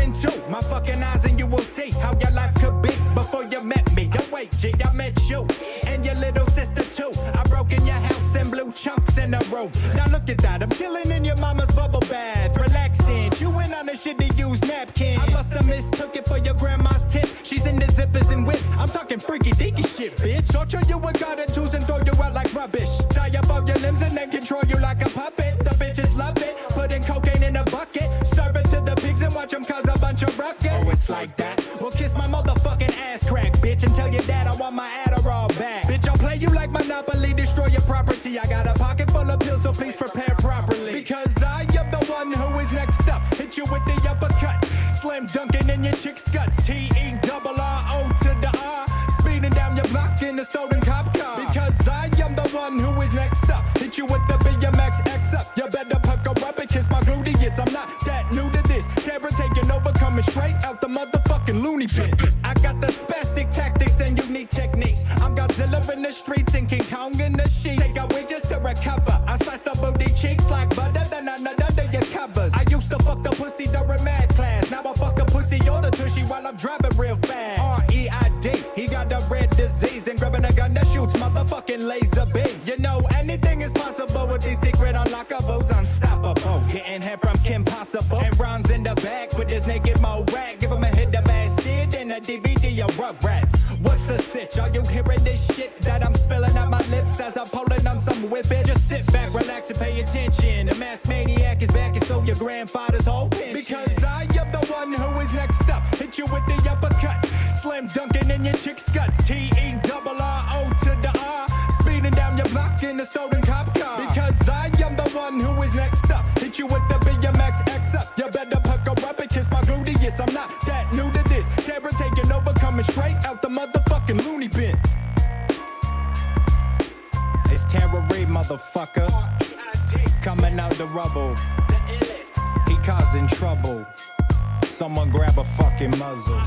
into my fucking eyes and you will see how your life could be before you met me. Don't wait, G, I met you and your little sister too. I broke in your house and blew chunks in a row. Now look at that, I'm chilling in your mama's bubble bath, relaxing, chewing on a shitty used napkin. I must have mistook it for your grandma's tip. She's in the zippers and whips. I'm talking freaky deaky shit, bitch. I'll show you with garden tools and throw you out like rubbish. Tie up all your limbs and then control you like a puppet. The bitches love it, putting cocaine in a bucket. Serve it to the pigs and watch them cause a bunch of ruckus. Oh, it's like that? Well, kiss my motherfucking ass crack, bitch, and tell your dad I want my Adderall back. Bitch, I'll play you like Monopoly, destroy your property. I got a pocket full of pills, so please prepare properly. Because I am the one who is next up. Hit you with the uppercut, slam dunking in your chick's guts. T-E-double-R-O to the R, speeding down your block in a stolen cop car. Because I am the one who is next up. Hit you with the BMX X up. You better pucker up and kiss my gluteus. I'm not that new to this. Terror taking over, coming straight out the motherfucking loony bin. I got the spastic tactics and unique techniques. I'm Godzilla in the streets and King Kong in the sheets. Take away just to recover. I slice the booty cheeks like butter, then I'm under your covers. I used to fuck the pussy during math class. Now I fuck the pussy or the tushy while I'm driving real fast. R-E-I-D, he got the red disease and grabbing a gun that shoots motherfucking laser beam. You know anything is possible with these secret unlockables. Unstoppable, getting head from Kim Possible. And Ron's in the back with his naked mo rag. Give him a hit of acid and a DVD of Rugrats. What's the sitch? Are you hearing this shit that I'm spilling out my lips as I'm pulling on some whippet? Just sit back, relax and pay attention. The mass maniac is back and so your grandfather's whole pension. Because I am the one who is next up. Hit you with the uppercut, slam dunking in your chick's guts. T-E-double-R-O to the R, speeding down your block in a stolen cop car. Because I am the one who is next up. Hit you with the BMX X up. You better pucker up and kiss my gluteus. I'm not that new to this. Terror taking over, coming straight out the motherfucking loony bin. It's Tara Reid, motherfucker. Coming out the rubble. He causing trouble. Someone grab a fucking muzzle.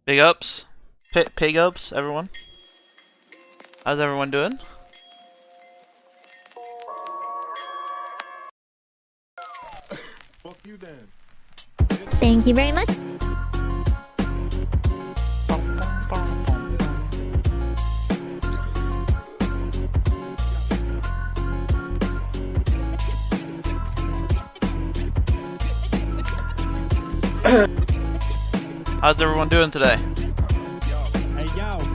Big ups. Pig ups, everyone. How's everyone doing? Fuck you then. Thank you very much. How's everyone doing today?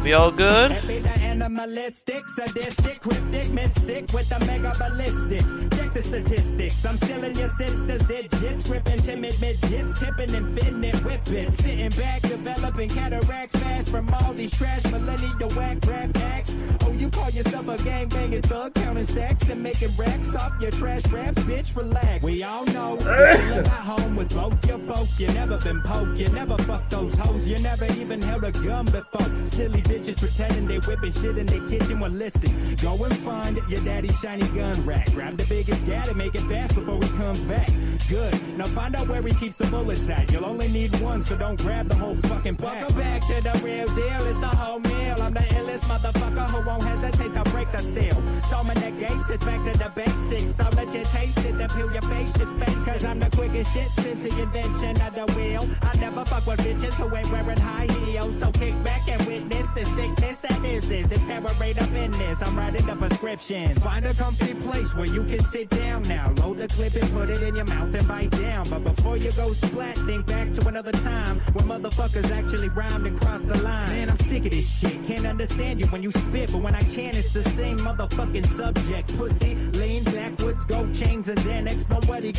We all good? Animalistic, sadistic, cryptic, mystic with the mega ballistics. Check the statistics. I'm stealing your sister's digits, gripping timid midgets, tipping infinite whippets, sitting back, developing cataracts fast from all these trash millennial whack rap acts. Oh, you call yourself a gangbanging thug, counting stacks and making racks off your trash raps, bitch, relax. We all know you're still at home with both your folks. You never been poked, you never fucked those hoes, you never even held a gun before. Silly bitches pretending they whipping shit in their kitchen. Well, listen, go and find your daddy's shiny gun rack. Grab the biggest gat and make it fast before he comes back. Good. Now find out where he keeps the bullets at. You'll only need one, so don't grab the whole fucking pack. Welcome back to the real deal. It's the whole meal. I'm the illest motherfucker who won't hesitate to break the seal. Storming the gates, it's back to the basics. I'll let you taste it, then peel your face to space. Cause I'm the quickest shit since the invention of the wheel. I never fuck with bitches who ain't wearing high heels. So kick back and witness the sickness that is this. It's terror right up in this. I'm writing the prescription. Find a comfy place where you can sit down now. Load the clip and put it in your mouth and bite down. But before you go splat, think back to another time when motherfuckers actually rhymed and crossed the line. Man, I'm sick of this shit. Can't understand you when you spit, but when I can, it's the same motherfucking subject. Pussy, lean backwards, gold chains and Xanax. Nobody.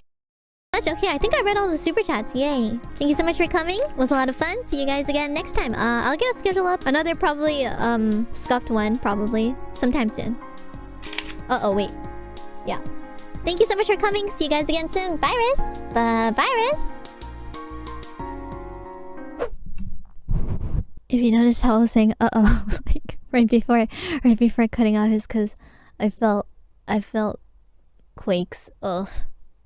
Okay, I think I read all the super chats. Yay. Thank you so much for coming. It was a lot of fun. See you guys again next time. I'll get a schedule up. Another probably scuffed one probably sometime soon. Uh-oh, wait. Yeah. Thank you so much for coming. See you guys again soon. Bye, Riz. Bye, Riz. If you notice how I was saying uh-oh like right before cutting off is because I felt quakes. Ugh.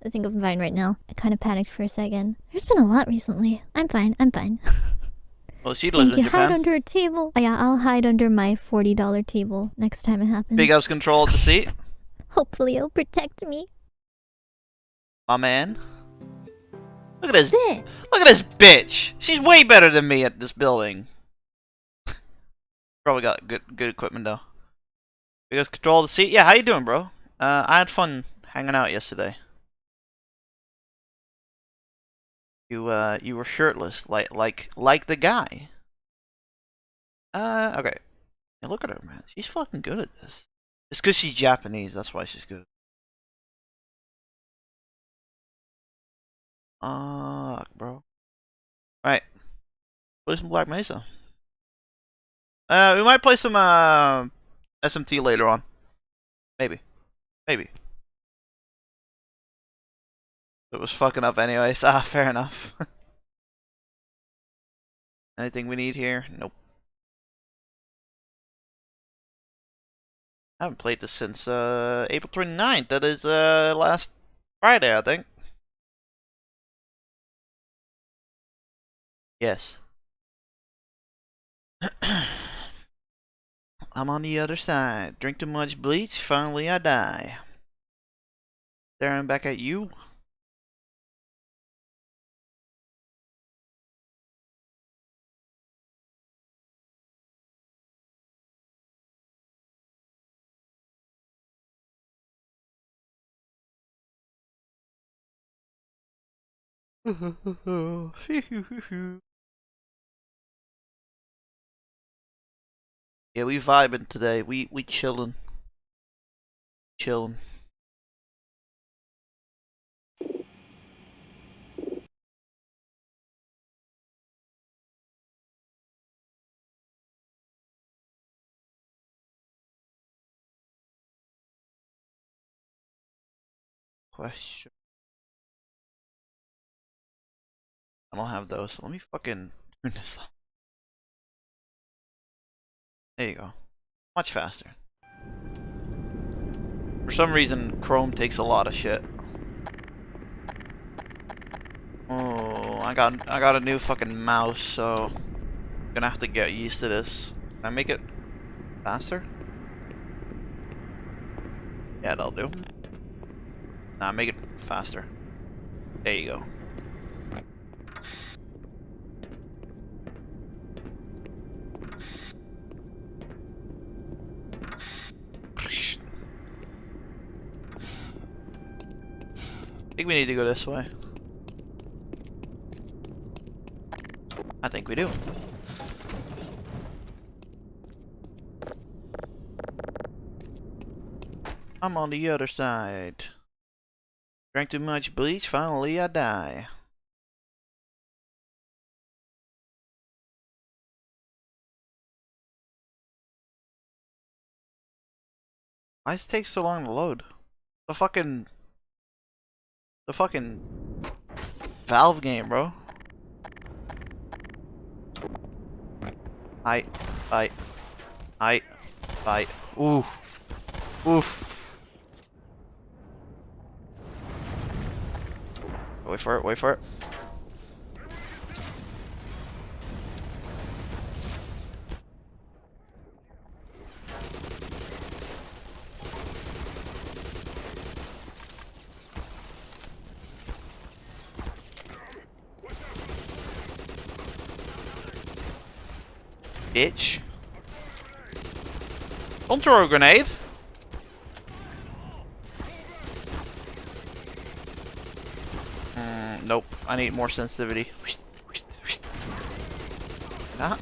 I think I'm fine right now. I kind of panicked for a second. There's been a lot recently. I'm fine. Well, she lives in Japan. Hide under a table. Oh, yeah, I'll hide under my $40 table next time it happens. Big Up's control of the seat. Hopefully it'll protect me. My man. Look at this. Look at this bitch. She's way better than me at this building. Probably got good equipment though. Big Up's control of the seat. Yeah, how you doing, bro? I had fun hanging out yesterday. You were shirtless, like the guy. Okay. Yeah, look at her, man. She's fucking good at this. It's because she's Japanese. That's why she's good. Bro. Alright. Play some Black Mesa. We might play some SMT later on. Maybe. It was fucking up anyways. Fair enough. Anything we need here? Nope. I haven't played this since April 29th. That is last Friday, I think. Yes. I'm on the other side. Drink too much bleach, finally I die. Staring back at you. Yeah, we vibing today. We chilling. Question. I don't have those, so let me fucking turn this up. There you go. Much faster. For some reason, Chrome takes a lot of shit. Oh, I got a new fucking mouse, so Gonna have to get used to this. Can I make it faster? Yeah, that'll do. Nah, make it faster. There you go. I think we need to go this way. I think we do. I'm on the other side. Drank too much bleach, finally I die. Why does it take so long to load? The fucking Valve game, bro. Fight. Ooh. Oof. Wait for it, wait for it. Bitch. Don't throw a grenade. Nope. I need more sensitivity. Nah.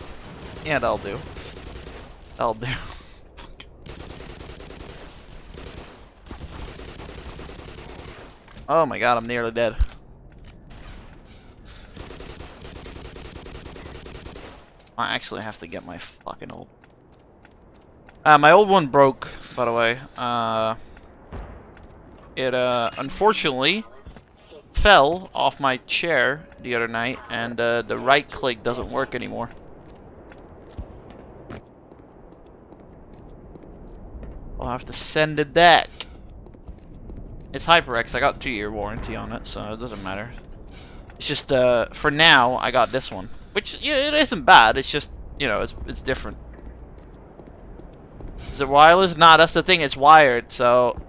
Yeah, that'll do. That'll do. Oh my god, I'm nearly dead. I actually have to get my fucking old... my old one broke, by the way. It, unfortunately fell off my chair the other night, and, the right click doesn't work anymore. I'll have to send it back. It's HyperX, I got 2-year warranty on it, so it doesn't matter. It's just, for now, I got this one. Which, yeah, it isn't bad, it's just, you know, it's different. Is it wireless? Nah, that's the thing, it's wired, so...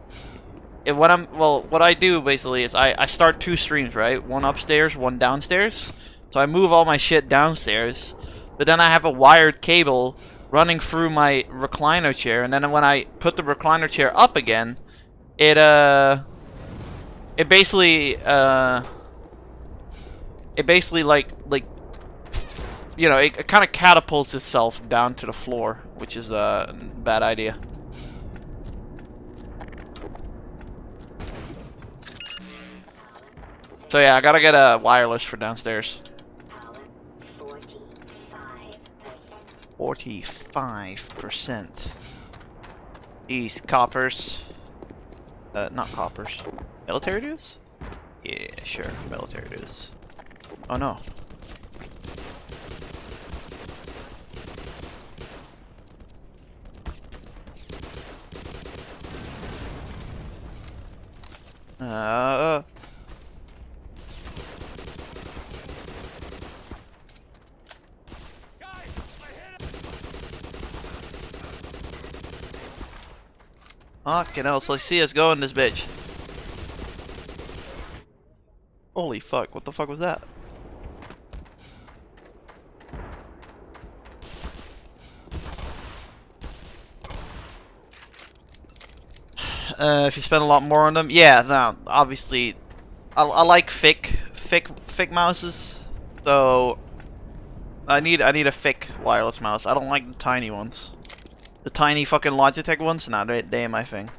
what I do, basically, is I start 2 streams, right? One upstairs, one downstairs. So I move all my shit downstairs, but then I have a wired cable running through my recliner chair, and then when I put the recliner chair up again, it basically, like, you know, it kind of catapults itself down to the floor, which is a bad idea. So yeah, I gotta get a wireless for downstairs. 45%. These coppers. Not coppers. Military dues? Yeah, sure. Military dues. Oh no. Fucking hell, so see us go in this bitch. Holy fuck, what the fuck was that? If you spend a lot more on them, yeah, no, obviously, I like thick mouses, so I need a thick wireless mouse. I don't like the tiny ones. The tiny fucking Logitech ones, nah, they ain't my thing.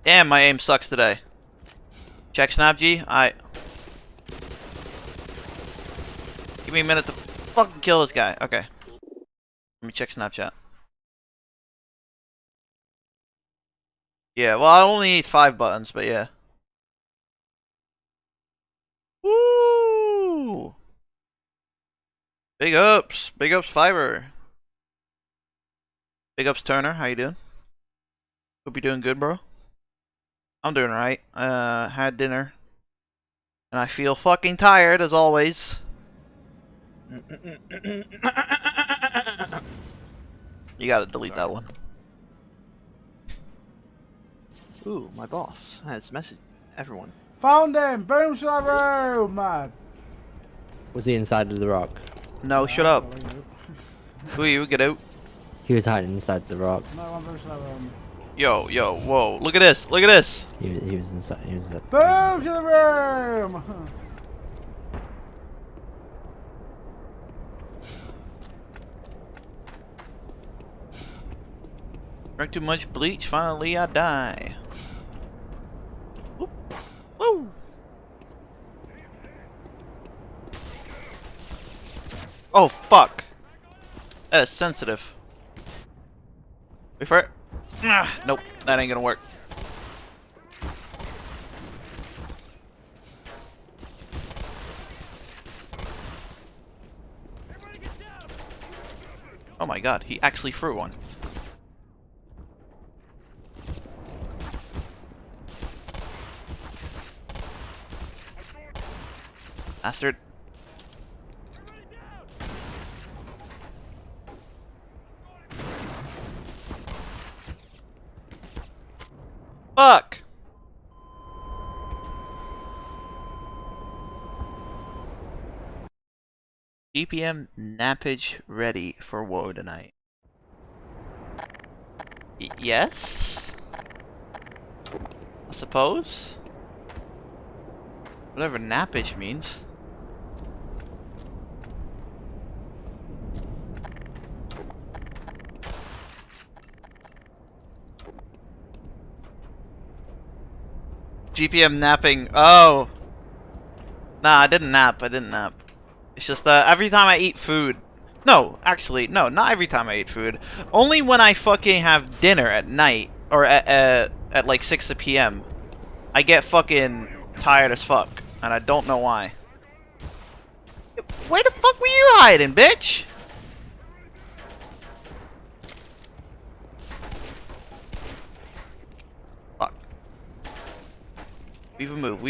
Damn, my aim sucks today. Check Snap-G? Give me a minute to fucking kill this guy. Okay. Let me check Snapchat. Yeah, well, I only need 5 buttons, but yeah. Woo! Big ups, Fiverr. Big ups, Turner. How you doing? Hope you're doing good, bro. I'm doing alright. Had dinner, and I feel fucking tired as always. You gotta delete that one. Ooh, my boss has messaged everyone. Found him! Boom to the room, man! Was he inside of the rock? No, shut up. Who are you? Get out. He was hiding inside the rock. No one booms to the room. Yo, whoa. Look at this. Look at this. He was inside. He was inside. Boom to the room! Drank too much bleach, finally I die. Whoop. Woo! Oh, fuck. That is sensitive. Wait for it. Nope, that ain't gonna work. Oh my god, he actually threw one. Bastard. Fuck! GPM nappage ready for woe tonight. Yes? I suppose? Whatever nappage means. GPM napping. Oh. Nah, I didn't nap. It's just every time I eat food. No, actually, no, not every time I eat food. Only when I fucking have dinner at night or at like 6 p.m. I get fucking tired as fuck, and I don't know why. Where the fuck were you hiding, bitch? Fuck. We've a move.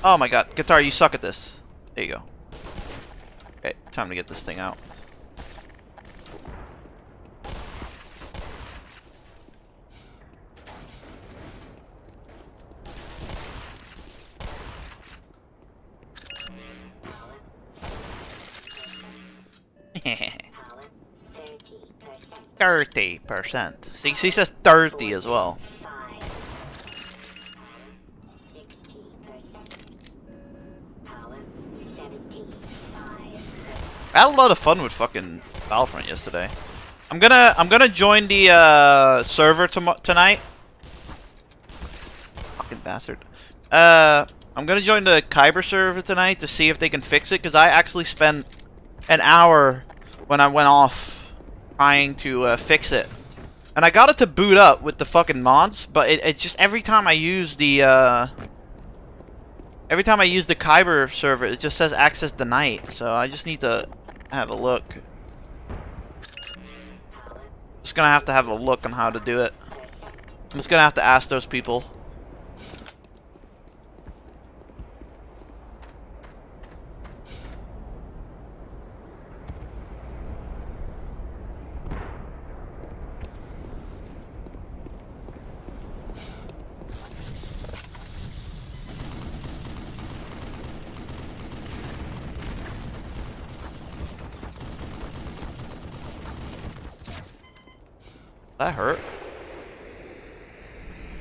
Oh my god, Guitar, you suck at this. There you go. Okay, time to get this thing out. %. See, she says 30 as well. I had a lot of fun with fucking Battlefront yesterday. I'm gonna join the server tonight. Fucking bastard. I'm gonna join the Kyber server tonight to see if they can fix it, because I actually spent an hour when I went off trying to fix it, and I got it to boot up with the fucking mods, but it's just every time I use the Kyber server, it just says access denied. So I just need to have a look. Just gonna have to have a look on how to do it. I'm just gonna have to ask those people. That hurt.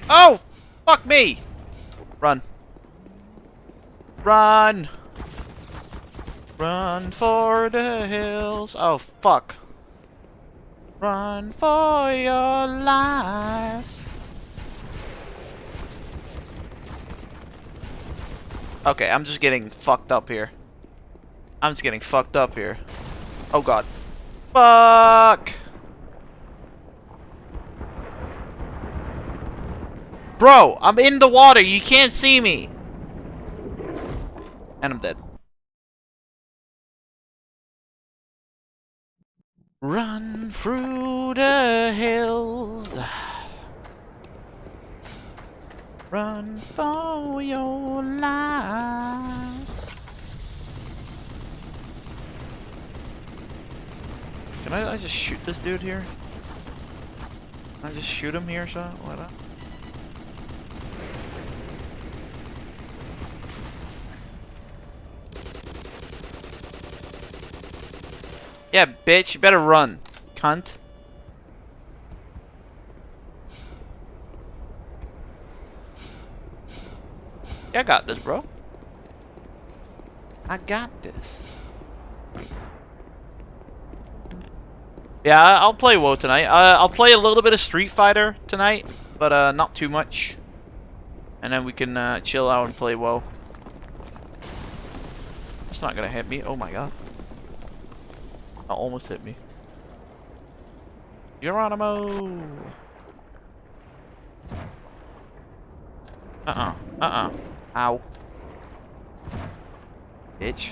Oh! Fuck me! Run. Run! Run for the hills. Oh, fuck. Run for your lives. Okay, I'm just getting fucked up here. Oh god. Fuck! Bro, I'm in the water. You can't see me. And I'm dead. Run through the hills. Run for your life. Can I just shoot this dude here? Can I just shoot him here, so what up? Yeah, bitch, you better run, cunt. Yeah, I got this, bro. I got this. Yeah, I'll play WoW tonight. I'll play a little bit of Street Fighter tonight, but not too much. And then we can chill out and play WoW. It's not gonna hit me. Oh my god. That almost hit me. Geronimo! Ow. Bitch.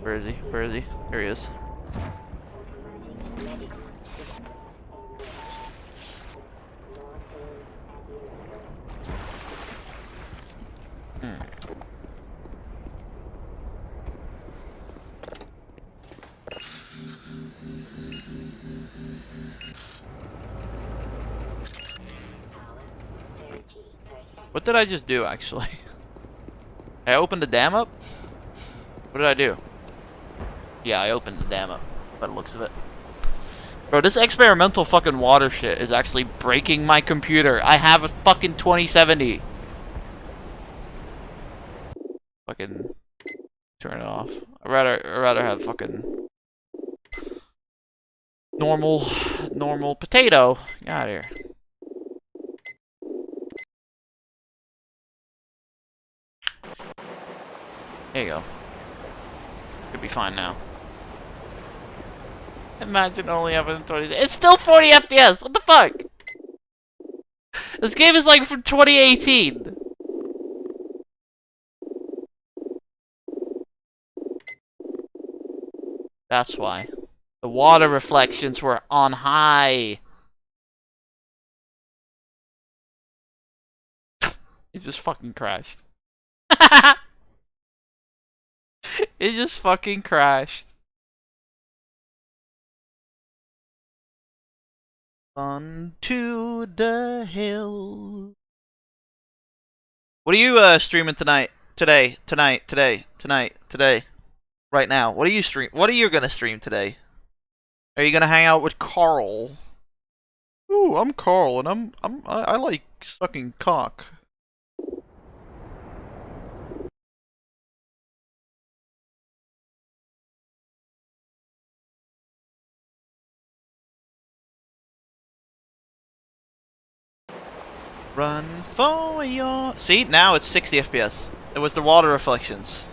Where is he? Where is he? There he is. What did I just do, actually? I opened the dam up? What did I do? Yeah, I opened the dam up, by the looks of it. Bro, this experimental fucking water shit is actually breaking my computer. I have a fucking 2070. Fucking turn it off. I'd rather have fucking normal potato. Get out of here. There you go. Could be fine now. Imagine only having 20. It's still 40 FPS. What the fuck? This game is like from 2018. That's why. The water reflections were on high. It just fucking crashed. It just fucking crashed. On to the hill. What are you streaming tonight? Today. Right now. What are you gonna stream today? Are you gonna hang out with Carl? Ooh, I'm Carl and I like sucking cock. Run for your... See, now it's 60 FPS. It was the water reflections.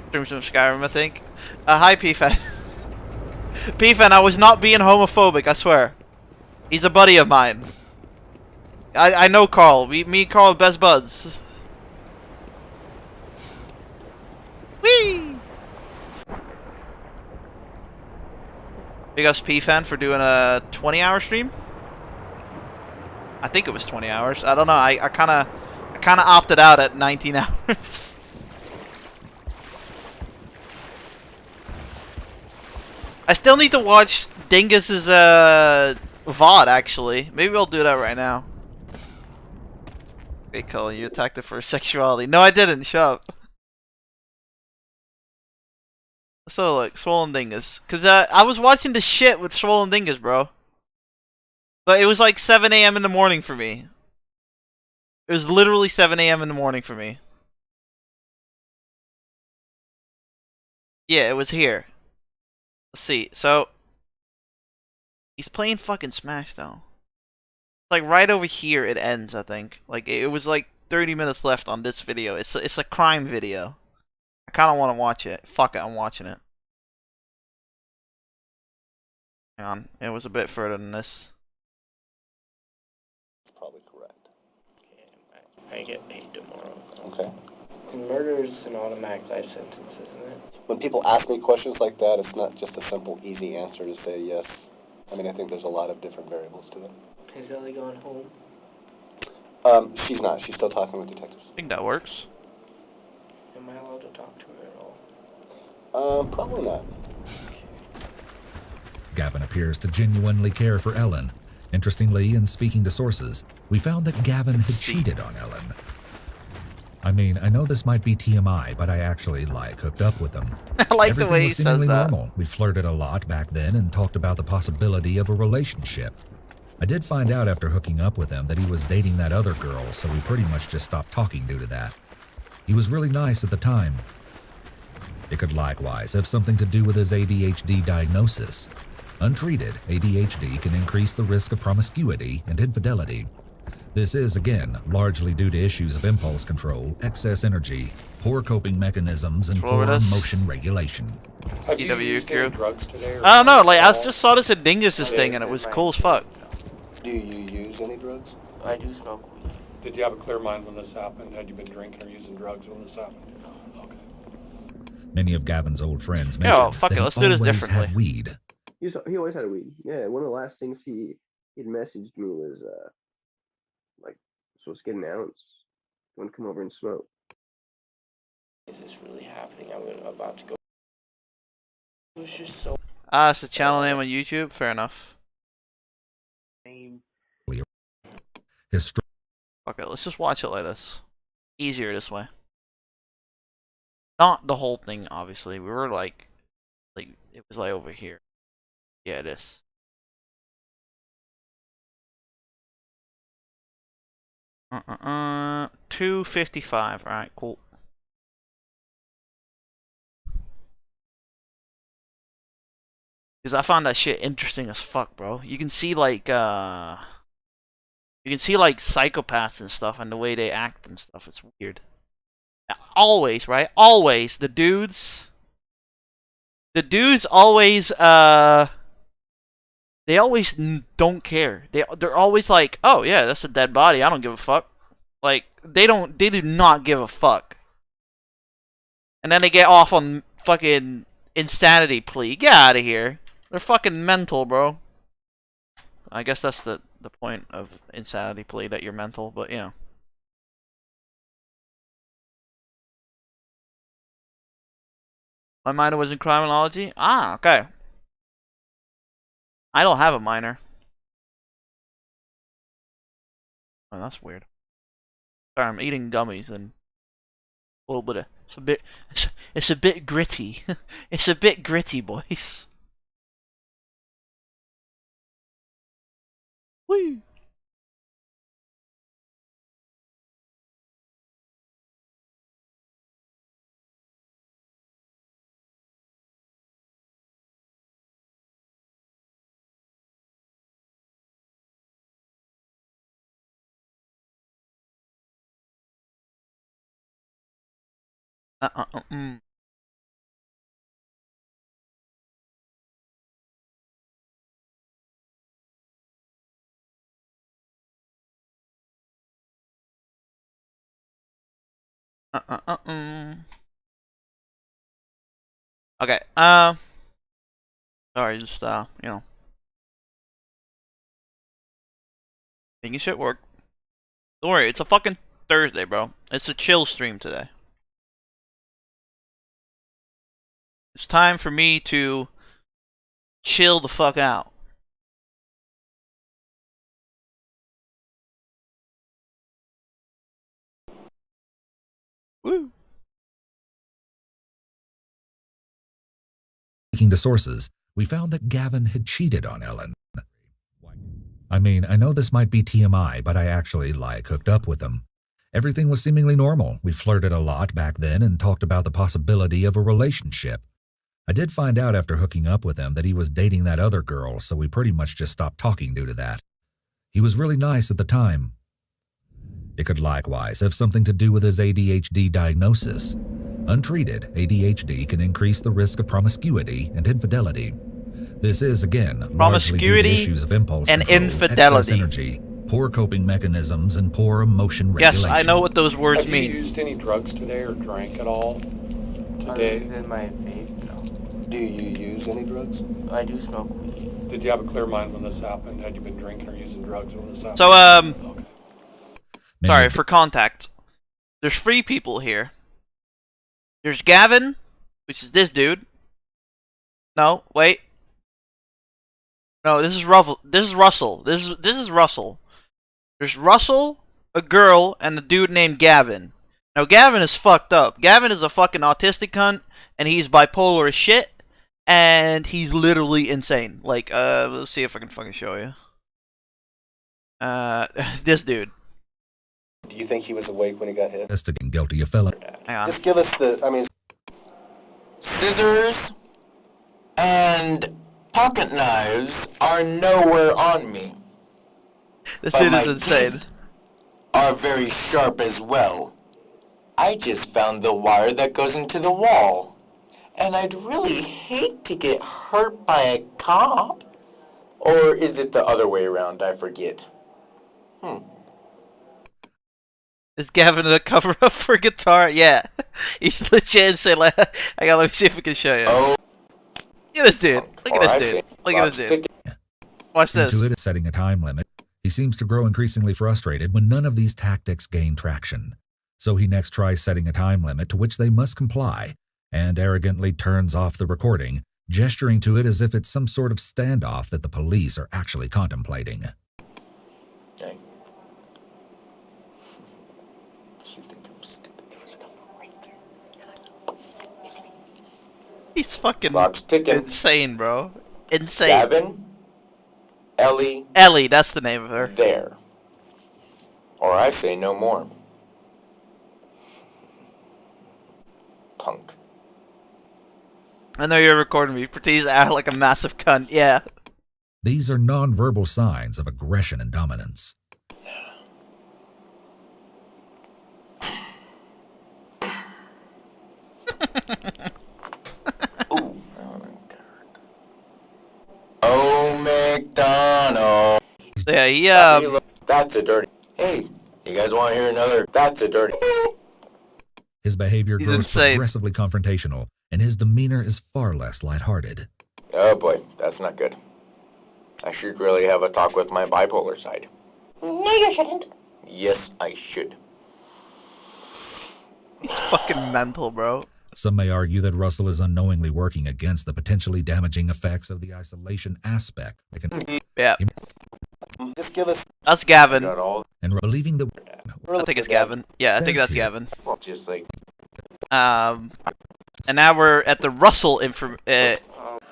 Streams from Skyrim, I think. Hi, PFan. PFan, I was not being homophobic, I swear. He's a buddy of mine. I know Carl. Me and Carl are best buds. Whee! Big ups PFan for doing a 20-hour stream. I think it was 20 hours. I don't know. I kind of opted out at 19 hours. I still need to watch Dingus's VOD actually. Maybe I'll do that right now. Okay, Colin, you attacked it for sexuality. No, I didn't. Shut up. So look, Swollen Dingus. Cause I was watching the shit with Swollen Dingus, bro. But it was like 7 AM in the morning for me. It was literally 7 AM in the morning for me. Yeah, it was here. Let's see. So He's playing fucking Smash though. Like right over here it ends, I think. Like it was like 30 minutes left on this video. It's a crime video. I kind of want to watch it. Fuck it, I'm watching it. Hang on, it was a bit further than this. Probably correct. I get paid tomorrow. Okay. And murder is an automatic life sentence, isn't it? When people ask me questions like that, it's not just a simple, easy answer to say yes. I mean, I think there's a lot of different variables to it. Has Ellie gone home? She's not. She's still talking with detectives. I think that works. Am I allowed to talk to her at all? Probably not. Gavin appears to genuinely care for Ellen. Interestingly, in speaking to sources, we found that Gavin had cheated on Ellen. I mean, I know this might be TMI, but I actually, hooked up with him. I like Everything the way he was says seemingly that. normal. We flirted a lot back then and talked about the possibility of a relationship. I did find out after hooking up with him that he was dating that other girl, so we pretty much just stopped talking due to that. He was really nice at the time. It could likewise have something to do with his ADHD diagnosis. Untreated, ADHD can increase the risk of promiscuity and infidelity. This is, again, largely due to issues of impulse control, excess energy, poor coping mechanisms, and poor Florida's. emotion regulation. Have EW you used crew. any drugs today? I don't know, like I just saw this at Dingus' thing and it was cool as fuck. Do you use any drugs? I do smoke weed. Did you have a clear mind when this happened? Had you been drinking or using drugs when this happened? Okay. Many of Gavin's old friends Yeah, mentioned fuck that it, he let's do this always differently. had weed. He always had a weed. Yeah, one of the last things he'd messaged me was supposed to get an ounce. Want to come over and smoke? Is this really happening? I'm about to go. It was just so Ah, it's the channel name on YouTube? Fair enough. lame. His Okay, let's just watch it like this. Easier this way. Not the whole thing, obviously. We were like it was like over here. Yeah, it is. 255. Alright, cool. Because I found that shit interesting as fuck, bro. You can see psychopaths and stuff and the way they act and stuff. It's weird. Always, right? Always the dudes always they always don't care. They're always like, "Oh yeah, that's a dead body. I don't give a fuck." Like they do not give a fuck. And then they get off on fucking insanity plea. Get out of here. They're fucking mental, bro. I guess that's the point of insanity plea, that you're mental, but you know. My minor was in criminology? Ah, okay. I don't have a minor. Oh, that's weird. Sorry, I'm eating gummies and a little bit of it's a bit gritty. It's a bit gritty, boys. Woo. Mm. Okay, sorry, just, you know. Making shit work. Don't worry, it's a fucking Thursday, bro. It's a chill stream today. It's time for me to chill the fuck out. Woo. Speaking to sources, we found that Gavin had cheated on Ellen. I mean, I know this might be TMI, but I actually, hooked up with him. Everything was seemingly normal. We flirted a lot back then and talked about the possibility of a relationship. I did find out after hooking up with him that he was dating that other girl, so we pretty much just stopped talking due to that. He was really nice at the time. It could likewise have something to do with his ADHD diagnosis. Untreated, ADHD can increase the risk of promiscuity and infidelity. This is, again, largely due to issues of impulse and control, infidelity. excess energy, poor coping mechanisms, and poor emotion regulation. Yes, I know what those words Have mean. you used any drugs today or drank at all today? In my vape, no. Do you use any drugs? I do smoke weed. Did you have a clear mind when this happened? Had you been drinking or using drugs when this happened? So, Okay. sorry, for contact. There's 3 people here. There's Gavin, which is this dude. No, wait. No, this is Russell. This is Russell. This is Russell. There's Russell, a girl, and a dude named Gavin. Now, Gavin is fucked up. Gavin is a fucking autistic cunt, and he's bipolar as shit, and he's literally insane. Like, let's see if I can fucking show you. This dude. Do you think he was awake when he got hit? And guilty of felony. Hang on. Just give us the, Scissors and pocket knives are nowhere on me. This But dude my is insane. teeth are very sharp as well. I just found the wire that goes into the wall. And I'd really hate to get hurt by a cop. Or is it the other way around? I forget. Is Gavin a cover up for guitar? Yeah. He's legit insane. Like, hang on, let me see if we can show you. Oh. Look at this dude. Look at this dude. Look at this dude. Watch this. Into it, setting a time limit. He seems to grow increasingly frustrated when none of these tactics gain traction. So he next tries setting a time limit to which they must comply, and arrogantly turns off the recording, gesturing to it as if it's some sort of standoff that the police are actually contemplating. Okay. He's fucking Clock's ticking. insane, bro. Insane. Gavin, Ellie, Ellie, that's the name of her. there. Or I say no more. Punk. I know you're recording me. Pretend to act like a massive cunt. Yeah. These are nonverbal signs of aggression and dominance. Ooh. Oh, McDonald. Yeah, he, That's a dirty. Hey, you guys want to hear another? That's a dirty. His behavior He's grows insane. progressively confrontational, and his demeanor is far less lighthearted. Oh boy, that's not good. I should really have a talk with my bipolar side. No, you shouldn't. Yes, I should. he's fucking mental, bro. Some may argue that Russell is unknowingly working against the potentially damaging effects of the isolation aspect. Yeah. just give us, That's Gavin. Got all. And believing that I think it's Gavin. Yeah, I think that's That's Gavin. Just like. And now we're at the Russell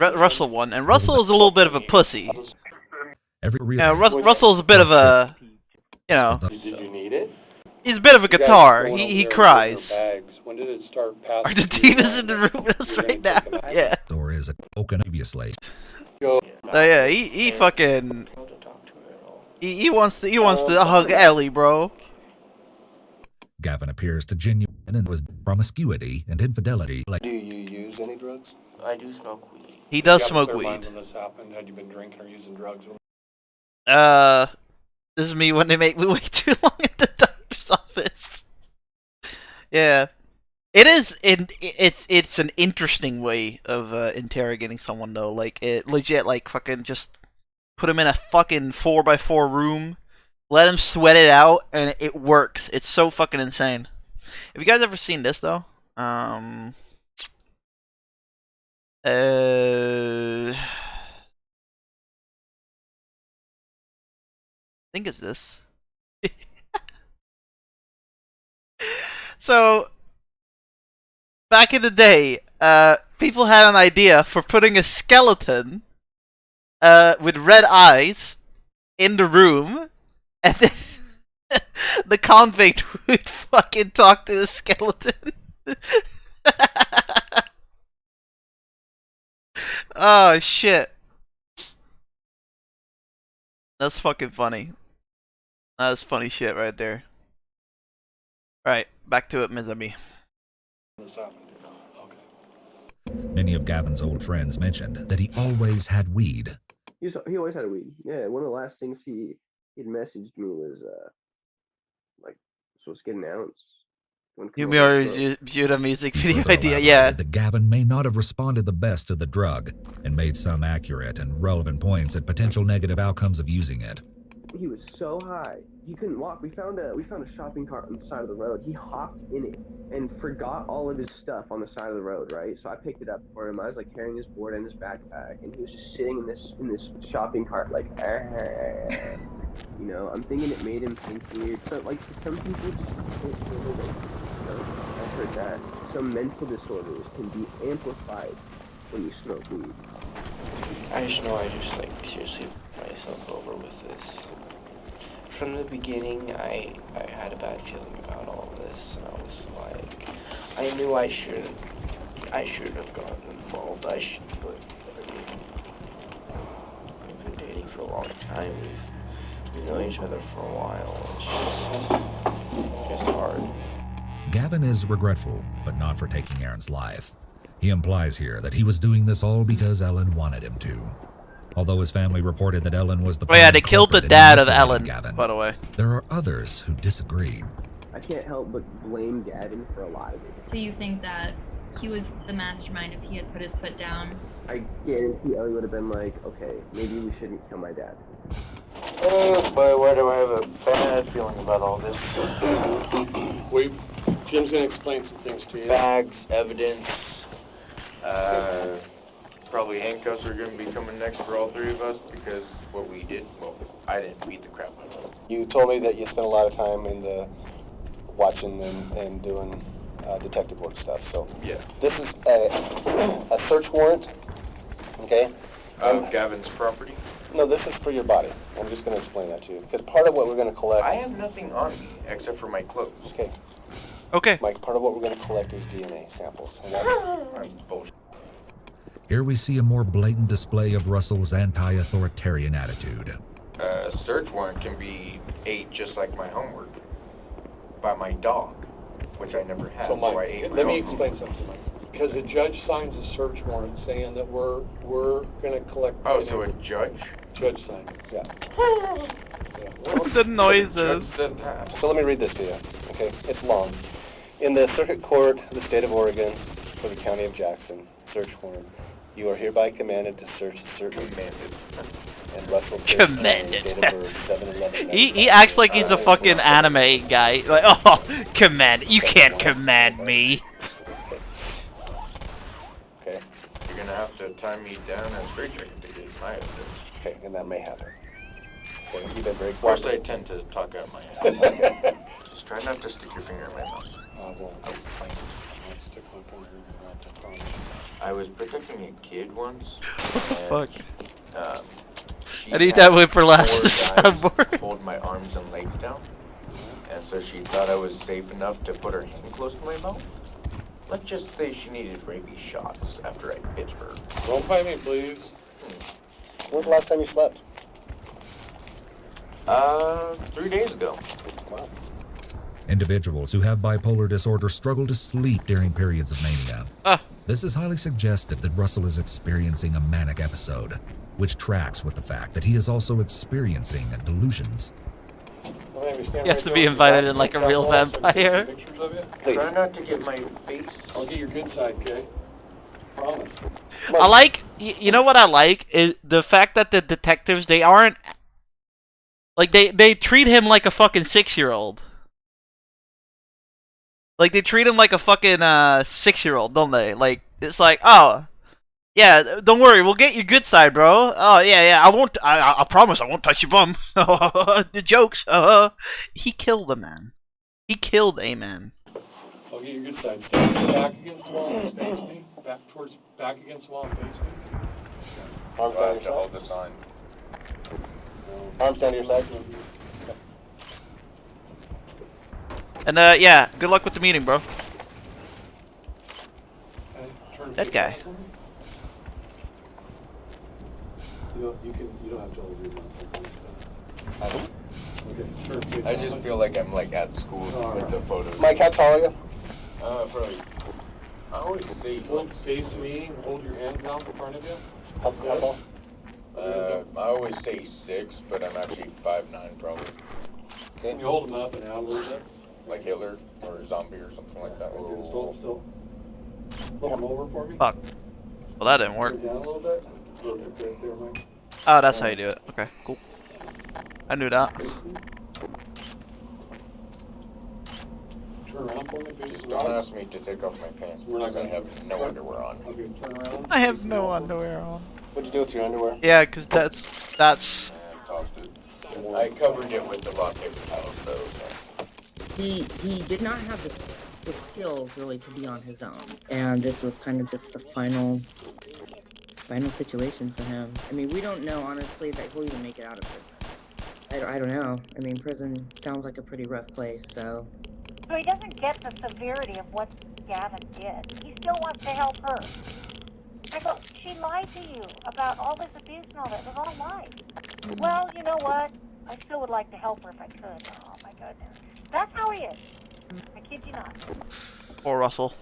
Russell one, and Russell is a little bit of a pussy. every real Yeah, Russell's a bit of a, you know, Did you need it? he's a bit of a You guys guitar. going over He there cries. with your bags. When did it start passing? Are the through divas your in the mind? room with us You're right gonna now? take them out? Yeah. door is open previously. Yeah, he fucking he wants to hug Ellie, bro. Gavin appears to genuine and was promiscuity and infidelity. Like do you use any drugs? I do smoke weed. He does You have a smoke clear mind weed. when this happened? Had you been drinking or using drugs when This is me when they make me wait too long at the doctor's office. Yeah, it is. It's an interesting way of interrogating someone though. Like it legit, like fucking just put him in a fucking 4x4 room, let him sweat it out, and it works. It's so fucking insane. Have you guys ever seen this though? I think it's this. So, back in the day, people had an idea for putting a skeleton with red eyes in the room, and then the convict would fucking talk to the skeleton. Oh shit. That's fucking funny. That's funny shit right there. Alright, back to it, Mizami. This happened. Okay. Many of Gavin's old friends mentioned that he always had weed. He always had a weed. Yeah, one of the last things he'd messaged me was like supposed to get an ounce. You viewed a music He video further idea, elaborated yeah. that Gavin may not have responded the best to the drug and made some accurate and relevant points at potential negative outcomes of using it. He was so high he couldn't walk. We found a shopping cart on the side of the road. He hopped in it and forgot all of his stuff on the side of the road, right? So I picked it up for him. I was like carrying his board and his backpack, and he was just sitting in this shopping cart like, you know. I'm thinking it made him think weird. So like some people just can't feel it. I've heard that some mental disorders can be amplified when you smoke weed. I just know I just like seriously put myself over with this. From the beginning, I had a bad feeling about all this, and I was like, I knew I should have gotten involved. But we've been dating for a long time. We've known each other for a while. It's just hard. Gavin is regretful, but not for taking Aaron's life. He implies here that he was doing this all because Ellen wanted him to. Although his family reported that Ellen was the Oh yeah, they killed the dad of Ellen, Gavin, by the way. there are others who disagree. I can't help but blame Gavin for a lot of it. So you think that he was the mastermind if he had put his foot down? I guarantee Ellie would have been like, okay, maybe we shouldn't kill my dad. Oh boy, why do I have a bad feeling about all this? Wait, Jim's gonna explain some things to you. Bags, evidence, probably handcuffs are gonna be coming next for all three of us because what we did, well, I didn't beat the crap out of them. You told me that you spent a lot of time in the watching and doing detective work stuff. So yeah, this is a search warrant. Okay. Of Gavin's property. No, this is for your body. I'm just going to explain that to you because part of what we're going to collect. I have nothing on me except for my clothes. Okay. Okay. Mike, part of what we're going to collect is DNA samples. And that's bullshit. Here we see a more blatant display of Russell's anti-authoritarian attitude. A search warrant can be ate just like my homework by my dog, which I never had. So Mike, let me explain homework. something, Mike. Because a judge signs a search warrant saying that we're going to collect. Oh, so a judge? Judge signs. Yeah. The noises. So let me read this to you. Okay, it's long. In the Circuit Court of the State of Oregon for the County of Jackson, search warrant. You are hereby commanded to search certain commanded and Russell Commanded. date of birth 7/11. He acts like he's a fucking anime guy. Like, oh, command. You can't command me. Okay. You're gonna have to tie me down and straight check to get my evidence. Okay, and that may happen. Okay, you've been very Of course, quiet. I tend to talk out my head. Just try not to stick your finger in my mouth. I was protecting a kid once. What the fuck? She I need had that whipper last four guys soundboard. hold my arms and legs down, and so she thought I was safe enough to put her hand close to my mouth. Let's just say she needed rabies shots after I bit her. Don't bite me, please. When's the last time you slept? 3 days ago. Wow. Individuals who have bipolar disorder struggle to sleep during periods of mania. This is highly suggestive that Russell is experiencing a manic episode, which tracks with the fact that he is also experiencing delusions. He has to be invited in like a real vampire. Pictures of you? Try not to get my face. I'll get your good side, okay? Promise. I like, you know what I like is the fact that the detectives, they aren't like they treat him like a fucking 6-year-old. Like they treat him like a fucking 6-year-old, don't they? Like it's like, oh, yeah, don't worry, we'll get your good side, bro. Oh yeah, I won't. I promise, I won't touch your bum. The jokes. He killed a man. He killed a man. I'll get your good side. Stand back against the wall and face me. Back against the wall and face me. Arms down your hold side. this on. Arms down to your side. And yeah, good luck with the meeting, bro. Okay, turn That guy. You don't have to overdo that. I don't. Okay. I just feel like I'm like at school with the photos. Mike, how tall are you? Probably. I always say Face me, hold your hands out in front of you. How tall? I always say 6, but I'm actually 5'9" probably. Can you hold them up and out a little bit? Like Hitler or a zombie or something like that. Okay, still. Pull them over for me. Fuck. Well, that didn't work. Turn down a little bit. A little bit right there, Mike. Oh, that's how you do it. Okay, cool. I knew that. Turn around for me, face Just don't ask me to take off my pants because I have no underwear on. Okay, turn around. I have no underwear on. What'd you do with your underwear? Yeah, cause that's. And tossed it. I covered it with the rock paper towel, so. He did not have the skills really to be on his own, and this was kind of just the final situation for him. I mean, we don't know honestly that he'll even make it out of prison. I don't know. I mean, prison sounds like a pretty rough place, so. So he doesn't get the severity of what Gavin did. He still wants to help her. I go, she lied to you about all this abuse and all that. It was all lies. Well, you know what? I still would like to help her if I could. Oh my goodness. That's how he is. I kid you not. Or Russell.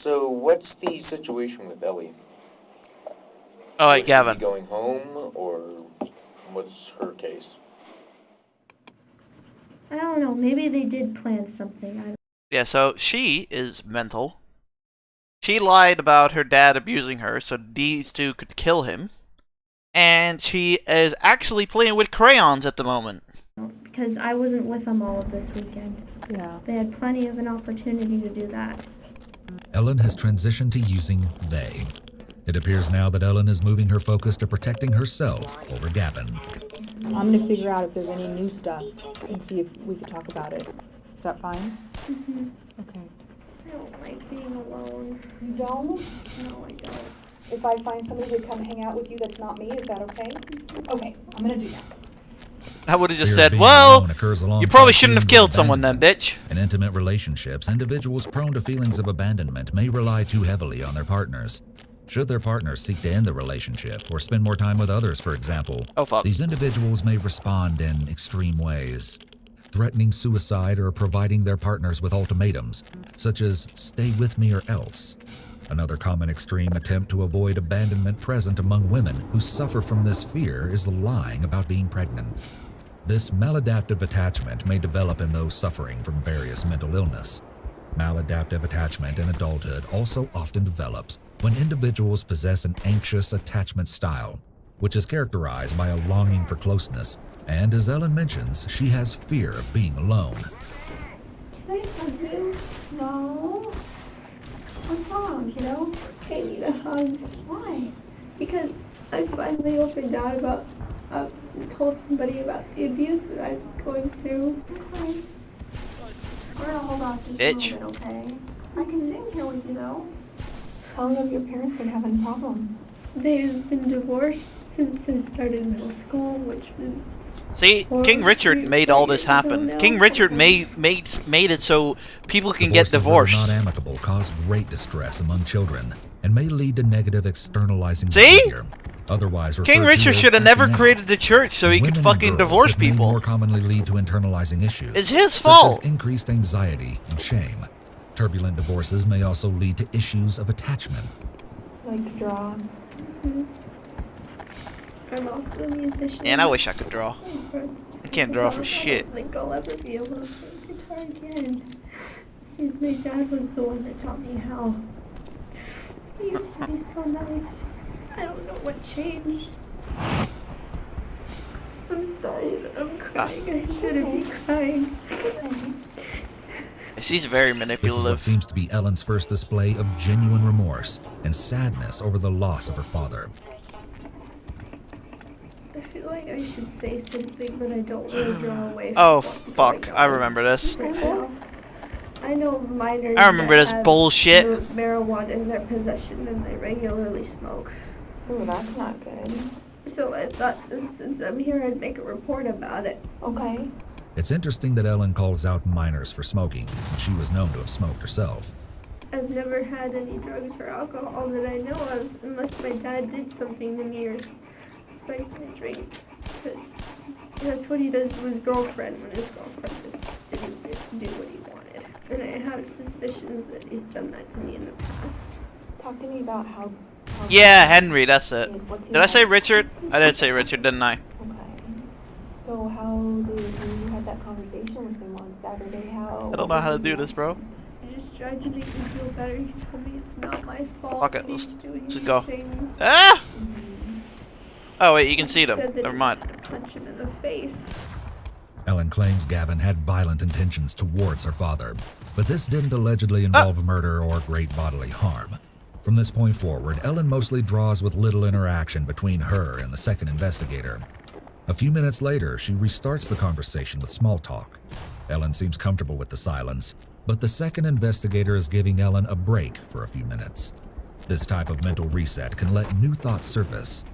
So, what's the situation with Ellie? Oh, wait, Was Gavin. she going home, or what's her case? I don't know. Maybe they did plan something. Yeah, so she is mental. She lied about her dad abusing her so these two could kill him. And she is actually playing with crayons at the moment. Because I wasn't with them all of this weekend. Yeah. They had plenty of an opportunity to do that. Ellen has transitioned to using they. It appears now that Ellen is moving her focus to protecting herself over Gavin. I'm going to figure out if there's any new stuff and see if we can talk about it. Is that fine? Mm-hmm. Okay. I don't like being alone. You don't? No, I don't. If I find somebody to come hang out with you that's not me, is that okay? Okay, I'm going to do that. I would have just Fear of said, being well, alone occurs you alongside probably shouldn't have feelings killed of someone then, bitch. In intimate relationships, individuals prone to feelings of abandonment may rely too heavily on their partners. Should their partners seek to end the relationship or spend more time with others, for example, these individuals may respond in extreme ways, threatening suicide or providing their partners with ultimatums, such as stay with me or else. Another common extreme attempt to avoid abandonment present among women who suffer from this fear is lying about being pregnant. This maladaptive attachment may develop in those suffering from various mental illness. Maladaptive attachment in adulthood also often develops when individuals possess an anxious attachment style, which is characterized by a longing for closeness, and as Ellen mentions, she has fear of being alone. Can I hug you? No. What's wrong, kiddo? I need a hug. Why? Because I finally opened out about, told somebody about the abuse that I was going through. Okay. We're gonna hold off just a moment, okay? I can sit here with you, though. How long have your parents been having problems? They've been divorced since I started middle school, which was... See, King Richard made all this happen. King Richard made it so people can get divorced. Divorces that are not amicable cause great distress among children and may lead to negative externalizing See? behavior. Otherwise, King Richard should have never created the church so he could fucking divorce people. More commonly lead to internalizing issues. It's his such fault. as increased anxiety and shame. Turbulent divorces may also lead to issues of attachment. Like to draw. Mm-hmm. I'm also a musician. And I wish I could draw. I can't draw for shit. I don't think I'll ever be able to play guitar again. My dad was the one that taught me how. He used to be so nice. I don't know what changed. I'm sorry that I'm crying. I shouldn't be crying. She's very This is manipulative. what seems to be Ellen's first display of genuine remorse and sadness over the loss of her father. I feel like I should say something, but I don't want to draw away from Oh, what's fuck. going I on remember this. right now. I know minors I remember that this have bullshit. marijuana in their possession and they regularly smoke. Oh, that's not good. So I thought since I'm here, I'd make a report about it. Okay. It's interesting that Ellen calls out minors for smoking, and she was known to have smoked herself. I've never had any drugs or alcohol that I know of, unless my dad did something to me or expect him to drink. Because that's what he does to his girlfriend when his girlfriend didn't do what he wanted. And I have suspicions that he's done that to me in the past. Talk to me about how Yeah, Henry, that's it. Did I say Richard? I did say Richard, didn't I? Okay. So how did you have that conversation with him on Saturday? How? I don't know how to do this, bro. I just tried to make him feel better. He told me it's not my fault. Fuck it, that he's doing let's these go. things. Ah! Oh wait, you can see them. Said that Never mind. I punched him in the face. Ellen claims Gavin had violent intentions towards her father, but this didn't allegedly involve murder or great bodily harm. From this point forward, Ellen mostly draws with little interaction between her and the second investigator. A few minutes later, she restarts the conversation with small talk. Ellen seems comfortable with the silence, but the second investigator is giving Ellen a break for a few minutes. This type of mental reset can let new thoughts surface.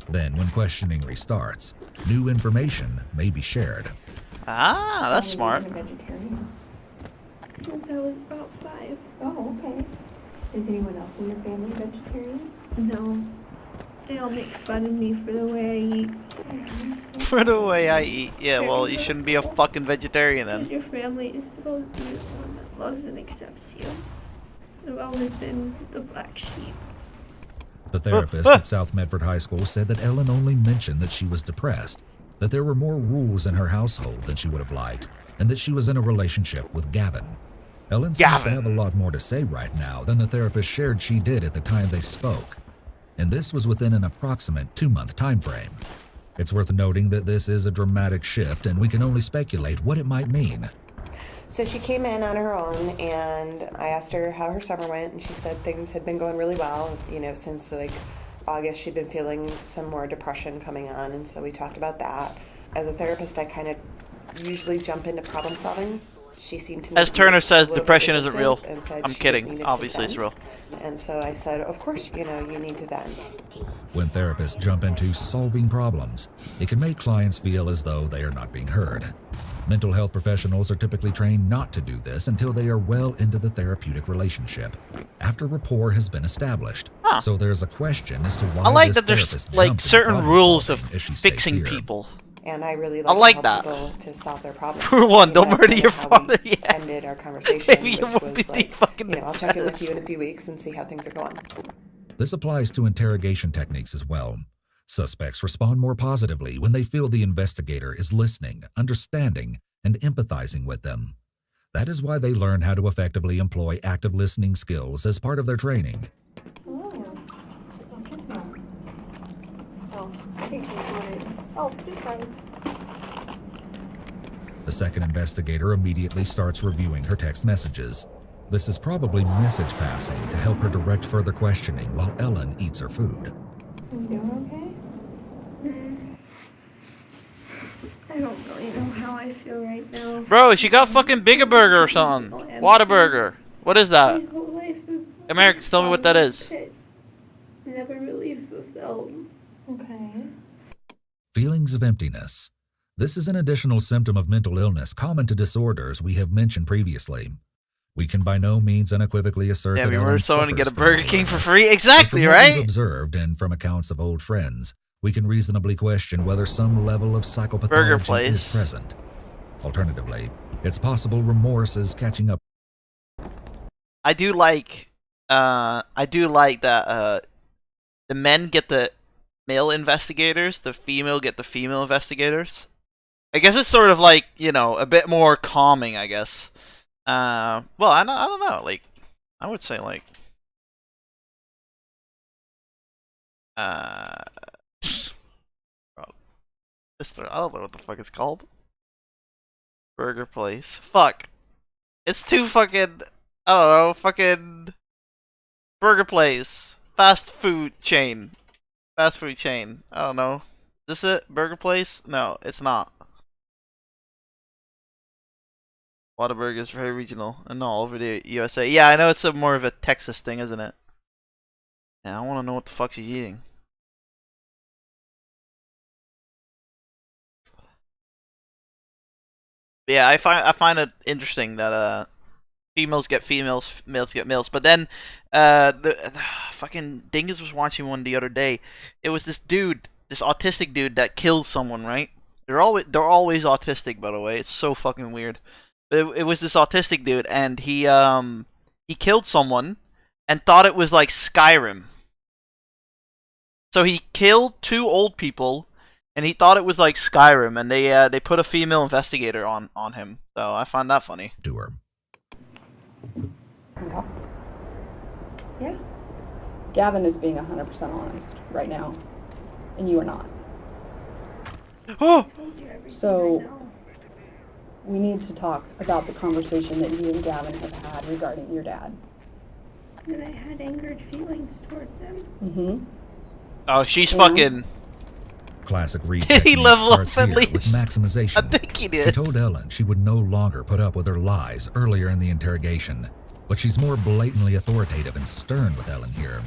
Then, when questioning restarts, new information may be shared. Ah, that's smart. Since I was about 5. Oh, okay. Is anyone else in your family vegetarian? No. They all make fun of me for the way I eat. For the way I eat. Yeah, well, you shouldn't be a fucking vegetarian then. Your family is supposed to be the one that loves and accepts you. I've always been the black sheep. The therapist at South Medford High School said that Ellen only mentioned that she was depressed, that there were more rules in her household than she would have liked, and that she was in a relationship with Gavin. Ellen seems to have a lot more to say right now than the therapist shared she did at the time they spoke. And this was within an approximate 2-month time frame. It's worth noting that this is a dramatic shift, and we can only speculate what it might mean. So she came in on her own, and I asked her how her summer went, and she said things had been going really well. You know, since like August, she'd been feeling some more depression coming on, and so we talked about that. As a therapist, I kind of usually jump into problem solving. She seemed to As Turner says, depression isn't real. And said I'm she kidding. just needed Obviously, to it's real. vent. And so I said, of course, you know, you need to vent. When therapists jump into solving problems, it can make clients feel as though they are not being heard. Mental health professionals are typically trained not to do this until they are well into the therapeutic relationship, after rapport has been established. So there's a question as to why I like this that there's therapist like jumped into certain problem rules of solving, as she states fixing here. people. And I really I like like to help that. people to solve their problems. For one, You don't know, murder that's your kind of how father we yet. ended our conversation, Maybe you which won't was be like, fucking you know, I'll check in with depressed. you in a few weeks and see how things are going. This applies to interrogation techniques as well. Suspects respond more positively when they feel the investigator is listening, understanding, and empathizing with them. That is why they learn how to effectively employ active listening skills as part of their training. I think she wanted. Oh, just fine. The second investigator immediately starts reviewing her text messages. This is probably message passing to help her direct further questioning while Ellen eats her food. You doing I don't really know how I feel right now. Bro, she got fucking Bigger Burger or something. Whataburger. What is that? My whole life is Americans, tell me what that is. pit. Never really fulfilled. Okay. Feelings of emptiness. This is an additional symptom of mental illness common to disorders we have mentioned previously. We can by no means unequivocally assert Yeah, that we Ellen murder someone and suffers get a from Burger mental King for illness. free? But Exactly, from what right? we've observed and from accounts of old friends, we can reasonably question whether some level of psychopathology is present. Alternatively, it's possible remorse is catching up. I do like that the men get the male investigators, the female get the female investigators. I guess it's sort of like, you know, a bit more calming, I guess. Well, I don't know, like, I would say like, I don't know what the fuck it's called. Burger place. Fuck. It's too fucking, I don't know, fucking burger place. Fast food chain. Fast food chain. I don't know. Is this it? Burger place? No, it's not. Whataburger is very regional and all over the USA. Yeah, I know it's more of a Texas thing, isn't it? Yeah, I want to know what the fuck she's eating. Yeah, I find it interesting that females get females, males get males. But then the fucking Dingus was watching one the other day. It was this dude. this autistic dude that kills someone, right? They're always autistic, by the way. It's so fucking weird. But it was this autistic dude, and he killed someone and thought it was like Skyrim. So he killed 2 old people, and he thought it was like Skyrim, and they put a female investigator on him. So I find that funny. To her. Yeah. Gavin is being 100% honest right now, and you are not. Oh! So, we need to talk about the conversation that you and Gavin have had regarding your dad. That I had angered feelings towards him. Mm-hmm. Oh, she's fucking... Classic Reed Did he technique level starts up at here least? with maximization. I think he did. She told Ellen she would no longer put up with her lies earlier in the interrogation, but she's more blatantly authoritative and stern with Ellen here.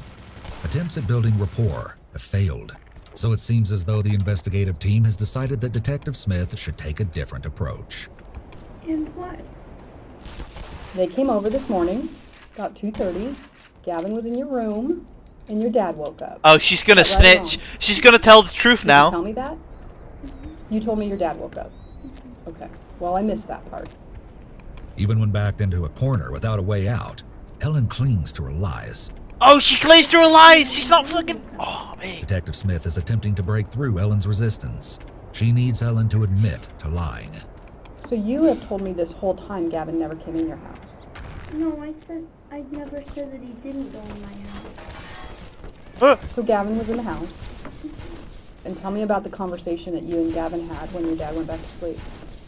Attempts at building rapport have failed, so it seems as though the investigative team has decided that Detective Smith should take a different approach. And what? They came over this morning, about 2:30. Gavin was in your room, and your dad woke up. Oh, she's gonna Is that right or snitch. wrong? She's gonna tell the truth Did now. you tell me that? You told me your dad woke up. Okay. Well, I missed that part. Even when backed into a corner without a way out, Ellen clings to her lies. Oh, she clings to her lies. She's not fucking. Oh, man. Detective Smith is attempting to break through Ellen's resistance. She needs Ellen to admit to lying. So you have told me this whole time Gavin never came in your house. No, I never said that he didn't go in my house. So Gavin was in the house. And tell me about the conversation that you and Gavin had when your dad went back to sleep.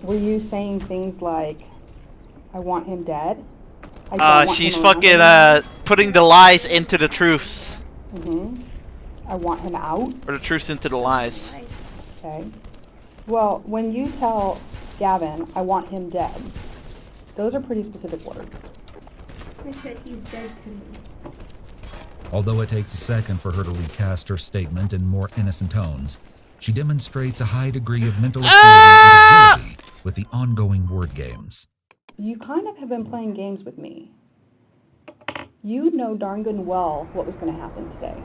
Were you saying things like, I want him dead? I don't want she's him around fucking anymore? putting the lies into the truths. Mm-hmm. I want him out? Or the truths into the lies. Okay. Well, when you tell Gavin, I want him dead, those are pretty specific words. I said he's dead to me. Although it takes a second for her to recast her statement in more innocent tones, she demonstrates a high degree of mental acuity and agility with the ongoing word games. You kind of have been playing games with me. You know darn good and well what was going to happen today.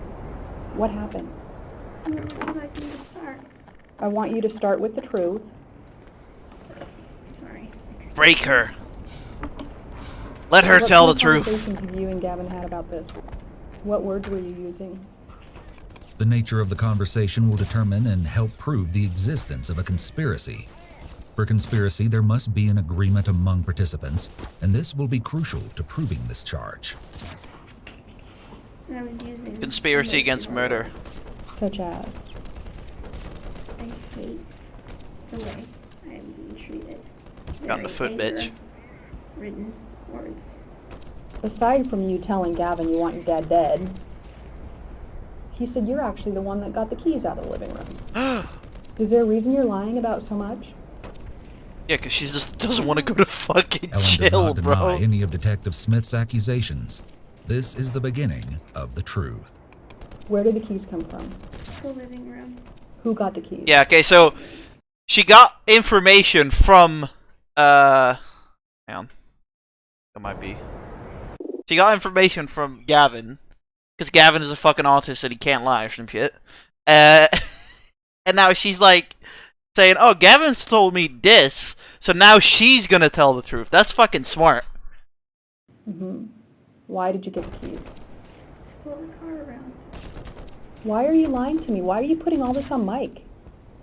What happened? Where would you like me to start? I want you to start with the truth. Sorry. Break her. Let her What tell kind the of truth. conversations have you and Gavin had about this? What words were you using? The nature of the conversation will determine and help prove the existence of a conspiracy. For conspiracy, there must be an agreement among participants, and this will be crucial to proving this charge. I was using Conspiracy against murder. Such as? I hate the way I am being treated. Got in the foot, bitch. Written words. Aside from you telling Gavin you want your dad dead, he said you're actually the one that got the keys out of the living room. Is there a reason you're lying about so much? Yeah, because she just doesn't want to go to fucking Ellen does jail, not deny bro. any of Detective Smith's accusations. This is the beginning of the truth. Where did the keys come from? The living room. Who got the keys? Yeah, okay, so she got information from, hang on. That might be. She got information from Gavin, because Gavin is a fucking autist and he can't lie or some shit. And now she's like, saying, oh, Gavin's told me this, so now she's gonna tell the truth. That's fucking smart. Mm-hmm. Why did you get the keys? Pull the car around. Why are you lying to me? Why are you putting all this on Mike?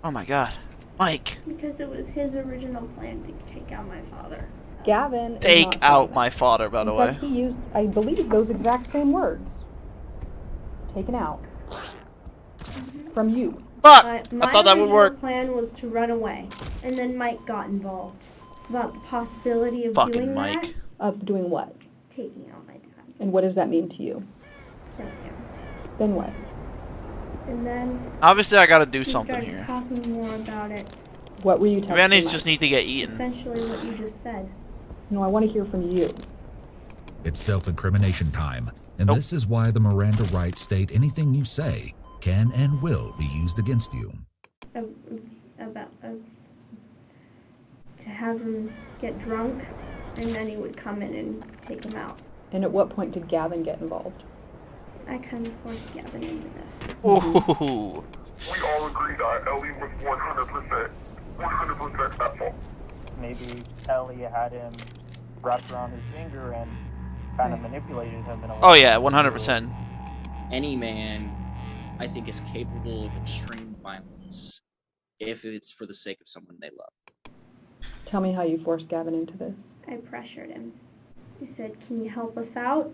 Oh my god. Mike. Because it was his original plan to take out my father. Gavin is Take not out saying my father, by that. the In way. fact, he used, I believe, those exact same words. Taken out. From you. Fuck! My I thought that would original work. plan was to run away, and then Mike got involved about the possibility of Fucking doing Mike. that. Of doing what? Taking out my dad. And what does that mean to you? Killing him. Then what? And then Obviously, I gotta do we something started here. talking more about it. What were you telling Maybe I Mike? just need to get eaten. Essentially, what you just said. No, I want to hear from you. It's self-incrimination time, and this is why the Miranda rights state anything you say can and will be used against you. To have him get drunk, and then he would come in and take him out. And at what point did Gavin get involved? I kind of forced Gavin into this. Ooh. agree that Ellie was 100% at fault. Maybe Ellie had him wrapped around his finger and kind of manipulated him in a way. Oh yeah, 100%. Any man, I think, is capable of extreme violence if it's for the sake of someone they love. Tell me how you forced Gavin into this. I pressured him. He said, "Can you help us out?"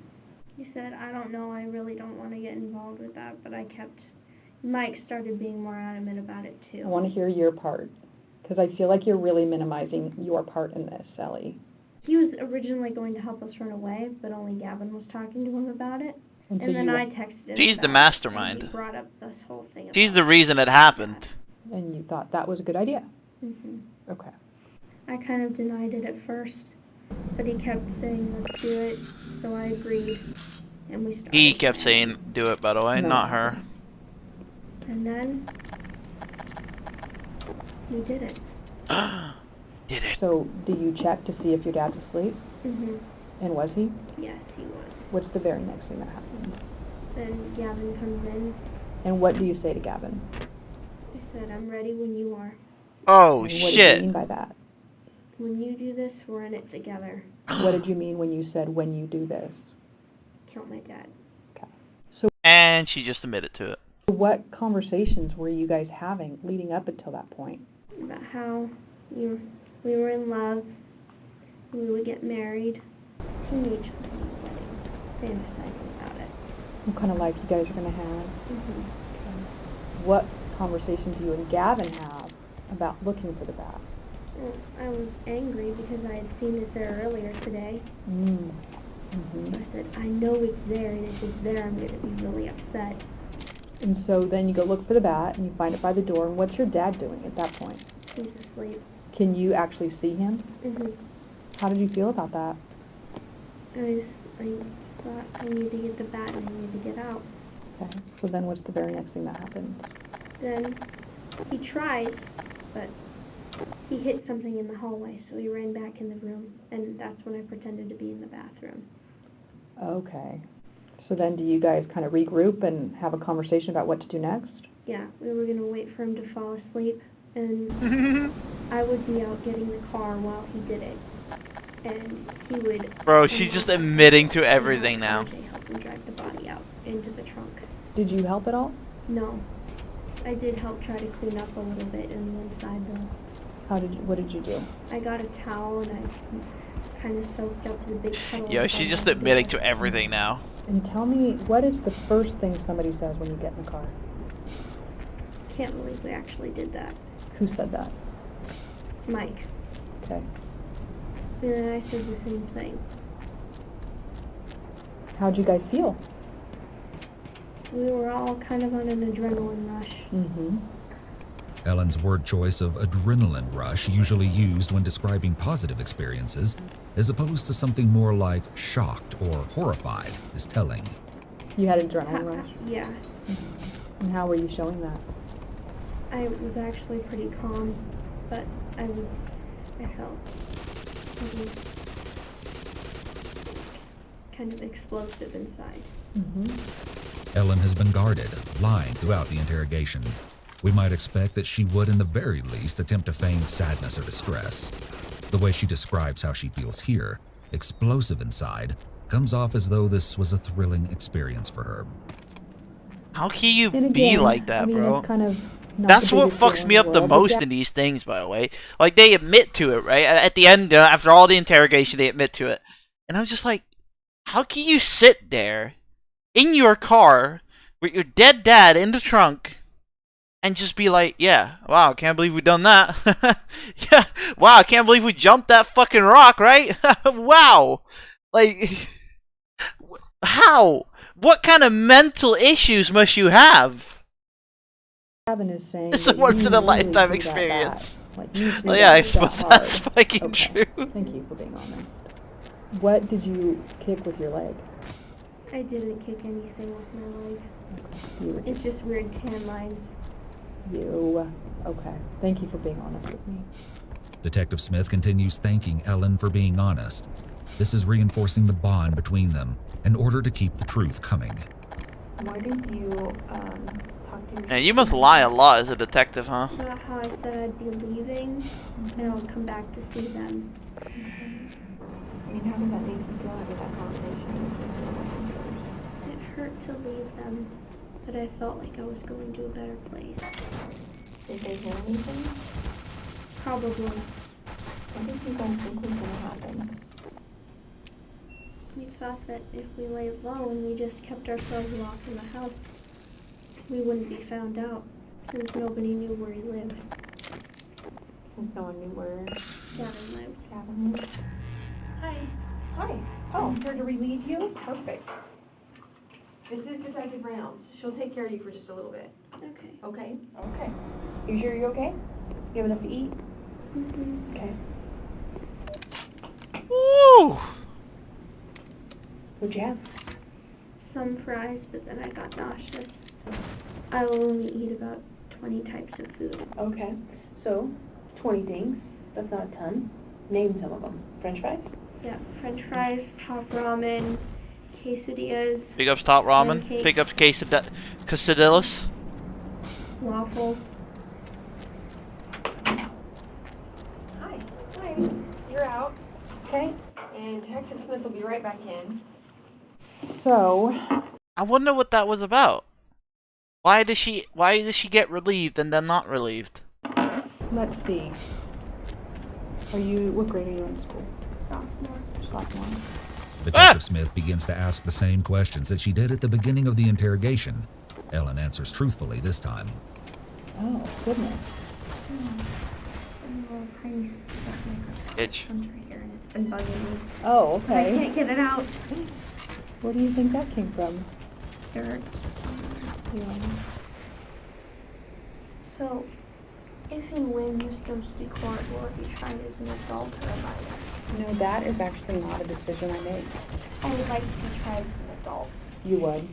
He said, "I don't know, I really don't want to get involved with that," but I kept... Mike started being more adamant about it too. I want to hear your part, because I feel like you're really minimizing your part in this, Ellie. He was originally going to help us run away, but only Gavin was talking to him about it. And then I texted him. She's the about it, mastermind. and he brought up this whole thing. She's the reason it happened. And you thought that was a good idea? Mm-hmm. Okay. I kind of denied it at first, but he kept saying, "Let's do it," so I agreed, and we started. He kept saying, do it, by the way, not her. And then we did it. Did it. So, do you check to see if your dad's asleep? Mhm. And was he? Yes, he was. What's the very next thing that happened? Then Gavin comes in. And what do you say to Gavin? I said, "I'm ready when you are. Oh, and shit. What do you mean by that? When you do this, we're in it together." What did you mean when you said, "when you do this"? Killed my dad. So, and she just admitted to it. What conversations were you guys having leading up until that point? About how we were in love, we would get married, teenage wedding, fantasizing about it. What kind of life you guys are going to have? Mhm. What conversations do you and Gavin have about looking for the bat? Well, I was angry because I had seen it there earlier today. Mm-hmm. I said, "I know it's there, and if it's there, I'm going to be really upset." And so then you go look for the bat, and you find it by the door, and what's your dad doing at that point? He's asleep. Can you actually see him? Mhm. How did you feel about that? I thought I need to get the bat and I need to get out. Okay. So then what's the very next thing that happened? Then he tried, but he hit something in the hallway, so he ran back in the room, and that's when I pretended to be in the bathroom. Okay. So then do you guys kind of regroup and have a conversation about what to do next? Yeah, we were going to wait for him to fall asleep, and I would be out getting the car while he did it. And he would... Bro, she's just admitting to everything now. They helped him drag the body out into the trunk. Did you help at all? No. I did help try to clean up a little bit in the inside, though. What did you do? I got a towel and I kind of soaked up the big puddle. Yo, she's just admitting to everything now. And tell me, what is the first thing somebody says when you get in the car? Can't believe we actually did that. Who said that? Mike. Okay. And then I said the same thing. How'd you guys feel? We were all kind of on an adrenaline rush. Mm-hmm. Ellen's word choice of adrenaline rush, usually used when describing positive experiences, as opposed to something more like shocked or horrified, is telling. You had adrenaline rush? Yeah. Mm-hmm. And how were you showing that? I was actually pretty calm, but I felt kind of explosive inside. Mm-hmm. Ellen has been guarded, lying throughout the interrogation. We might expect that she would, in the very least, attempt to feign sadness or distress. The way she describes how she feels here, explosive inside, comes off as though this was a thrilling experience for her. How can you And be again, like that, I mean, bro? it's kind of not That's the what biggest fucks deal me in up the the world, most but in these things, by the way. Like, they admit to it, right? At the end, after all the interrogation, they admit to it. And I'm just like, how can you sit there in your car with your dead dad in the trunk and just be like, yeah, wow, I can't believe we done that. Yeah, wow, I can't believe we jumped that fucking rock, right? Wow. Like, how? What kind of mental issues must you have? Gavin is saying It's a that once you in a really lifetime threw that experience. bat. Like, you threw Well, yeah, I that suppose hard. that's fucking Okay. true. Thank you for being honest. What did you kick with your leg? I didn't kick anything with my leg. You were It's just weird tan lines. Okay. Thank you for being honest with me. Detective Smith continues thanking Ellen for being honest. This is reinforcing the bond between them in order to keep the truth coming. Why did you talk to Yeah, you must lie a lot as a detective, huh? About how I said I'd be leaving, and I'll come back to see them. I mean, how does that make you feel after that conversation? It hurt to leave them, but I felt like I was going to a better place. Did they hear anything? Probably. What did you guys think was gonna happen? We thought that if we laid low and we just kept ourselves locked in the house, we wouldn't be found out, since nobody knew where he lived. Since no one knew where Gavin lived. Gavin lived? Hi. Hi. Oh, I'm here to relieve you? Perfect. This is Detective Reynolds. She'll take care of you for just a little bit. Okay. Okay? Okay. You sure you're okay? You have enough to eat? Mm-hmm. Okay. Woo! What'd you have? Some fries, but then I got nauseous. I will only eat about 20 types of food. Okay. So, 20 things. That's not a ton. Name some of them. French fries? Yeah, French fries, top ramen, quesadillas, Big ups top ramen. pancakes, Big ups quesadillas. waffles. Hi. Hi. You're out. Okay. And Detective Smith will be right back in. So, I wonder what that was about. Why does she get relieved and then not relieved? let's see. What grade are you in school? Sophomore. Sophomore. Detective Smith begins to ask the same questions that she did at the beginning of the interrogation. Ellen answers truthfully this time. Oh, goodness. Itch. It's been bugging me. Oh, okay. I can't get it out. Where do you think that came from? Dirt. Yeah. So, if he wins ghosty court, will it be tried as an adult or a minor? No, that is actually not a decision I make. I would like to be tried as an adult. You would?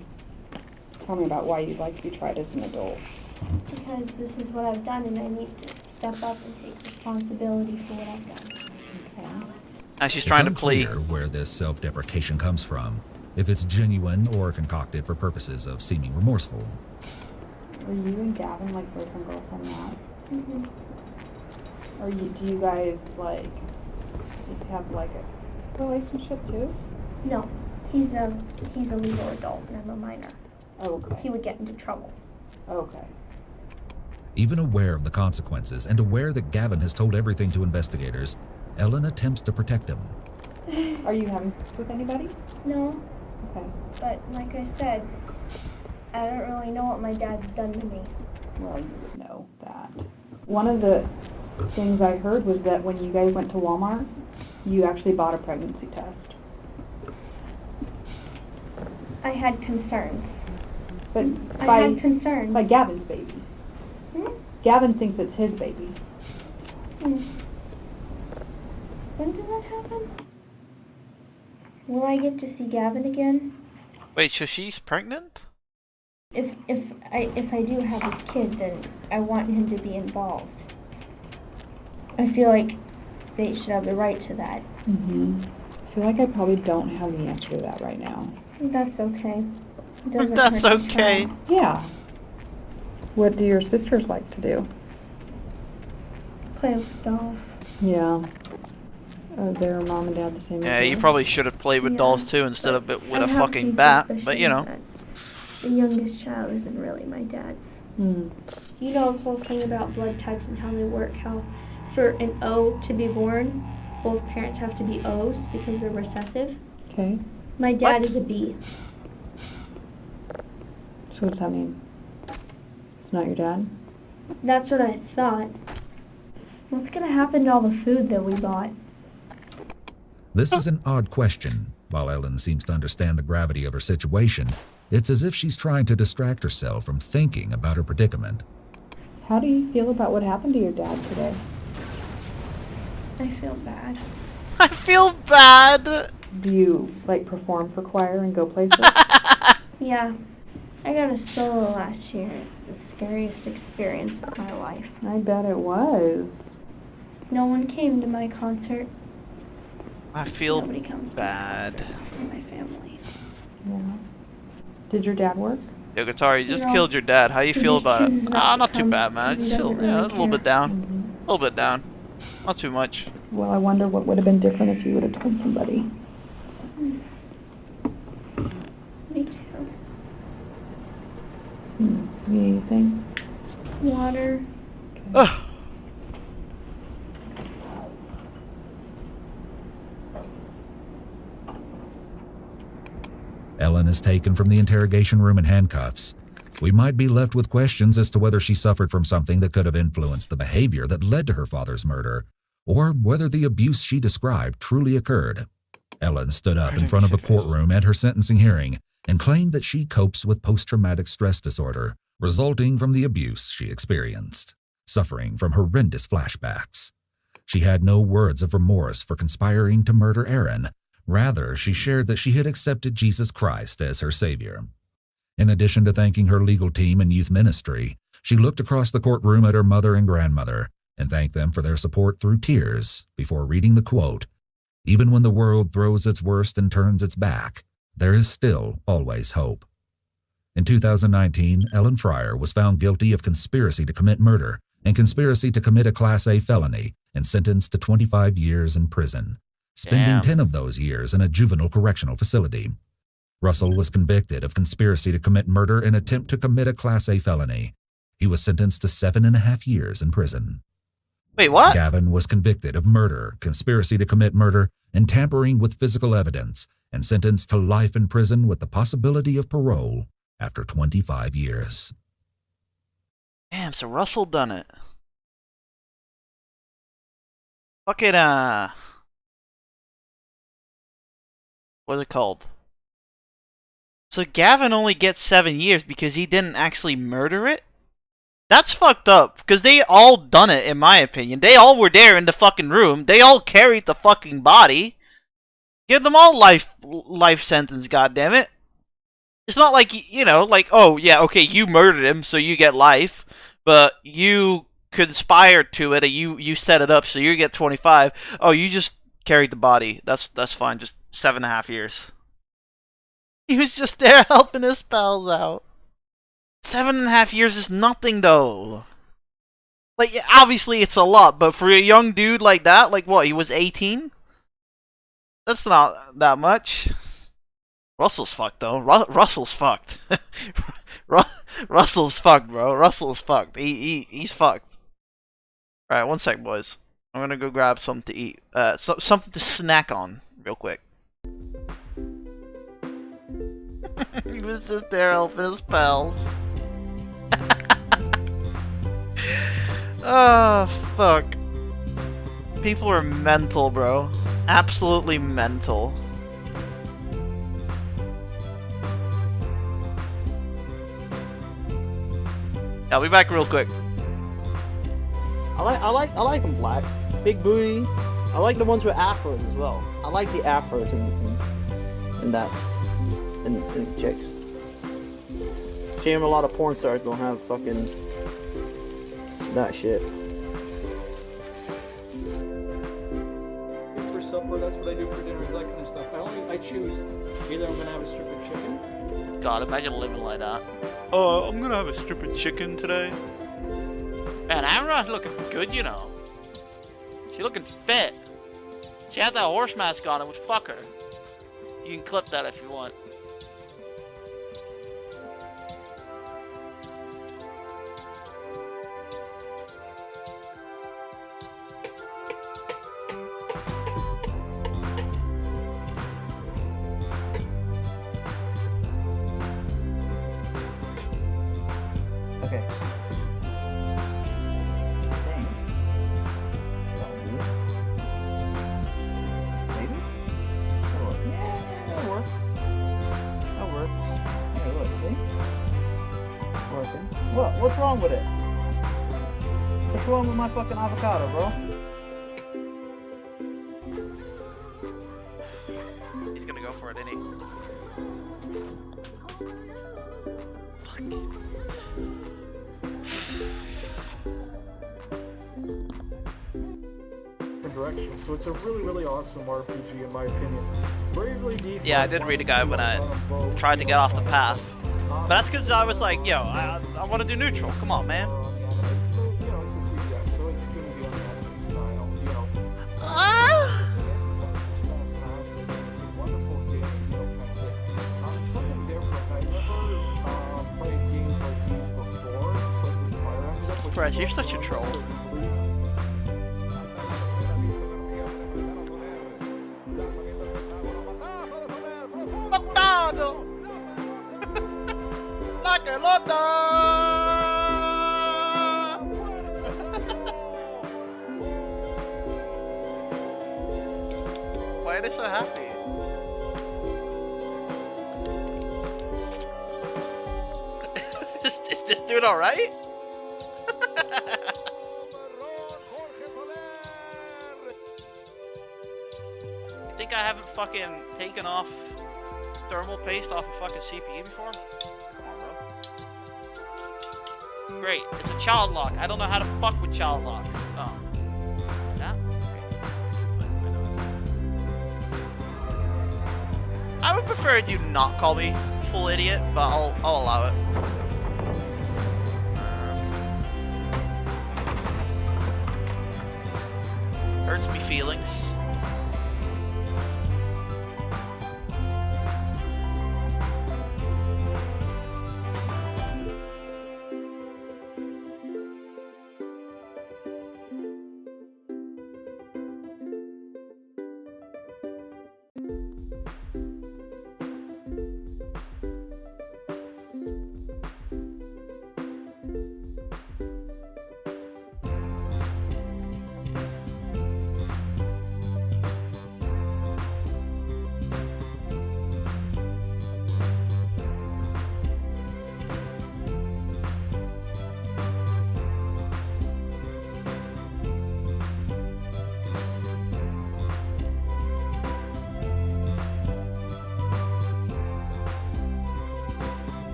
Tell me about why you'd like to be tried as an adult. Because this is what I've done and I need to step up and take responsibility for what I've done. Okay. Now she's trying to plea. It's unclear where this self-deprecation comes from, if it's genuine or concocted for purposes of seeming remorseful. Are you and Gavin like boyfriend girlfriend now? Mm-hmm. Do you guys like just have like a relationship too? No, he's a legal adult and I'm a minor. Oh, okay. He would get into trouble. Okay. Even aware of the consequences and aware that Gavin has told everything to investigators, Ellen attempts to protect him. Are you having sex with anybody? No. Okay. But like I said, I don't really know what my dad's done to me. Well, you would know that. One of the things I heard was that when you guys went to Walmart, you actually bought a pregnancy test. I had concerns. But I had concerns. by Gavin's baby. Hmm? Gavin thinks it's his baby. When did that happen? Will I get to see Gavin again? Wait, so she's pregnant? If I do have a kid, then I want him to be involved. I feel like they should have the right to that. Mm-hmm. I feel like I probably don't have the answer to that right now. That's okay. It doesn't That's hurt to okay. try. Yeah. What do your sisters like to do? Play with dolls. Yeah. Are their mom and dad the same? Yeah, as you you? probably should have played with Yeah, dolls too instead of with I a have fucking some bat. suspicion But you know. that the youngest child isn't really my dad. Hmm. You know this whole thing about blood types and how they work, how for an O to be born, both parents have to be O's because they're recessive. Okay. My dad What? is a B. So what's that mean? It's not your dad? That's what I thought. What's gonna happen to all the food that we bought? This is an odd question. While Ellen seems to understand the gravity of her situation, it's as if she's trying to distract herself from thinking about her predicament. How do you feel about what happened to your dad today? I feel bad. I feel bad. Do you like perform for choir and go places? Yeah. I got a solo last year. It's the scariest experience of my life. I bet it was. No one came to my concert. I feel Nobody comes bad. to my family. Yeah. Did your dad work? Yo, Guitar, you just killed your dad. How you feel about it? Ah, not too bad, man. Just chill. Yeah, a little bit down. A little bit down. Not too much. Well, I wonder what would have been different if you would have told somebody. Me too. Anything? Water. Ellen is taken from the interrogation room in handcuffs. We might be left with questions as to whether she suffered from something that could have influenced the behavior that led to her father's murder, or whether the abuse she described truly occurred. Ellen stood up in front of a courtroom at her sentencing hearing and claimed that she copes with post-traumatic stress disorder resulting from the abuse she experienced, suffering from horrendous flashbacks. She had no words of remorse for conspiring to murder Aaron. Rather, she shared that she had accepted Jesus Christ as her Savior. In addition to thanking her legal team and youth ministry, she looked across the courtroom at her mother and grandmother and thanked them for their support through tears before reading the quote, "Even when the world throws its worst and turns its back, there is still always hope." In 2019, Ellen Fryer was found guilty of conspiracy to commit murder and conspiracy to commit a Class A felony and sentenced to 25 years in prison, spending 10 of those years in a juvenile correctional facility. Russell was convicted of conspiracy to commit murder and attempt to commit a Class A felony. He was sentenced to 7.5 years in prison. Wait, what? Gavin was convicted of murder, conspiracy to commit murder, and tampering with physical evidence, and sentenced to life in prison with the possibility of parole after 25 years. Damn, so Russell done it. Fucking, what's it called? So Gavin only gets 7 years because he didn't actually murder it? That's fucked up, because they all done it, in my opinion. They all were there in the fucking room. They all carried the fucking body. Give them all life sentence, goddammit. It's not like, you know, like, oh, yeah, okay, you murdered him, so you get life, but you conspired to it, and you set it up, so you get 25. Oh, you just carried the body. That's fine, just 7.5 years. He was just there helping his pals out. 7.5 years is nothing, though. Like, yeah, obviously it's a lot, but for a young dude like that, like what, he was 18? That's not that much. Russell's fucked, though. Russell's fucked. Russell's fucked, bro. Russell's fucked. He's fucked. Alright, one sec, boys. I'm gonna go grab something to eat. Something to snack on, real quick. He was just there helping his pals. Oh, fuck. People are mental, bro. Absolutely mental. I'll be back real quick. I like them black. Big booty. I like the ones with afros as well. I like the afros in chicks. Shame a lot of porn stars don't have fucking that shit. For supper, that's what I do for dinner, that kind of stuff. I choose either I'm gonna have a strip of chicken. God, imagine living like that. I'm gonna have a strip of chicken today. Man, Amra's looking good, you know. She looking fit. She had that horse mask on, it would fuck her. You can clip that if you want. Okay. Maybe? Yeah, that works. That works. Hey, look, see? Working. What's wrong with it? What's wrong with my fucking avocado, bro? He's gonna go for it, isn't he? Direction. So it's a really, really awesome RPG in my opinion. Bravely Default. Yeah, I did read a guy when I tried to get off the path. But that's because I was like, yo, I want to do neutral. Come on, man. Fresh, you're such a troll. Matado! La pelota! Why are they so happy? Is this dude alright? You think I haven't fucking taken off thermal paste off a fucking CPU before? Come on, bro. Great, it's a child lock. I don't know how to fuck with child locks. Oh. That? I would prefer you not call me full idiot, but I'll allow it. Hurts me feelings.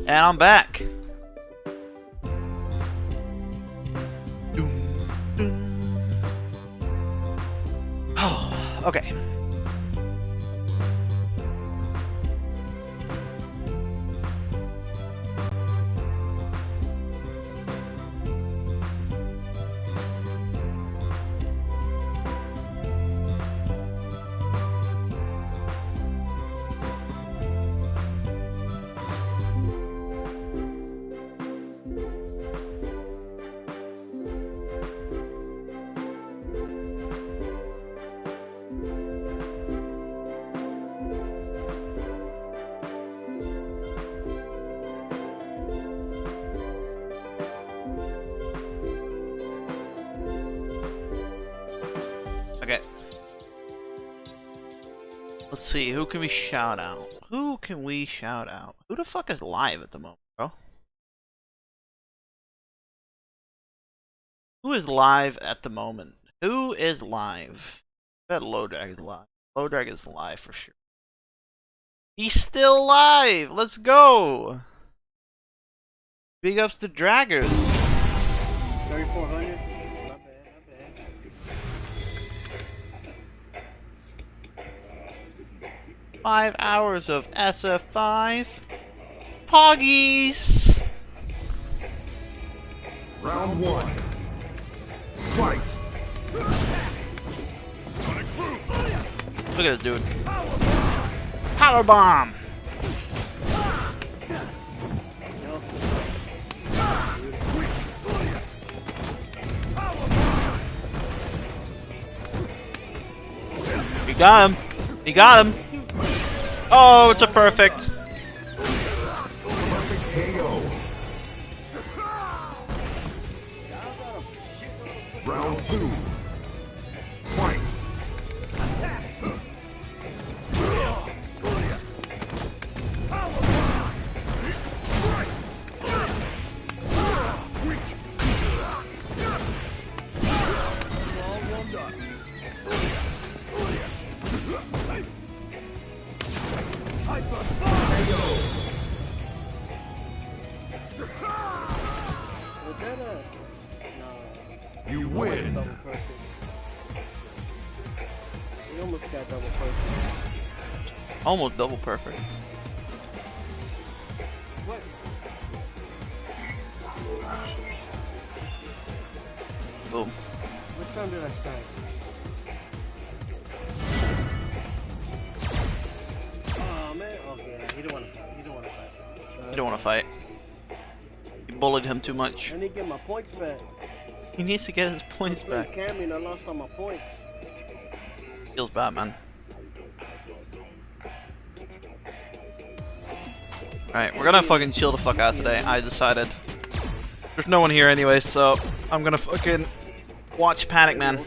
And I'm back. Oh, okay. Okay. Let's see, who can we shout out? Who can we shout out? Who the fuck is live at the moment, bro? Who is live at the moment? Who is live? I bet Low Drag is live. Low Drag is live for sure. He's still live! Let's go! Big ups to Draggers. 3400. 5 hours of SF5. Poggies! Round one. Fight. Look at this dude. Power bomb! He got him! He got him! Oh, it's a perfect! Round two. Fight. You win. You almost got double perfect. Almost double perfect. What? Boom. Which time did I start? Oh man, okay, he don't want to fight. He don't want to fight. You don't want to fight. You bullied him too much. I need to get my points back. He needs to get his points I back. Cammy and I lost all my points. Feels bad, man. Alright, we're gonna fucking chill the fuck out today, I decided. There's no one here anyway, so I'm gonna fucking watch Panic Man.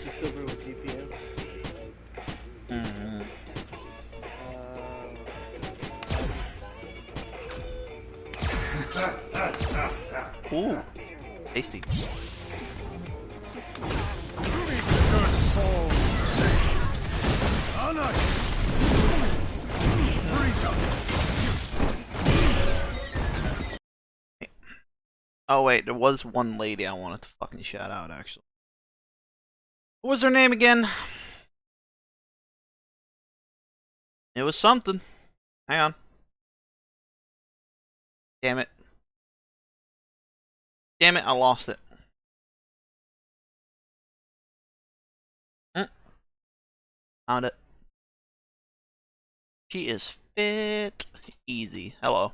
Mm-hmm. Ooh, tasty. Oh wait, there was one lady I wanted to fucking shout out actually. What was her name again? It was something. Hang on. Damn it. Damn it, I lost it. Found it. She is fit. Easy. Hello.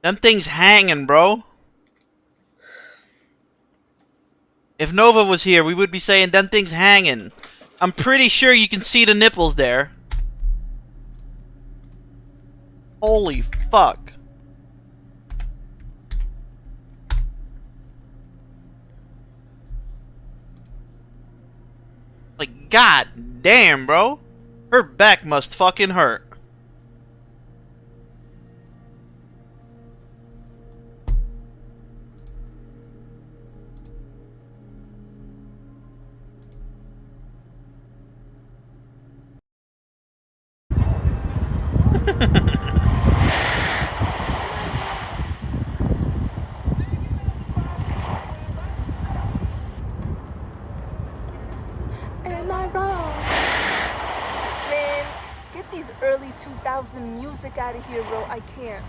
Them things hanging, bro. If Nova was here, we would be saying them things hanging. I'm pretty sure you can see the nipples there. Holy fuck. Like, god damn, bro. Her back must fucking hurt. sick out of here, bro. I can't.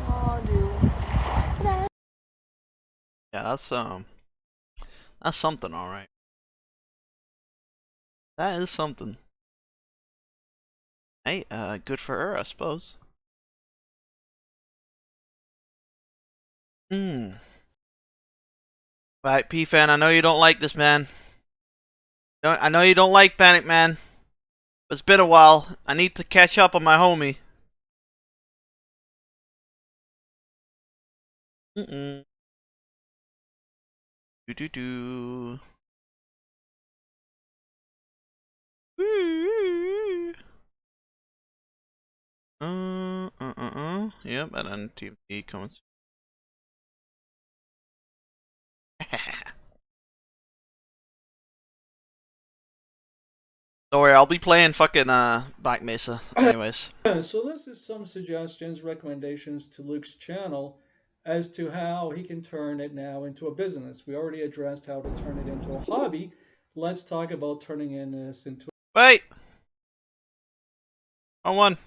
Oh, dude. Yeah, that's something, all right. That is something. Hey, good for her, I suppose. Right, P-Fan, I know you don't like this, man. I know you don't like Panic Man. It's been a while. I need to catch up on my homie. Do. Yep, and then TMT comments. Don't worry, I'll be playing fucking Black Mesa anyways. So this is some suggestions, recommendations to Luke's channel as to how he can turn it now into a business. We already addressed how to turn it into a hobby. Let's talk about turning this into. Wait. On one.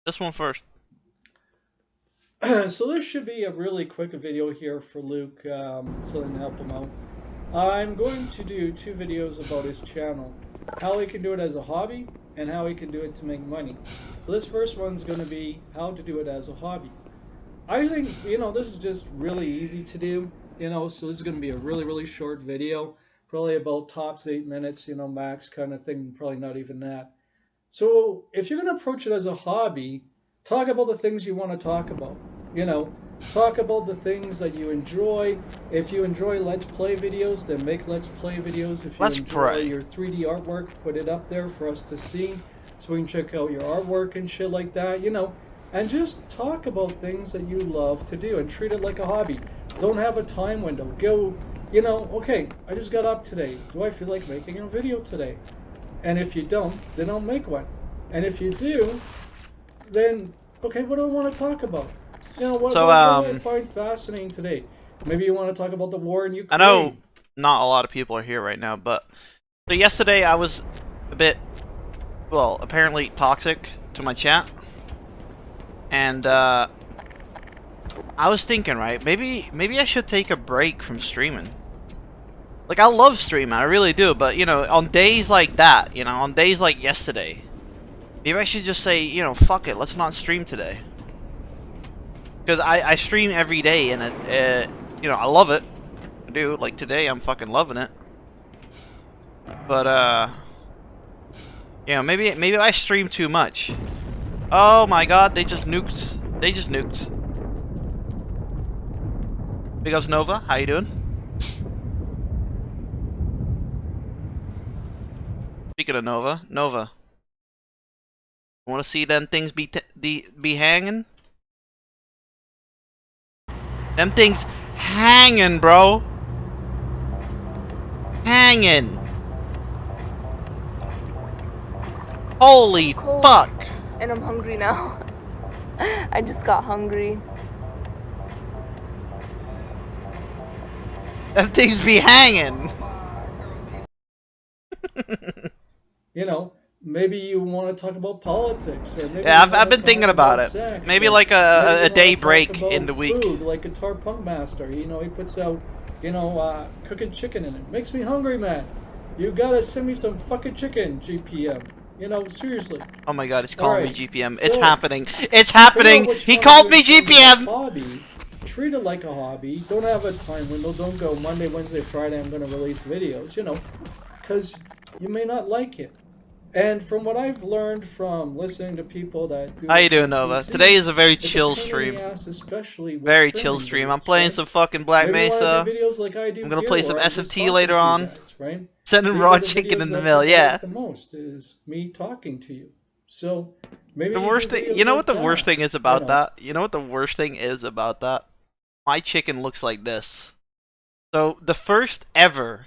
This one first. So this should be a really quick video here for Luke, so then help him out. I'm going to do 2 videos about his channel, how he can do it as a hobby and how he can do it to make money. So this first one's going to be how to do it as a hobby. I think, this is just really easy to do, so this is going to be a really short video, probably about tops 8 minutes, max kind of thing, probably not even that. So if you're going to approach it as a hobby, talk about the things you want to talk about, Talk about the things that you enjoy. If you enjoy Let's Play videos, then make Let's Play videos. If you enjoy your 3D artwork, put it up there for us to see so we can check out your artwork and shit like that, And just talk about things that you love to do and treat it like a hobby. Don't have a time window. Go, okay, I just got up today. Do I feel like making a video today? And if you don't, then don't make one. And if you do, then, okay, what do I want to talk about? What do I find fascinating today? Maybe you want to talk about the war in Ukraine. I know not a lot of people are here right now, but so yesterday I was a bit, well, apparently toxic to my chat, and I was thinking, right, maybe I should take a break from streaming. Like, I love streaming, I really do, but on days like that, on days like yesterday, maybe I should just say, fuck it, let's not stream today. Because I stream every day, and I love it. I do. Like today, I'm fucking loving it. But maybe I stream too much. Oh my god, they just nuked. Big ups Nova, how you doing? Speaking of Nova, want to see them things be hanging? Them things hanging, bro. Hanging. Holy fuck. And I'm hungry now. I just got hungry. Them things be hanging. Maybe you want to talk about politics, or maybe yeah, I've been thinking about it. Sex, maybe like a day break in the week. Food, like Guitar Punk Master, he puts out, cooking chicken in it. Makes me hungry, man. You gotta send me some fucking chicken, GPM. Seriously. Oh my god, he's calling me GPM. It's happening. It's happening. He called me GPM. Hobby. Treat it like a hobby. Don't have a time window. Don't go Monday, Wednesday, Friday. I'm gonna release videos. Because you may not like it. And from what I've learned from listening to people that do... How you doing, Nova? Today is a very chill stream. Very chill stream. I'm playing some fucking Black Mesa. I'm gonna play some SMT later on. Sending raw chicken in the mill, yeah. The most is me talking to you. So maybe the worst thing, what the worst thing is about that? You know what the worst thing is about that? My chicken looks like this. So the first ever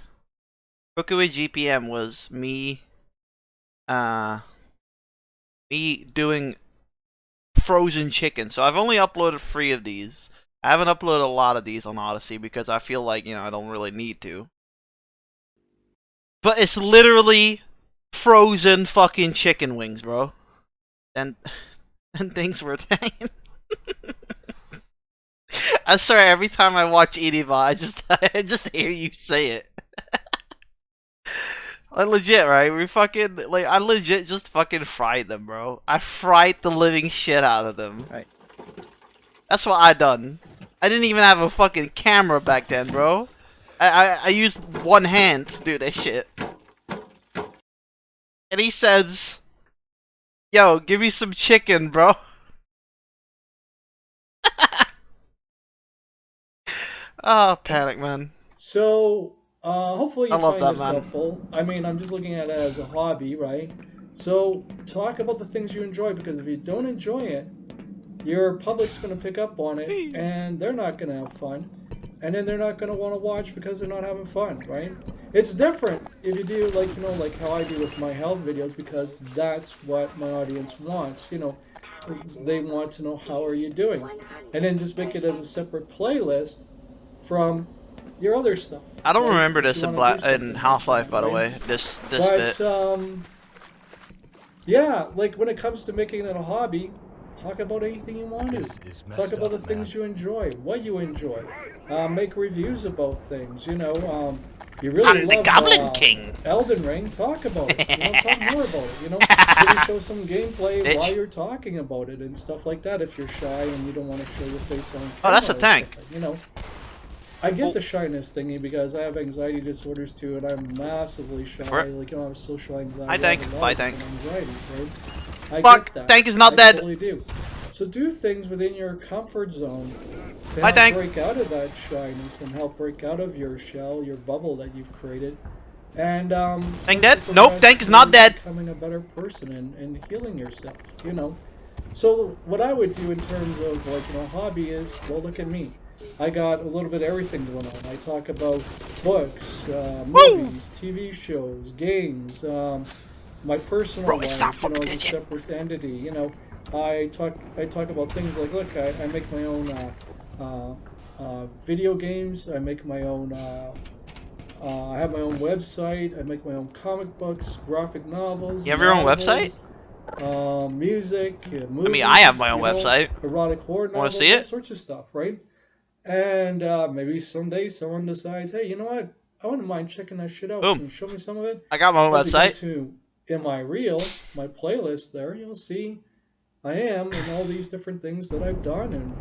Cooking with GPM was me doing frozen chicken. So I've only uploaded 3 of these. I haven't uploaded a lot of these on Odyssey because I feel like, I don't really need to. But it's literally frozen fucking chicken wings, bro. And things were dang. I swear, every time I watch Ediva, I just hear you say it. Like, legit, right? I legit just fucking fried them, bro. I fried the living shit out of them. Right. That's what I done. I didn't even have a fucking camera back then, bro. I used one hand to do this shit. And he says, "Yo, give me some chicken, bro." Oh, panic, man. So, hopefully you I love find that, this man. helpful. I mean, I'm just looking at it as a hobby, right? So, talk about the things you enjoy, because if you don't enjoy it, your public's going to pick up on it, and they're not going to have fun. And then they're not going to want to watch because they're not having fun, right? It's different if you do, like how I do with my health videos, because that's what my audience wants, They want to know how are you doing. And then just make it as a separate playlist from your other stuff. I don't right? remember If this you in wanna do in something Half-Life, by the right? way. This But, bit. Yeah, like when it comes to making it a hobby, talk about anything you want to. Talk about the things you enjoy, what you enjoy. Make reviews about things, You really I'm the love Goblin King. Elden Ring, talk about it. Talk more about it, Maybe show some gameplay Bitch. while you're talking about it and stuff like that if you're shy and you don't want to show your face on camera. Oh, that's a or tank. something, I get the shyness thingy because I have anxiety disorders too, and I'm massively shy. For it. Like, I have social anxiety. Hi, tank. I have a lot Bye, of tank. different anxieties, right? I Fuck, get that. tank is not I dead. Totally do. So do things within your comfort zone to Hi, help tank. break out of that shyness and help break out of your shell, your bubble that you've created. And Tank dead? Nope, tank is not dead. Becoming a better person and healing yourself, So what I would do in terms of hobby is, well, look at me. I got a little bit of everything going on. I talk about books, movies, TV shows, games, my personal life, as a separate entity. I talk about things like, look, I make my own video games. I make my own. I have my own website. I make my own comic books, graphic novels. You have your own novels, music, movies. I mean, I have my own website. Erotic horror novels, Want to see all it? sorts of stuff, right? And maybe someday someone decides, hey, you know what? I wouldn't mind checking that shit out. Boom. Can you show me some of it? I got my own If you go website. to In My Reel, my playlist there, you'll see I am in all these different things that I've done. And,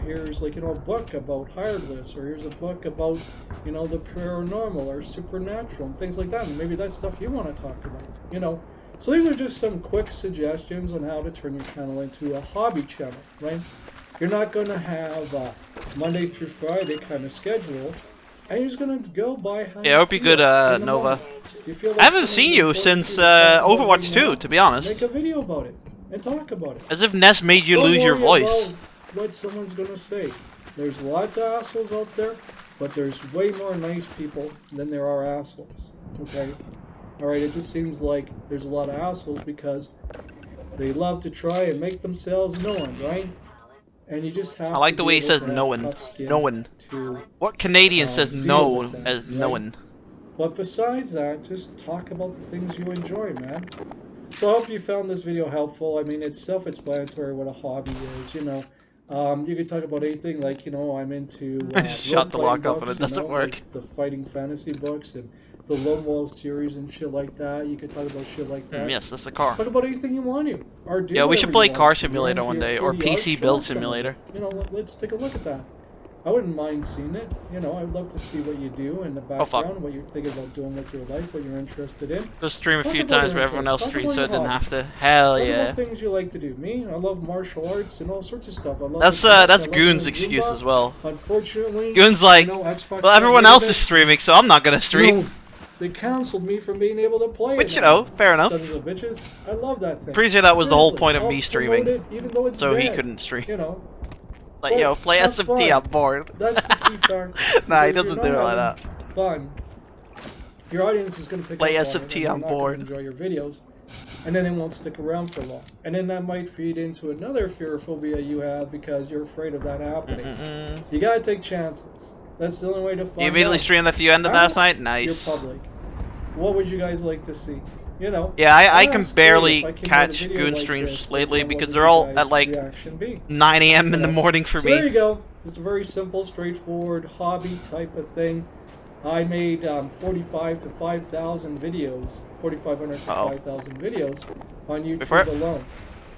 here's a book about Hireless, or here's a book about, the paranormal or supernatural and things like that. And maybe that's stuff you want to talk about, So these are just some quick suggestions on how to turn your channel into a hobby channel, right? You're not going to have a Monday through Friday kind of schedule. And you're just going to go by how Yeah, I hope you're good, Nova. I haven't seen you since Overwatch 2, to be honest. Make a video about it and talk about it. As if Ness made you Don't lose your worry voice. about what someone's going to say. There's lots of assholes out there, but there's way more nice people than there are assholes. Okay? Alright, it just seems like there's a lot of assholes because they love to try and make themselves known, right? And you just have I like to the be way he able says to have knowing. tough skin Knowing. to, What Canadian says deal no with that, as right? knowing? But besides that, just talk about the things you enjoy, man. So I hope you found this video helpful. I mean, it's self-explanatory what a hobby is, You can talk about anything like, I'm into Shut the role-playing lock up and books, it doesn't work. like the fighting fantasy books and the Lone Wolf series and shit like that. You could talk about shit like that. Yes, that's the car. Talk about anything you want to. Or do Yeah, we should whatever play you want Car to. Simulator You're one into day, your or 30 art, PC show Build us some of Simulator. it. Let's take a look at that. I wouldn't mind seeing it. I'd love to see what you do in the background, what you're thinking about doing with your life, what you're interested in. Just stream a Talk few about times your where everyone else interests. Talk streams so I about your didn't have hobbies. to. Hell Talk yeah. about things you like to do. Me, I love martial arts and all sorts of stuff. I love That's to dance, I that's love Goon's doing excuse Zumba. as well. Unfortunately, Goon's like, Xbox well, everyone got rid else of is it. streaming, so I'm not gonna stream. No, they canceled me from being able to play Which, it. now. fair enough. Sons of bitches. I love that thing. Pretty sure that was the whole Seriously, point of I'll me promote streaming. it even though it's So he dead, couldn't stream. Like, But yo, play have SMT, fun. I'm bored. That's the key factor. Nah, he Because if doesn't you're do it not like that. having Fun. Your audience is going to pick Play up on it, SMT, and they're I'm not gonna bored. Enjoy your videos, and then it won't stick around for long. And then that might feed into another fearophobia you have because you're afraid of that happening. You gotta take chances. That's the only way to find out. You immediately streamed if you ended last Ask night? Nice. your public, what would you guys like to see? You know. Yeah, I can ask me barely if I can catch get a video Goon like streams this, lately what because would they're you all guys' at like reaction be? 9 a.m. in the morning for So me. there you go. Just a very simple, straightforward hobby type of thing. I made 45 to 5,000 videos, 4,500 to 5,000 videos on YouTube alone.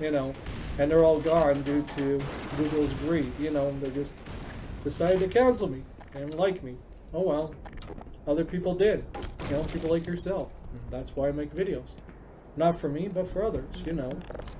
You know, and they're all gone due to Google's greed. You know, they just decided to cancel me. They didn't like me. Oh well. Other people did. You know, people like yourself. That's why I make videos. Not for me, but for others, you know.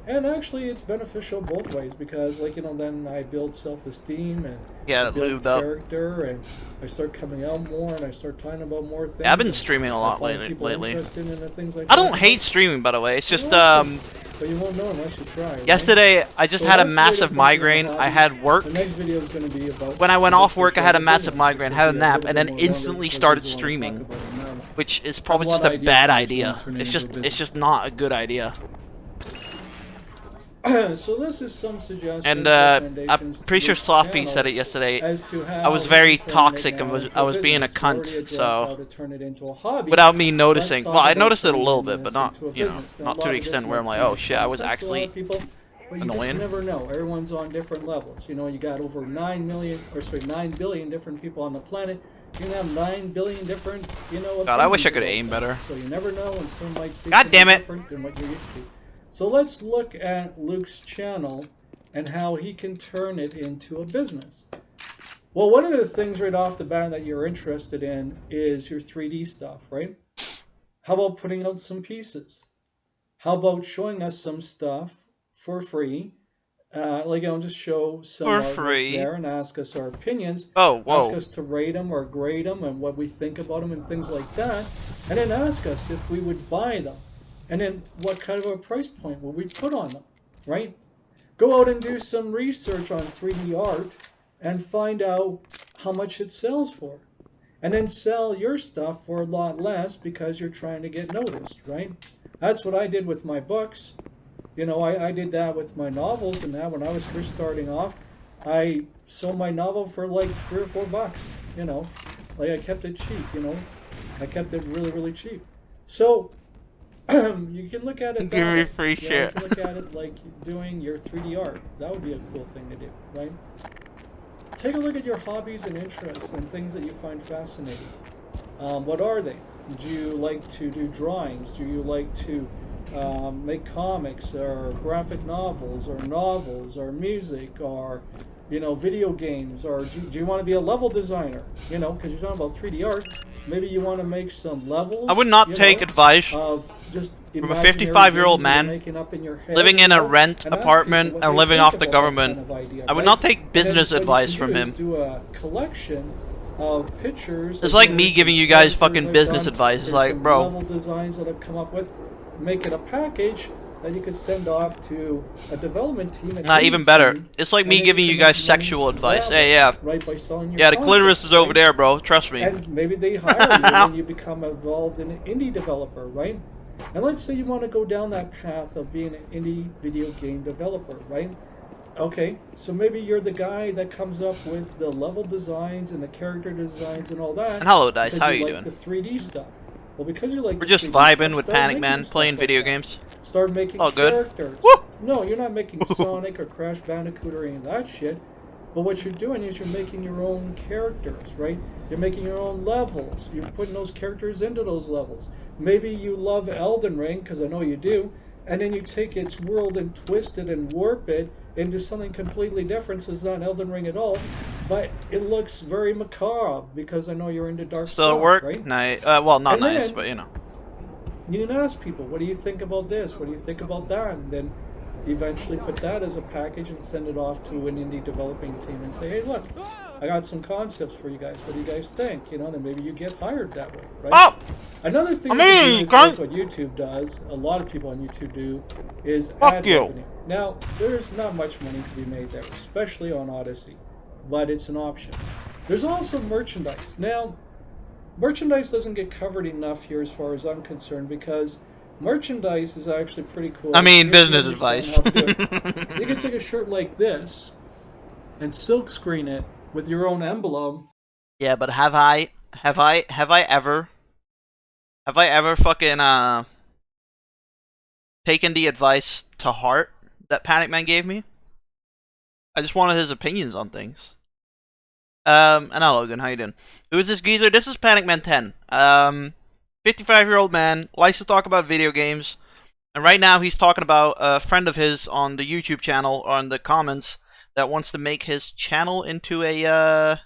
And actually, it's beneficial both ways because, like, you know, then I build self-esteem and I build character, and I start coming out more, and I start talking about more things. Yeah, I've been streaming a lot lately. Like I don't hate streaming, by the way. It's just but you won't know unless you try. Right? Yesterday, I just had a massive migraine. I had work. The next video is going to be about when I went off work, I had a massive migraine, had a nap, and then instantly started streaming, which is probably just a bad idea. It's just not a good idea. So this is some suggestions. And I'm pretty sure Softbeat said it yesterday. I was very toxic and I was being a cunt. So without me noticing, well, I noticed it a little bit, but not not to the extent where I'm like, oh shit, I was actually But you annoying. just never know. Everyone's on different levels. You know, you got over 9 billion different people on the planet. You can have 9 billion different, you know. God, I wish I could opinions aim about better. things. So you never know, and some might see God damn something it. different than what you're used to. So let's look at Luke's channel and how he can turn it into a business. Well, one of the things right off the bat that you're interested in is your 3D stuff, right? How about putting out some pieces? How about showing us some stuff for free? Like, I'll just show some For artwork free? there and ask us our opinions. Oh, whoa. Ask us to rate them or grade them and what we think about them and things like that. And then ask us if we would buy them. And then what kind of a price point will we put on them, right? Go out and do some research on 3D art and find out how much it sells for. And then sell your stuff for a lot less because you're trying to get noticed, right? That's what I did with my books. You know, I did that with my novels, and that when I was first starting off, I sold my novel for like $3 or $4, you know. Like, I kept it cheap, you know. I kept it really, really cheap. So, you can look at it Give me that free way. You know, you shit. can look at it like doing your 3D art. That would be a cool thing to do, right? Take a look at your hobbies and interests and things that you find fascinating. What are they? Do you like to do drawings? Do you like to make comics or graphic novels or music or, you know, video games? Or do you want to be a level designer? You know, because you're talking about 3D art. Maybe you want to make some levels. I would not take advice of just from a imaginary 55-year-old games that you're man making up in your head, living in you a know, rent and ask apartment people what and they living think off the about that government. kind of idea, I would right? not take And then business what you advice can from do is him. do a collection of pictures. It's of like me various giving you guys characters fucking I've business done, advice. It's and like, some bro. level designs that I've come up with. Make it a package that you could send off to a development team. Not even better. It's like me giving you guys sexual advice. Hey, yeah. Right, by selling your Yeah, the clitoris concepts, is over right? there, bro. Trust me. And maybe they hire you and then you become involved in an indie developer, right? And let's say you want to go down that path of being an indie video game developer, right? Okay, so maybe you're the guy that comes up with the level designs and the character designs and all that. And hello, Dice. because How you like doing? the 3D stuff. Well, because you like We're the just 3D vibing stuff, with start Panic making Man, stuff playing like video that. games. Start making All good. characters. Woo! No, you're not making Sonic or Crash Bandicoot or any of that shit. But what you're doing is you're making your own characters, right? You're making your own levels. You're putting those characters into those levels. Maybe you love Elden Ring, because I know you do, and then you take its world and twist it and warp it into something completely different. So it's not Elden Ring at all, but it looks very macabre, because I know you're into dark Still stuff, at work? right? Nice. Well, not And nice, then- but you know. You can ask people, what do you think about this? What do you think about that? And then eventually put that as a package and send it off to an indie developing team and say, hey, look, I got some concepts for you guys. What do you guys think? You know, then maybe you get hired that way, right? Oh! Another thing I that you mean, do is can't- like what YouTube does, a lot of people on YouTube do, is Fuck ad you. revenue. Now, there's not much money to be made there, especially on Odyssey, but it's an option. There's also merchandise. Now, merchandise doesn't get covered enough here as far as I'm concerned, because merchandise is actually pretty cool. I mean, if you business understand advice. how to do it. You can take a shirt like this and silk screen it with your own emblem. Yeah, but have I ever fucking taken the advice to heart that Panic Man gave me? I just wanted his opinions on things. And now Logan, how you doing? Who is this geezer? This is Panic Man 10. 55-year-old man, likes to talk about video games. And right now he's talking about a friend of his on the YouTube channel, on the comments, that wants to make his channel into a,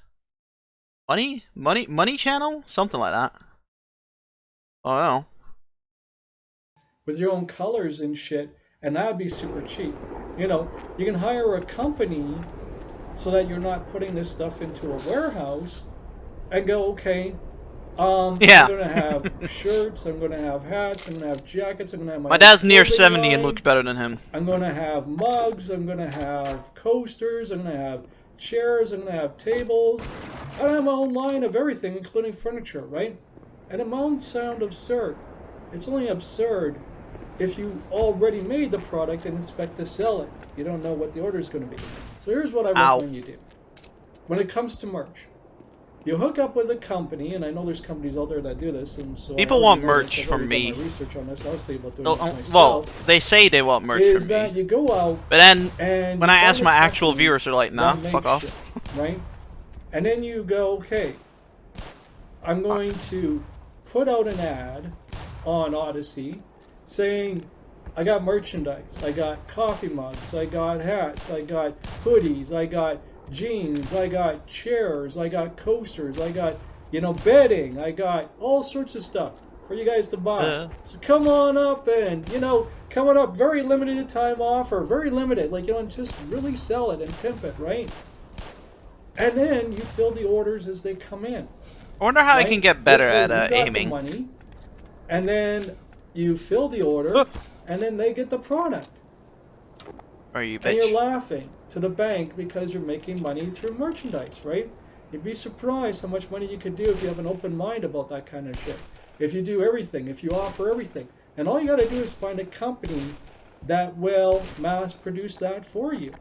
money channel? Something like that. Oh, no. With your own colors and shit, and that would be super cheap. You know, you can hire a company so that you're not putting this stuff into a warehouse and go, okay, yeah. I'm gonna have shirts, I'm gonna have hats, I'm gonna have jackets, I'm gonna have my dad's near clothing 70 line, and looks better than him. I'm gonna have mugs, I'm gonna have coasters, I'm gonna have chairs, I'm gonna have tables. I have my own line of everything, including furniture, right? And it might sound absurd. It's only absurd if you already made the product and expect to sell it. You don't know what the order is going to be. So here's what I recommend you do. When it comes to merch, you hook up with a company, and I know there's companies out there that do this, and so people want merch from me. I've already done my research on this. I was thinking about doing this myself. Well, they say they want merch from me. That you go out, but then and when I ask my actual viewers, they're like, "Nah, fuck off." Shit, right? And then you go, okay, I'm going to put out an ad on Odyssey saying, I got merchandise, I got coffee mugs, I got hats, I got hoodies, I got jeans, I got chairs, I got coasters, I got, you know, bedding, I got all sorts of stuff for you guys to buy. So come on up and, you know, coming up, very limited time offer, very limited, like, you know, just really sell it and pimp it, right? And then you fill the orders as they come in. I wonder how I can get better at aiming. Money, and then you fill the order, and then they get the product. Are you bitch? And you're laughing to the bank because you're making money through merchandise, right? You'd be surprised how much money you could do if you have an open mind about that kind of shit. If you do everything, if you offer everything. And all you gotta do is find a company that will mass produce that for you.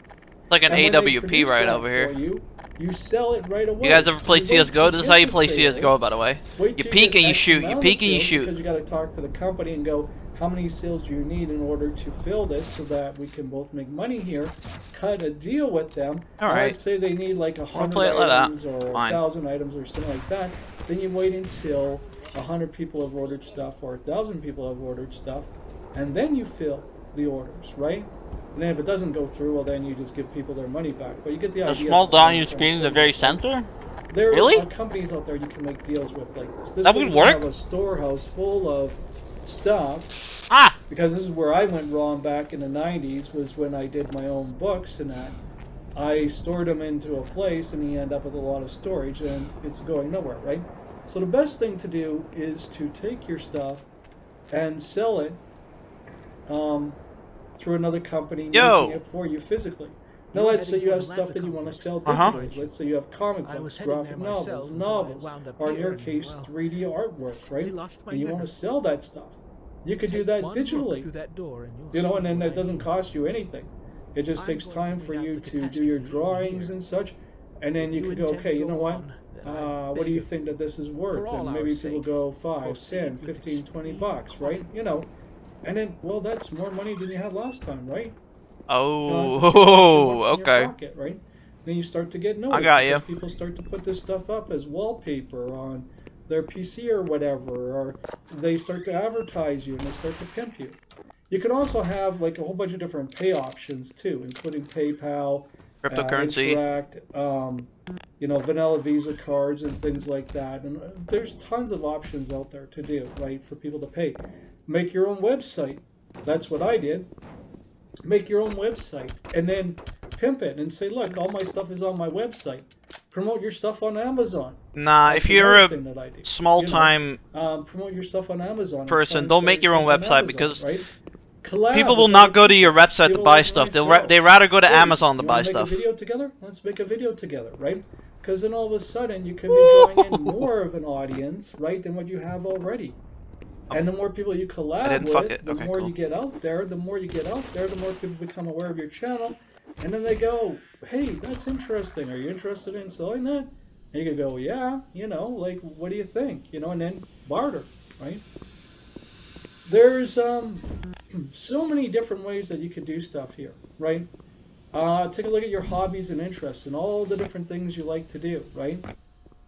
Like an AWP right over here. You sell it right away. You guys ever play CSGO? This is how you play CSGO, by the way. You peek and you shoot. You peek and you shoot. Because you got to talk to the company and go, how many sales do you need in order to fill this so that we can both make money here? Cut a deal with them. Alright. Let's say they need like 100 items or 1,000 items or something like that. Then you wait until 100 people have ordered stuff or 1,000 people have ordered stuff, and then you fill the orders, right? And then if it doesn't go through, well, then you just give people their money back. But you get the idea. The small dot on your screen in the very center? There really? are companies out there you can make deals with like this. That would work? Have a storehouse full of stuff. Ah! Because this is where I went wrong back in the 90s, was when I did my own books and that. I stored them into a place and you end up with a lot of storage and it's going nowhere, right? So the best thing to do is to take your stuff and sell it through another company making it for you physically. Now let's say you have stuff that you want to sell digitally. Let's say you have comic books, graphic novels, or in your case 3D artwork, right? And you want to sell that stuff. You could do that digitally, you know, and then it doesn't cost you anything. It just takes time for you to do your drawings and such, and then you could go, okay, you know what? What do you think that this is worth? And maybe people go 5, 10, 15, 20 bucks, right? You know. And then, well, that's more money than you had last time, right? Oh, okay. Pocket, right? Then you start to get noticed. I got you. People start to put this stuff up as wallpaper on their PC or whatever, or they start to advertise you and they start to pimp you. You can also have like a whole bunch of different pay options too, including PayPal, cryptocurrency, Interact, you know, vanilla Visa cards and things like that. And there's tons of options out there to do, right, for people to pay. Make your own website. That's what I did. Make your own website and then pimp it and say, look, all my stuff is on my website. Promote your stuff on Amazon. Nah, That's if you're a small-time promote your stuff on Amazon person, don't make your own website Amazon, because right? people will not go to your website to buy stuff. They rather go to Amazon to buy stuff. Make a video together? Let's make a video together, right? Because then all of a sudden you can be drawing in more of an audience, right, than what you have already. And the more people you collab didn't fuck with, it. the Okay, more cool. you get out there, the more people become aware of your channel. And then they go, hey, that's interesting. Are you interested in selling that? And you could go, yeah, you know, like, what do you think? You know, and then barter, right? There's so many different ways that you could do stuff here, right? Take a look at your hobbies and interests and all the different things you like to do, right?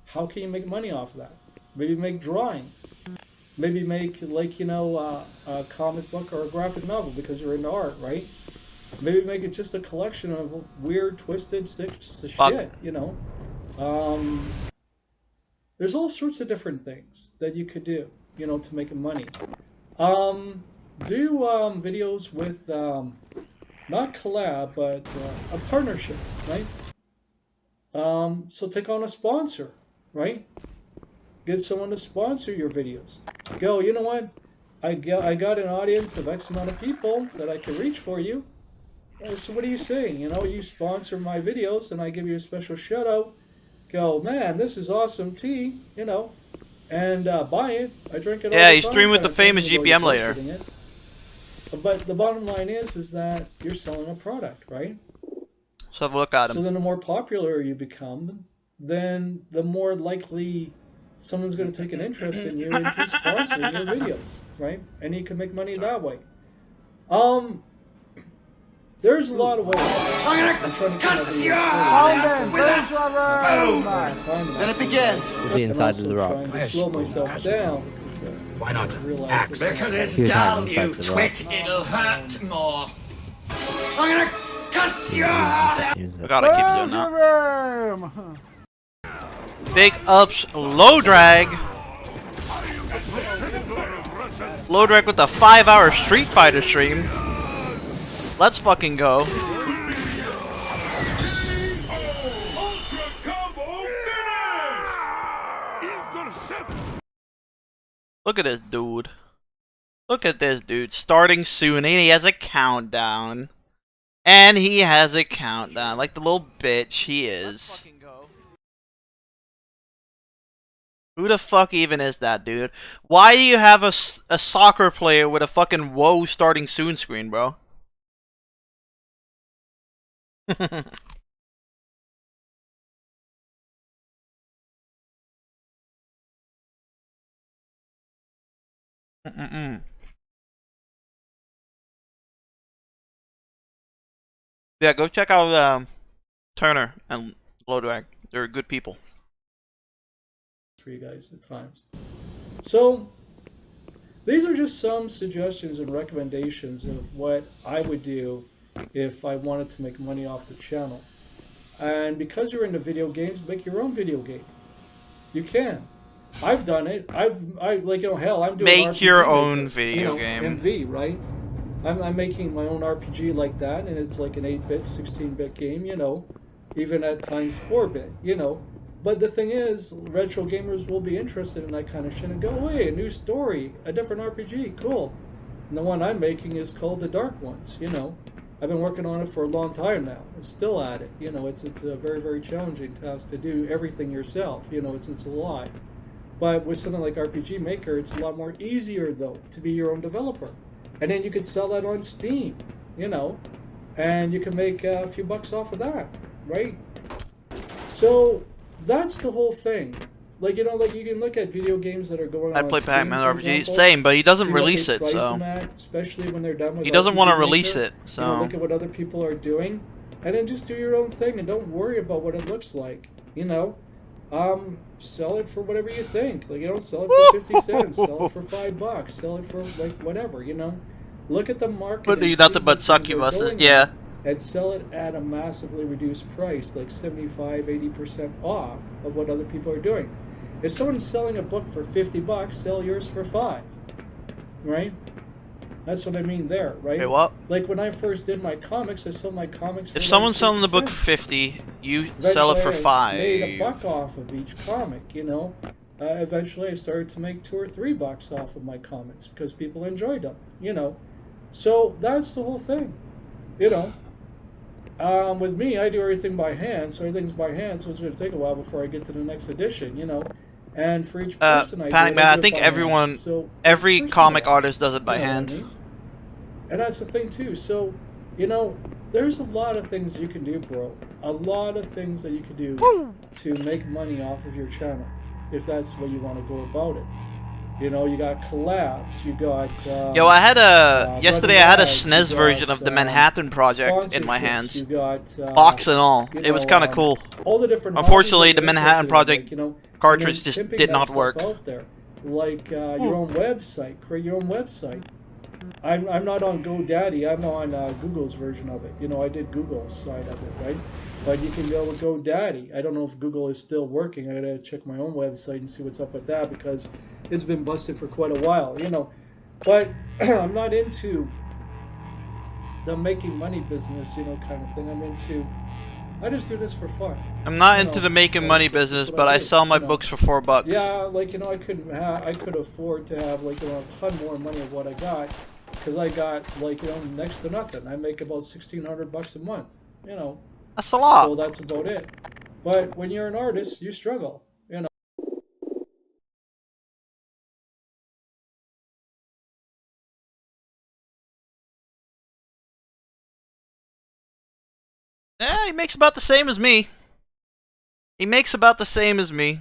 How can you make money off of that? Maybe make drawings. Maybe make, like, you know, a comic book or a graphic novel because you're into art, right? Maybe make it just a collection of weird, twisted, sick shit, you know? There's all sorts of different things that you could do, you know, to make money. Do videos with, not collab, but a partnership, right? So take on a sponsor, right? Get someone to sponsor your videos. Go, you know what? I got an audience of X amount of people that I can reach for you. So what are you saying? You know, you sponsor my videos and I give you a special shout out. Go, man, this is awesome tea, you know, and buy it. I drink it all Yeah, the you time, stream with kind the of thing. famous You go, you're GPM later. bullshitting it. But the bottom line is that you're selling a product, right? So have a look at So him. then the more popular you become, then the more likely someone's going to take an interest in you into sponsoring your videos, right? And you can make money that way. There's a lot of ways. I'm trying to cut you Then it begins. We'll be inside of the rock. I'm trying to slow myself down. Why not? Axe? Because it's dull, you twit. It'll hurt more. I'm gonna cut your heart out. I gotta keep doing that. Big ups, low drag. Low drag with the 5-hour Street Fighter stream. Let's fucking go. Look at this dude. Look at this dude. Starting soon, and he has a countdown. And he has a countdown. Like the little bitch he is. Who the fuck even is that, dude? Why do you have a soccer player with a fucking whoa starting soon screen, bro? Yeah, go check out Turner and Lodrag. They're good people. For you guys at times. So these are just some suggestions and recommendations of what I would do if I wanted to make money off the channel. And because you're into video games, make your own video game. You can. I've done it. I like, you know, hell, I'm doing Make RPG your own maker, video you know, game. MV, right? I'm making my own RPG like that, and it's like an 8-bit, 16-bit game, you know, even at times 4-bit, you know. But the thing is, retro gamers will be interested in that kind of shit and go, hey, a new story, a different RPG, cool. And the one I'm making is called The Dark Ones, you know. I've been working on it for a long time now. I'm still at it, you know. It's a very, very challenging task to do everything yourself, you know. It's a lot. But with something like RPG Maker, it's a lot more easier, though, to be your own developer. And then you could sell that on Steam, you know, and you can make a few bucks off of that, right? So that's the whole thing. Like, you know, like you can look at video games that are going on I play Steam, Pac-Man for RPG, example, same, but he doesn't see what release they it, price so them at, especially when they're done with he doesn't want to RPG release Maker. it, You know, so look at what other people are doing, and then just do your own thing, and don't worry about what it looks like. You know, sell it for whatever you think. Like, you know, sell it for 50 cents, sell it for $5, sell it for like whatever. You know, look at the market. But do nothing but succubuses, yeah. And sell it at a massively reduced price, like 75-80% off of what other people are doing. If someone's selling a book for $50, sell yours for $5, right? That's what I mean there, right? Hey, what? Like when I first did my comics, I sold my comics for If like someone's selling the 50 book for cents. 50, you sell it for Eventually, I made $5. a buck off of each comic, you know. Eventually, I started to make $2 or $3 off of my comics because people enjoyed them, you know. So that's the whole thing, you know. With me, I do everything by hand, so everything's by hand, so it's going to take a while before I get to the next edition, you know. And for each person Panic Man, I think everyone, every comic artist does it by hand. I mean? And that's the thing too. So, you know, there's a lot of things you can do, bro. A lot of things that you can do to make money off of your channel, if that's the way you want to go about it. You know, you got collabs, you got... Yo, I had a... yesterday I had a SNES version of the Manhattan Project in my hands. You got, box and all. It was kind of cool. All the different Unfortunately, the hobbies that Manhattan you're Project interested in, like, you know, cartridge just pimping did that not stuff work. out there. Like your own website, create your own website. I'm not on GoDaddy, I'm on Google's version of it. You know, I did Google's side of it, right? But you can go with GoDaddy. I don't know if Google is still working. I gotta check my own website and see what's up with that because it's been busted for quite a while, you know. But I'm not into the making money business, you know, kind of thing. I'm into, I just do this for fun. I'm not into the making money business, but I sell my books for $4. Yeah, like, you know, I could afford to have, like, you know, a ton more money of what I got, because I got, like, you know, next to nothing. I make about $1,600 a month, you know. That's a lot. So that's about it. But when you're an artist, you struggle, you know. Yeah, he makes about the same as me. He makes about the same as me.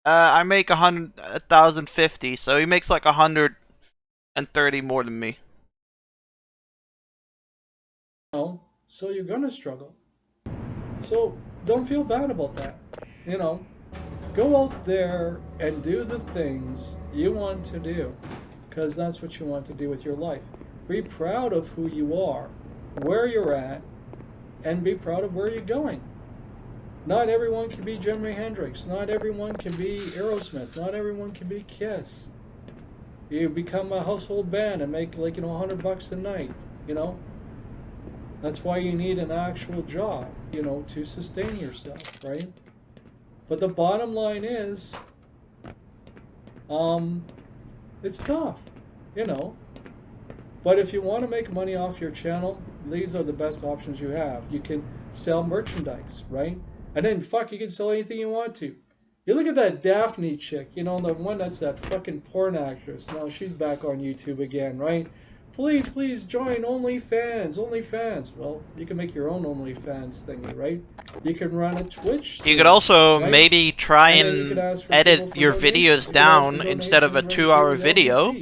I make 1,050, so he makes like 130 more than me. So you're gonna struggle. So don't feel bad about that. You know, go out there and do the things you want to do, because that's what you want to do with your life. Be proud of who you are, where you're at, and be proud of where you're going. Not everyone can be Jimi Hendrix. Not everyone can be Aerosmith. Not everyone can be Kiss. You become a household band and make, like, you know, $100 a night, you know. That's why you need an actual job, you know, to sustain yourself, right? But the bottom line is, it's tough, you know. But if you want to make money off your channel, these are the best options you have. You can sell merchandise, right? And then, fuck, you can sell anything you want to. You look at that Daphne chick, you know, the one that's that fucking porn actress. Now she's back on YouTube again, right? Please, please join OnlyFans, OnlyFans. Well, you can make your own OnlyFans thingy, right? You can run a Twitch stream, You could also right? maybe try And then and edit your videos down instead of a 2-hour video,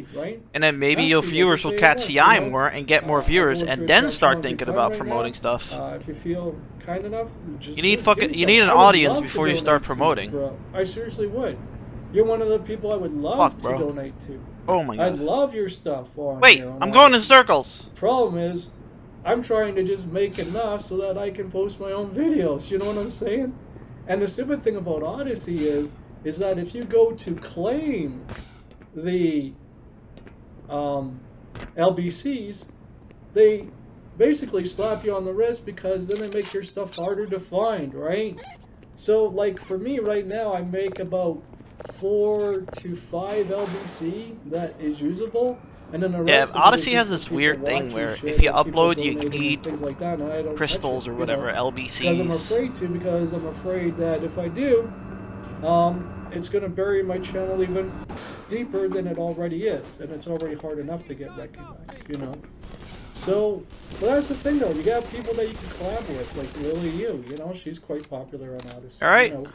and then maybe your viewers will catch the eye more and get more viewers, and then start thinking about promoting stuff. If you feel kind enough, just You need give fucking, you some. need an I would audience love to before you donate start to promoting. bro. I seriously would. You're one of the people I would love to bro. donate to. Oh my I god. love your stuff on Wait, here on I'm going in Odyssey. circles. Problem is, I'm trying to just make enough so that I can post my own videos. You know what I'm saying? And the stupid thing about Odyssey is that if you go to claim the LBCs, they basically slap you on the wrist because then they make your stuff harder to find, right? So, like, for me right now, I make about 4 to 5 LBC that is usable, and then the Yeah, rest of it Odyssey is has just this for weird people thing watching where shit, if you and people upload, you donating need and things like that, and I don't touch crystals it, or you whatever, know, because I'm LBCs. afraid to, because I'm afraid that if I do, it's going to bury my channel even deeper than it already is, and it's already hard enough to get recognized, you know. So, but that's the thing though, you got people that you can collab with, like Lily you know, she's quite popular on Odyssey. Alright. You know.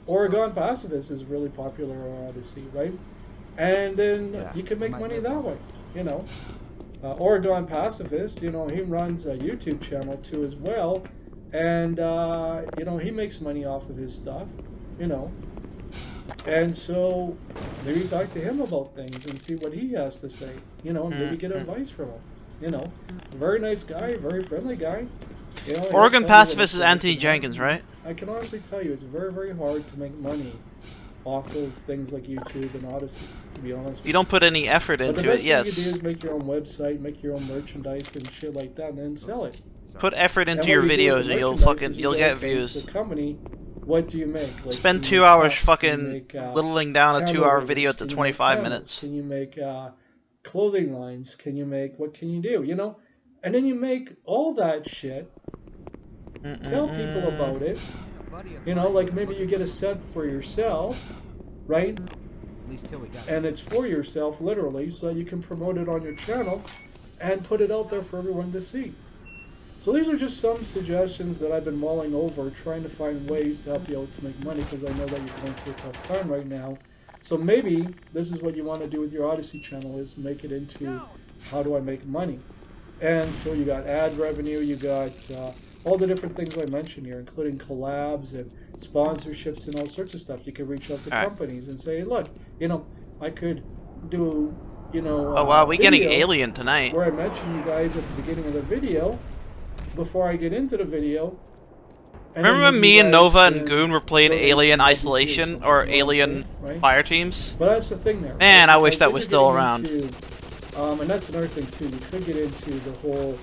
Oregon Pacifist is really popular on Odyssey, right? And then you can make money that way, you know. Oregon Pacifist, you know, he runs a YouTube channel too as well, and you know, he makes money off of his stuff, you know. And so maybe talk to him about things and see what he has to say, you know, and maybe get advice from him, you know. Very nice guy, very friendly guy. You know, Oregon Pacifist is Anthony Jenkins, right? I can honestly tell you, it's very, very hard to make money off of things like YouTube and Odyssey, to be honest with You don't put any effort But the into it, best thing yes. you do is make your own website, make your own merchandise and shit like that, and then sell it. Put effort And into what your you do with videos the and you'll merchandise fucking, is you you'll go, get okay, views. the company, what do you make? Like, Spend can 2 you hours cups? Can you fucking make, littling down a camera 2-hour riggers? video to Can you make 25 cameras? minutes. Can you make clothing lines? Can you make, what can you do, you know? And then you make all that shit, tell people about it, You know, like maybe you get a set for yourself, right? And it's for yourself, literally, so you can promote it on your channel and put it out there for everyone to see. So these are just some suggestions that I've been mulling over, trying to find ways to help you out to make money, because I know that you're going through a tough time right now. So maybe this is what you want to do with your Odyssey channel, is make it into how do I make money. And so you got ad revenue, you got all the different things I mentioned here, including collabs and sponsorships and all sorts of stuff. You can reach out to companies and say, look, you know, I could do, you know, oh wow, we getting Alien tonight. Where I mention you guys at the beginning of the video, before I get into the video. Remember when me and Nova and Goon were playing Alien Isolation or Alien Fire Teams? But that's the thing there. Man, I wish that was still around. And that's another thing too. You could get into the whole,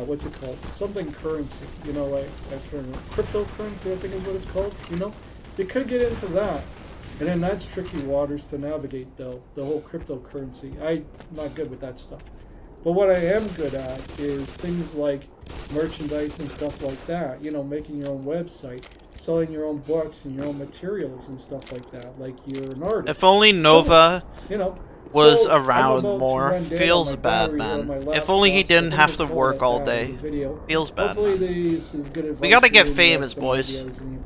what's it called? Something currency. You know, like cryptocurrency, I think is what it's called. You know, you could get into that, and then that's tricky waters to navigate, though. The whole cryptocurrency. I'm not good with that stuff. But what I am good at is things like merchandise and stuff like that. You know, making your own website, selling your own books and your own materials and stuff like that. Like you're an artist. If only Nova, you know, was around more. Feels bad, man. If only he didn't have to work all day. Feels bad. We gotta get famous, boys.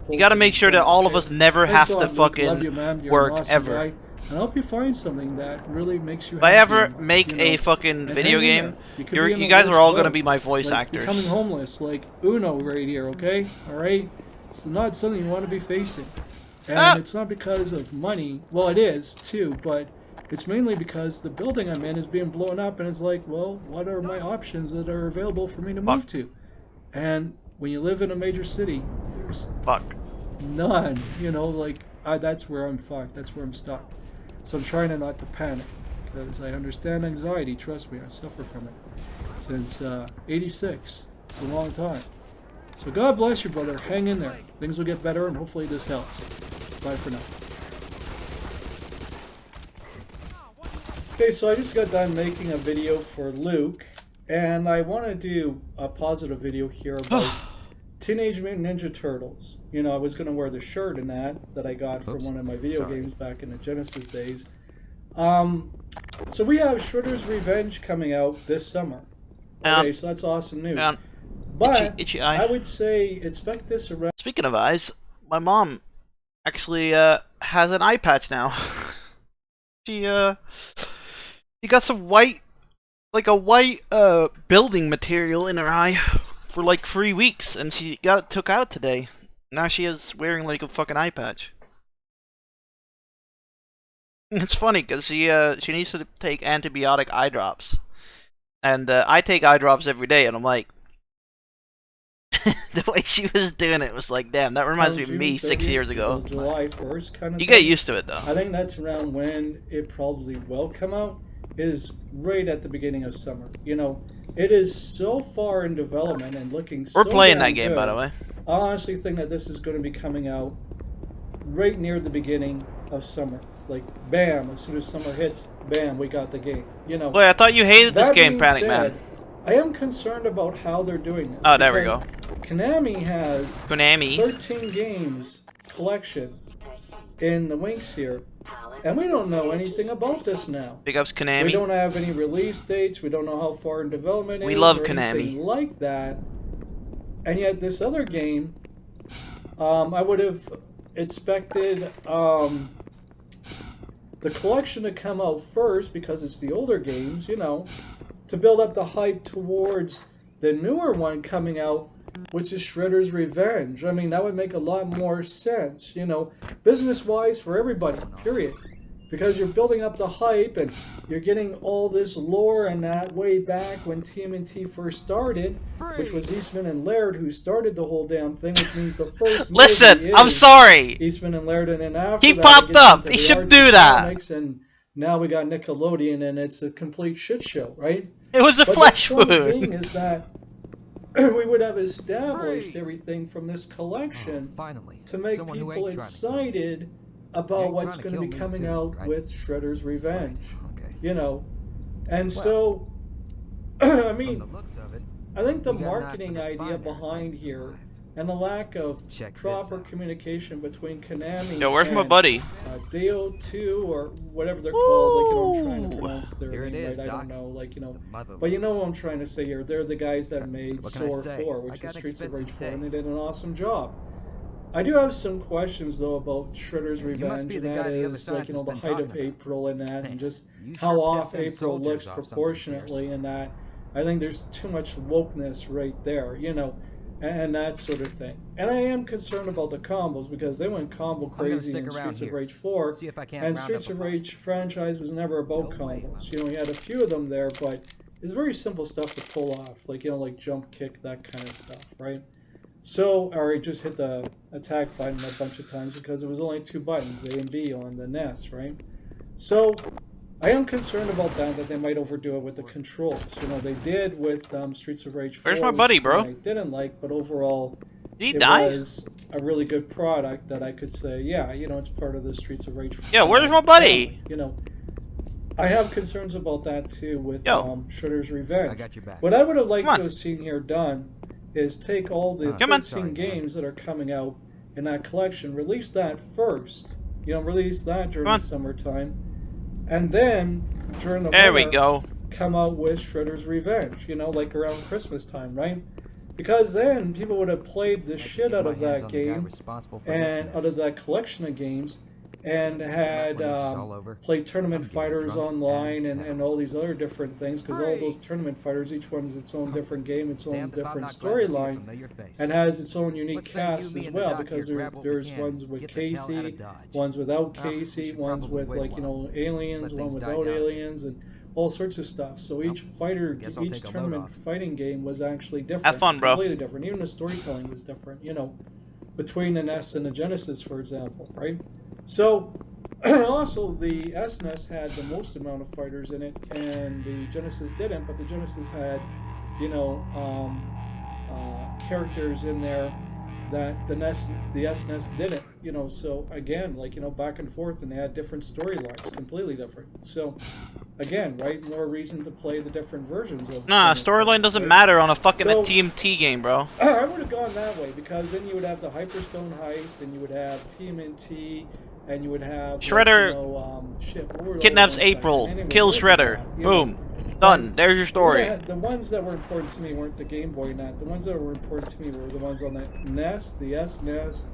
You gotta make sure that all of us never have to fucking work ever. And I hope you find something that really makes you happy. If I ever make a fucking video game, you guys are all gonna be my voice actors. Becoming homeless, like Uno right here, okay? Alright? It's not something you want to be facing. And it's not because of money. Well, it is, too, but it's mainly because the building I'm in is being blown up, and it's like, well, what are my options that are available for me to move to? And when you live in a major city, there's none. You know, like, that's where I'm fucked. That's where I'm stuck. So I'm trying not to panic, because I understand anxiety. Trust me, I suffer from it since 86. It's a long time. So God bless you, brother. Hang in there. Things will get better, and hopefully this helps. Bye for now. Okay, so I just got done making a video for Luke, and I want to do a positive video here about Teenage Mutant Ninja Turtles. You know, I was going to wear the shirt in that I got from one of my video games back in the Genesis days. So we have Shredder's Revenge coming out this summer. Okay, so that's awesome news. But itchy eye. I would say expect this around... Speaking of eyes, my mom actually has an eye patch now. She got some white, like a white building material in her eye for like 3 weeks, and she got it took out today. Now she is wearing like a fucking eye patch. It's funny because she needs to take antibiotic eye drops, and I take eye drops every day, and I'm like, the way she was doing it was like, damn, that reminds me of me 6 years ago. July 1st kind of You get used to it though. I think that's around when it probably will come out, is right at the beginning of summer. You know, it is so far in development and looking so We're playing that damn game, good. by the way. I honestly think that this is going to be coming out right near the beginning of summer. Like, bam, as soon as summer hits, bam, we got the game. You know. Wait, I thought you hated this game, Panic Man. I am concerned about how they're doing this. Oh, there we go. Konami has 13 games collection in the Winx here, and we don't know anything about this now. Big ups Konami. We don't have any release dates. We don't know how far in development it is. We love or Konami. Like that. And yet this other game, I would have expected the collection to come out first because it's the older games, you know, to build up the hype towards the newer one coming out, which is Shredder's Revenge. I mean, that would make a lot more sense, you know, business-wise for everybody, period. Because you're building up the hype and you're getting all this lore and that way back when TMNT first started, which was Eastman and Laird who started the whole damn thing, which means the first Listen, I'm sorry. Eastman and Laird, and then after he that, popped up. He should do that. And now we got Nickelodeon, and it's a complete shit show, right? It was a flesh wound. The point being is that we would have established everything from this collection to make people excited about what's going to be coming out with Shredder's Revenge. You know, and I mean, I think the marketing idea behind here and the lack of proper communication between Konami Yo, where's and my buddy? Dio2 or whatever they're called. Like, you know, I'm trying to pronounce their name right. I don't know, like, you know. But you know what I'm trying to say here. They're the guys that made SOAR 4, which is Streets of Rage 4, and they did an awesome job. I do have some questions though about Shredder's Revenge, and that is, like, you know, the height of April and that, and just how off April looks proportionately, and that. I think there's too much wokeness right there, you know, and that sort of thing. And I am concerned about the combos because they went combo crazy in Streets of Rage 4, and Streets of Rage franchise was never about combos. You know, we had a few of them there, but it's very simple stuff to pull off, like, you know, like jump, kick, that kind of stuff, right? So, or just hit the attack button a bunch of times because it was only 2 buttons, A and B on the NES, right? So, I am concerned about that they might overdo it with the controls. You know, they did with Streets of Rage 4. Where's my buddy, bro? I didn't like, but overall, Did he die? was a really good product that I could say, yeah, you know, it's part of the Streets of Rage 4. Yeah, where's my buddy? You know, I have concerns about that too with Shredder's Revenge. I got your back. What I would have liked to have seen here done is take all the 13 games that are coming out in that collection, release that first. You know, release that during the summertime. And then, during the winter, come out with Shredder's Revenge, you know, like around Christmas time, right? Because then people would have played the shit out of that game and out of that collection of games and had played Tournament Fighters online and all these other different things, because all those Tournament Fighters, each one is its own different game, its own different storyline, and has its own unique cast as well, because there's ones with Casey, ones without Casey, ones with, like, you know, aliens, one without aliens, and all sorts of stuff. So each each tournament fighting game was actually different. Have fun, bro. Completely different. Even the storytelling was different, you know, between the NES and the Genesis, for example, right? So, also, the SNES had the most amount of fighters in it, and the Genesis didn't, but the Genesis had, you know, characters in there that the SNES didn't, you know, so, again, like, you know, back and forth, and they had different storylines, completely different. So, again, right, more reason to play the different versions of... Nah, storyline doesn't matter on a fucking TMT game, bro. I would have gone that way, because then you would have the Hyperstone heist, and you would have TMNT, and you would have... Shredder like, you know, kidnaps April, kills Shredder, boom, done, there's your story. Yeah, the ones that were important to me weren't the Game Boy net. The ones that were important to me were the ones on the NES, the SNES,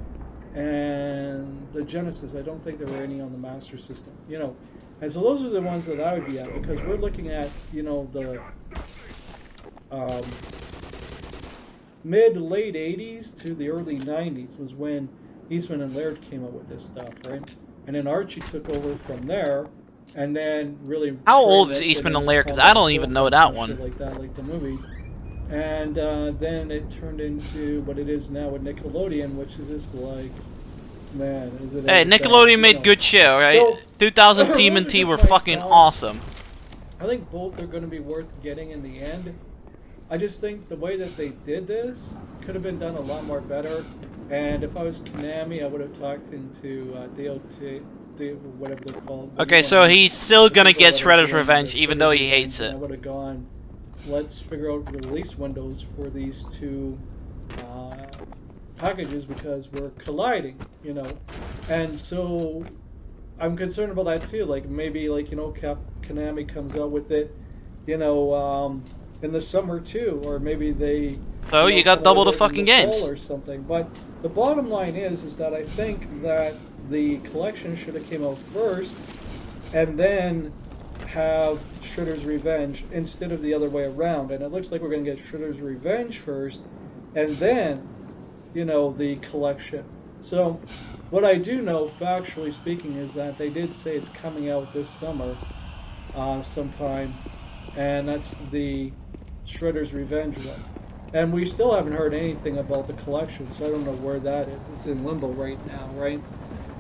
and the Genesis. I don't think there were any on the Master System, you know. And so those are the ones that I would be at, because we're looking at, you know, the mid-late 80s to the early 90s was when Eastman and Laird came up with this stuff, right? And then Archie took over from there, and then really... How old is Eastman and Laird? Because I don't even know that one. Like that, like the movies. And then it turned into what it is now with Nickelodeon, which is just like... Man, is it... Hey, Nickelodeon made good shit, alright? So, 2000 TMNT were fucking awesome. I think both are going to be worth getting in the end. I just think the way that they did this could have been done a lot more better. And if I was Konami, I would have talked into DOT, whatever they're called. Okay, so he's still gonna get Shredder's Revenge, even though he hates it. I would have gone, let's figure out the release windows for these two packages, because we're colliding, you know. And so I'm concerned about that too. Like, maybe, like, you know, Konami comes out with it, you know, in the summer too, or maybe they... So you got double the fucking games. Or something. But the bottom line is that I think that the collection should have came out first, and then have Shredder's Revenge instead of the other way around. And it looks like we're going to get Shredder's Revenge first, and then, you know, the collection. So what I do know, factually speaking, is that they did say it's coming out this summer sometime, and that's the Shredder's Revenge one. And we still haven't heard anything about the collection, so I don't know where that is. It's in limbo right now, right?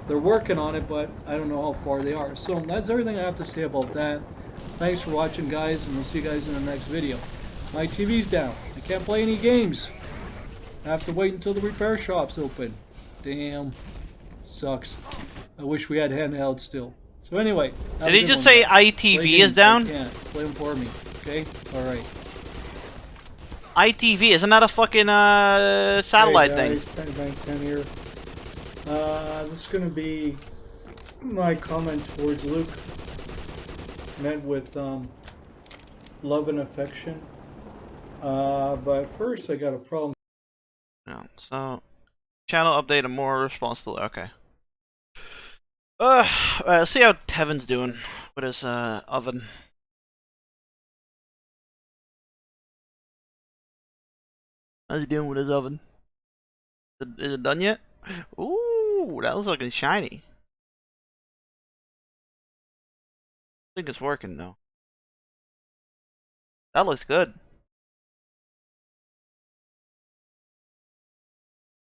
They're working on it, but I don't know how far they are. So that's everything I have to say about that. Thanks for watching, guys, and we'll see you guys in the next video. My TV's down. I can't play any games. I have to wait until the repair shop's open. Damn. Sucks. I wish we had handhelds still. So anyway. Did he just say ITV is down? I can't. Play them for me. Okay? Alright. ITV, isn't that a fucking satellite Hey guys, thing? Bang 10 here. This is gonna be my comment towards Luke, met with love and affection. But first I got a problem. No, so channel update and more response to okay. Let's see how Tevin's doing with his oven. How's he doing with his oven? Is it done yet? Ooh, that looks looking shiny. I think it's working though. That looks good.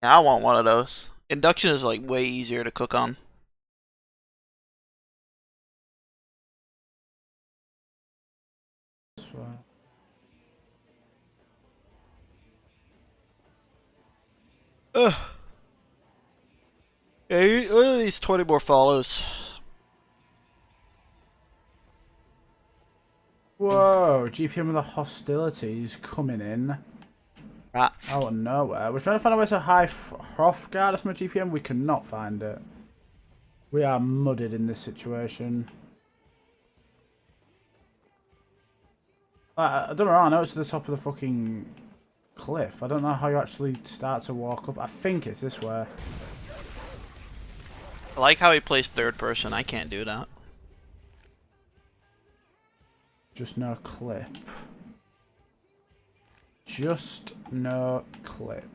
Yeah, I want one of those. Induction is like way easier to cook on. Ugh. Yeah, look at these 20 more follows. Whoa, GPM with the hostilities coming in. Right. Out of nowhere. We're trying to find a way to high Hrothgar from a GPM. We cannot find it. We are mudded in this situation. I don't know, I know it's to the top of the fucking cliff. I don't know how you actually start to walk up. I think it's this way. I like how he plays third person. I can't do that. Just no clip. Just no clip.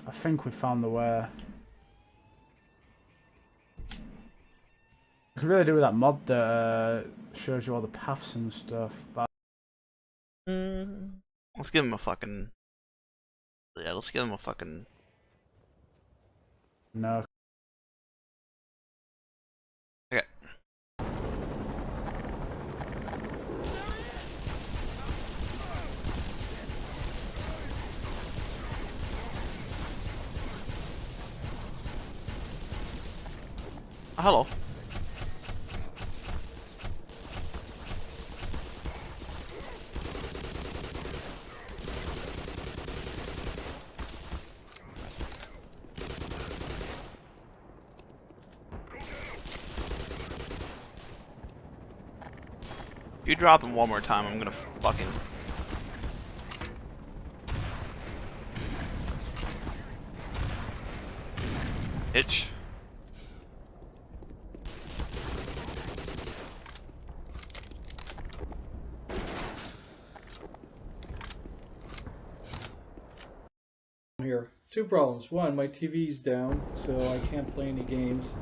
I think we found the way. I could really do with that mod that shows you all the paths and stuff. But Let's give him a fucking. Yeah, let's give him a fucking. no. Okay. Hello. If you drop him one more time, I'm gonna fucking. Itch. Here, two problems. One, my TV's down, so I can't play any games,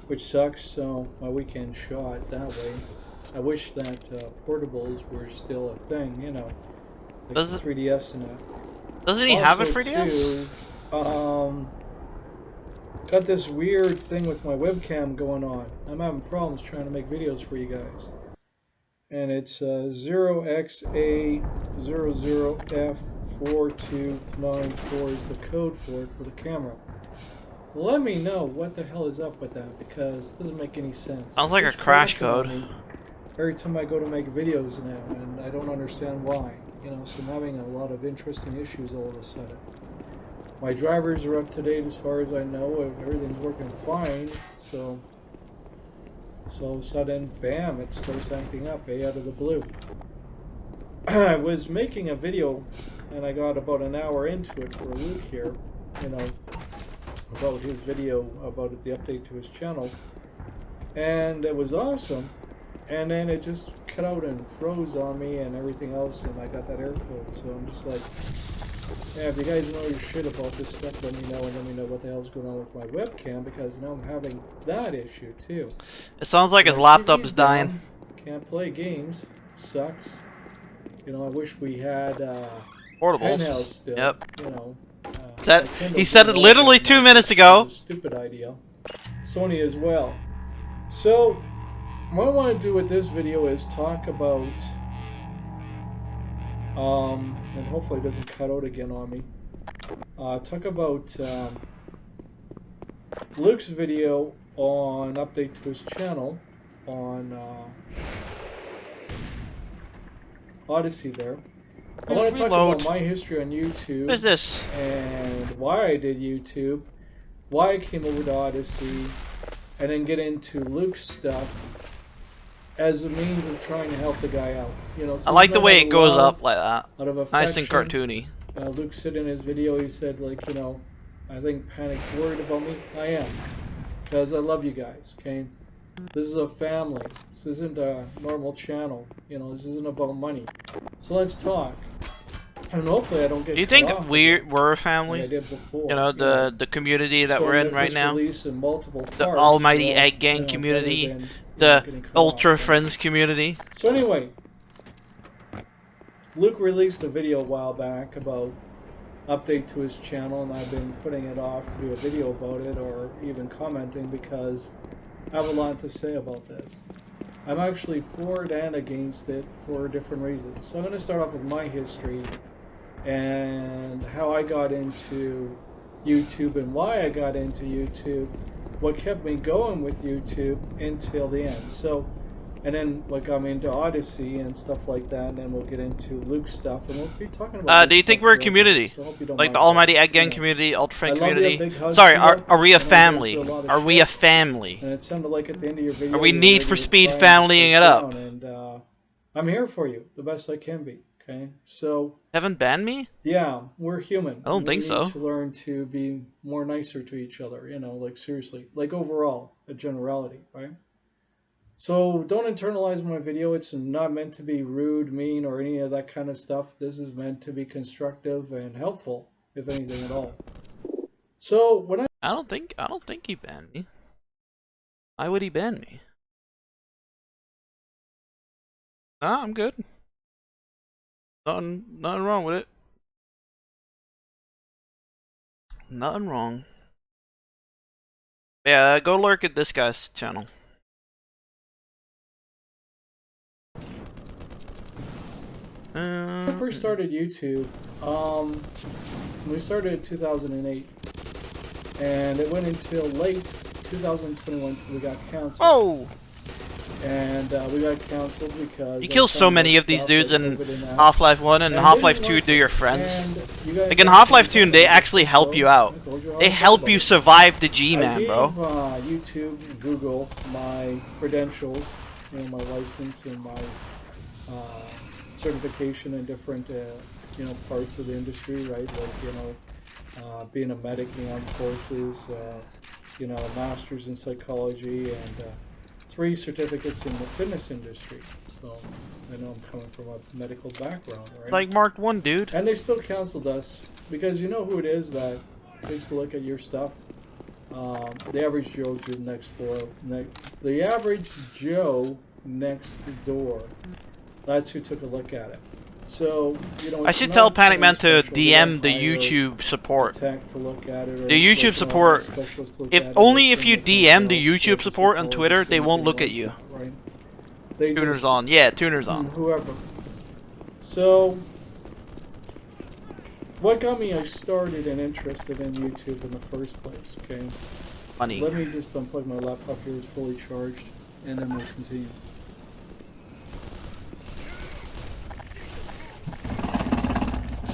which sucks. So my weekend shot that way. I wish that portables were still a thing, you know, like Does the 3DS and that. Doesn't he have a Also, 3DS? too, got this weird thing with my webcam going on. I'm having problems trying to make videos for you guys. And it's 0xA00F4294 is the code for it for the camera. Let me know what the hell is up with that, because it doesn't make any sense. Sounds like a crash code. Every time I go to make videos now, and I don't understand why. You know, so I'm having a lot of interesting issues all of a sudden. My drivers are up to date as far as I know. Everything's working fine, so all of a sudden, bam, it starts acting up, out of the blue. I was making a video, and I got about an hour into it for Luke here, you know, about his video, about the update to his channel, and it was awesome, and then it just cut out and froze on me and everything else, and I got that error code, so I'm just like, yeah, if you guys know your shit about this stuff, let me know, and let me know what the hell's going on with my webcam, because now I'm having that issue too. It sounds like his laptop's dying. Can't play games. Sucks. You know, I wish we had Portables. handhelds still. Yep. You know. He said it literally 2 minutes ago. Stupid idea. Sony as well. So, what I want to do with this video is talk about, and hopefully it doesn't cut out again on me. Talk about Luke's video on update to his channel on Odyssey there. I want to talk about my history on YouTube. What is this? And why I did YouTube, why I came over to Odyssey, and then get into Luke's stuff as a means of trying to help the guy out. You know, I like the way it goes love, up like that. Out of Nice and affection. cartoony. Luke said in his video, he said, like, you know, I think Panic's worried about me. I am. Because I love you guys, okay? This is a family. This isn't a normal channel. You know, this isn't about money. So let's talk. And hopefully I don't get Do you think cut off we're a family? like I did before, You know, the community that So we're in there's right this now? release in multiple The parts, Almighty so, Egg Gang you know, community? better than, The getting cut Ultra off. Friends community? So anyway, Luke released a video a while back about update to his channel, and I've been putting it off to do a video about it or even commenting because I have a lot to say about this. I'm actually for it and against it for different reasons. So I'm going to start off with my history and how I got into YouTube and why I got into YouTube, what kept me going with YouTube until the end. So, and then what got me into Odyssey and stuff like that, and then we'll get into Luke's stuff, and we'll be talking about Do you think we're a community? So I hope you don't Like mind the that. Almighty Egg Gang You know. community, Ultra I Friend love you, community? big hug Sorry, to you. are we a I know we've been family? through a lot of Are we shit. a family? And it sounded like at the end of your video, Are we you were Need ready for to Speed cry and familying break it up? down, and I'm here for you the best I can be. Okay, so Haven't banned me? yeah, we're human. I don't think We so. need to learn to be more nicer to each other. You know, like seriously, like overall, a generality, right? So don't internalize my video. It's not meant to be rude, mean, or any of that kind of stuff. This is meant to be constructive and helpful, if anything at all. So when I don't think he banned me. Why would he ban me? Nah, I'm good. Nothing wrong with it. Nothing wrong. Yeah, go lurk at this guy's channel. I first started YouTube, we started in 2008, and it went until late 2021 until we got canceled. Oh! And we got canceled because You kill so many of these dudes in Half-Life 1 and And Half-Life they 2, didn't do your like it. friends. And you guys Like in actually Half-Life 2, told they me actually this, help so you out. I told you how They I felt help about you it. survive the I G-Man, gave, bro. YouTube, Google, my credentials, you know, my license and my certification in different, you know, parts of the industry, right? Like, you know, being a medic in the armed forces, you know, a master's in psychology, and 3 certificates in the fitness industry. So I know I'm coming from a medical background, right? Like Mark 1, dude. And they still canceled us because you know who it is that takes a look at your stuff. The average Joe next door. The average Joe next door. That's who took a look at it. So, you know, I it's should not tell Panic Man something to special. They don't DM the hire YouTube support. tech to look at it, or The YouTube like, support. a specialist to look If at it, only or if you something DM the else, YouTube or support on psychologist Twitter, or they won't anything look at like you. that, right? They Tuners just- on. Yeah, tuners on. Whoever. So, what got me started and interested in YouTube in the first place, okay? Funny. Let me just unplug my laptop here, it's fully charged, and then we'll continue.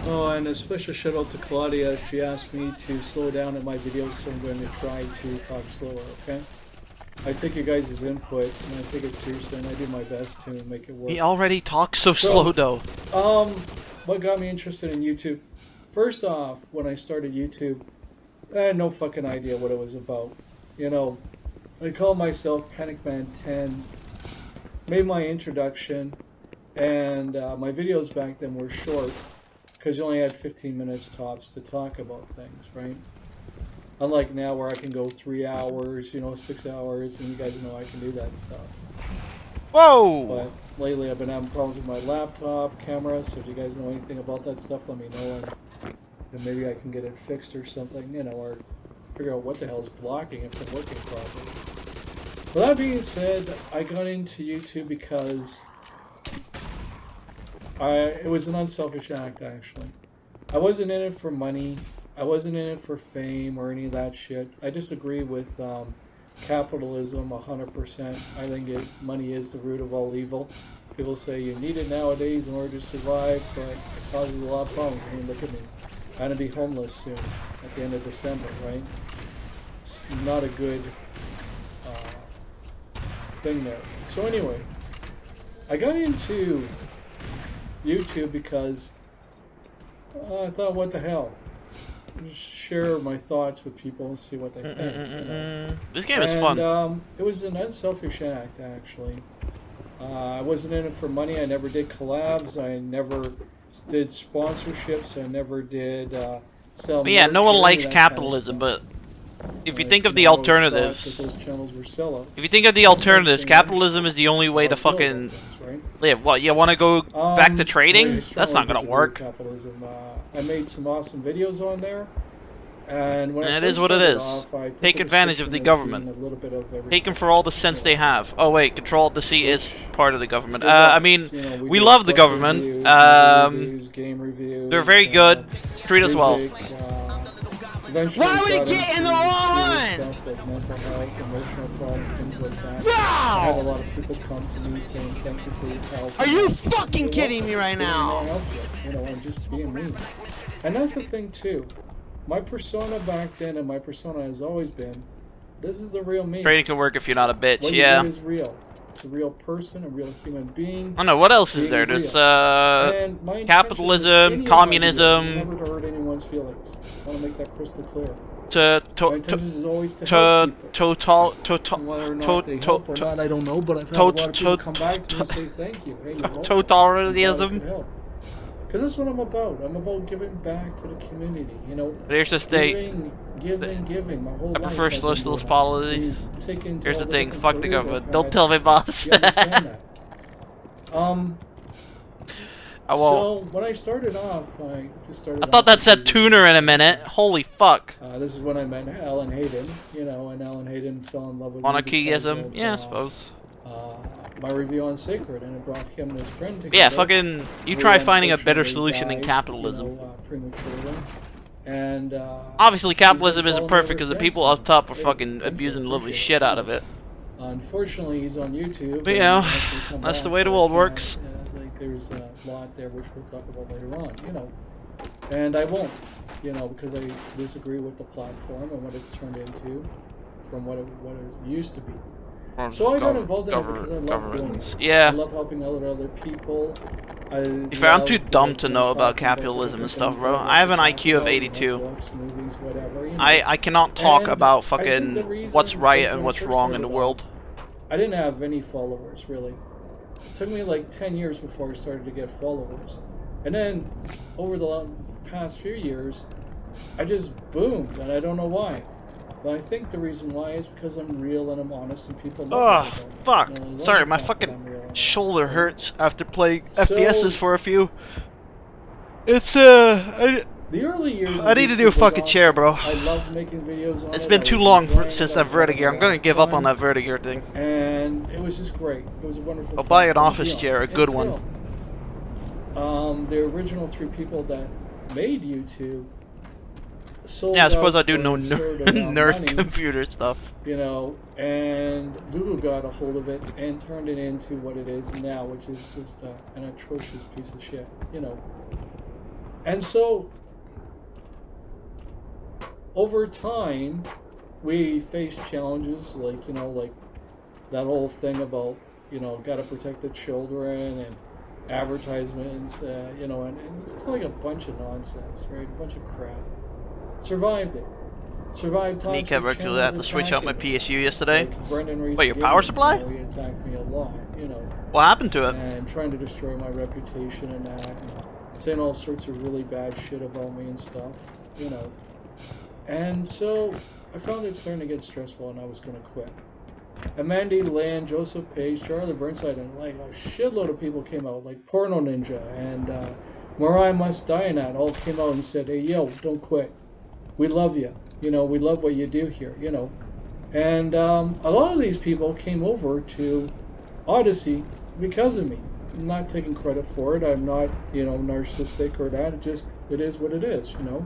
Oh, and a special shout out to Claudia. She asked me to slow down in my videos, so I'm going to try to talk slower, okay? I take your guys' input, and I take it seriously, and I do my best to make it work. He already talks so slow, though. What got me interested in YouTube? First off, when I started YouTube, I had no fucking idea what it was about. You know, I called myself Panic Man 10, made my introduction, and my videos back then were short, because you only had 15 minutes tops to talk about things, right? Unlike now where I can go 3 hours, you know, 6 hours, and you guys know I can do that stuff. Whoa! But lately I've been having problems with my laptop, camera, so if you guys know anything about that stuff, let me know, and maybe I can get it fixed or something, you know, or figure out what the hell is blocking it from working properly. With that being said, I got into YouTube because it was an unselfish act, actually. I wasn't in it for money. I wasn't in it for fame or any of that shit. I disagree with capitalism 100%. I think money is the root of all evil. People say you need it nowadays in order to survive, but it causes a lot of problems. I mean, look at me. I'm going to be homeless soon, at the end of December, right? It's not a good thing there. So anyway, I got into YouTube because I thought, what the hell? Just share my thoughts with people and see what they think. You know? This game is fun. It was an unselfish act, actually. I wasn't in it for money. I never did collabs. I never did sponsorships. I never did sell. But yeah, no one likes capitalism, but if you think of the alternatives, if you think of the alternatives, capitalism is the only way to fucking live. What, you want to go back to trading? That's not gonna work. Capitalism. I made some awesome videos on there. And when it is what it is. Take advantage of the government. Take them for all the sense they have. Oh wait, Control-Alt-Delete is part of the government. I mean, we love the government. They're very good. Treat us well. Why are we getting on? I had a lot of people come to me saying thank you for your help. Are you fucking kidding me right now? You know, I'm just being me. And that's the thing too. My persona back then and my persona has always been, this is the real me. Trading can work if you're not a bitch, what yeah. You do is real. It's a real person, a real human being. I don't know, what else is there? There's, capitalism, communism. Never to hurt anyone's feelings. I want to make that crystal clear. I don't know, but I've had a lot of people come back to me and say thank you. Hey, totalitarianism. Because that's what I'm about. I'm about giving back to the community, you know. Here's the thing. Giving. My whole I prefer life socialist policies. Here's the thing. Fuck the government. Don't I've tell me, boss. You understand that? I won't. So when I started off, I thought that said tuner in a minute. Holy fuck. This is when I met Alan Hayden, you know, and Alan Hayden fell in love with Monarchyism? Yeah, I suppose. My review on Sacred, and it brought him and his friend together. Yeah, fucking, you try finding a better solution than capitalism. You know, prematurely. And, obviously, capitalism isn't perfect because the people up top are fucking abusing the lovely shit out of it. Unfortunately, he's on YouTube. But yeah, that's the way the world works. Like, there's a lot there which we'll talk about later on, you know. And I won't, you know, because I disagree with the platform and what it's turned into from what it used to be. So I got involved in it because I love doing it. Yeah. I love helping out other people. I'm too dumb to know about capitalism and stuff, bro. I have an IQ of 82. Movies, whatever, you know. I cannot talk about fucking what's right and what's wrong in the world. I didn't have any followers, really. It took me like 10 years before I started to get followers. And then, over the past few years, I just boomed, and I don't know why. But I think the reason why is because I'm real and I'm honest and people love me. Oh, fuck. You know, sorry, my fucking shoulder hurts after playing FPSs for a few. It's, the early years I need a new fucking chair, bro. I loved making videos on It's been too long since that vertigear. I'm gonna give up on that vertigear thing. And it was just great. It was a wonderful I'll buy an office chair, a good one. The original 3 people that made YouTube sold yeah, I suppose I out do for know an absurd amount of nerd money, computer stuff. You know, and Google got a hold of it and turned it into what it is now, which is just an atrocious piece of shit, you know. And so, over time, we faced challenges like, you know, like that whole thing about, you know, gotta protect the children and advertisements, you know, and just like a bunch of nonsense, right? A bunch of crap. Survived it. Survived toxic Nick kept regularly had to switch out my PSU yesterday. Like Wait, your power supply? He attacked me a lot, you know. What happened to it? And trying to destroy my reputation and that, and saying all sorts of really bad shit about me and stuff, you know. And so I found it starting to get stressful, and I was going to quit. And Mandy Land, Joseph Page, Charlie Burnside, and like a shitload of people came out, like Porno Ninja and Mariah Must Die and that all came out and said, hey, yo, don't quit. We love you. You know, we love what you do here, you know. And a lot of these people came over to Odyssey because of me. I'm not taking credit for it. I'm not, you know, narcissistic or that. It is what it is, you know.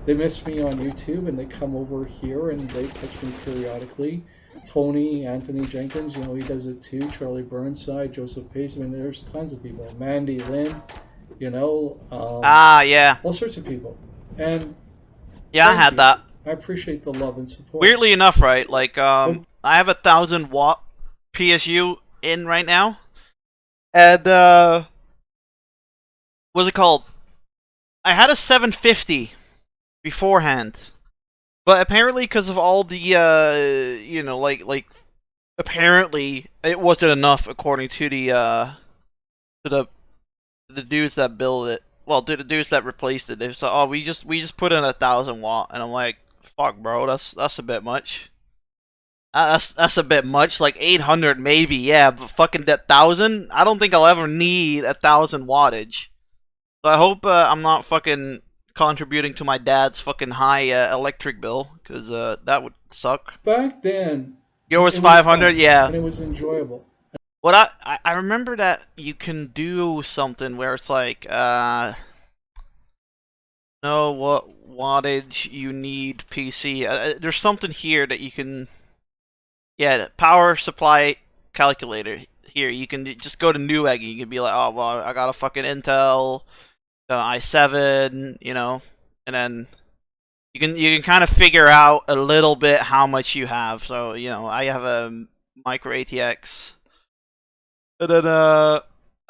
They miss me on YouTube and they come over here and they catch me periodically. Tony, Anthony Jenkins, you know, he does it too. Charlie Burnside, Joseph Pace. I mean, there's tons of people. Mandy Lynn, you know. Yeah. All sorts of people. And yeah, I had that. I appreciate the love and support. Weirdly enough, right? Like, I have a 1,000-watt PSU in right now, and what's it called? I had a 750 beforehand, but apparently because of all the you know, like apparently it wasn't enough according to the dudes that built it. Well, to the dudes that replaced it, they said, "Oh, we just put in 1,000-watt," and I'm like, "Fuck, bro, that's a bit much." That's a bit much. Like 800 maybe, yeah, but fucking that 1,000, I don't think I'll ever need 1,000 wattage. So I hope I'm not fucking contributing to my dad's fucking high electric bill, because that would suck. Back then, yours 500, yeah, and it was enjoyable. What I remember that you can do something where it's like know what wattage you need PC. There's something here that you can. Yeah, the power supply calculator. Here, you can just go to Newegg and you can be like, oh, well, I got a fucking Intel, got an i7, you know, and then you can kind of figure out a little bit how much you have. So, you know, I have a micro ATX, and then I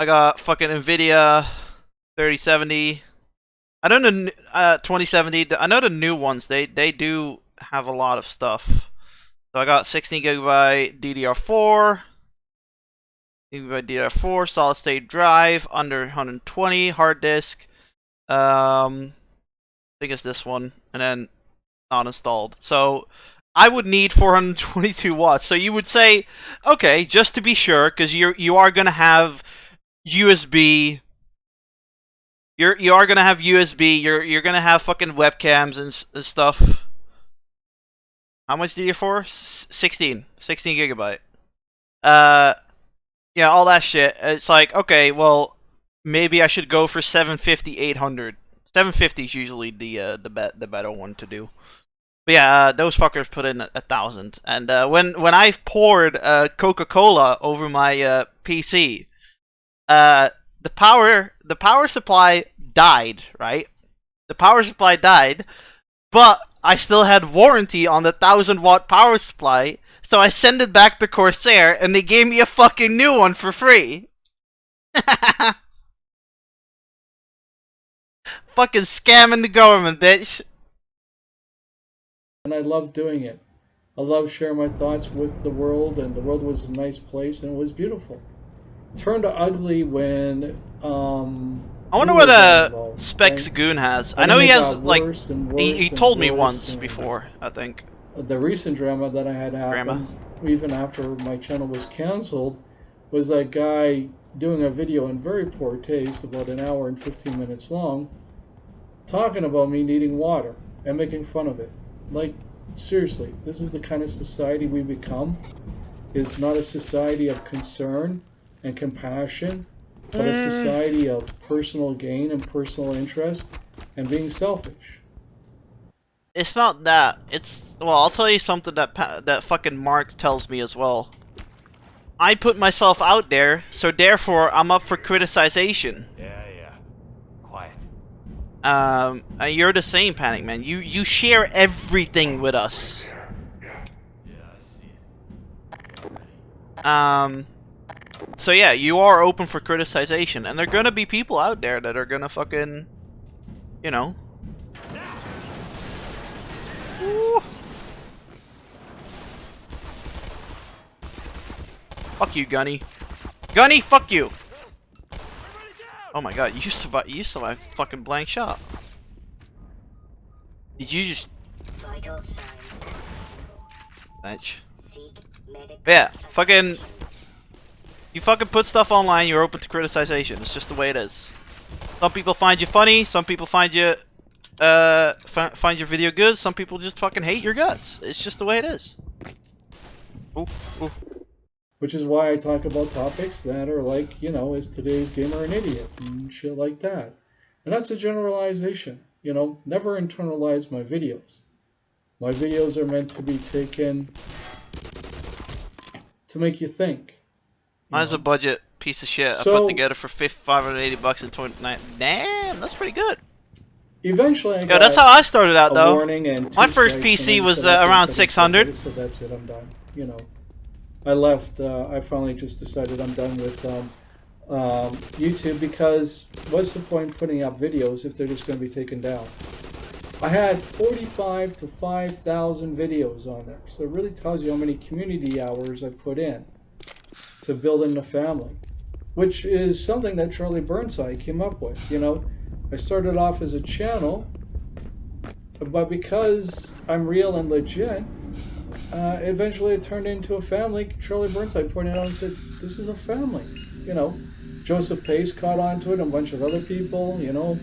got fucking Nvidia 3070. I know the 2070. I know the new ones. They do have a lot of stuff. So I got 16GB DDR4, DDR4, solid state drive, under 120, hard disk. I think it's this one, and then not installed. So I would need 422 watts. So you would say, okay, just to be sure, because you are gonna have USB. You are gonna have USB. You're gonna have fucking webcams and stuff. How much DDR4? 16 gigabyte. Yeah, all that shit. It's like, okay, well, maybe I should go for 750, 800. 750 is usually the better one to do. But yeah, those fuckers put in 1,000. And when I poured Coca-Cola over my PC, the power supply died, right? The power supply died, but I still had warranty on the 1,000-watt power supply, so I sent it back to Corsair, and they gave me a fucking new one for free. Fucking scamming the government, bitch. And I love doing it. I love sharing my thoughts with the world, and the world was a nice place, and it was beautiful. Turned ugly when I wonder what Specs Goon has. I know he has like he told me once before, I think. The recent drama that I had happen, even after my channel was canceled, was that guy doing a video in very poor taste, about an hour and 15 minutes long, talking about me needing water and making fun of it. Like, seriously, this is the kind of society we become. It's not a society of concern and compassion, but a society of personal gain and personal interest and being selfish. It's not that. It's, well, I'll tell you something that fucking Mark tells me as well. I put myself out there, so therefore I'm up for criticization. Yeah. Quiet. And you're the same, Panic Man. You share everything with us. Yeah, I see it. So yeah, you are open for criticization, and there are gonna be people out there that are gonna fucking, you know. Ooh. Fuck you, Gunny. Gunny, fuck you! Oh my god, you survived fucking blank shot. Did you just... Bitch. Yeah, fucking... You fucking put stuff online, you're open to criticization. It's just the way it is. Some people find you funny, some people find you... find your video good, some people just fucking hate your guts. It's just the way it is. Ooh, ooh. Which is why I talk about topics that are like, you know, is today's gamer an idiot? And shit like that. And that's a generalization. You know, never internalize my videos. My videos are meant to be taken to make you think. Mine's a budget piece of shit. I So- put together for $580 in 29. Damn, that's pretty good. Eventually, I Yo, got that's how I started out, a though. warning and My two first strikes, PC and I was said, "Okay, around so 600. So that's it. I'm done. You know, I left. I finally just decided I'm done with YouTube because what's the point in putting up videos if they're just going to be taken down? I had 45 to 5,000 videos on there, so it really tells you how many community hours I put in to building the family, which is something that Charlie Burnside came up with. You know, I started off as a channel, but because I'm real and legit, eventually it turned into a family. Charlie Burnside pointed out and said, "This is a family." You know, Joseph Pace caught on to it, and a bunch of other people. You know,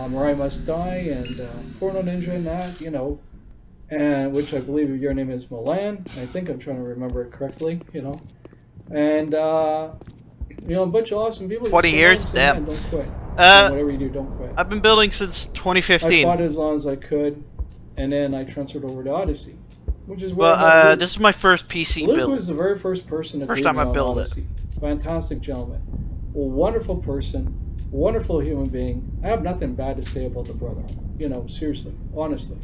Mariah Must Die and Porno Ninja and that. You know, and which I believe your name is Milan. I think I'm trying to remember it correctly. You know, and you know, a bunch of awesome people. 20 years? Damn. Don't quit. Whatever you do, don't quit. I've been building since 2015. I fought it as long as I could, and then I transferred over to Odyssey, which is where this is my first PC Luke build. was the very first person to First date time me I on built it. Odyssey. Fantastic gentleman, a wonderful person, wonderful human being. I have nothing bad to say about the brother. You know, seriously, honestly.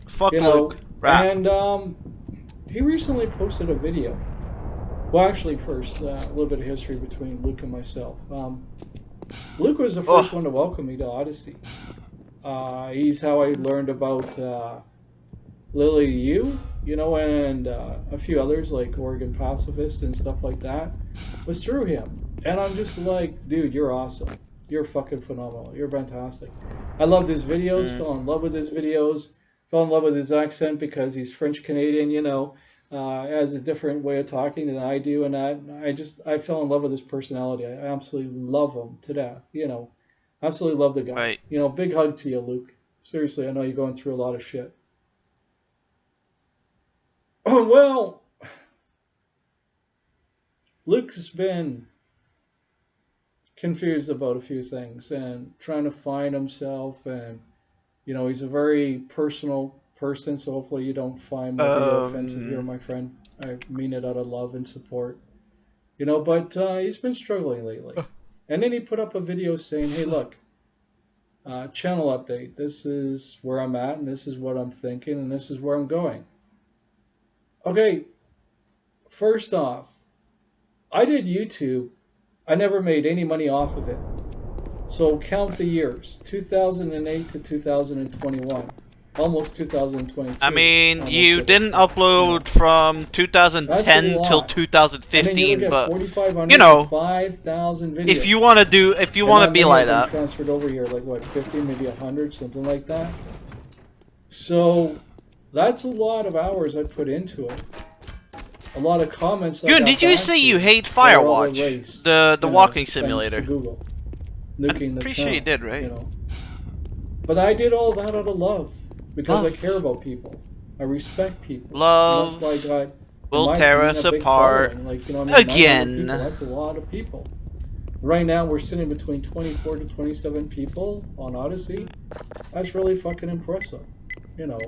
Fuck you know, Luke. Rap. And he recently posted a video. Well, actually, first, a little bit of history between Luke and myself. Luke was the first one to welcome me to Odyssey. He's how I learned about Lily You, you know, and a few others like Oregon Pacifist and stuff like that, was through him. And I'm just like, dude, you're awesome. You're fucking phenomenal. You're fantastic. I loved his videos, fell in love with his videos, fell in love with his accent because he's French Canadian, you know. Has a different way of talking than I do, and I fell in love with his personality. I absolutely love him to death, you know. Absolutely love the guy. Right. You know, big hug to you, Luke. Seriously, I know you're going through a lot of shit. Oh, well, Luke's been confused about a few things and trying to find himself, and, you know, he's a very personal person, so hopefully you don't find my video offensive here, my friend. I mean it out of love and support. You know, but he's been struggling lately. And then he put up a video saying, hey, look, channel update. This is where I'm at, and this is what I'm thinking, and this is where I'm going. Okay, first off, I did YouTube. I never made any money off of it. So count the years, 2008 to 2021. Almost 2022. I mean, you didn't upload from 2010 till 2015, but you know, 5,000 videos. if you want to be like that, transferred over here, like what, 50, maybe 100, something like that. So that's a lot of hours I put into it. A lot of comments. Dude, did you say you hate Firewatch, the walking simulator? Google, I'm pretty sure you did, right? You know. But I did all that out of love. Because I care about people. I respect people. Love and that's why I got, will tear us apart like, you know, I mean, again. That's a lot of people. Right now we're sitting between 24 to 27 people on Odyssey. That's really fucking impressive. You know,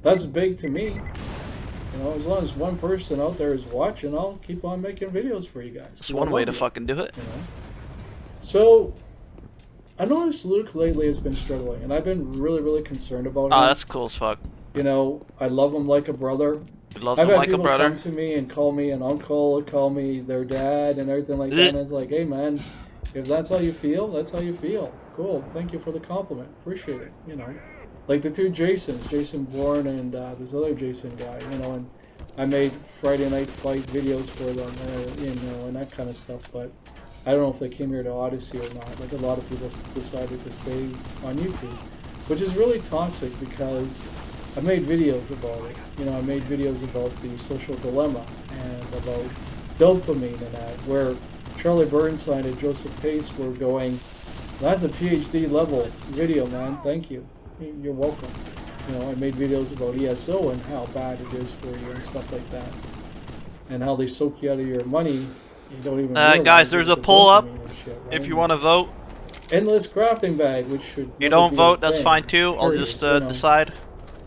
that's big to me. You know, as long as one person out there is watching, I'll keep on making videos for you guys. That's one way to fucking do it. You know? So, I noticed Luke lately has been struggling, and I've been really, really concerned about him. Oh, that's cool as fuck. You know, I love him like a brother. You love I've him had like a people brother. come to me and call me an uncle, call me their dad, and everything like that. And it's like, hey man, if that's how you feel, that's how you feel. Cool. Thank you for the compliment. Appreciate it. You know, like the two Jasons, Jason Bourne and this other Jason guy. You know, and I made Friday Night Fight videos for them, you know, and that kind of stuff. But I don't know if they came here to Odyssey or not. Like a lot of people decided to stay on YouTube, which is really toxic because I made videos about it. You know, I made videos about the social dilemma and about dopamine and that, where Charlie Burnside and Joseph Pace were going, that's a PhD level video, man. Thank you. You're welcome. You know, I made videos about ESO and how bad it is for you and stuff like that. And how they soak you out of your money. You don't even guys, there's a poll up shit, right? if you want to vote. Endless crafting bag, which should. You don't vote, that's fine too. I'll just decide.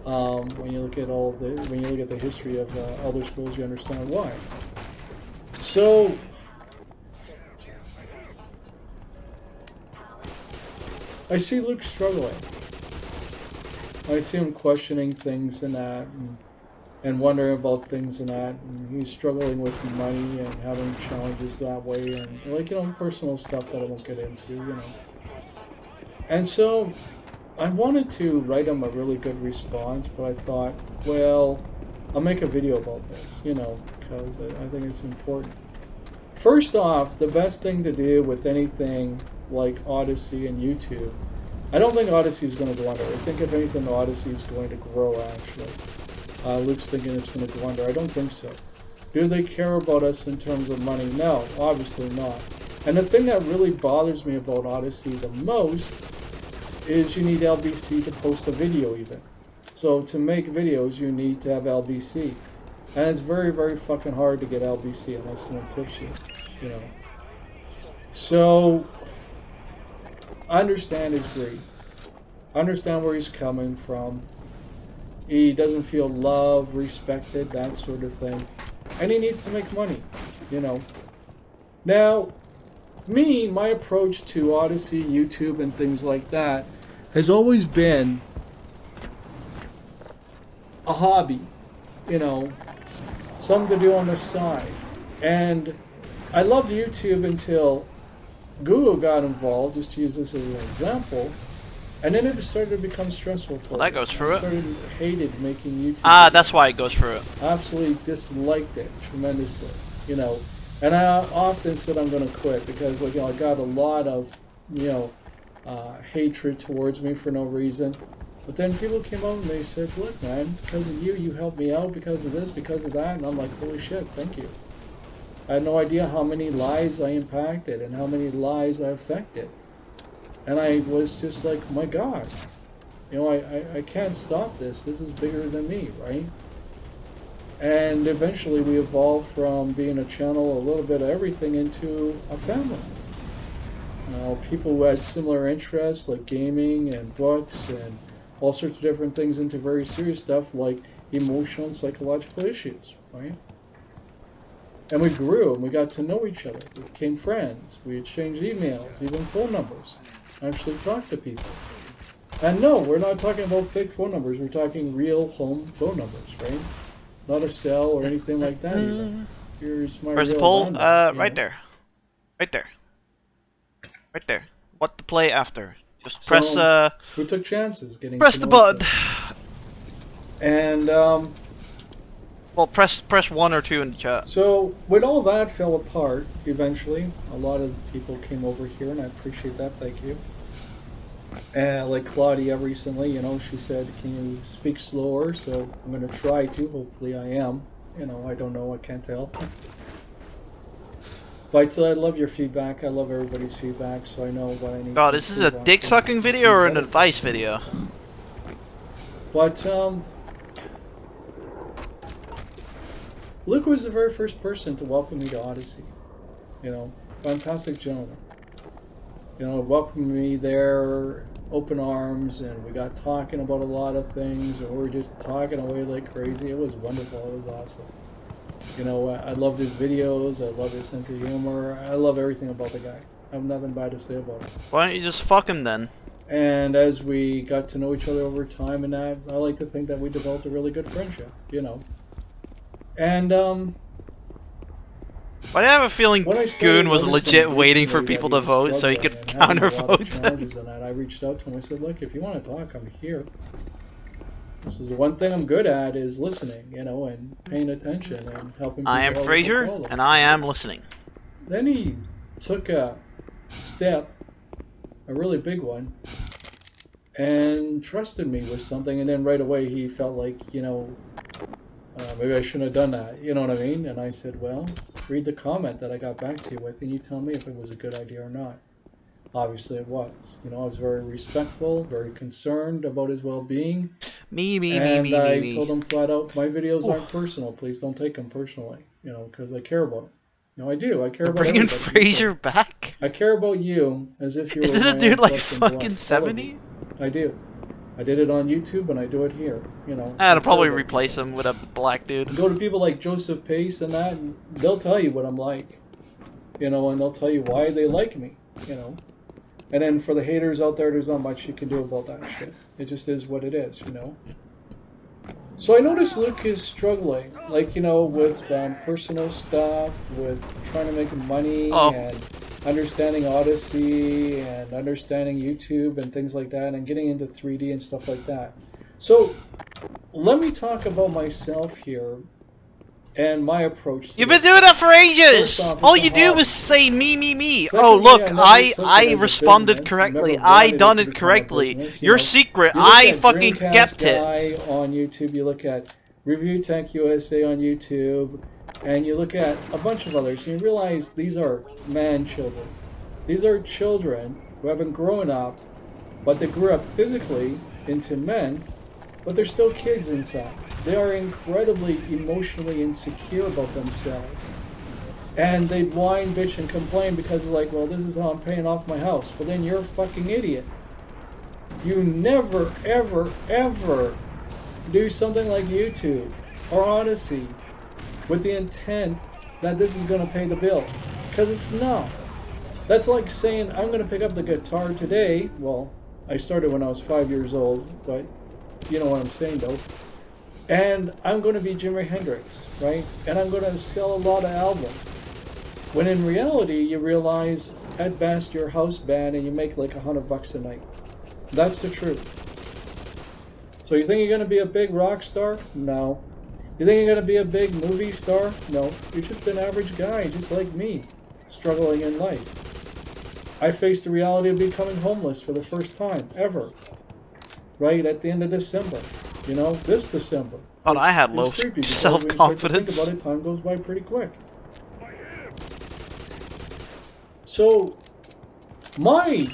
When you look at the history of Elder Scrolls, you understand why. So, I see Luke struggling. I see him questioning things and that, and wondering about things and that, and he's struggling with money and having challenges that way, and like, you know, personal stuff that I won't get into, you know. And so, I wanted to write him a really good response, but I thought, well, I'll make a video about this, you know, because I think it's important. First off, the best thing to do with anything like Odyssey and YouTube, I don't think Odyssey is going to go under. I think if anything, Odyssey is going to grow, actually. Luke's thinking it's going to go under. I don't think so. Do they care about us in terms of money? No, obviously not. And the thing that really bothers me about Odyssey the most is you need LBC to post a video even. So to make videos, you need to have LBC. And it's very, very fucking hard to get LBC unless someone tips you, you know. So, I understand his grief. I understand where he's coming from. He doesn't feel loved, respected, that sort of thing. And he needs to make money, you know. Now, my approach to Odyssey, YouTube, and things like that has always been a hobby, you know, something to do on the side. And I loved YouTube until Google got involved, just to use this as an example, and then it started to become stressful for me. That goes through it. I hated making YouTube. That's why it goes through it. Absolutely disliked it tremendously, you know. And I often said I'm going to quit because, like, you know, I got a lot of, you know, hatred towards me for no reason. But then people came out and they said, look, man, because of you, you helped me out because of this, because of that. And I'm like, holy shit, thank you. I had no idea how many lives I impacted and how many lives I affected. And I was just like, my God, you know, I can't stop this. This is bigger than me, right? And eventually we evolved from being a channel, a little bit of everything, into a family. People who had similar interests like gaming and books and all sorts of different things, into very serious stuff like emotional and psychological issues, right? And we grew and we got to know each other. We became friends. We exchanged emails, even phone numbers. Actually talked to people. And no, we're not talking about fake phone numbers. We're talking real home phone numbers, right? Not a cell or anything like that even. Here's my Where's the real poll? landline, Right there. Right there. Right there. What to play after. Just press, we took chances getting press to the know button. each other. And, well, press 1 or 2 in the chat. so, when all that fell apart, eventually, a lot of people came over here, and I appreciate that, thank you. And like Claudia recently, you know, she said, can you speak slower? So I'm going to try to, hopefully I am. You know, I don't know, I can't tell. But I love your feedback, I love everybody's feedback, so I know what I need God, to this is a improve on. dick sucking video or an advice video? But, Luke was the very first person to welcome me to Odyssey. You know, fantastic gentleman. You know, welcomed me there, open arms, and we got talking about a lot of things, and we were just talking away like crazy. It was wonderful, it was awesome. You know, I loved his videos, I love his sense of humor, I love everything about the guy. I have nothing bad to say about him. Why don't you just fuck him then? And as we got to know each other over time and that, I like to think that we developed a really good friendship, you know. And, But I have a feeling when I started Goon was noticing legit waiting for recently people that to he was vote so he struggling could and having a lot counter-vote of them. challenges and that, I reached out to him. I said, look, if you want to talk, I'm here. This is the one thing I'm good at, is listening, you know, and paying attention and helping people I am out with Fraser, problems. and I am listening. Then he took a step, a really big one, and trusted me with something, and then right away he felt like, you know, maybe I shouldn't have done that, you know what I mean? And I said, well, read the comment that I got back to you with, and you tell me if it was a good idea or not. Obviously it was. You know, I was very respectful, very concerned about his well-being. And I told him flat out, my videos aren't personal. Please don't take them personally, you know, because I care about him. You know, I do. I care about Bringing everybody. Fraser back? I care about you as if you were Isn't my a dude own like flesh and blood. fucking All of 70? you. I do. I did it on YouTube and I do it here, you know. I'd probably replace him with a black dude. Go to people like Joseph Pace and that, and they'll tell you what I'm like, you know, and they'll tell you why they like me, you know. And then for the haters out there, there's not much you can do about that shit. It just is what it is, you know. So I noticed Luke is struggling, like, you know, with personal stuff, with trying to make money, and understanding Odyssey, and understanding YouTube, and things like that, and getting into 3D and stuff like that. So, let me talk about myself here, and my approach to You've been doing that for ages! All you do is say me, me, me. Oh, look, I responded correctly. I done it correctly. Your secret, I fucking kept it. Guy on YouTube, you look at Review Tech USA on YouTube, and you look at a bunch of others, and you realize these are man-children. These are children who haven't grown up, but they grew up physically into men, but they're still kids inside. They are incredibly emotionally insecure about themselves. And they whine, bitch, and complain because it's like, well, this is how I'm paying off my house. But then you're a fucking idiot. You never, ever, ever do something like YouTube or Odyssey with the intent that this is going to pay the bills. Because it's not. That's like saying, I'm going to pick up the guitar today. Well, I started when I was 5 years old, but you know what I'm saying, though. And I'm going to be Jimi Hendrix, right? And I'm going to sell a lot of albums. When in reality, you realize, at best, you're a house band and you make like $100 a night. That's the truth. So you think you're going to be a big rock star? No. You think you're going to be a big movie star? No. You're just an average guy, just like me, struggling in life. I faced the reality of becoming homeless for the first time, ever. Right at the end of December. You know, this December. Oh, I had low self-confidence. Think about it, time goes by pretty quick. So, my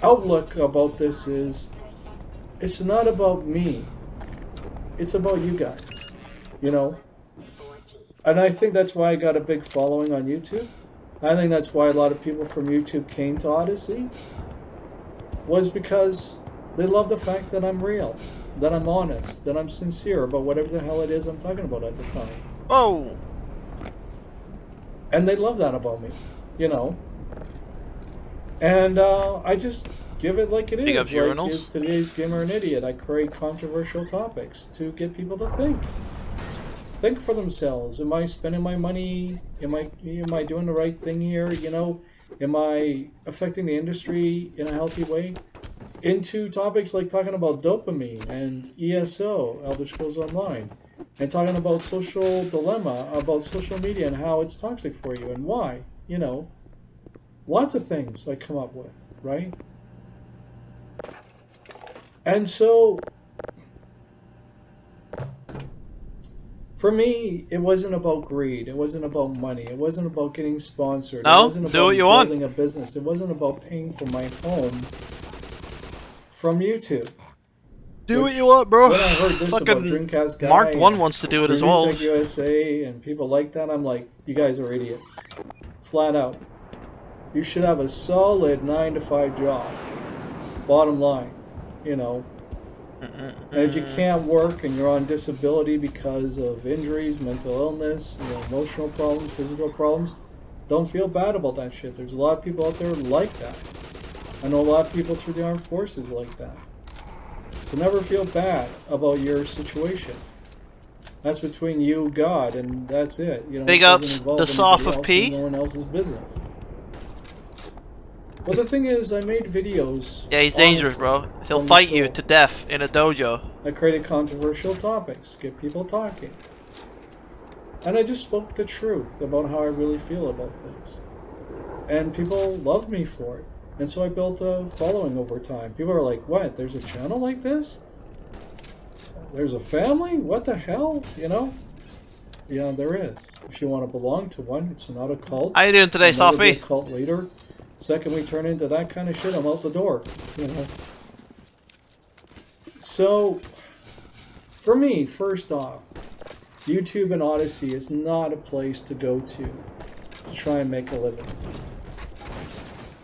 outlook about this is, it's not about me. It's about you guys. You know? And I think that's why I got a big following on YouTube. I think that's why a lot of people from YouTube came to Odyssey. Was because they love the fact that I'm real. That I'm honest, that I'm sincere about whatever the hell it is I'm talking about at the time. Oh! And they love that about me, you know. And I just give it like it is. Like, is today's gamer an idiot? I create controversial topics to get people to think. Think for themselves. Am I spending my money? Am I doing the right thing here? You know, am I affecting the industry in a healthy way? Into topics like talking about dopamine and ESO, Elder Scrolls Online, and talking about social dilemma, about social media and how it's toxic for you and why, you know. Lots of things I come up with, right? And so, for me, it wasn't about greed. It wasn't about money. It wasn't about getting sponsored. No, it wasn't about building a business. It wasn't about paying for my home from YouTube. Do what you want, bro. When I heard this about Dreamcast Guy, Marked One wants to do it as well. Tech USA and people like that, I'm like, you guys are idiots. Flat out. You should have a solid 9-to-5 job. Bottom line, you know. And if you can't work and you're on disability because of injuries, mental illness, you know, emotional problems, physical problems, don't feel bad about that shit. There's a lot of people out there like that. I know a lot of people through the armed forces like that. So never feel bad about your situation. That's between you, God, and that's it. You know, big ups, the soft of P. No one else's business. Well, the thing is, I made videos. Yeah, he's dangerous, bro. He'll fight you to death in a dojo. I created controversial topics, get people talking. And I just spoke the truth about how I really feel about things. And people loved me for it. And so I built a following over time. People are like, what, there's a channel like this? There's a family? What the hell? You know? Yeah, there is. If you want to belong to one, it's not a cult. How you doing today, Sophie? A cult leader. Second we turn into that kind of shit, I'm out the door. You know? So, for me, first off, YouTube and Odyssey is not a place to go to try and make a living.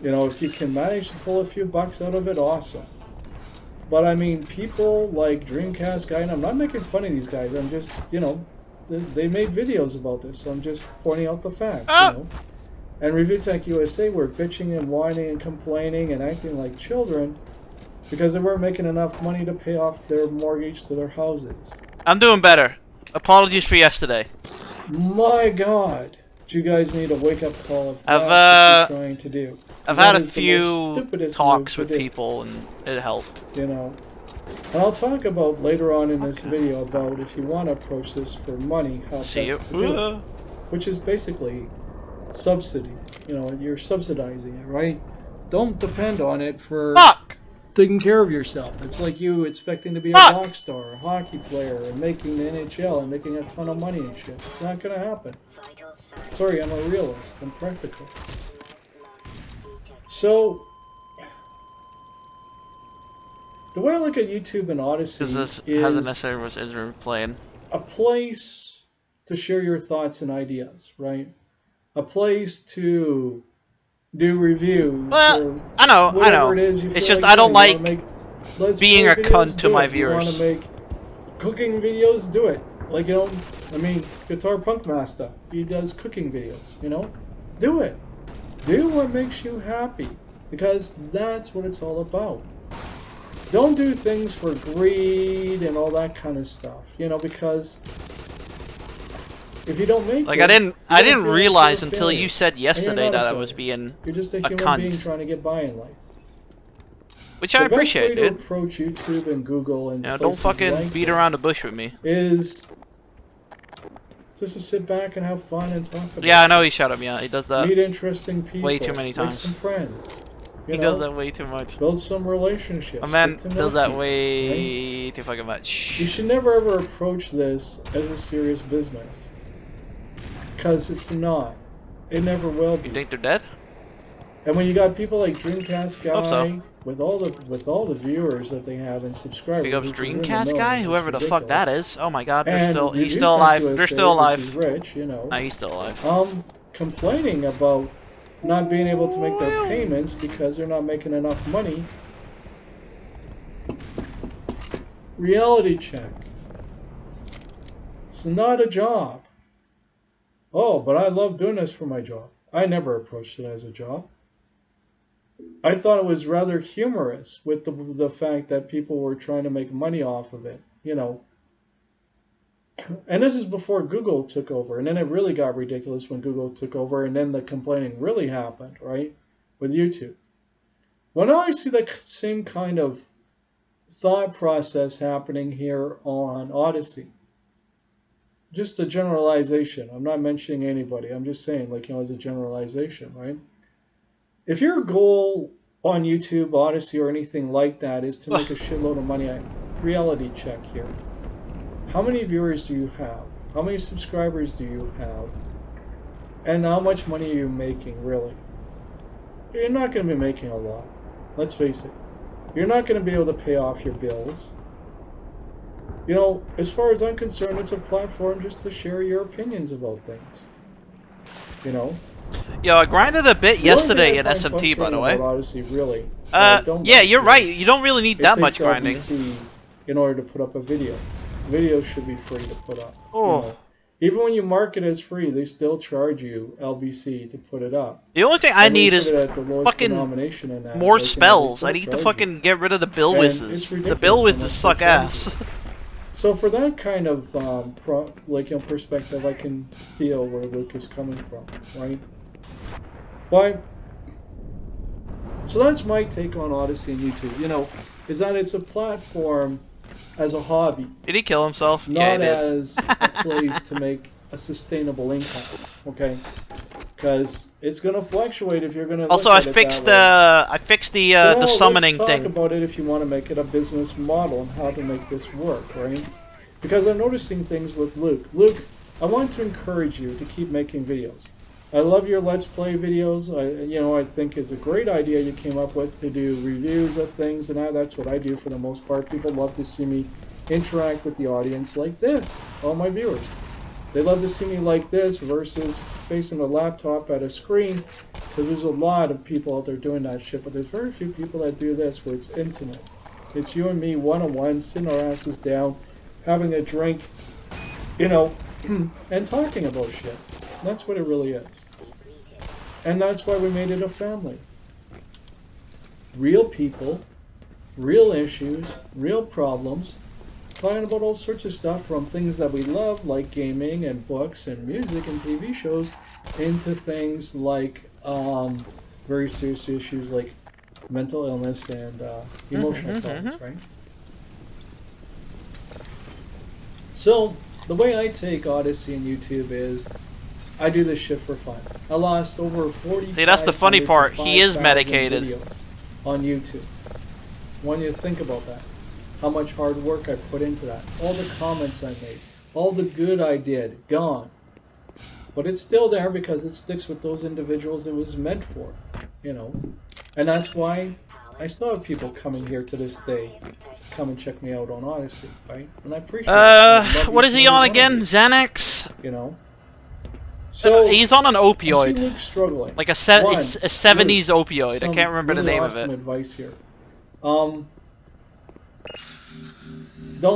You know, if you can manage to pull a few bucks out of it, awesome. But I mean, people like Dreamcast Guy, and I'm not making fun of these guys. I'm just, you know, they made videos about this, so I'm just pointing out the facts, you know. And Review Tech USA were bitching and whining and complaining and acting like children because they weren't making enough money to pay off their mortgage to their houses. I'm doing better. Apologies for yesterday. My God, you guys need a wake-up call if that's what you're trying to do. I've had a few talks with people, and it helped. You know, and I'll talk about later on in this video about if you want to approach this for money, how best to do it, which is basically subsidy. You know, you're subsidizing it, right? Don't depend on it for taking care of yourself. It's like you expecting to be a rock star, a hockey player, and making the NHL and making a ton of money and shit. It's not gonna happen. Sorry, I'm a realist. I'm practical. So, the way I look at YouTube and Odyssey is hasn't necessarily was playing. A place to share your thoughts and ideas, right? A place to do reviews. Well, I know. It is you it's feel just like I don't like being a cunt to my viewers. You want to make cooking videos? Do it. Like, you know, I mean, Guitar Punk Master, he does cooking videos, you know? Do it. Do what makes you happy, because that's what it's all about. Don't do things for greed and all that kind of stuff, you know, because if you don't make like it, I didn't realize until you said yesterday that I was being you're just a human cunt. being trying to get by in life. Which I appreciate, the best way dude. to approach YouTube and Google and don't fucking like beat around the bush with me. Is just to sit back and have fun and talk about Yeah, I know he shut him. Yeah, he does that. Meet interesting people. Way too many times. Make some friends. He does that way too much. Build some relationships. A man Get to know does that people, way right? too fucking much. You should never ever approach this as a serious business. Because it's not. It never will be. You think they're dead? And when you got people like Dreamcast Guy, Hope so. with all the viewers that they have and subscribers, Big ups which is in the Dreamcast millions, guy, it's whoever the fuck that ridiculous. is. Oh my God, And he's Review still Tech alive. USA, They're still alive. which is rich, you know. Nah, he's still alive. Complaining about not being able to make their payments because they're not making enough money. Reality check. It's not a job. Oh, but I love doing this for my job. I never approached it as a job. I thought it was rather humorous with the fact that people were trying to make money off of it, you know. And this is before Google took over, and then it really got ridiculous when Google took over, and then the complaining really happened, right, with YouTube. Well, now I see the same kind of thought process happening here on Odyssey. Just a generalization. I'm not mentioning anybody. I'm just saying, like, you know, as a generalization, right? If your goal on YouTube, Odyssey, or anything like that is to make a shitload of money, reality check here. How many viewers do you have? How many subscribers do you have? And how much money are you making, really? You're not going to be making a lot. Let's face it. You're not going to be able to pay off your bills. You know, as far as I'm concerned, it's a platform just to share your opinions about things. You know? Yo, I grinded a bit yesterday in SMT, by the way. Odyssey, really, yeah, you're right. You don't really need that much grinding. LBC in order to put up a video. Videos should be free to put up. Oh. You know? Even when you mark it as free, they still charge you LBC to put it up. The only thing I need is fucking more like, spells. You know, I need to fucking get rid of the bill And whizzes. it's The ridiculous bill how whizzes much suck they charge ass. So for that kind of perspective, I can feel where Luke is coming from, right? But so that's my take on Odyssey and YouTube. You know, is that it's a platform as a hobby. Did he kill himself? Not Yeah, he did. as a place to make a sustainable income. Okay, because it's going to fluctuate if you're going to. Also, look I at it fixed that way. I fixed the summoning let's thing. talk about it if you want to make it a business model and how to make this work, right? Because I'm noticing things with Luke. Luke, I want to encourage you to keep making videos. I love your Let's Play videos. I think it's a great idea you came up with to do reviews of things, and that's what I do for the most part. People love to see me interact with the audience like this, all my viewers. They love to see me like this versus facing a laptop at a screen, because there's a lot of people out there doing that shit, but there's very few people that do this where it's intimate. It's you and me one-on-one, sitting our asses down, having a drink, you know, and talking about shit. That's what it really is. And that's why we made it a family. Real people, real issues, real problems, talking about all sorts of stuff from things that we love, like gaming and books and music and TV shows, into things like very serious issues like mental illness and emotional problems, right? So, the way I take Odyssey and YouTube is I do this shit for fun. I lost over 40. See, that's the funny part. He is medicated. Videos on YouTube. When you think about that, how much hard work I put into that, all the comments I made, all the good I did, gone. But it's still there because it sticks with those individuals it was meant for, you know. And that's why I still have people coming here to this day, come and check me out on Odyssey, right? And I appreciate it. What is he on again? Xanax? You know. So he's on an opioid. I see Luke struggling. Like a 70s opioid. I can't remember the name of it. Advice here. Don't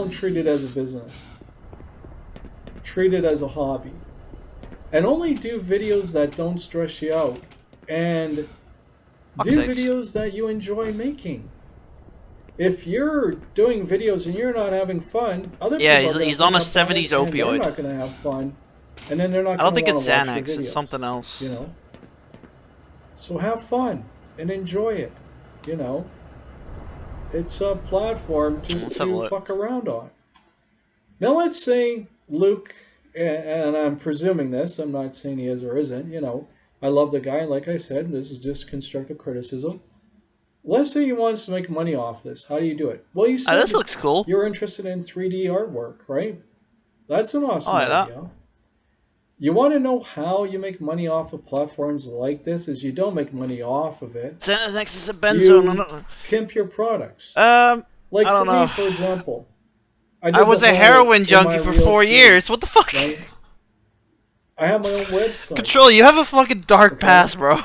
treat it as a business. Treat it as a hobby. And only do videos that don't stress you out. And do videos that you enjoy making. If you're doing videos and you're not having fun, other people he's on a 70s opioid. They're not going to have fun. And then they're not I don't going think to it's watch the Xanax, it's videos, something else. You know? So have fun and enjoy it, you know? It's a platform just to fuck around on. Now let's say Luke, and I'm presuming this, I'm not saying he is or isn't, you know, I love the guy, like I said, this is just constructive criticism. Let's say he wants to make money off this. How do you do it? Well, you said this looks cool. You're interested in 3D artwork, right? That's an awesome idea. You want to know how you make money off of platforms like this? Is you don't make money off of it. Xanax is a benzo. You pimp your products. Like I don't know. me, for example, I was a heroin junkie for 4 years. What the fuck? Right? I have my own website. Control, you have a fucking dark past, bro.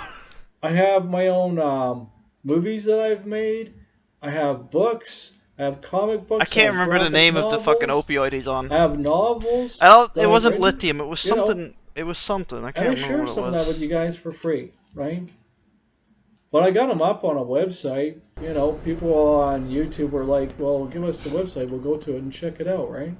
I have my own movies that I've made. I have books. I have comic books. I can't remember the name of the fucking opioid he's on. I have novels. It wasn't lithium. It was something. You know, it was something. I can't remember what it was. And I share some of that with you guys for free, right? But I got them up on a website. You know, people on YouTube were like, "Well, give us the website. We'll go to it and check it out," right?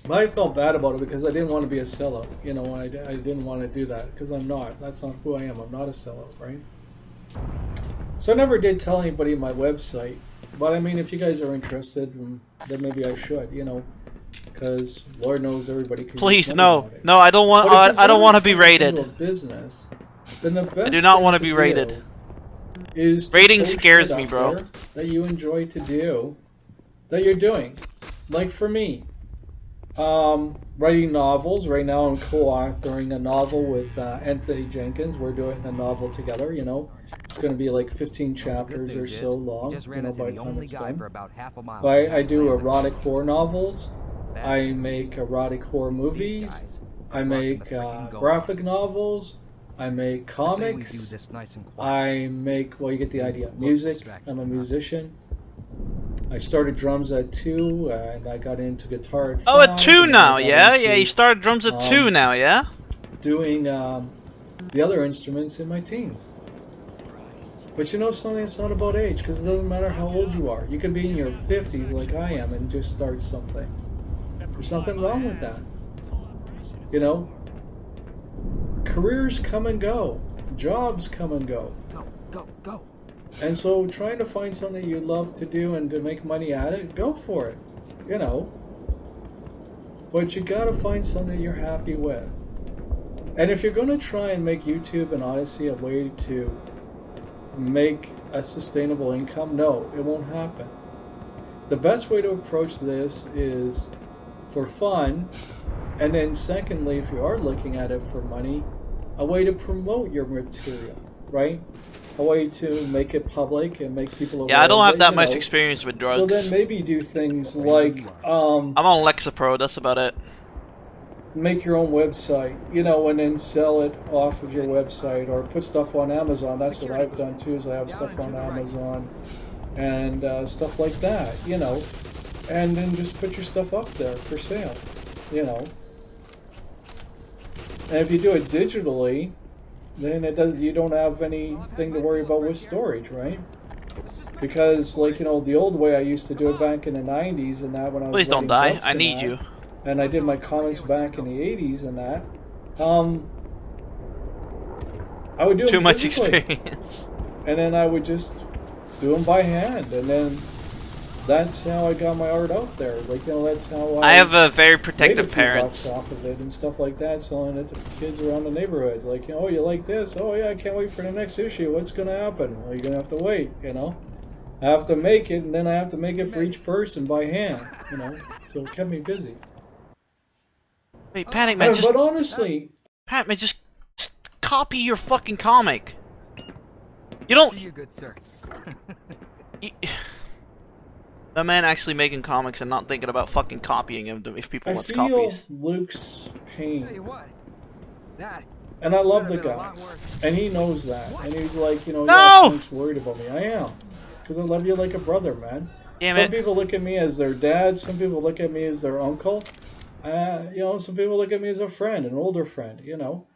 But I felt bad about it because I didn't want to be a sellout. You know, I didn't want to do that because I'm not. That's not who I am. I'm not a sellout, right? So I never did tell anybody my website. But I mean, if you guys are interested, then maybe I should, you know, because Lord knows everybody can. Please, no, I don't want. I don't want to be rated. Business, then the best I do not want to be rated. Rating scares me, bro. That you enjoy to do, that you're doing, like for me. Writing novels. Right now I'm co-authoring a novel with Anthony Jenkins. We're doing a novel together, you know. It's going to be like 15 chapters or so long, you know, by the time it's done. But I do erotic horror novels. I make erotic horror movies. I make graphic novels. I make comics. I make, well, you get the idea. Music. I'm a musician. I started drums at 2, and I got into guitar at 5. Oh, at 2 now, yeah? Yeah, you started drums at 2 now, yeah? Doing the other instruments in my teens. But you know something, it's not about age, because it doesn't matter how old you are. You could be in your 50s like I am and just start something. There's nothing wrong with that. You know? Careers come and go. Jobs come and go. Go. And so trying to find something you love to do and to make money at it, go for it, you know. But you gotta find something you're happy with. And if you're gonna try and make YouTube and Odyssey a way to make a sustainable income, no, it won't happen. The best way to approach this is for fun, and then secondly, if you are looking at it for money, a way to promote your material, right? A way to make it public and make people aware. Yeah, I don't have that you much know. experience with drugs. So then maybe do things like I'm on Lexapro, that's about it. make your own website, you know, and then sell it off of your website, or put stuff on Amazon. That's what I've done too, is I have stuff on Amazon and stuff like that, you know, and then just put your stuff up there for sale, you know. And if you do it digitally, then you don't have anything to worry about with storage, right? Because, like, you know, the old way I used to do it back in the 90s and that, when I was Please don't writing die. books I and need that, you. and I did my comics back in the 80s and that, I would do them Too much physically. experience. And then I would just do them by hand, and then that's how I got my art out there. Like, you know, that's how I have a very made a protective few parents. bucks off of it and stuff like that, selling it to kids around the neighborhood. Like, you know, oh, you like this? Oh yeah, I can't wait for the next issue. What's gonna happen? Well, you're gonna have to wait, you know. I have to make it, and then I have to make it for each person by hand, you know. So it kept me busy. Wait, Panic Man, just... But honestly... Panic Man, just copy your fucking comic. You don't... You good, sir. The man actually making comics and not thinking about fucking copying them if people want feel copies. Luke's pain. Tell you what, that And I love the could've been a guy. lot worse. And he knows that. And he's like, you know, No! yeah, Luke's worried about me. I am. Because I love you like a brother, man. Damn Some it. people look at me as their dad. Some people look at me as their uncle. You know, some people look at me as a friend, an older friend, you know.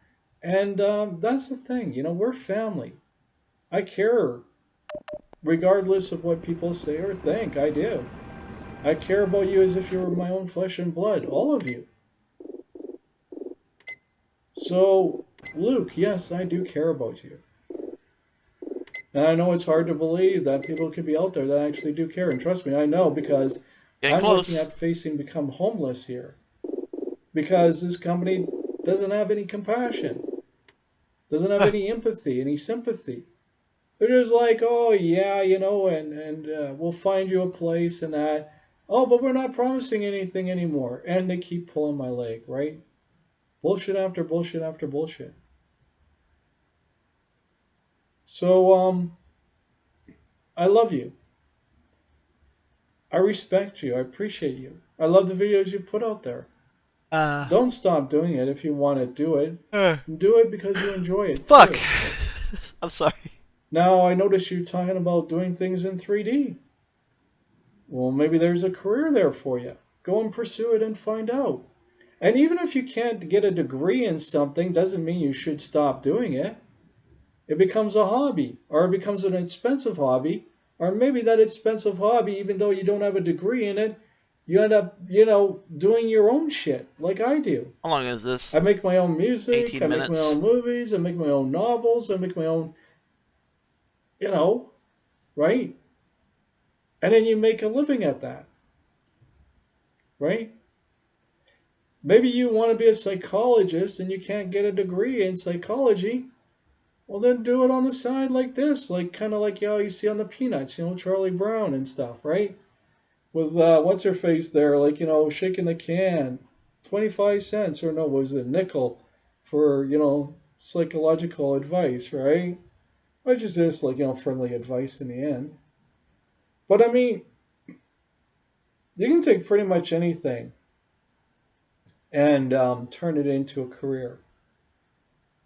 And that's the thing. You know, we're family. I care. Regardless of what people say or think, I do. I care about you as if you were my own flesh and blood. All of you. So, Luke, yes, I do care about you. And I know it's hard to believe that people could be out there that actually do care. And trust me, I know, because Getting I'm close. looking at facing become homeless here. Because this company doesn't have any compassion. Doesn't have any empathy, any sympathy. They're just like, oh, yeah, you know, and we'll find you a place and that. Oh, but we're not promising anything anymore. And they keep pulling my leg, right? Bullshit after bullshit after bullshit. So, I love you. I respect you. I appreciate you. I love the videos you put out there. Don't stop doing it if you want to do it. Do it because you enjoy it. Fuck. Too. I'm sorry. Now, I notice you talking about doing things in 3D. Well, maybe there's a career there for you. Go and pursue it and find out. And even if you can't get a degree in something, doesn't mean you should stop doing it. It becomes a hobby, or it becomes an expensive hobby, or maybe that expensive hobby, even though you don't have a degree in it, you end up, you know, doing your own shit, like I do. How long is this? I make my own music, 18 I make minutes. my own movies, I make my own novels, I make my own, you know, right? And then you make a living at that, right? Maybe you want to be a psychologist and you can't get a degree in psychology. Well, then do it on the side like this, like kind of like how you see on the Peanuts, you know, Charlie Brown and stuff, right? With what's her face there, like, you know, shaking the can, 25 cents, or no, was it nickel for, you know, psychological advice, right? Which is just like, you know, friendly advice in the end. But I mean, you can take pretty much anything and turn it into a career,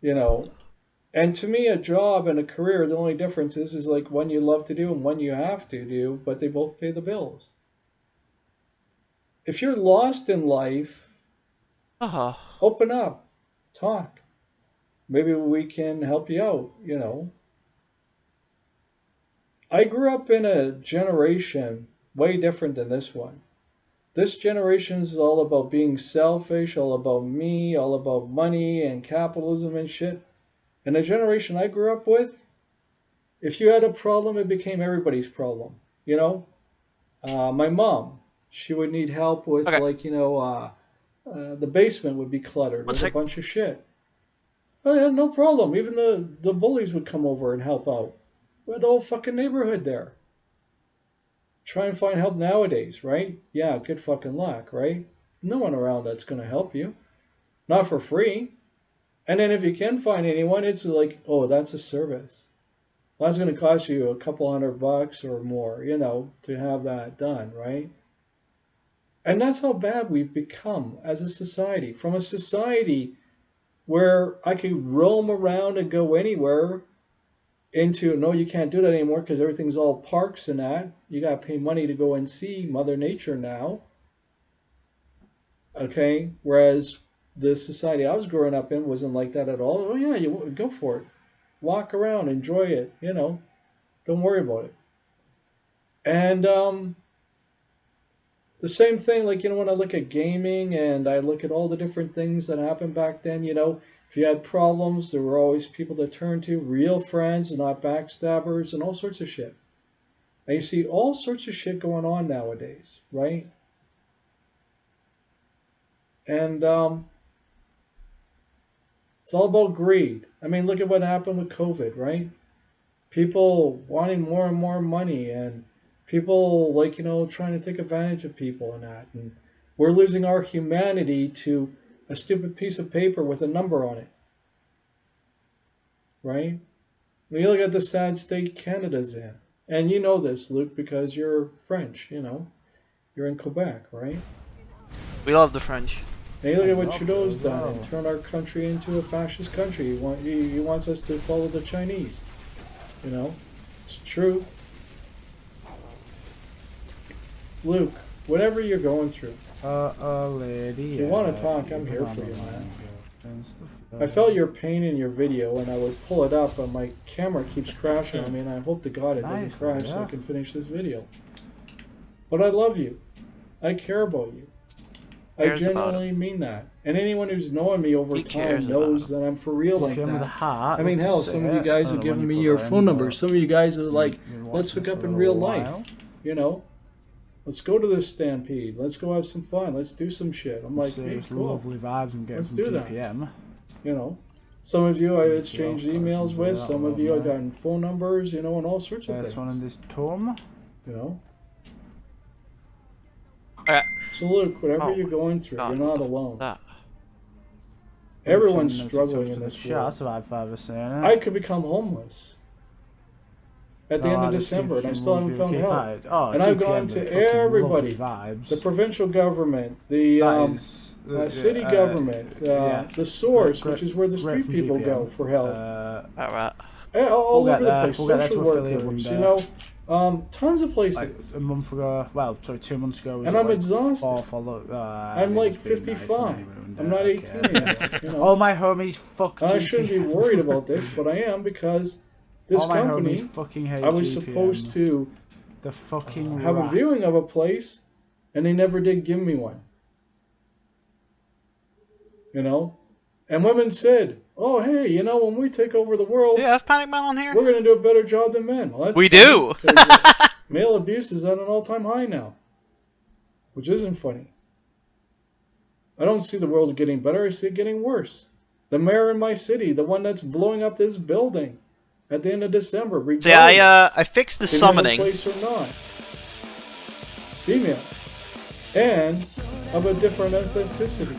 you know. And to me, a job and a career, the only difference is like one you love to do and one you have to do, but they both pay the bills. If you're lost in life, open up, talk. Maybe we can help you out, you know. I grew up in a generation way different than this one. This generation is all about being selfish, all about me, all about money and capitalism and shit. And the generation I grew up with, if you had a problem, it became everybody's problem, you know? My mom, she would need help with, like, you know, the basement would be cluttered with a bunch of shit. Oh, yeah, no problem. Even the bullies would come over and help out. We had the whole fucking neighborhood there. Try and find help nowadays, right? Yeah, good fucking luck, right? No one around that's going to help you. Not for free. And then if you can find anyone, it's like, oh, that's a service. That's going to cost you a couple $100 or more, you know, to have that done, right? And that's how bad we've become as a society. From a society where I could roam around and go anywhere into, no, you can't do that anymore because everything's all parks and that. You got to pay money to go and see Mother Nature now. Okay? Whereas the society I was growing up in wasn't like that at all. Oh, yeah, you go for it. Walk around, enjoy it, you know. Don't worry about it. And the same thing, like, you know, when I look at gaming and I look at all the different things that happened back then, you know, if you had problems, there were always people to turn to, real friends and not backstabbers and all sorts of shit. And you see all sorts of shit going on nowadays, right? And it's all about greed. I mean, look at what happened with COVID, right? People wanting more and more money and people, like, you know, trying to take advantage of people and that. And we're losing our humanity to a stupid piece of paper with a number on it. Right? When you look at the sad state Canada's in. And you know this, Luke, because you're French, you know. You're in Quebec, right? We love the French. And you look at what Trudeau's done and turned our country into a fascist country. He wants us to follow the Chinese. You know? It's true. Luke, whatever you're going through, lady, if you want to talk, I'm here for you, man. I felt your pain in your video, and I would pull it up, but my camera keeps crashing on me, and I hope to God it doesn't crash so I can finish this video. But I love you. I care about you. I genuinely mean that. And anyone who's known me over time knows that I'm for real like that. I mean, hell, some of you guys have given me your phone number. Some of you guys are like, let's hook up in real life, you know? Let's go to this stampede. Let's go have some fun. Let's do some shit. I'm like, hey, cool. Lovely vibes and let's do that. You know, some of you I exchanged emails with. Some of you I got phone numbers. You know, and all sorts of things. One in this tomb. You know. So Luke, whatever you're going through, you're not alone. Everyone's struggling in this world. I could become homeless at the end of December, and I still haven't found help. And I've gone to everybody, the provincial government, the city government, the source, which is where the street people go for help. All over the place, social workers, you know, tons of places. A month ago, well, sorry, 2 months ago. And I'm exhausted. I'm like 55. I'm not 18 yet. You know? All my homies fuck I shouldn't be worried about this, but I am because this company, I was supposed to have a viewing of a place, and they never did give me one. You know? And women said, oh, hey, you know, when we take over the world, yeah, that's Panic Melon here. We're going to do a better job than men. Well, that's we do. Male abuse is at an all-time high now, which isn't funny. I don't see the world getting better. I see it getting worse. The mayor in my city, the one that's blowing up this building at the end of December. See, I fixed the summoning. Place or not. Female. And of a different ethnicity.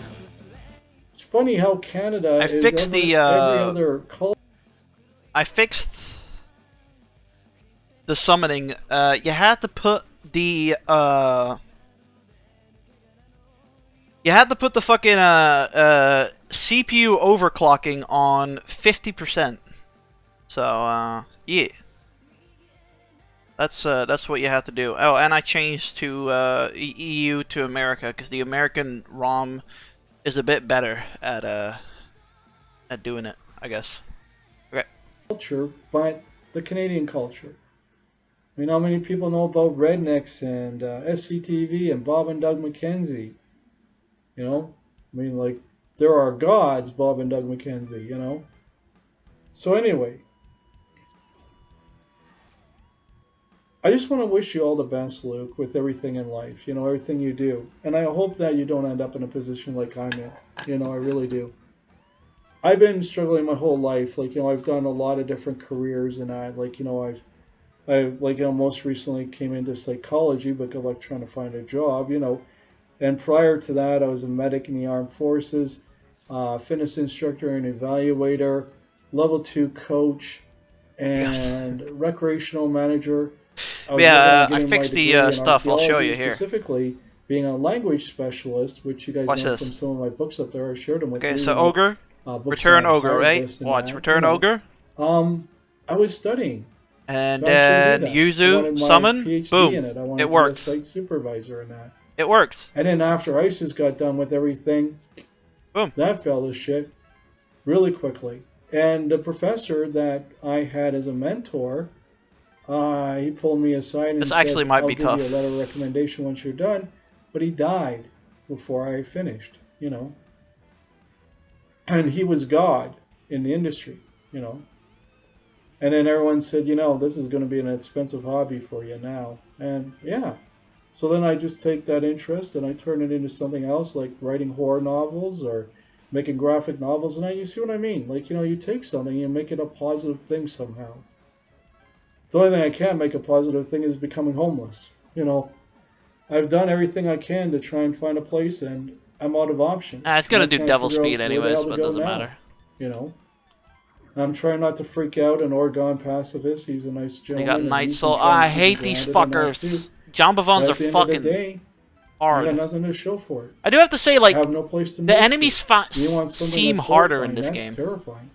It's funny how Canada is every other culture. I fixed the summoning. You had to put the fucking CPU overclocking on 50%. So yeah. That's what you have to do. Oh, and I changed to EU to America because the American ROM is a bit better at doing it, I guess. Okay. Culture, but the Canadian culture. I mean, how many people know about Rednecks and SCTV and Bob and Doug McKenzie? You know, I mean, like, there are gods, Bob and Doug McKenzie. You know. So anyway, I just want to wish you all the best, Luke, with everything in life, you know, everything you do. And I hope that you don't end up in a position like I'm in. You know, I really do. I've been struggling my whole life. Like, you know, I've done a lot of different careers and like, you know, I've like, you know, most recently came into psychology, but good luck trying to find a job, you know. And prior to that, I was a medic in the armed forces, fitness instructor and evaluator, level 2 coach, and recreational manager. Yeah, I fixed the stuff. I'll show you here. Specifically, being a language specialist, which you guys Watch know this. from some of my books up there, I shared them with you. Okay, so you know, ogre, books return on ogre, right? hieroglyphs and Watch, that, return you know. ogre, I was studying and to actually then do that. I yuzu, wanted my summon, PhD boom, in it. I wanted it to works. be a site supervisor in that. It works. And then after ISIS got done with everything, boom, that fell to shit really quickly. And the professor that I had as a mentor, he pulled me aside and This said, actually might I'll be give tough. you a letter of recommendation once you're done. But he died before I finished, you know. And he was God in the industry, you know. And then everyone said, you know, this is going to be an expensive hobby for you now. And yeah. So then I just take that interest and I turn it into something else, like writing horror novels or making graphic novels. And you see what I mean? Like, you know, you take something and you make it a positive thing somehow. The only thing I can't make a positive thing is becoming homeless. You know, I've done everything I can to try and find a place, and I'm out of options. It's gonna And I do can't devil figure out speed where the anyways, hell to but it go doesn't now, matter. You know, I'm trying not to freak out an Oregon pacifist. He's a nice They gentleman. got and Night he's Soul. been trying I to keep hate me these grounded in that fuckers. too. Jambavons But are at the end of the fucking day, hard. I got nothing to show for it. I do have to say, like, I have no place to the move enemies to. You want something seem that's harder in horrifying, this that's game. terrifying.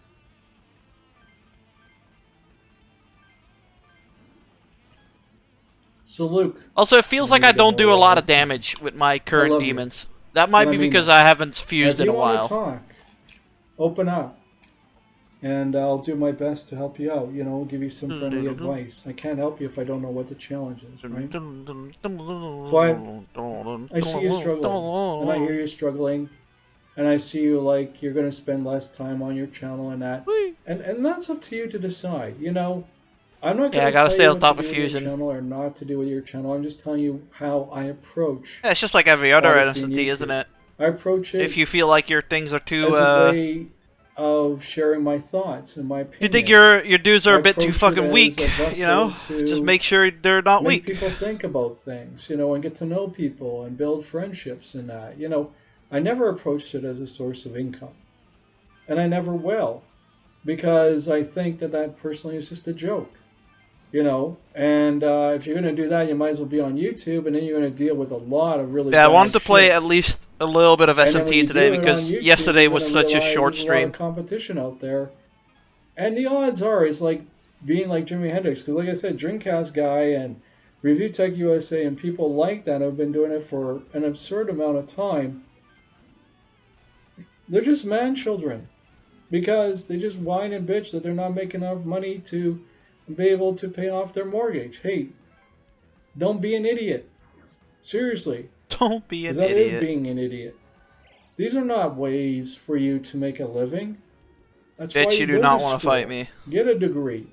So Luke. Also, it feels like I don't do a lot of damage with my current love you. demons. That might And I be mean because that. I haven't fused If in a you want while. to talk, open up, and I'll do my best to help you out. You know, give you some friendly advice. I can't help you if I don't know what the challenge is, right? But I see you struggling, and I hear you struggling, and I see you like you're going to spend less time on your channel and that, and that's up to you to decide. You know, I'm not going Yeah, I to gotta tell stay you on what top to of do with your fusion. channel or not to do with your channel. I'm just telling you how I approach. Yeah, it's just like every other Odyssey and SMT, isn't YouTube. it? I approach it If you feel like your things are too, as a way of sharing my thoughts and my opinions. you think your dudes are a bit too approach it fucking as weak, a vessel you know? to Just make sure they're not make weak. people think about things, you know, and get to know people and build friendships and that. You know, I never approached it as a source of income, and I never will, because I think that personally is just a joke. You know, and if you're going to do that, you might as well be on YouTube, and then you're going to deal with a lot of really Yeah, I bad wanted to play shit. at least a little bit of And then when SMT you today do it on because YouTube, yesterday you're was gonna such a realize short there's a lot stream. of competition out there, and the odds are it's like being like Jimi Hendrix, because like I said, Dreamcast guy and Review Tech USA and people like that have been doing it for an absurd amount of time. They're just man children, because they just whine and bitch that they're not making enough money to be able to pay off their mortgage. Hey, don't be an idiot. Seriously. Don't be an 'Cause that idiot. is being an idiot. These are not ways for you to make a living. That's why Bitch, you do go not to want to school. fight me. Get a degree.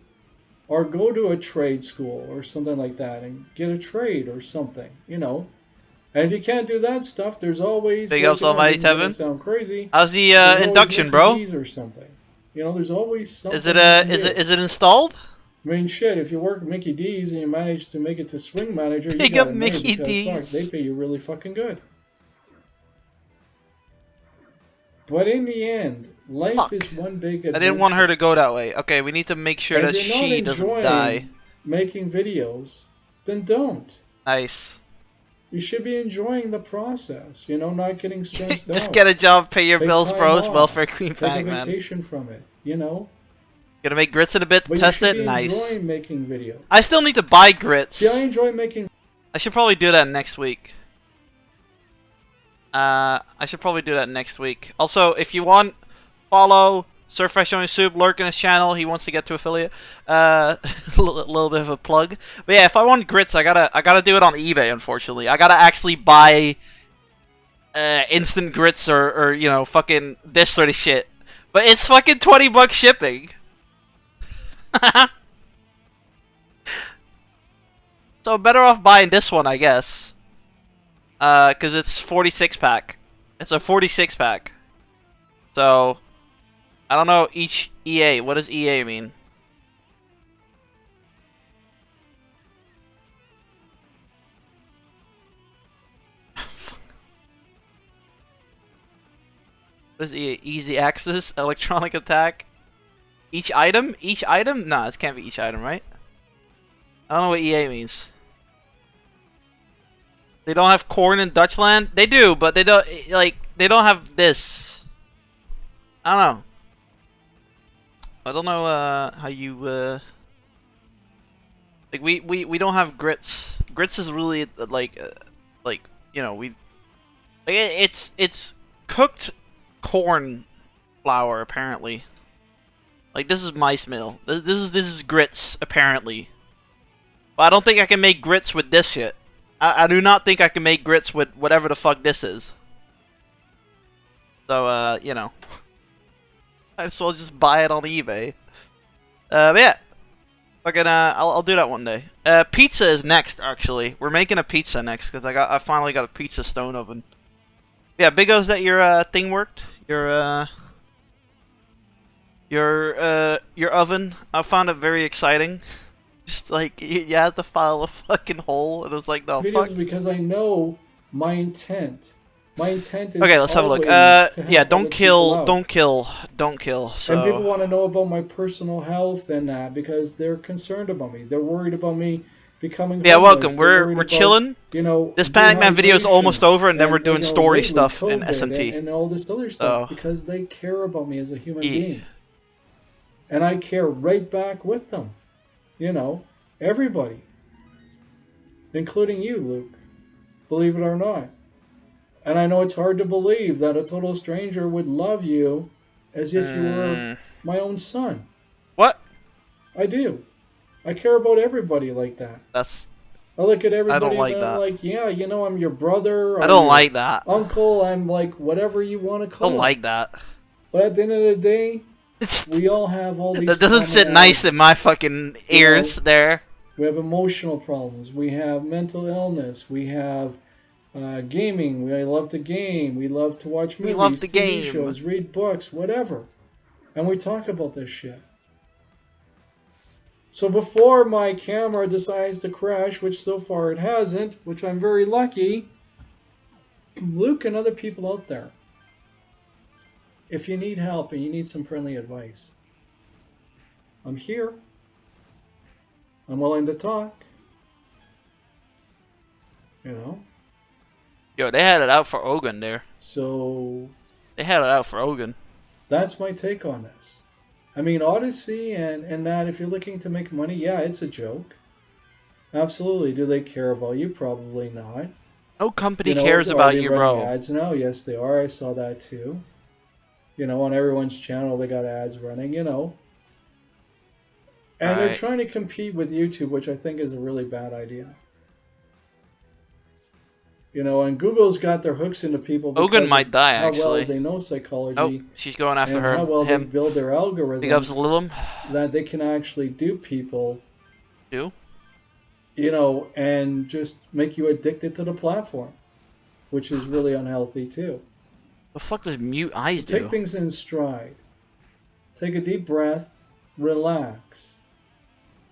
Or go to a trade school or something like that and get a trade or something, you know. And if you can't do that stuff, there's always... Big like, ups you know, on my this is gonna 87. sound crazy. How's the but there's always induction, Mickey bro? D's or something. You know, there's always something. Is it you can do. is it installed? I mean, shit, if you work Mickey D's and you manage to make it to swing manager, you Big got up it made Mickey because, D's. fuck, they pay you really fucking good. But in the end, life is one big adventure. I didn't want her to go that way. Okay, we need to make sure And that if you're not she doesn't enjoying die. making videos, then don't. Nice. You should be enjoying the process, you know, not getting stressed out. Just get a job, pay your Take bills, time bros. off. Welfare Queen Take Pack, a man. vacation from it, you know. Gonna make grits in a bit to But you test should it. be Nice. enjoying making videos. I still need to buy grits. See, I enjoy making. I should probably do that next week. I should probably do that next week. Also, if you want, follow SERFRESHONYOSOUP, lurk in his channel. He wants to get to affiliate. A little bit of a plug. But yeah, if I want grits, I gotta do it on eBay. Unfortunately, I gotta actually buy instant grits or you know fucking this sort of shit. But it's fucking $20 shipping. So better off buying this one, I guess. Cause it's 46 pack. It's a 46 pack. So I don't know each EA. What does EA mean? What is EA? Easy access, electronic attack. Each item? Each item? Nah, this can't be each item, right? I don't know what EA means. They don't have corn in Dutchland? They do, but they don't, like, they don't have this. I don't know. I don't know, how you, like, we don't have grits. Grits is really, like, you know, like, it's cooked corn flour, apparently. Like, this is mice meal. This is grits, apparently. But I don't think I can make grits with this shit. I do not think I can make grits with whatever the fuck this is. So, you know. I just will just buy it on eBay. But yeah. Fucking, I'll do that one day. Pizza is next, actually. We're making a pizza next, because I finally got a pizza stone oven. Yeah, Big O's that your, thing worked? Your oven? I found it very exciting. Just like, you had to file a fucking hole, and it was like, no, videos fuck. because I know my intent. My intent is Okay, let's have a look. always to help Yeah, other don't people kill, out. don't kill. So. And people want to know about my personal health and that because they're concerned about me. They're worried about me becoming Yeah, homeless. welcome. They're We're worried about, chilling. You know, this Pac-Man video is almost over, and then we're dehydration doing and, story lately, stuff in COVID SMT. and all this other stuff because they care about me as a human being. And I care right back with them. You know, everybody. Including you, Luke. Believe it or not. And I know it's hard to believe that a total stranger would love you as if you were my own son. What? I do. I care about everybody like that. I look at everybody I don't like and that. I'm like, yeah, you know, I'm your brother. I don't like that. Uncle, I'm like whatever you want to call I don't it. like that. But at the end of the day, we all have all these That doesn't sit nice in my fucking ears there. We have emotional problems. We have mental illness. We have gaming. We love to game. We love to watch movies, We love to TV game. shows, read books, whatever. And we talk about this shit. So before my camera decides to crash, which so far it hasn't, which I'm very lucky, Luke and other people out there, if you need help and you need some friendly advice, I'm here. I'm willing to talk. You know? Yo, they had it out for Ogun there. So... They had it out for Ogun. That's my take on this. I mean, Odyssey and that, if you're looking to make money, yeah, it's a joke. Absolutely. Do they care about you? Probably not. No company You know, cares are about they you, running bro. ads now? Yes, they are. I saw that too. You know, on everyone's channel, they got ads running, you know. And they're Right. trying to compete with YouTube, which I think is a really bad idea. You know, and Google's got their hooks into people because Ogun might of die, how actually. well they know psychology. Oh, she's going after and her. how well him. they build their algorithms. Big ups, Lilum. That they can actually dupe people. Do? You know, and just make you addicted to the platform, which is really unhealthy too. The fuck does mute eyes So take do? things in stride. Take a deep breath. Relax.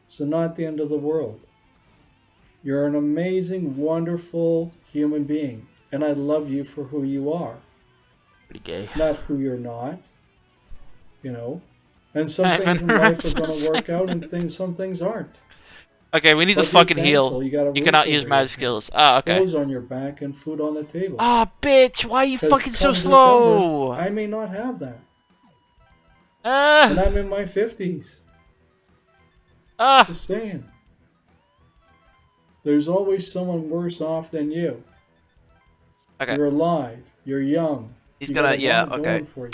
It's not the end of the world. You're an amazing, wonderful human being. And I love you for who you are. Pretty gay. Not who you're not. You know? And some I things in haven't life are heard going to work out something. and some things aren't. Okay, we need But to you're fucking heal. thankful. You got a You roof cannot over use your magic head, skills. Ah, okay. Clothes on your back and food on the table. Ah, bitch, why are you 'Cause fucking so come slow? December, I may not have that. Ah. And I'm in my 50s. Ah. Just saying. There's always someone worse off than you. Okay. You're alive. You're young. He's You gonna, got a yeah, lot okay. going for you.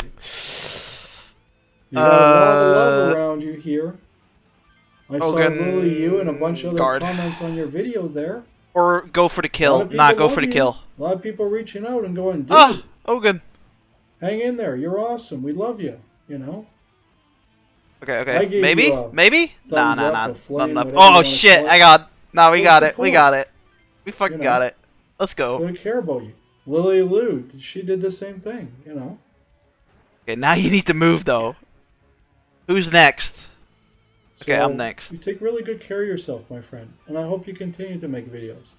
You got a lot of love around you here. I saw Ogun Lily, you, and a bunch of other guard. comments on your video there. Or go for the A lot kill. of Nah, people go love for the you. kill. A lot of people reaching out and going, dude, Ah, Ogun. hang in there. You're awesome. We love you. You know? Okay, I okay. gave Maybe? you a Maybe? Nah, thumbs nah, up, nah. a flame, Not whatever enough. you Oh, wanna shit. call it. I got. Nah, we Full got it. We support. got it. We fucking You know? got it. Let's go. They care about you. Lily Lou, she did the same thing, you know? Okay, now you need to move, though. Who's next? Okay, So, I'm next. You take really good care of yourself, my friend, and I hope you continue to make videos.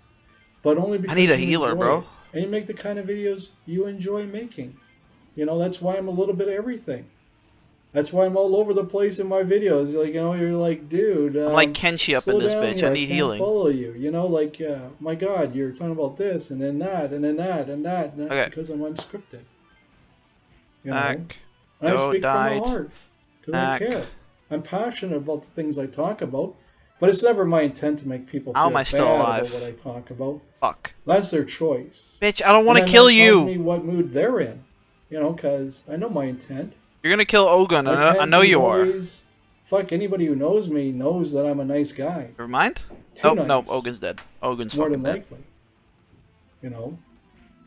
But only because need a you healer, enjoy bro. it. And you make the kind of videos you enjoy making. You know, that's why I'm a little bit of everything. That's why I'm all over the place in my videos. Like, you know, you're like, dude. I'm like Kenshi up in slow this down bitch. here. I need can't healing. follow you. You know, like, my God, you're talking about this and then that and then that and that. And that's Okay. because I'm unscripted. You know? Back. And I Go, speak died. from the heart. Because I Back. care. I'm passionate about the things I talk about. But it's never my intent to make people feel How am I bad still alive? about what I talk about. Fuck. That's their choice. Bitch, I don't want to And then kill that tells you. me what mood they're in. You know, because I know my intent. You're gonna kill Ogun. I know you are. Fuck, anybody who knows me knows that I'm a nice guy. Never mind. Too Nope, nice. nope. Ogun's dead. Ogun's More fucking than dead. likely. You know?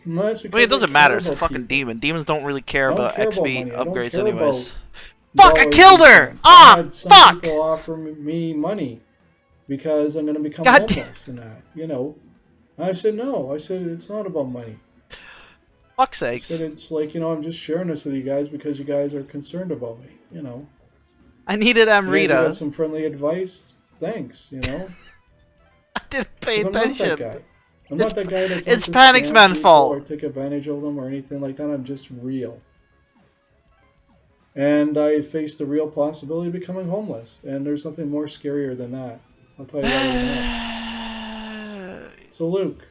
And that's I mean, it because I doesn't care matter. It's a about fucking people. demon. Demons don't really care I don't about care about XP money. I don't upgrades care anyways. about Fuck! I dollars killed and her! cents. Ah! I had some Fuck! people offer me money because I'm going to become God homeless and that, you know. And I said, no. I said, it's not about money. Fuck's I sake. said, it's like, you know, I'm just sharing this with you guys because you guys are concerned about me, you know. I needed You guys Amrita. got some friendly advice? Thanks, you know. I didn't pay 'Cause I'm not that attention. guy. I'm not that guy that's It's out to Panic's scam man's people fault. or take advantage of them or anything like that. I'm just real. And I faced the real possibility of becoming homeless. And there's nothing more scarier than that. I'll tell you that. So Luke,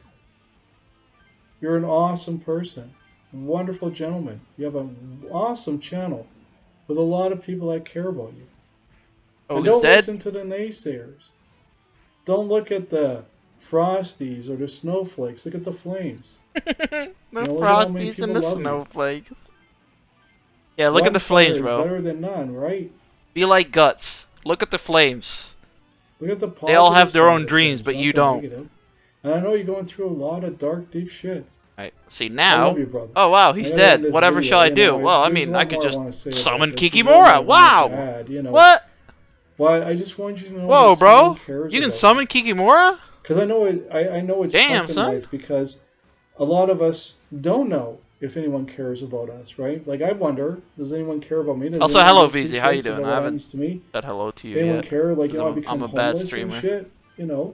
you're an awesome person. A wonderful gentleman. You have an awesome channel with a lot of people that care about you. And Ogun's don't dead? listen to the naysayers. Don't look at the Frosties or the snowflakes. Look at the flames. The You know, look at how many Frosties and people the love you. snowflakes. Yeah, look at One the flames, fire is bro. better than none, right? Be like Guts. Look at the flames. Look at the They all have positive their side own of dreams, things, but not you the don't. negative. And I know you're going through a lot of dark, deep shit. Right. See I now. love you, brother. Oh wow, I he's gotta end dead. this Whatever video, shall I you do? know, Well, I there's mean, a I lot could more I just wanna say about summon this. There's a lot Kikimora. more I wanted Wow. to add, you know. What? But I just want you to know Whoa, that someone bro. cares You can about summon Kikimora? Because I know I know it's Damn, tough in son. life because a lot of us don't know if anyone cares about us, right? Like I wonder, does anyone care about me? Does Also, anyone hello, give two VZ. How you shits doing? about I what haven't happens to me? said hello to you Anyone yet. care? Like, you know, I 'Cause become I'm a bad homeless streamer. and shit, you know?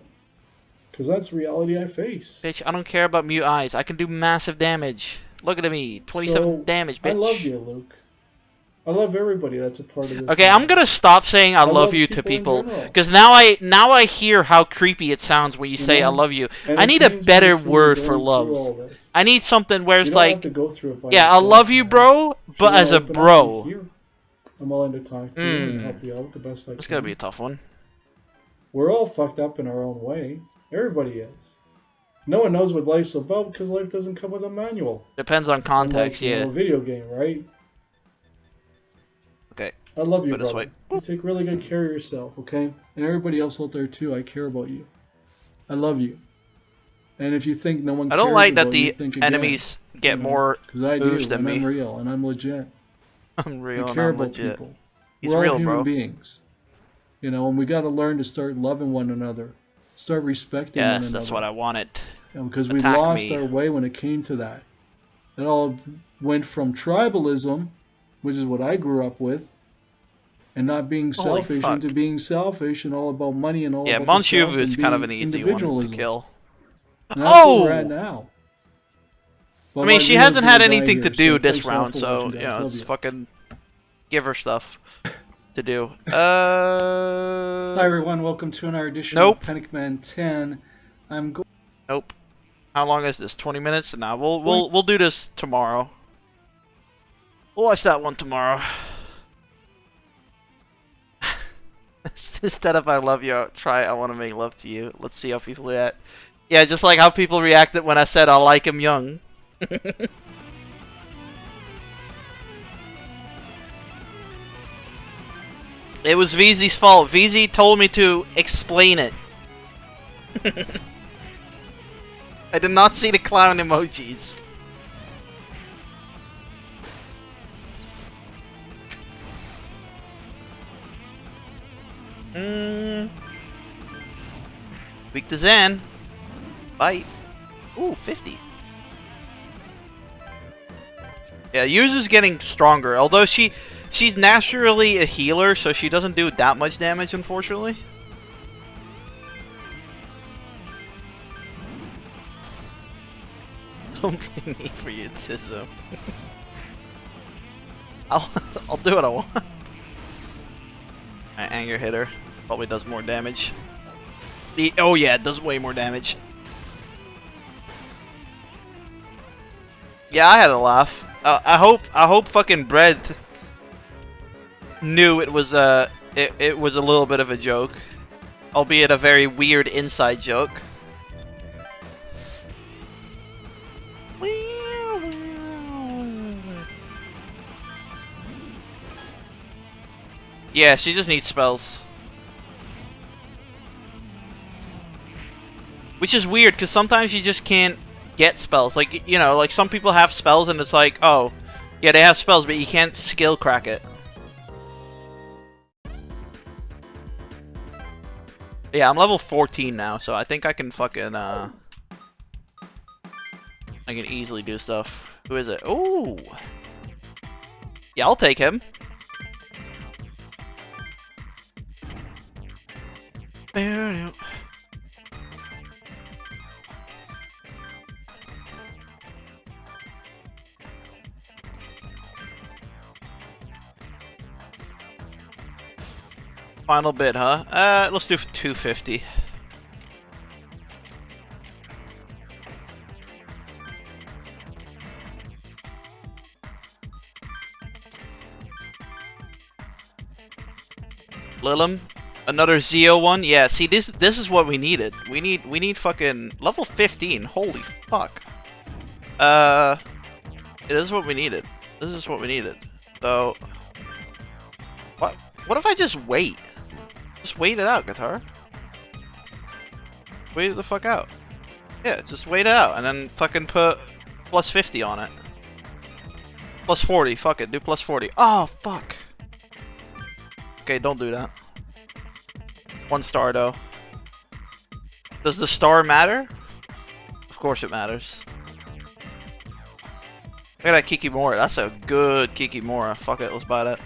Because that's the reality I face. Bitch, I don't care about mute eyes. I can do massive damage. Look at me. 27 So, damage, bitch. I love you, Luke. I love everybody that's a part of this. Okay, I'm gonna stop saying I love you to people in people general. because now I hear how creepy it sounds when you say I know? love you. And I it need a pains me better to see you word going for through love. all this. I need something where it's You don't have like, to go through it by yeah, I yourself, love you, man. bro, If you but wanna as a open up, bro. I'm here. I'm willing to talk to you and Hmm. help you out the best I can. It's gonna be a tough one. We're all fucked up in our own way. Everybody is. No one knows what life's about because life doesn't come with a manual. Depends on context, Unlike, you know, yeah. a video game, right? Okay. I love you, Go this brother. way. You take really good care of yourself, okay? And everybody else out there too. I care about you. I love you. And if you think no one I cares don't like that about you, the think again, enemies get you know, more 'cause I moves do, than and me. I'm real and I'm legit. I'm real I and care I'm about legit. people. He's We're all real, human bro. beings. You know, and we got to learn to start loving one another, start respecting one Yes, another. that's what I wanted. Because we Attack lost me. our way when it came to that. It all went from tribalism, which is what I grew up with, and not being Holy selfish fuck. into being selfish and all about money and all Yeah, about the self Monshuvu and is kind of being an easy one to individualism. kill. And that's where we're Oh! at now. I But mean, my she video's hasn't gonna had die anything to here, do so this thanks a lot round, for so, watching, you guys. know, Love it's you. fucking give her stuff to do. Hi everyone, welcome to another edition Nope. of Panic Man 10. I'm going. Nope. How long is this? 20 minutes? Nah, we'll do this tomorrow. We'll watch that one tomorrow. Instead of I love you, try I want to make love to you. Let's see how people react. Yeah, just like how people reacted when I said I like him young. It was VZ's fault. VZ told me to explain it. I did not see the clown emojis. Weak to Zen. Bite. Ooh, 50. Yeah, Yuzu's getting stronger. Although she's naturally a healer, so she doesn't do that much damage, unfortunately. Don't blame me for your tism. I'll do what I want. hanger hitter. Probably does more damage. Oh yeah, it does way more damage. Yeah, I had a laugh. I hope fucking Bread knew it was a little bit of a joke, albeit a very weird inside joke. Yeah, she just needs spells. Which is weird, because sometimes you just can't get spells. Like, you know, like some people have spells and it's like, oh, yeah, they have spells, but you can't skill crack it. Yeah, I'm level 14 now, so I think I can fucking, I can easily do stuff. Who is it? Ooh! Yeah, I'll take him. Final bid, huh? Let's do 250. Lilim, another Zeo one. Yeah, see, this is what we needed. We need fucking level 15. Holy fuck. This is what we needed. This is what we needed. So, what if I just wait? Just wait it out, guitar. Wait it the fuck out. Yeah, just wait it out and then fucking put plus 50 on it. Plus 40. Fuck it. Do plus 40. Oh fuck. Okay, don't do that. 1 star though. Does the star matter? Of course it matters. Look at that Kikimora. That's a good Kikimora. Fuck it, let's buy that.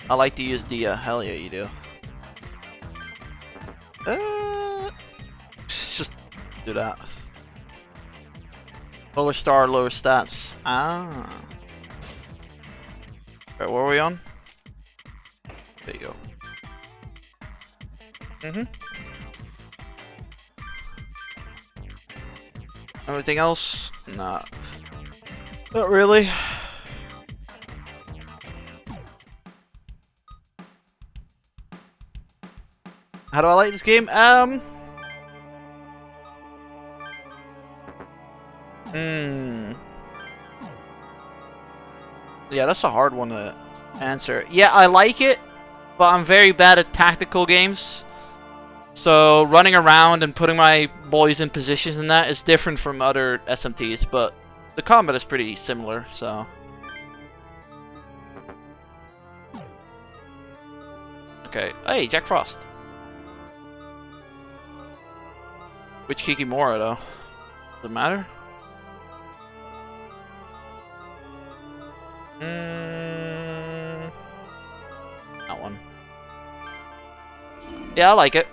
I like to use Dia. Hell yeah, you do. Just do that. Lower star, lower stats. Ah. Alright, what are we on? There you go. Anything else? Nah. Not really. How do I like this game? Yeah, that's a hard one to answer. Yeah, I like it, but I'm very bad at tactical games. So running around and putting my boys in positions and that is different from other SMTs, but the combat is pretty similar, so. Okay. Hey, Jack Frost. Which Kikimora, though? Does it matter? That one. Yeah, I like it.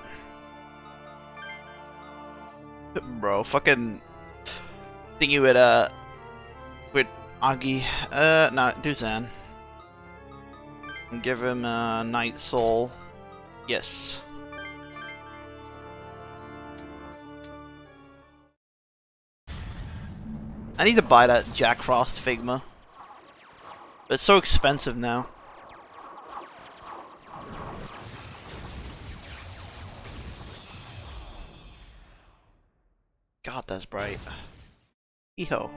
Bro, fucking thingy with Agi. Nah, do Zan. And give him a Night Soul. Yes. I need to buy that Jack Frost Figma. But it's so expensive now. God, that's bright. Hee-ho.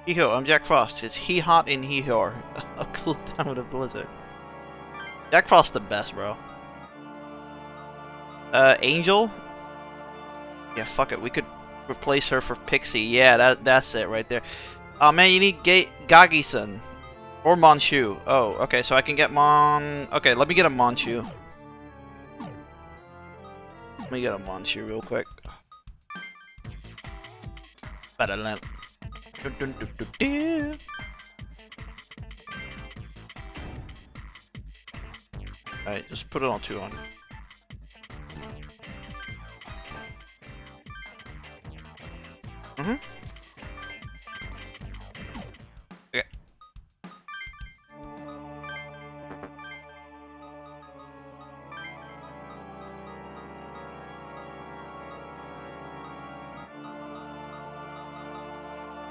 Hee-ho, I'm Jack Frost. It's he-hot in hee-ho. I'll cool down with a blizzard. Jack Frost the best, bro. Angel? Yeah, fuck it. We could replace her for Pixie. Yeah, that's it right there. Oh man, you need Gagi-san. Or Monshu. Oh, okay, so I can get Okay, let me get a Monshu. Let me get a Monshu real quick. Alright, just put it on 200. Okay.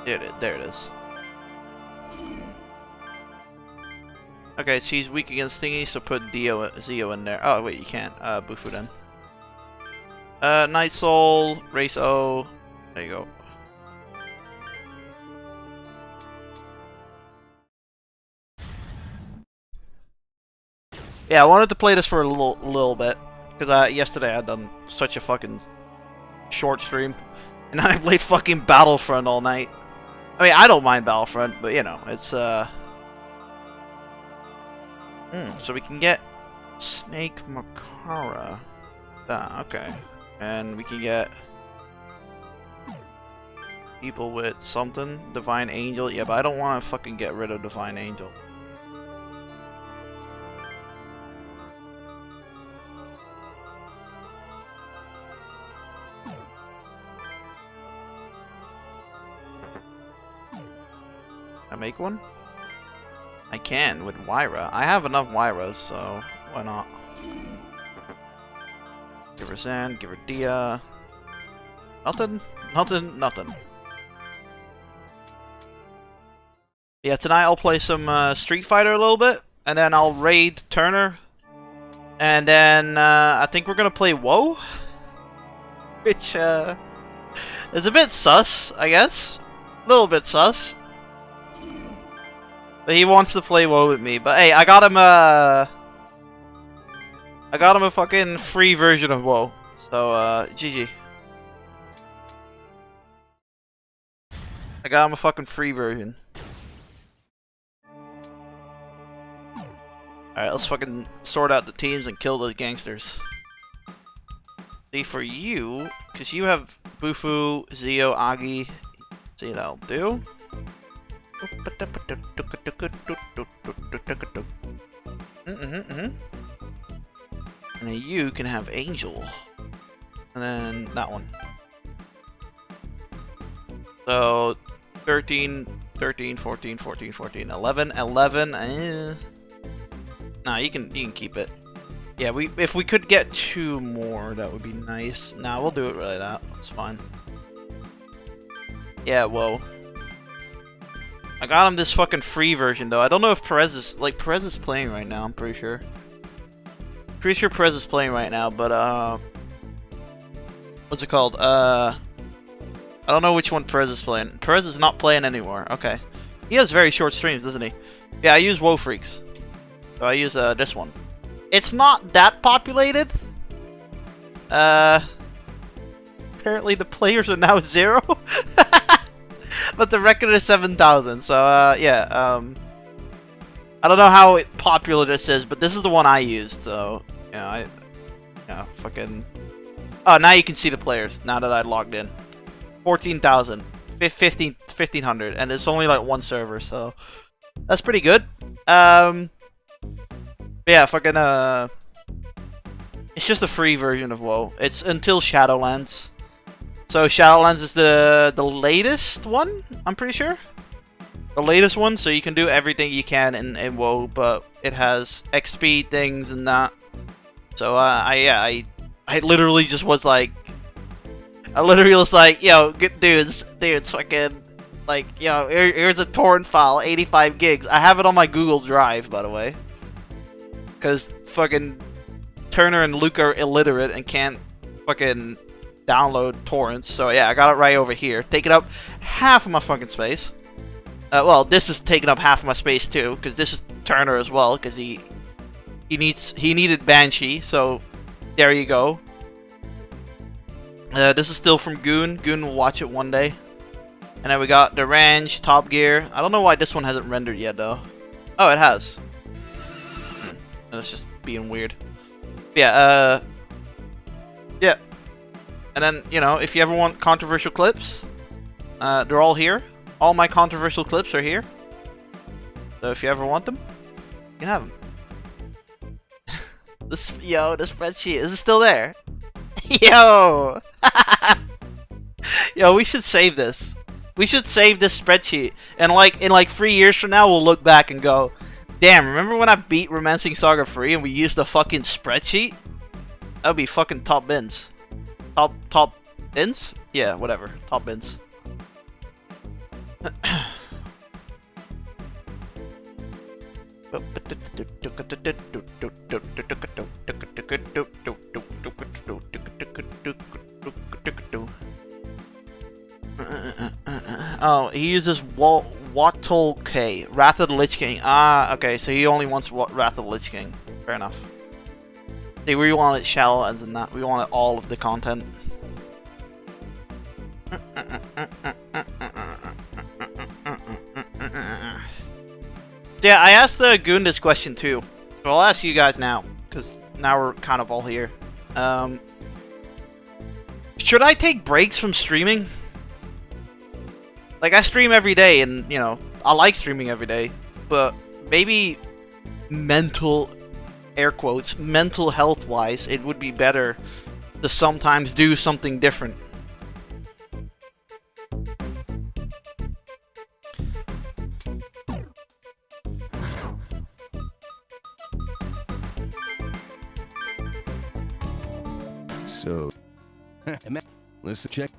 There it is. Okay, she's weak against thingy, so put Zio in there. Oh wait, you can't. Bufu then. Night Soul, Race O. There you go. Yeah, I wanted to play this for a little bit because yesterday I had done such a fucking short stream, and I played fucking Battlefront all night. I mean, I don't mind Battlefront, but you know, it's so we can get Snake Makara. Okay, and we can get people with something. Divine Angel. Yeah, but I don't want to fucking get rid of Divine Angel. I make one? I can with Wyra. I have enough Wyras, so why not? Give her Zan, give her Dia. Nothing. Yeah, tonight I'll play some Street Fighter a little bit, and then I'll raid Turner, and then I think we're gonna play WoW, which is a bit sus, I guess. A little bit sus. But he wants to play WoW with me. But hey, I got him a fucking free version of WoW. So GG. I got him a fucking free version. Alright, let's fucking sort out the teams and kill those gangsters. See, for you, because you have Bufu, Zio, Agi. See, that'll do. And then you can have Angel. And then that one. So 13, 13, 14, 14, 14, 11, 11. Nah, you can keep it. Yeah, if we could get 2 more, that would be nice. Nah, we'll do it like that. That's fine. Yeah, whoa. I got him this fucking free version though. I don't know if Perez is playing right now. I'm pretty sure. Pretty sure Perez is playing right now, but what's it called? I don't know which one Perez is playing. Perez is not playing anymore. Okay. He has very short streams, doesn't he? Yeah, I use WoW Freaks. So I use this one. It's not that populated. Apparently the players are now 0. But the record is 7,000, so yeah, I don't know how popular this is, but this is the one I used, so, fucking... Oh, now you can see the players, now that I logged in. 14,000, 1,500, and it's only like 1 server, so that's pretty good. Yeah, fucking, it's just a free version of WoW. It's until Shadowlands. So Shadowlands is the latest one, I'm pretty sure. The latest one, so you can do everything you can in WoW, but it has XP things and that. So I literally just was like, yo, good dudes, fucking, like, yo, here's a torrent file, 85 gigs. I have it on my Google Drive, by the way, because fucking Turner and Luke are illiterate and can't fucking download torrents, so yeah, I got it right over here, taking up half of my fucking space. Well, this is taking up half of my space too, because this is Turner as well, because he needed Banshee, so there you go. This is still from Goon. Goon will watch it one day. And then we got the Range, Top Gear. I don't know why this one hasn't rendered yet though. Oh, it has. That's just being weird. But yeah, yeah. And then, you know, if you ever want controversial clips, they're all here. All my controversial clips are here. So if you ever want them, you can have them. The spreadsheet, is it still there? Yo! Yo, we should save this. We should save this spreadsheet. And in like 3 years from now, we'll look back and go, damn, remember when I beat Romancing Saga free and we used the fucking spreadsheet? That would be fucking top bins. Top bins? Yeah, whatever. Top bins. Oh, he uses Watol K, Wrath of the Lich King. Ah, okay, so he only wants Wrath of the Lich King. Fair enough. See, we want it shallow as in that. We want all of the content. Yeah, I asked the Goon this question too. So I'll ask you guys now, because now we're kind of all here. Should I take breaks from streaming? Like, I stream every day, and, you know, I like streaming every day, but maybe mental, air quotes, mental health-wise, it would be better to sometimes do something different. So, listen, check.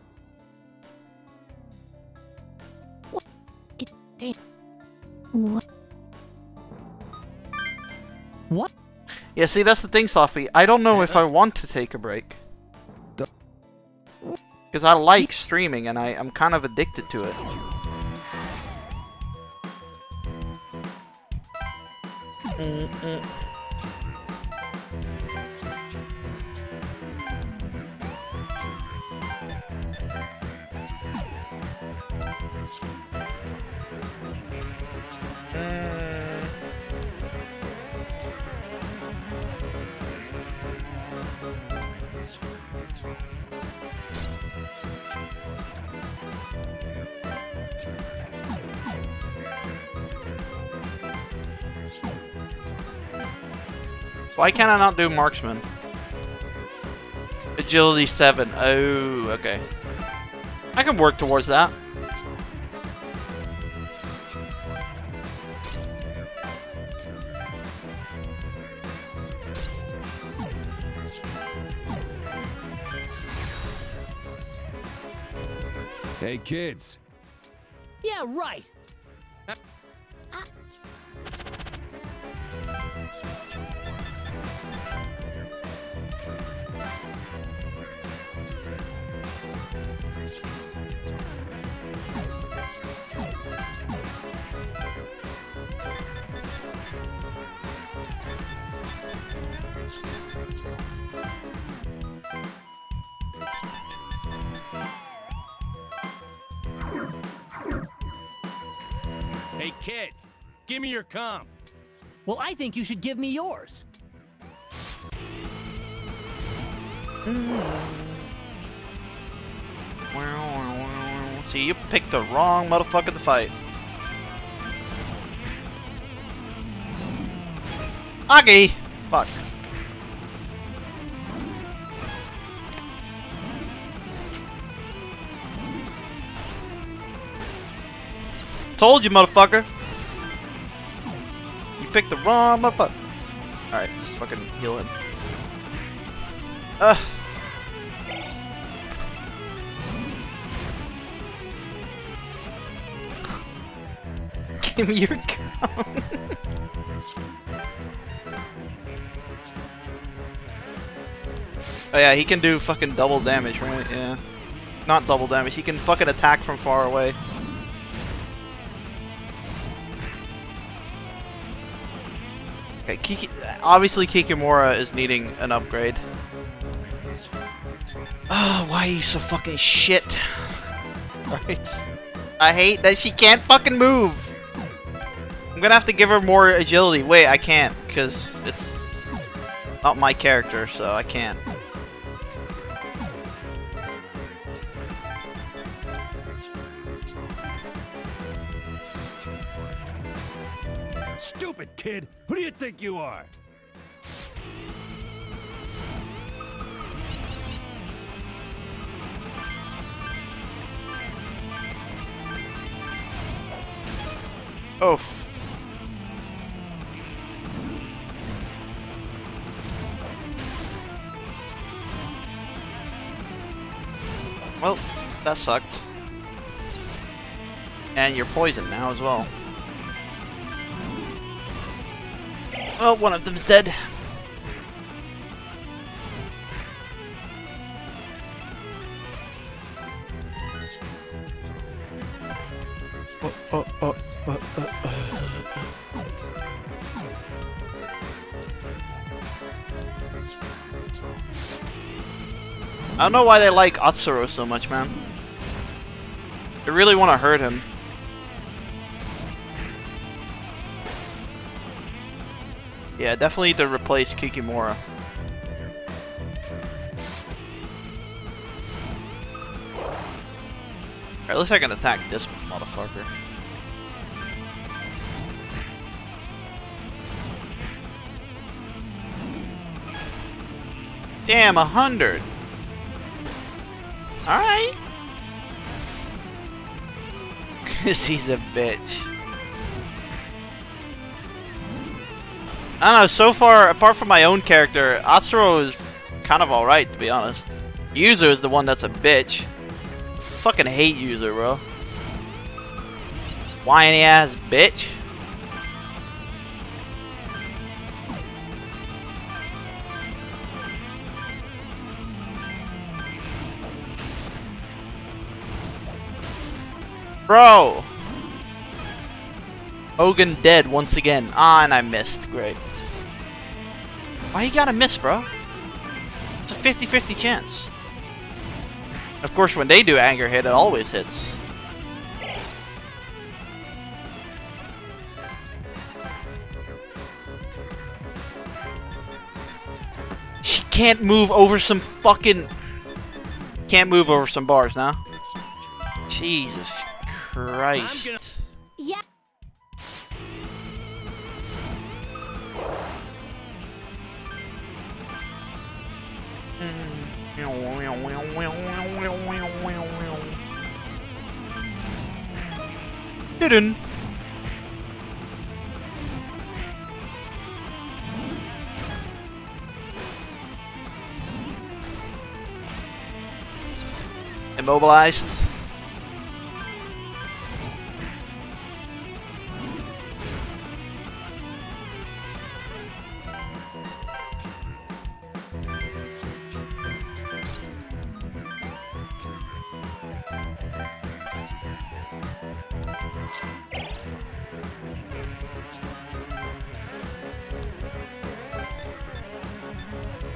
What? What? Yeah, see, that's the thing, Sophie. I don't know if I want to take a break. Because I like streaming, and I'm kind of addicted to it. Why can't I not do marksman? Agility 7. Oh, okay. I can work towards that. Hey, kids. Yeah, right. Hey, kid. Give me your comp. Well, I think you should give me yours. See, you picked the wrong motherfucker to fight. Augie! Fuck. Told you, motherfucker! You picked the wrong motherfucker. Alright, just fucking heal him. Give me your gun. Oh yeah, he can do fucking double damage, right? Yeah. Not double damage, he can fucking attack from far away. Okay, obviously Kikimora is needing an upgrade. Oh, why are you so fucking shit? Right. I hate that she can't fucking move. I'm gonna have to give her more agility. Wait, I can't, because it's not my character, so I can't. Stupid kid! Who do you think you are? Oof. Well, that sucked. And you're poisoned now as well. Well, one of them's dead. I don't know why they like Atsuro so much, man. They really want to hurt him. Yeah, definitely need to replace Kikimora. Or at least I can attack this motherfucker. Damn, 100. Alright. Cause he's a bitch. I don't know, so far, apart from my own character, Atsuro is kind of alright, to be honest. Yuzu is the one that's a bitch. Fucking hate Yuzu, bro. Whiny ass bitch. Bro! Hogan dead once again. Ah, and I missed. Great. Why you gotta miss, bro? It's a 50-50 chance. Of course, when they do anger hit, it always hits. She can't move over some fucking... Can't move over some bars now. Jesus Christ. Yeah. Didn't. Immobilized.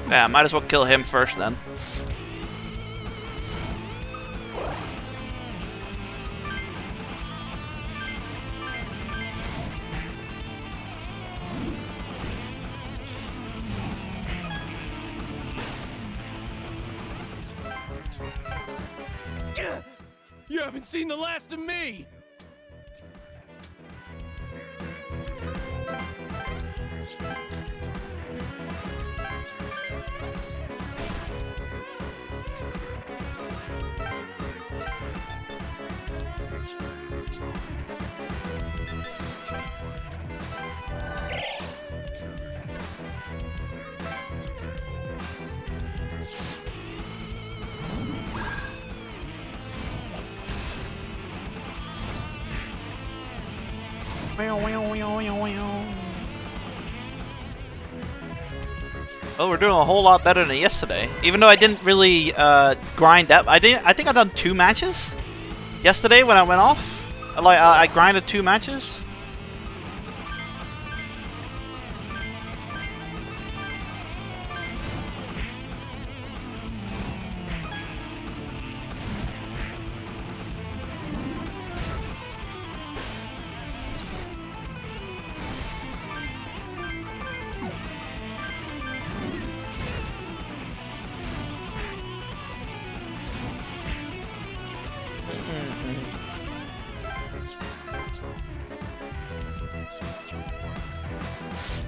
Yeah, might as well kill him first then. You haven't seen the last of me! Well, we're doing a whole lot better than yesterday. Even though I didn't really grind that. I think I done 2 matches yesterday when I went off. I grinded 2 matches.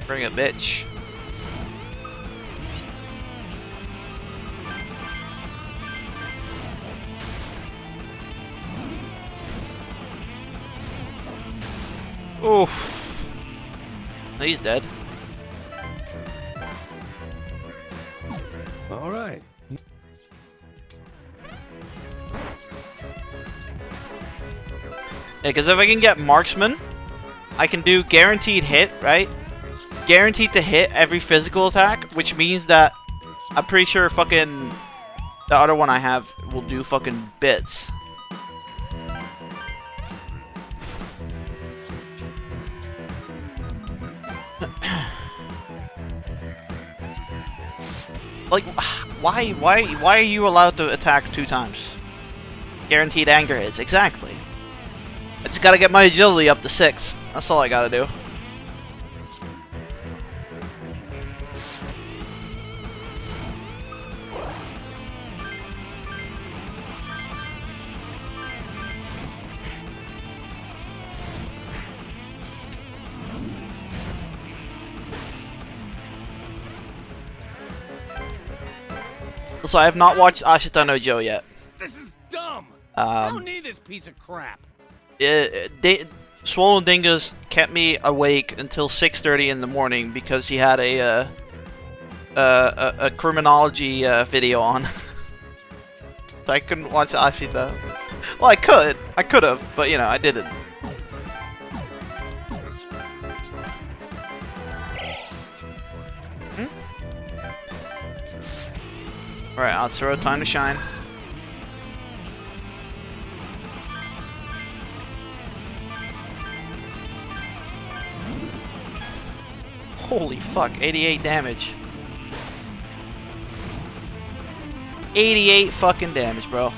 Bring it, bitch. Oof. He's dead. All right. because if I can get marksman, I can do guaranteed hit, right? Guaranteed to hit every physical attack, which means that I'm pretty sure fucking the other one I have will do fucking bits. Like, why are you allowed to attack 2 times? Guaranteed anger hits, exactly. I just gotta get my agility up to 6. That's all I gotta do. So I have not watched Ashita no Joe yet. This is dumb. I don't need this piece of crap. Swollen Dingus kept me awake until 6:30 in the morning because he had a criminology video on. So I couldn't watch Ashita. Well, I could have, but you know, I didn't. Alright, Atsuro, time to shine. Holy fuck, 88 damage. 88 fucking damage, bro.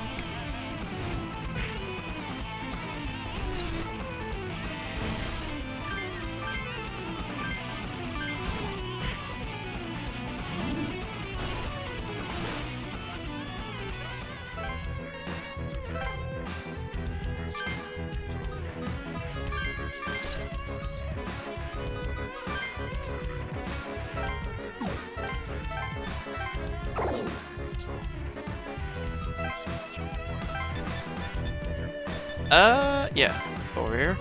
Yeah, over here.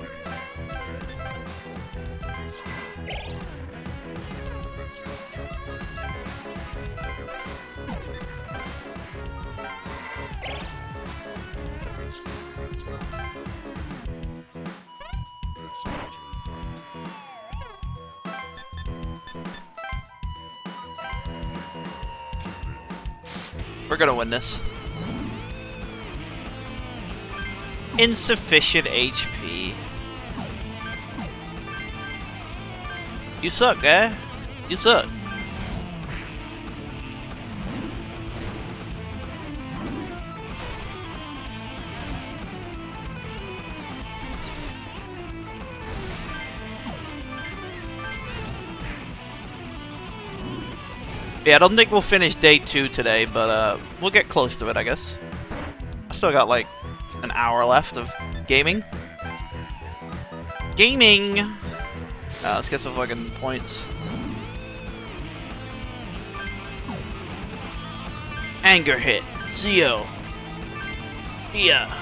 We're gonna win this. Insufficient HP. You suck, eh? You suck. Yeah, I don't think we'll finish day 2 today, but we'll get close to it, I guess. I still got like an hour left of gaming. Let's get some fucking points. Anger hit. Zio. Yeah.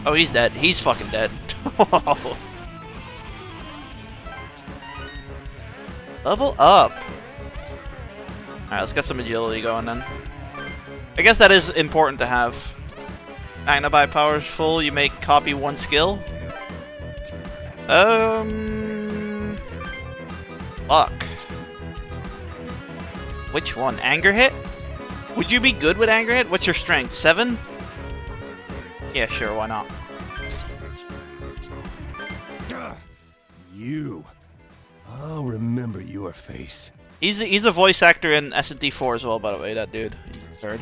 Oh, he's dead. He's fucking dead. Level up. Alright, let's get some agility going then. I guess that is important to have. Magnabuy powers full, you make copy 1 skill. Luck. Which one? Anger hit? Would you be good with anger hit? What's your strength? 7? Yeah, sure, why not? You. I'll remember your face. He's a voice actor in S&T 4 as well, by the way, that dude. He's the 3rd.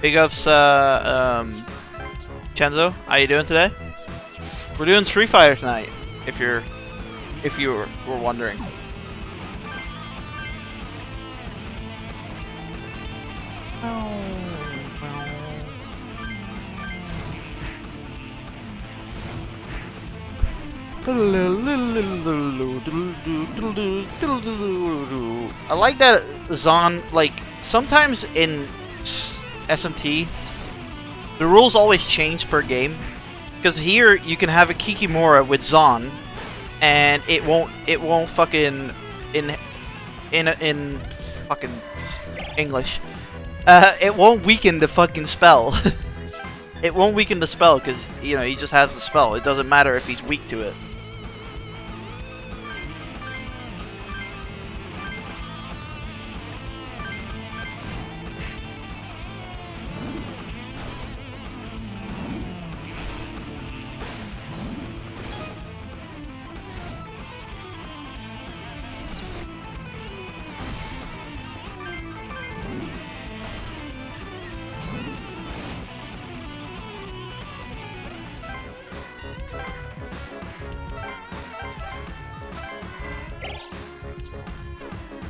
Big ups, Chenzo. How you doing today? We're doing Street Fighter tonight, if you were wondering. I like that Zon, like, sometimes in SMT, the rules always change per game. Because here, you can have a Kikimora with Zon, and it won't fucking in fucking English, it won't weaken the fucking spell. It won't weaken the spell because, you know, he just has the spell. It doesn't matter if he's weak to it.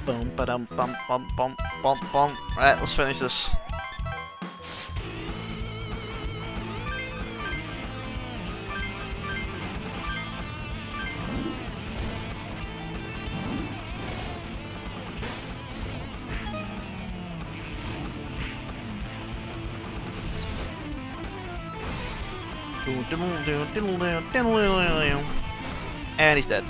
Boom, ba-dum, bum, bum, bum, bum, bum. Alright, let's finish this. And he's dead.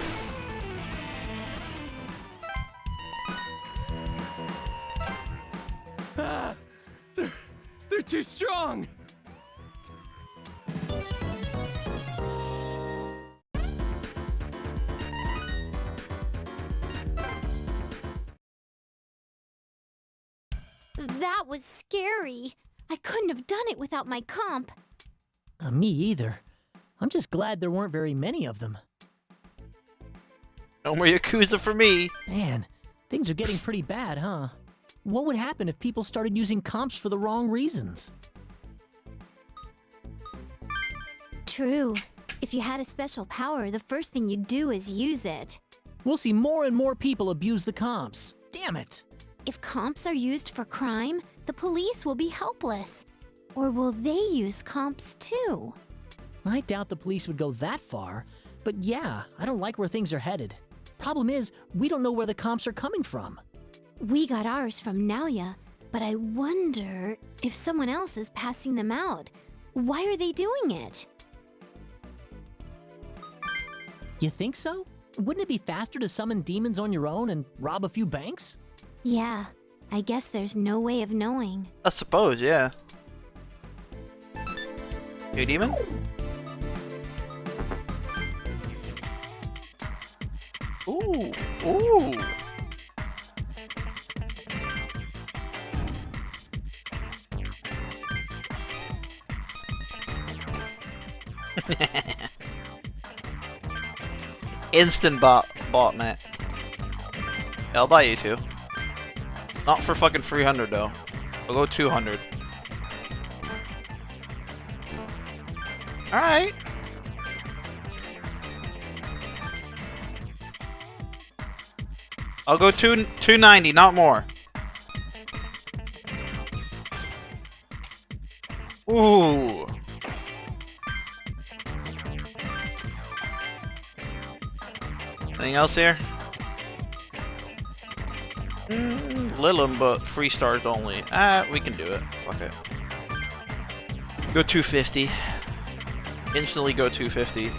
They're too strong. That was scary. I couldn't have done it without my comp. Me either. I'm just glad there weren't very many of them. No more Yakuza for me. Man, things are getting pretty bad, huh? What would happen if people started using comps for the wrong reasons? True. If you had a special power, the first thing you'd do is use it. We'll see more and more people abuse the comps. Damn it! If comps are used for crime, the police will be helpless. Or will they use comps too? I doubt the police would go that far, but yeah, I don't like where things are headed. Problem is, we don't know where the comps are coming from. We got ours from Naoya, but I wonder if someone else is passing them out. Why are they doing it? You think so? Wouldn't it be faster to summon demons on your own and rob a few banks? Yeah, I guess there's no way of knowing. I suppose, yeah. You demon? Ooh, ooh. Instant bot net. Yeah, I'll buy you two. Not for fucking 300 though. I'll go 200. Alright. I'll go 290, not more. Ooh. Anything else here? Little, but 3 stars only. We can do it. Fuck it. Go 250. Instantly go 250.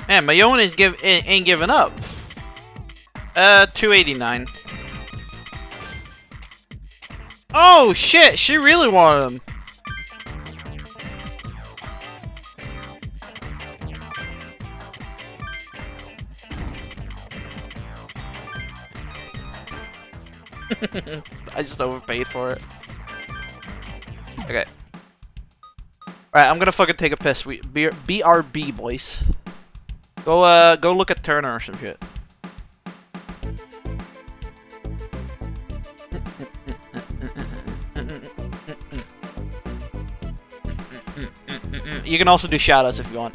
Man, Mayon ain't giving up. 289. Oh shit, she really wanted him. I just overpaid for it. Okay. Alright, I'm gonna fucking take a piss. BRB, boys. Go look at Turner or some shit. You can also do shoutouts if you want.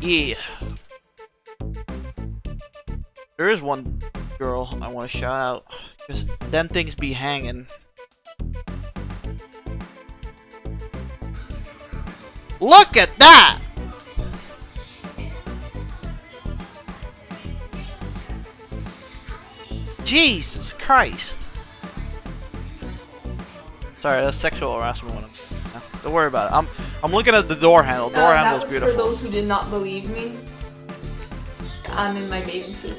Yeah. There is one girl I want to shout out, because them things be hanging. Look at that! Jesus Christ. Sorry, that's sexual harassment. Don't worry about it. I'm looking at the door handle. Door handle is beautiful. For those who did not believe me, I'm in my bathing suit,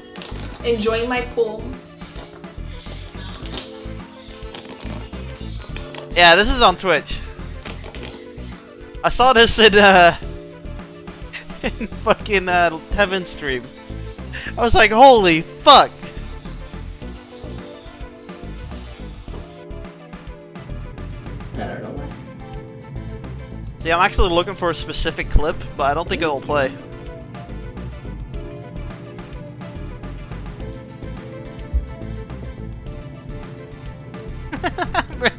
enjoying my pool. Yeah, this is on Twitch. I saw this in in fucking Heaven's stream. I was like, holy fuck. I don't know why. See, I'm actually looking for a specific clip, but I don't think it'll play.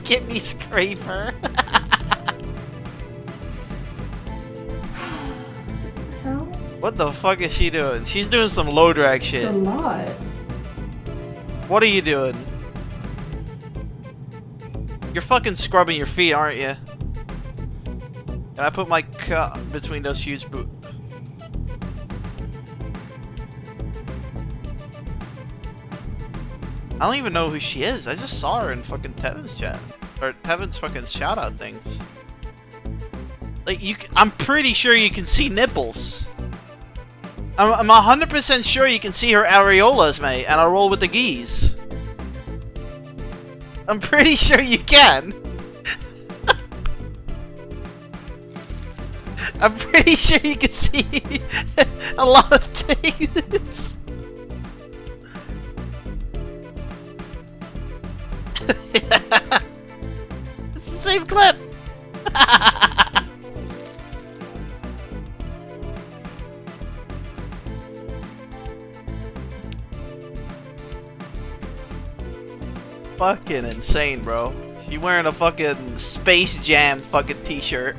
Kidney scraper. What the fuck is she doing? She's doing some low drag shit. It's a lot. What are you doing? You're fucking scrubbing your feet, aren't you? Can I put my cup between those shoes, boot? I don't even know who she is. I just saw her in fucking Tevin's chat. Or Tevin's fucking shoutout things. Like, I'm pretty sure you can see nipples. I'm 100% sure you can see her areolas, mate, and I'll roll with the geese. I'm pretty sure you can. I'm pretty sure you can see a lot of things. It's the same clip. Fucking insane, bro. She wearing a fucking Space Jam fucking t-shirt.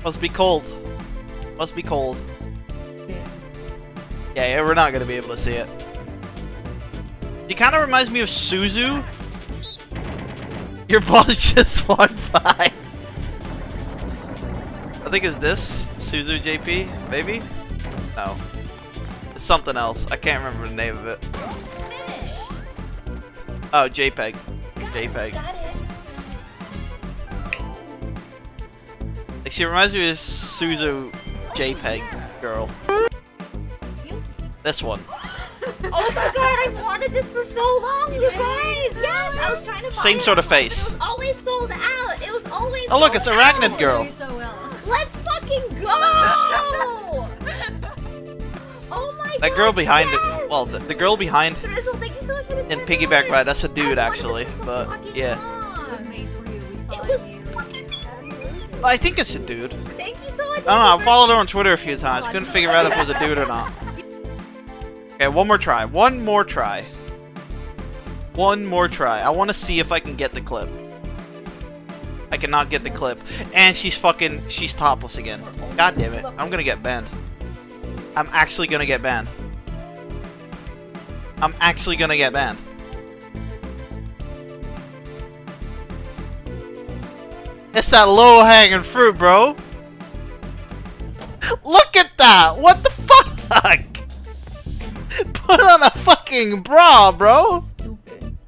Must be cold. Must be cold. Yeah, we're not gonna be able to see it. She kind of reminds me of Suzu. Your boss just walked by. I think it's this. Suzu JP, maybe? No. It's something else. I can't remember the name of it. Oh, JPEG. JPEG. Like, she reminds me of Suzu JPEG girl. This one. Oh my god, I wanted this for so long, you guys! Yes, I was trying to buy Same sort of face. It was always sold out. It was always Oh look, it's sold Arachnid out. Girl. Let's fucking go! Oh my god. That girl behind it. Well, the girl behind Drizzle, thank you so much for the in Piggyback Ride, that's a dude actually. But yeah. It was fucking I think it's a dude. Thank you so much. I don't know, I followed her on Twitter a few times. Couldn't figure out if it was a dude or not. Okay, one more try. One more try. One more try. I want to see if I can get the clip. I cannot get the clip. And she's topless again. God damn it. I'm gonna get banned. I'm actually gonna get banned. I'm actually gonna get banned. It's that low-hanging fruit, bro. Look at that! What the fuck? Put on a fucking bra, bro! Stupid.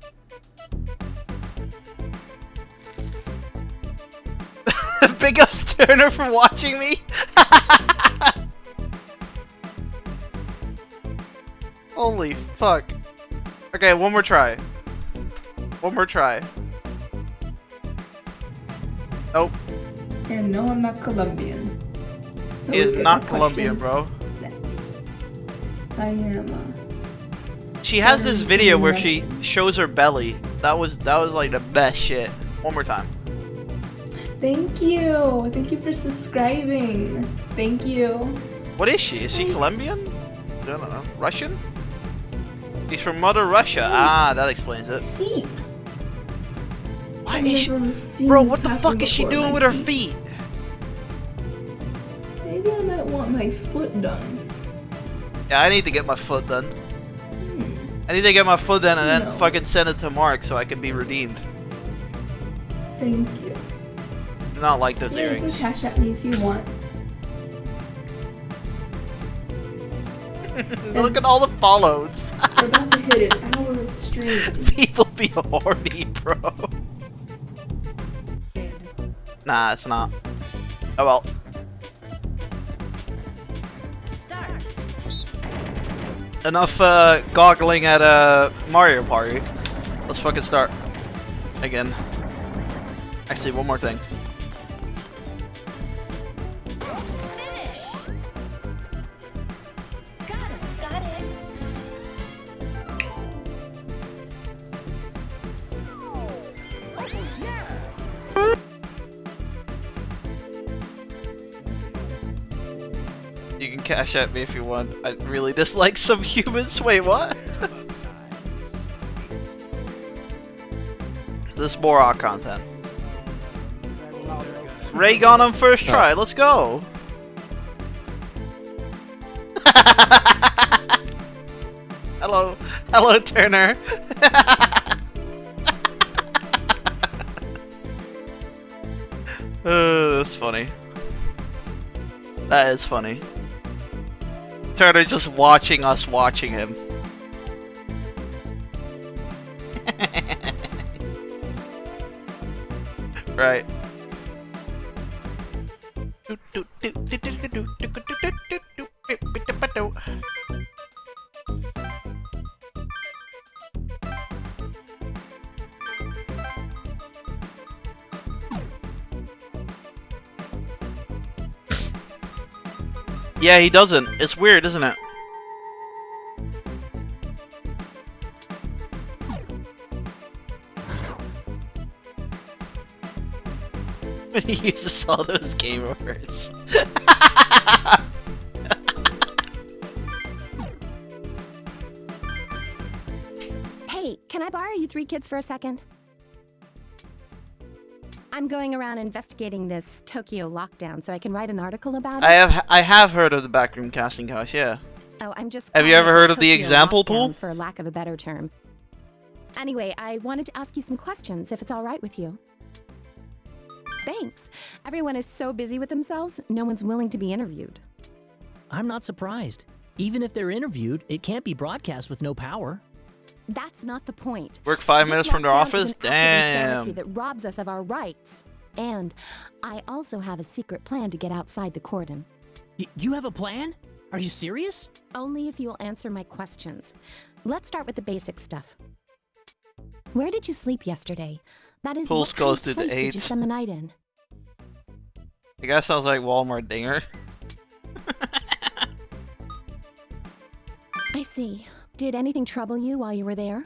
Big ups Turner for watching me. Holy fuck. Okay, one more try. One more try. Nope. And no, I'm not Colombian. So He is let's get not the Colombian, question bro. Next. I am. She has this video where she shows her belly. That was like the best shit. One more time. Thank you. Thank you for subscribing. Thank you. What is she? Is she Colombian? I don't know. Russian? She's from Mother Russia. Ah, that explains it. Feet. Why I've is she... never seen Bro, this what the happen fuck is she before, doing my with her feet? Maybe I might want my foot done. Yeah, I need to get my foot done. I need to get my foot done and then No. fucking send it to Mark so I can be redeemed. Thank you. Not like those Yeah, you can earrings. cash at me if you want. Look at all the follows. We're about to hit an hour of stream. People be horny, bro. Nah, it's not. Oh well. Enough goggling at Mario Party. Let's fucking start. Again. Actually, one more thing. You can cash at me if you want. I really dislike some humans. Wait, what? This is Borak content. Ray got him first try. Let's go. Hello, hello, Turner. That's funny. That is funny. Turner just watching us watching him. Right. Yeah, he doesn't. It's weird, isn't it? When he uses all those game words. Hey, can I borrow you 3 kids for a second? I'm going around investigating this Tokyo lockdown so I can write an article about it. I have heard of the backroom casting couch, yeah. Oh, I'm just. Have you calling ever it heard of the Tokyo example lockdown, pool? for lack of a better term. Anyway, I wanted to ask you some questions, if it's all right with you. Thanks. Everyone is so busy with themselves, no one's willing to be interviewed. I'm not surprised. Even if they're interviewed, it can't be broadcast with no power. That's not the point. Work 5 This minutes from their lockdown office? is an act of insanity Damn. that robs us of our rights. And I also have a secret plan to get outside the cordon. You have a plan? Are you serious? Only if you'll answer my questions. Let's start with the basic stuff. Where did you sleep yesterday? That is, Pulse what goes kind to of the place did you 8. spend the night in? The guy sounds like Walmart Dinger. I see. Did anything trouble you while you were there?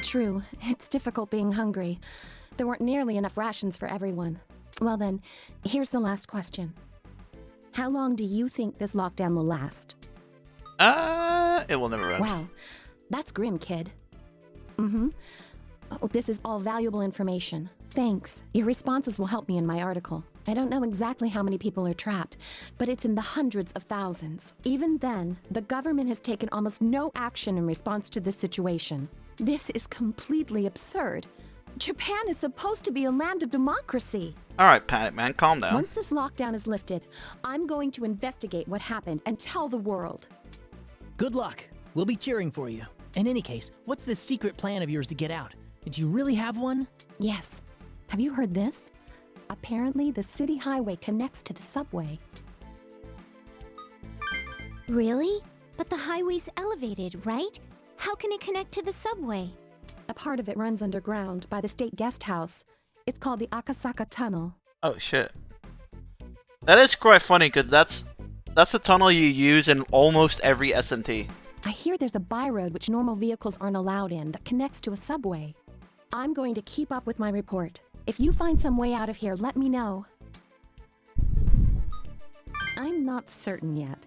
True. It's difficult being hungry. There weren't nearly enough rations for everyone. Well then, here's the last question. How long do you think this lockdown will last? It will never end. Wow. That's grim, kid. Mm-hmm. Oh, this is all valuable information. Thanks. Your responses will help me in my article. I don't know exactly how many people are trapped, but it's in the hundreds of thousands. Even then, the government has taken almost no action in response to this situation. This is completely absurd. Japan is supposed to be a land of democracy. Alright, Panic Man, calm down. Once this lockdown is lifted, I'm going to investigate what happened and tell the world. Good luck. We'll be cheering for you. In any case, what's this secret plan of yours to get out? Did you really have one? Yes. Have you heard this? Apparently, the city highway connects to the subway. Really? But the highway's elevated, right? How can it connect to the subway? A part of it runs underground by the state guest house. It's called the Akasaka Tunnel. Oh shit. That is quite funny because that's a tunnel you use in almost every SMT. I hear there's a byroad which normal vehicles aren't allowed in that connects to a subway. I'm going to keep up with my report. If you find some way out of here, let me know. I'm not certain yet,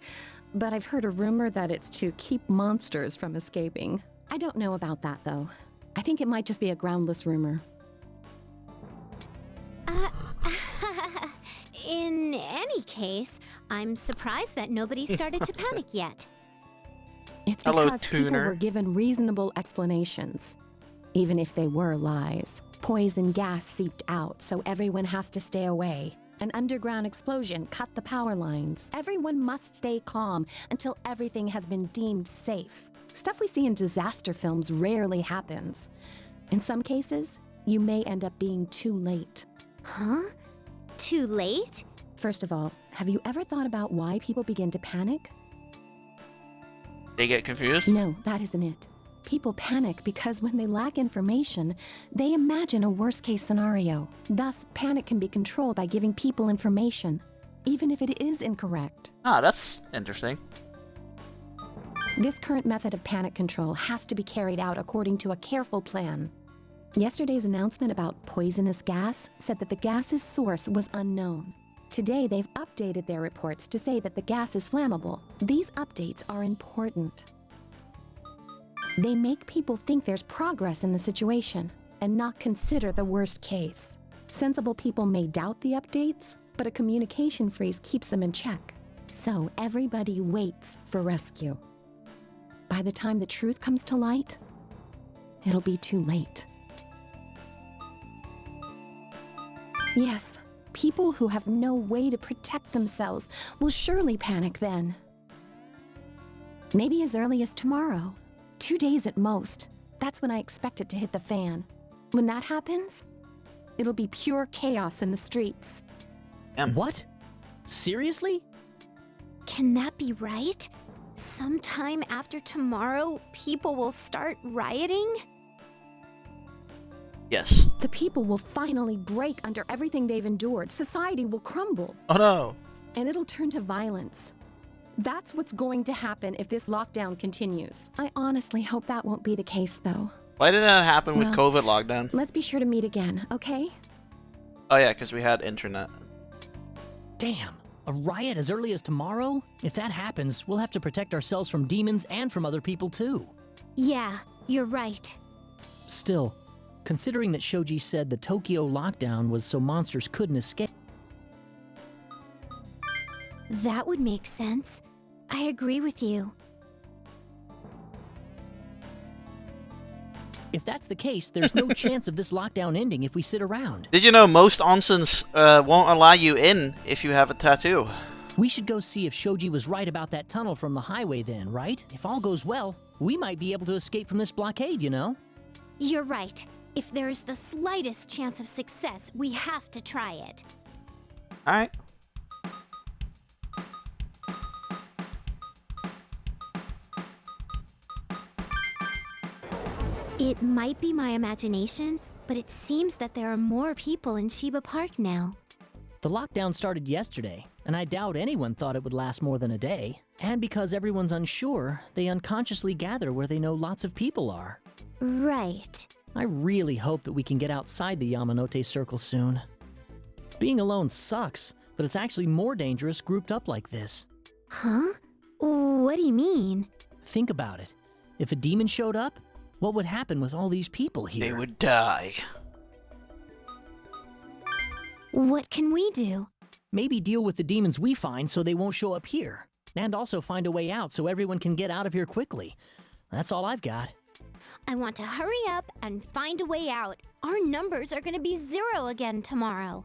but I've heard a rumor that it's to keep monsters from escaping. I don't know about that, though. I think it might just be a groundless rumor. In any case, I'm surprised that nobody started to panic yet. It's Hello, because people tuner. were given reasonable explanations, even if they were lies. Poison gas seeped out, so everyone has to stay away. An underground explosion cut the power lines. Everyone must stay calm until everything has been deemed safe. Stuff we see in disaster films rarely happens. In some cases, you may end up being too late. Huh? Too late? First of all, have you ever thought about why people begin to panic? They get confused? No, that isn't it. People panic because when they lack information, they imagine a worst-case scenario. Thus, panic can be controlled by giving people information, even if it is incorrect. Ah, that's interesting. This current method of panic control has to be carried out according to a careful plan. Yesterday's announcement about poisonous gas said that the gas's source was unknown. Today, they've updated their reports to say that the gas is flammable. These updates are important. They make people think there's progress in the situation and not consider the worst case. Sensible people may doubt the updates, but a communication freeze keeps them in check. So everybody waits for rescue. By the time the truth comes to light, it'll be too late. Yes, people who have no way to protect themselves will surely panic then. Maybe as early as tomorrow. 2 days at most. That's when I expect it to hit the fan. When that happens, it'll be pure chaos in the streets. What? Seriously? Can that be right? Sometime after tomorrow, people will start rioting? Yes. The people will finally break under everything they've endured. Society will crumble. Oh no. And it'll turn to violence. That's what's going to happen if this lockdown continues. I honestly hope that won't be the case, though. Why did that happen with Well, COVID lockdown? Let's be sure to meet again, okay? Oh yeah, because we had internet. Damn. A riot as early as tomorrow? If that happens, we'll have to protect ourselves from demons and from other people too. Yeah, you're right. Still, considering that Shoji said the Tokyo lockdown was so monsters couldn't escape. That would make sense. I agree with you. If that's the case, there's no chance of this lockdown ending if we sit around. Did you know most onsens won't allow you in if you have a tattoo? We should go see if Shoji was right about that tunnel from the highway then, right? If all goes well, we might be able to escape from this blockade, you know? You're right. If there's the slightest chance of success, we have to try it. Alright. It might be my imagination, but it seems that there are more people in Shiba Park now. The lockdown started yesterday, and I doubt anyone thought it would last more than a day. And because everyone's unsure, they unconsciously gather where they know lots of people are. Right. I really hope that we can get outside the Yamanote Circle soon. Being alone sucks, but it's actually more dangerous grouped up like this. Huh? What do you mean? Think about it. If a demon showed up, what would happen with all these people here? They would die. What can we do? Maybe deal with the demons we find so they won't show up here. And also find a way out so everyone can get out of here quickly. That's all I've got. I want to hurry up and find a way out. Our numbers are going to be 0 again tomorrow.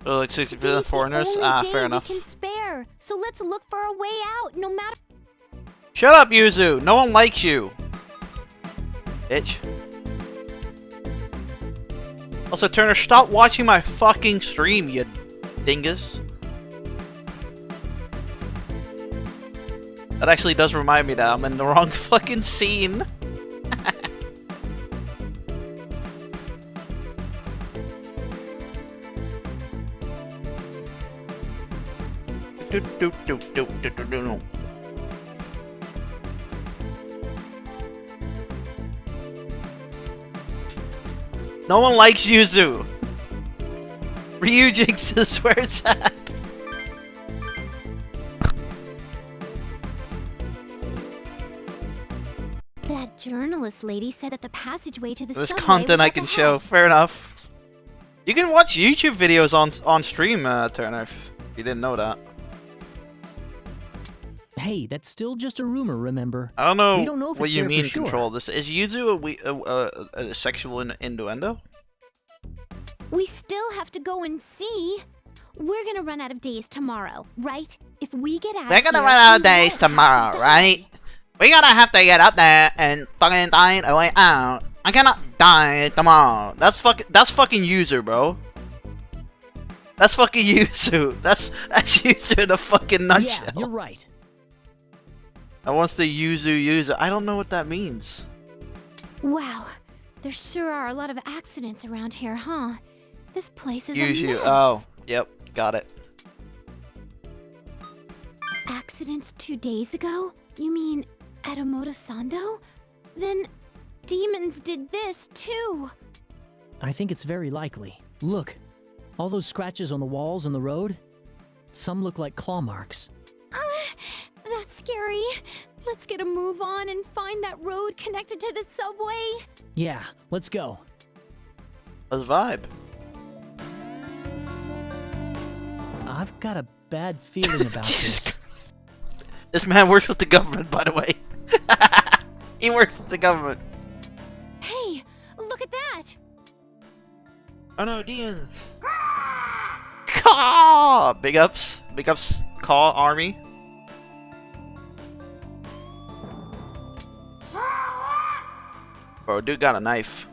Oh, like 60% foreigners? Ah, fair enough. We can spare, so let's look for a way out, no matter. Shut up, Yuzu! No one likes you! Bitch. Also, Turner, stop watching my fucking stream, you dingus. That actually does remind me that I'm in the wrong fucking scene. No one likes Yuzu. Ryujinx is where it's at. That journalist lady said that the passageway to the There's subway content was I up can ahead. show. Fair enough. You can watch YouTube videos on stream, Turner. If you didn't know that. Hey, that's still just a rumor, remember? I don't know, We don't know if what it's you there for mean sure. control this. Is Yuzu a sexual innuendo? We still have to go and see. We're gonna run out of days tomorrow, right? If we get out We're of gonna here, run out of we days won't have to tomorrow, die. right? We're gonna have to get up there and fucking dine a way out. I cannot die tomorrow. That's fucking Yuzu, bro. That's fucking Yuzu. That's Yuzu in a fucking nutshell. Yeah, you're right. I wants to Yuzu. I don't know what that means. Wow, there sure are a lot of accidents around here, huh? This place is a Yuzu. mess. Oh, yep, got it. Accidents 2 days ago? You mean at Omotesando? Then demons did this too. I think it's very likely. Look, all those scratches on the walls and the road. Some look like claw marks. That's scary. Let's get a move on and find that road connected to the subway. Yeah, let's go. Let's vibe. I've got a bad feeling about this. This man works with the government, by the way. He works with the government. Hey, look at that. Oh no, demons. Caw! Big ups. Big ups, Caw Army. Bro, dude got a knife.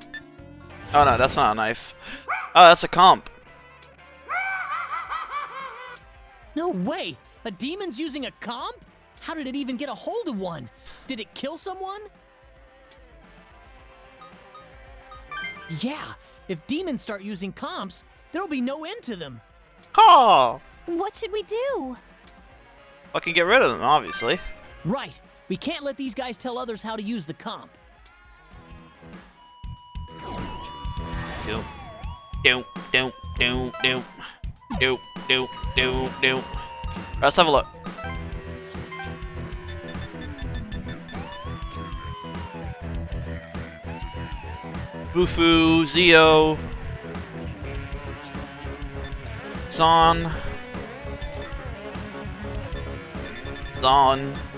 Oh no, that's not a knife. Oh, that's a comp. No way! A demon's using a comp? How did it even get a hold of one? Did it kill someone? Yeah, if demons start using comps, there'll be no end to them. Caw! What should we do? Fucking get rid of them, obviously. Right. We can't let these guys tell others how to use the comp. Do. Let's have a look. Bufu, Zio, Zon,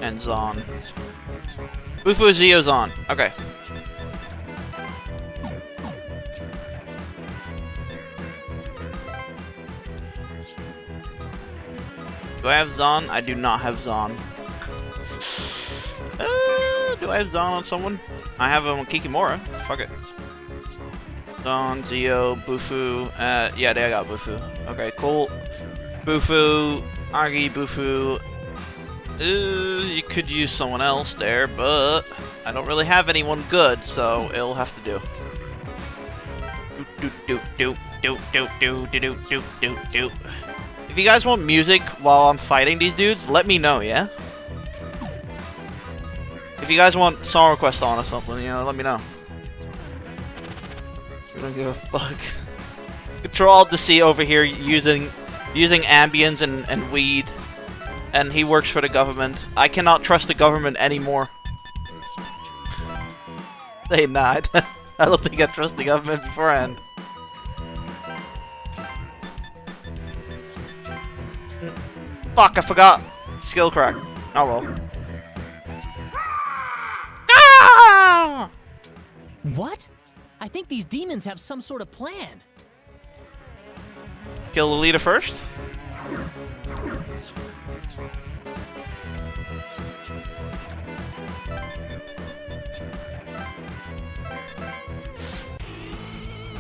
and Zon. Bufu, Zio, Zon. Okay. Do I have Zon? I do not have Zon. Do I have Zon on someone? I have him on Kikimora. Fuck it. Zon, Zio, Bufu. Yeah, I got Bufu. Okay, cool. Bufu, Agi, Bufu. You could use someone else there, but I don't really have anyone good, so it'll have to do. If you guys want music while I'm fighting these dudes, let me know, yeah? If you guys want song requests on or something, you know, let me know. We don't give a fuck. Control the C over here using ambience and weed. And he works for the government. I cannot trust the government anymore. Say not. I don't think I trust the government beforehand. Fuck, I forgot. Skill crack. Oh well. Ah! What? I think these demons have some sort of plan. Kill the leader first?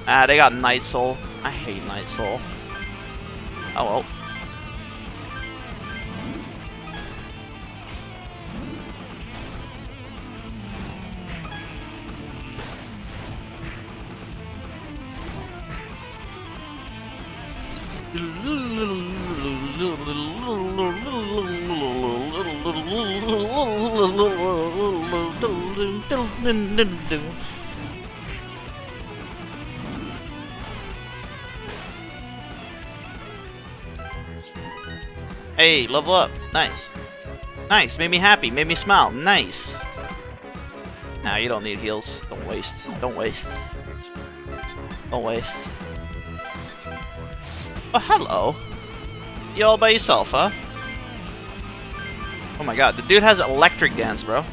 Ah, they got Night Soul. I hate Night Soul. Oh well. Hey, level up. Nice. Nice. Made me happy. Made me smile. Nice. Nah, you don't need heals. Don't waste. Don't waste. Don't waste. Oh, hello. You all by yourself, huh? Oh my god, the dude has electric dance, bro.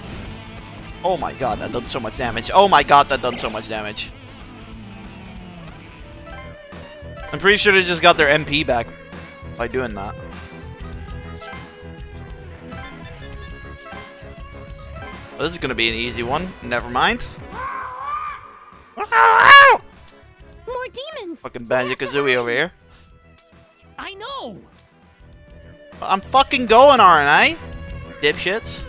Oh my god, that done so much damage. Oh my god, that done so much damage. I'm pretty sure they just got their MP back by doing that. Well, this is gonna be an easy one. Never mind. More demons! Fucking Banjo-Kazooie over here. I know! I'm fucking going, aren't I? Dipshits.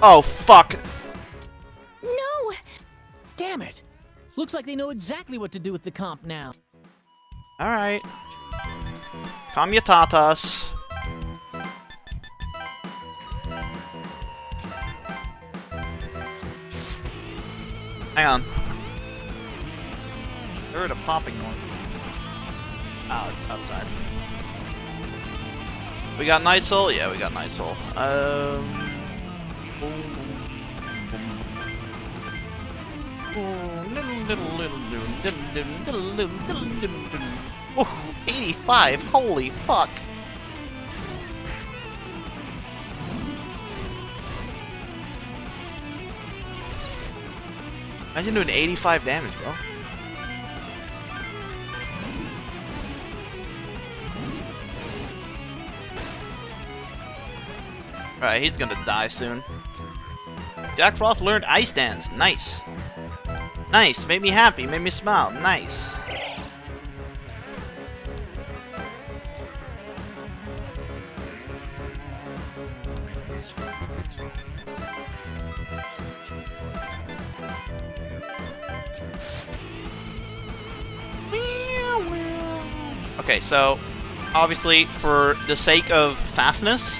Oh, fuck. No! Damn it! Looks like they know exactly what to do with the comp now. Alright. Calm your tatas. Hang on. I heard a popping noise. Oh, it's outside. We got Night Soul? Yeah, we got Night Soul. Oh, 85, holy fuck. Imagine doing 85 damage, bro. Alright, he's gonna die soon. Jack Frost learned Ice Dance. Nice. Nice. Made me happy. Made me smile. Nice. Okay, so obviously for the sake of fastness,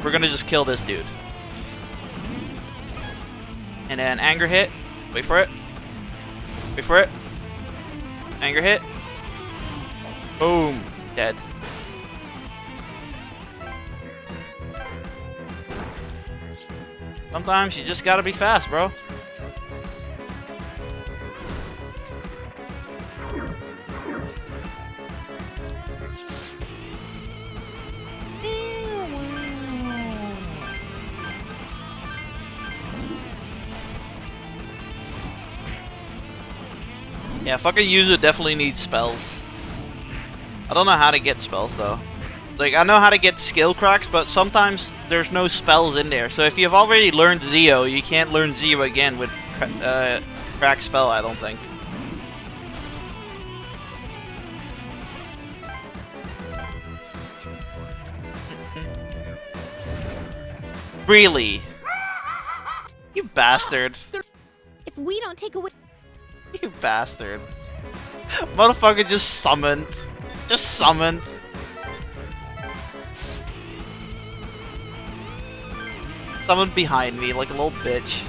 we're gonna just kill this dude. And then anger hit. Wait for it. Wait for it. Anger hit. Boom. Dead. Sometimes you just gotta be fast, bro. Yeah, fucking user definitely needs spells. I don't know how to get spells though. Like, I know how to get skill cracks, but sometimes there's no spells in there. So if you've already learned Zeo, you can't learn Zeo again with crack spell, I don't think. Really? You bastard. If we don't take away... You bastard. Motherfucker just summoned. Just summoned. Summoned behind me like a little bitch.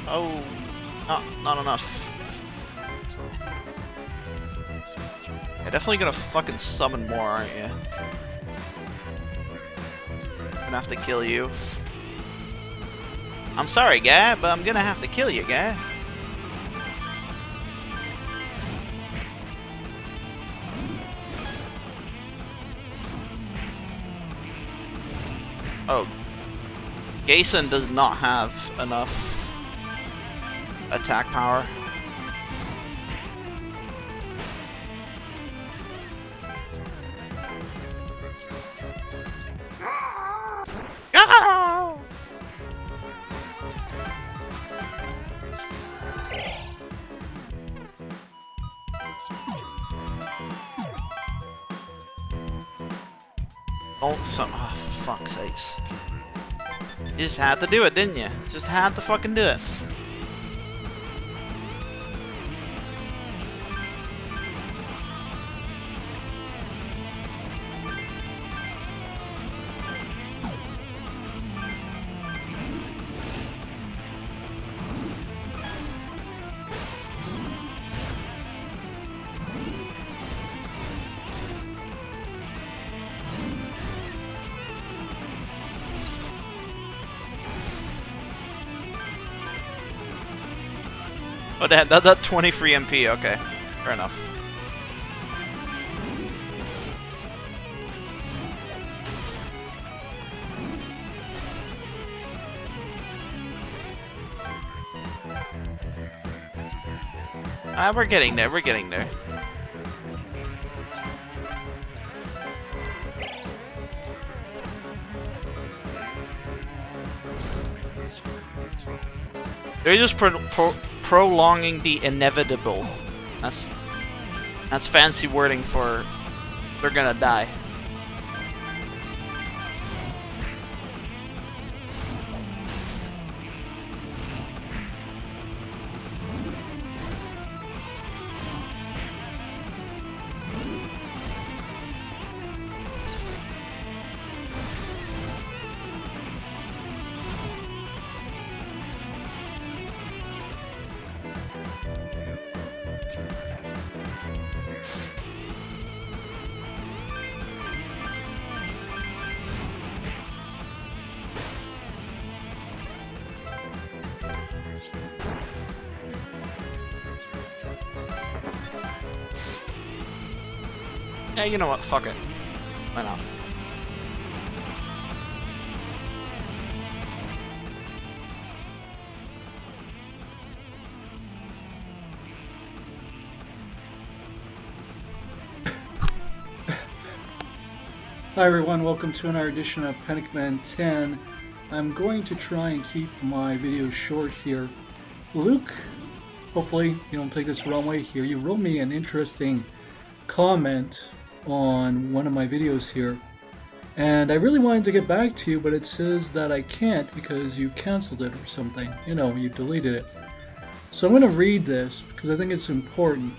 Oh, not enough. You're definitely gonna fucking summon more, aren't you? I'm gonna have to kill you. I'm sorry, guy, but I'm gonna have to kill you, guy. Oh. Jason does not have enough attack power. Don't some. Oh, for fuck's sakes. You just had to do it, didn't you? Just had to fucking do it. Oh, that 20 free MP. Okay, fair enough. We're getting there. We're getting there. They're just prolonging the inevitable. That's fancy wording for they're gonna die. Yeah, you know what? Fuck it. Why not? Hi everyone, welcome to another edition of Panic Man 10. I'm going to try and keep my videos short here. Luke, hopefully you don't take this the wrong way here. You wrote me an interesting comment on one of my videos here, and I really wanted to get back to you, but it says that I can't because you canceled it or something. You know, you deleted it. So I'm going to read this because I think it's important,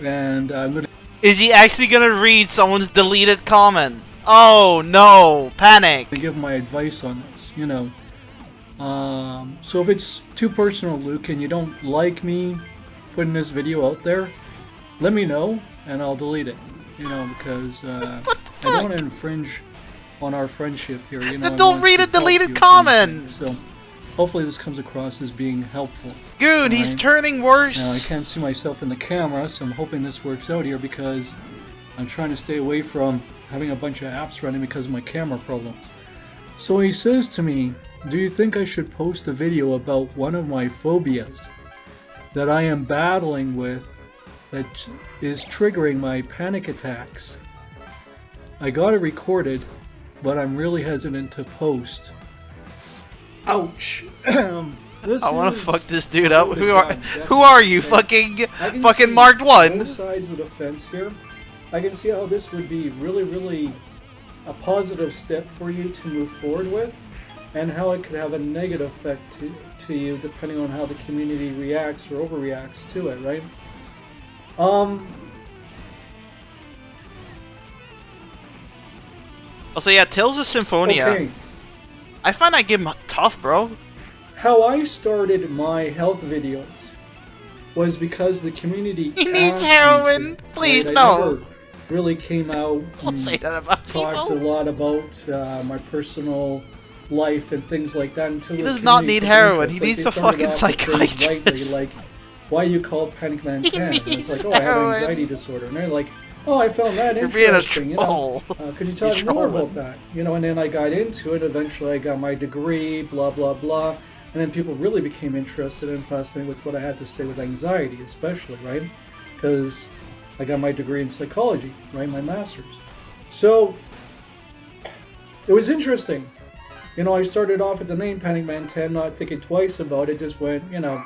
and I'm going to... Is he actually going to read someone's deleted comment? Oh no, panic! I give my advice on this, you know. So if it's too personal, Luke, and you don't like me putting this video out there, let me know and I'll delete it. You know, because I don't want to infringe on our friendship here. You know, then don't read a deleted comment. So hopefully this comes across as being helpful. Dude, right? He's turning worse. Now I can't see myself in the camera, so I'm hoping this works out here because I'm trying to stay away from having a bunch of apps running because of my camera problems. So he says to me, "Do you think I should post a video about one of my phobias that I am battling with that is triggering my panic attacks? I got it recorded, but I'm really hesitant to post." Ouch. I want to fuck this dude up. Who are you? Fucking marked one. Both sides of the fence here. I can see how this would be really a positive step for you to move forward with, and how it could have a negative effect to you depending on how the community reacts or overreacts to it, right? Also, yeah, Tales of Symphonia. Okay. I find I give him tough, bro. How I started my health videos was because the community He needs heroin. Please, right? no. I never really came out and say that about talked a lot about my personal life and things like that until he the does not community need took heroin. interest. He Like, needs they a started fucking off with things psychiatrist. lightly, like, why you called Panic Man 10? And it's like, oh, I have an heroin. anxiety disorder. And they're like, oh, I found that You're being a interesting. You know, troll. could you tell me You're more trolling. about that? You know, and then I got into it. Eventually, I got my degree. Blah blah blah. And then people really became interested and fascinated with what I had to say with anxiety, especially, right? Because I got my degree in psychology, right? My master's. So it was interesting. You know, I started off with the name Panic Man 10, not thinking twice about it. Just went, you know,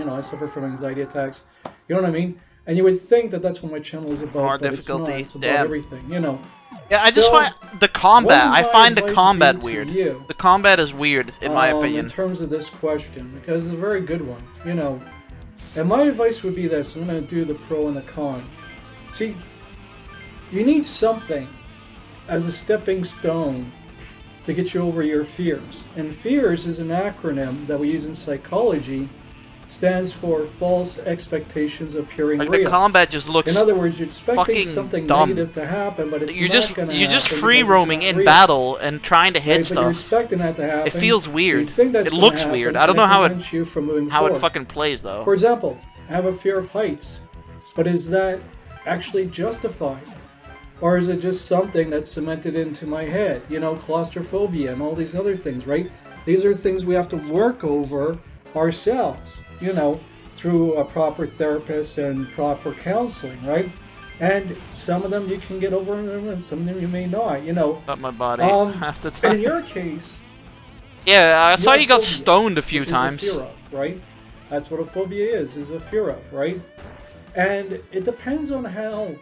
I suffer from anxiety attacks. You know what I mean? And you would think that that's what my channel is about, More but difficulty. it's not. It's about Damn. everything, you know. Yeah, I just So, find the combat. what I would find my the advice combat be to weird. you? The combat is weird, in my opinion. In terms of this question, because it's a very good one, you know. And my advice would be this. I'm going to do the pro and the con. See, you need something as a stepping stone to get you over your fears. And fears is an acronym that we use in psychology stands for false expectations appearing Like real. the combat just looks In other words, you're expecting fucking something dumb. negative to happen, but it's You're not just going to happen. you're just because free it's roaming not in real. battle and trying to hit Right, but you're stuff. expecting that to happen. It feels so weird. you think that's It gonna looks happen, weird. I don't and know how it prevents you from moving how forward. it fucking plays though. For example, I have a fear of heights, but is that actually justified? Or is it just something that's cemented into my head? You know, claustrophobia and all these other things, right? These are things we have to work over ourselves, you know, through a proper therapist and proper counseling, right? And some of them you can get over and some of them you may not, you know. Not my body half the time. In your case... Yeah, I saw you got phobia, stoned a few which times. Is a fear of, right? That's what a phobia is a fear of, right? And it depends on how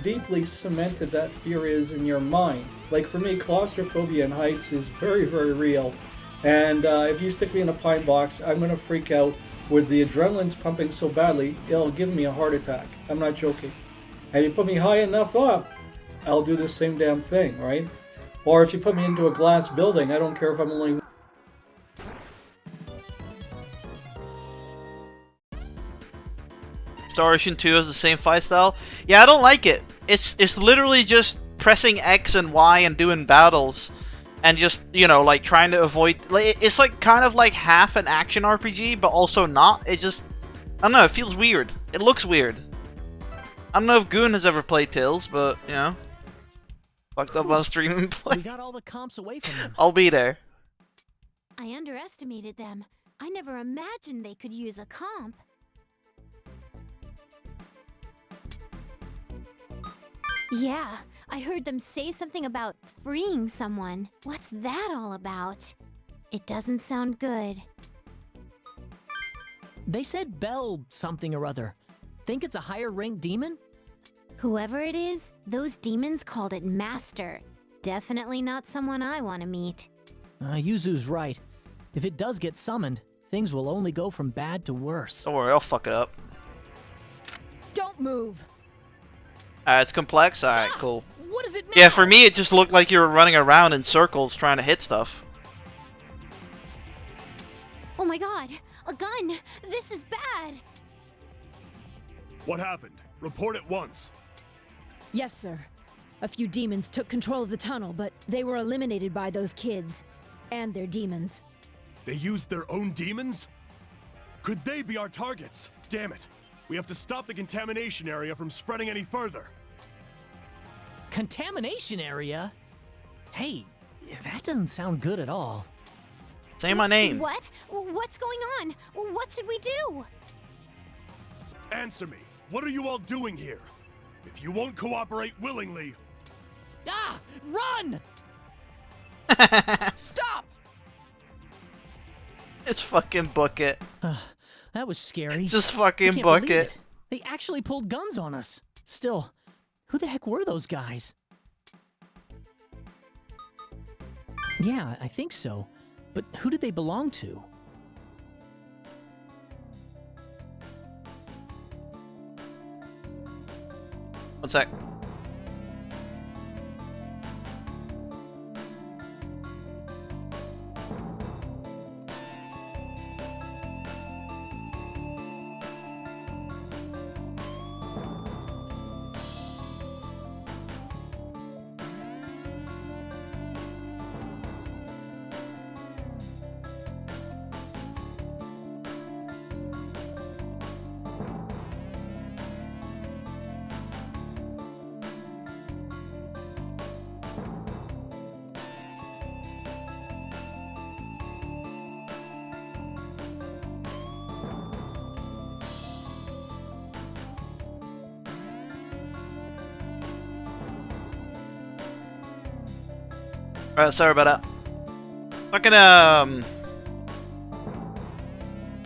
deeply cemented that fear is in your mind. Like for me, claustrophobia and heights is very, very real. And if you stick me in a pine box, I'm going to freak out with the adrenaline's pumping so badly, it'll give me a heart attack. I'm not joking. And you put me high enough up, I'll do the same damn thing, right? Or if you put me into a glass building, I don't care if I'm only... Star Ocean 2 has the same fight style. Yeah, I don't like it. It's literally just pressing X and Y and doing battles, and just, you know, like trying to avoid. Like, it's like kind of like half an action RPG, but also not. It just, I don't know. It feels weird. It looks weird. I don't know if Goon has ever played Tales, but you know, fucked up on stream and play. We got all the comps away from them. I'll be there. I underestimated them. I never imagined they could use a comp. Yeah, I heard them say something about freeing someone. What's that all about? It doesn't sound good. They said Bell something or other. Think it's a higher ranked demon? Whoever it is, those demons called it Master. Definitely not someone I want to meet. Yuzu's right. If it does get summoned, things will only go from bad to worse. Don't worry, I'll fuck it up. Don't move! It's complex? Alright, cool. What is it now? Yeah, for me it just looked like you were running around in circles trying to hit stuff. Oh my god, a gun! This is bad! What happened? Report at once. Yes, sir. A few demons took control of the tunnel, but they were eliminated by those kids. And their demons. They used their own demons? Could they be our targets? Damn it. We have to stop the contamination area from spreading any further. Contamination area? Hey, that doesn't sound good at all. Say my name. What? What's going on? What should we do? Answer me. What are you all doing here? If you won't cooperate willingly... Ah! Run! Stop! It's fucking book it. That was scary. Just fucking I can't book believe it. They actually pulled guns on us. Still, who the heck were those guys? Yeah, I think so. But who did they belong to? One sec. Alright, sorry about that. Fucking,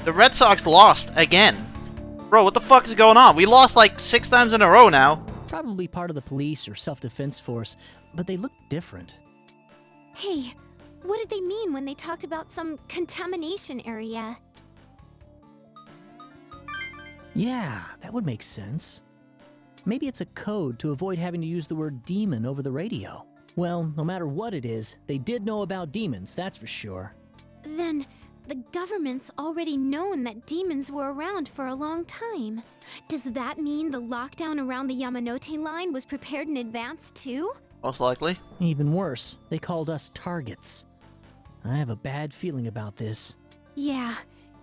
the Red Sox lost again. Bro, what the fuck is going on? We lost like 6 times in a row now. Probably part of the police or self-defense force, but they look different. Hey, what did they mean when they talked about some contamination area? Yeah, that would make sense. Maybe it's a code to avoid having to use the word demon over the radio. Well, no matter what it is, they did know about demons, that's for sure. Then, the government's already known that demons were around for a long time. Does that mean the lockdown around the Yamanote line was prepared in advance too? Most likely. Even worse, they called us targets. I have a bad feeling about this. Yeah.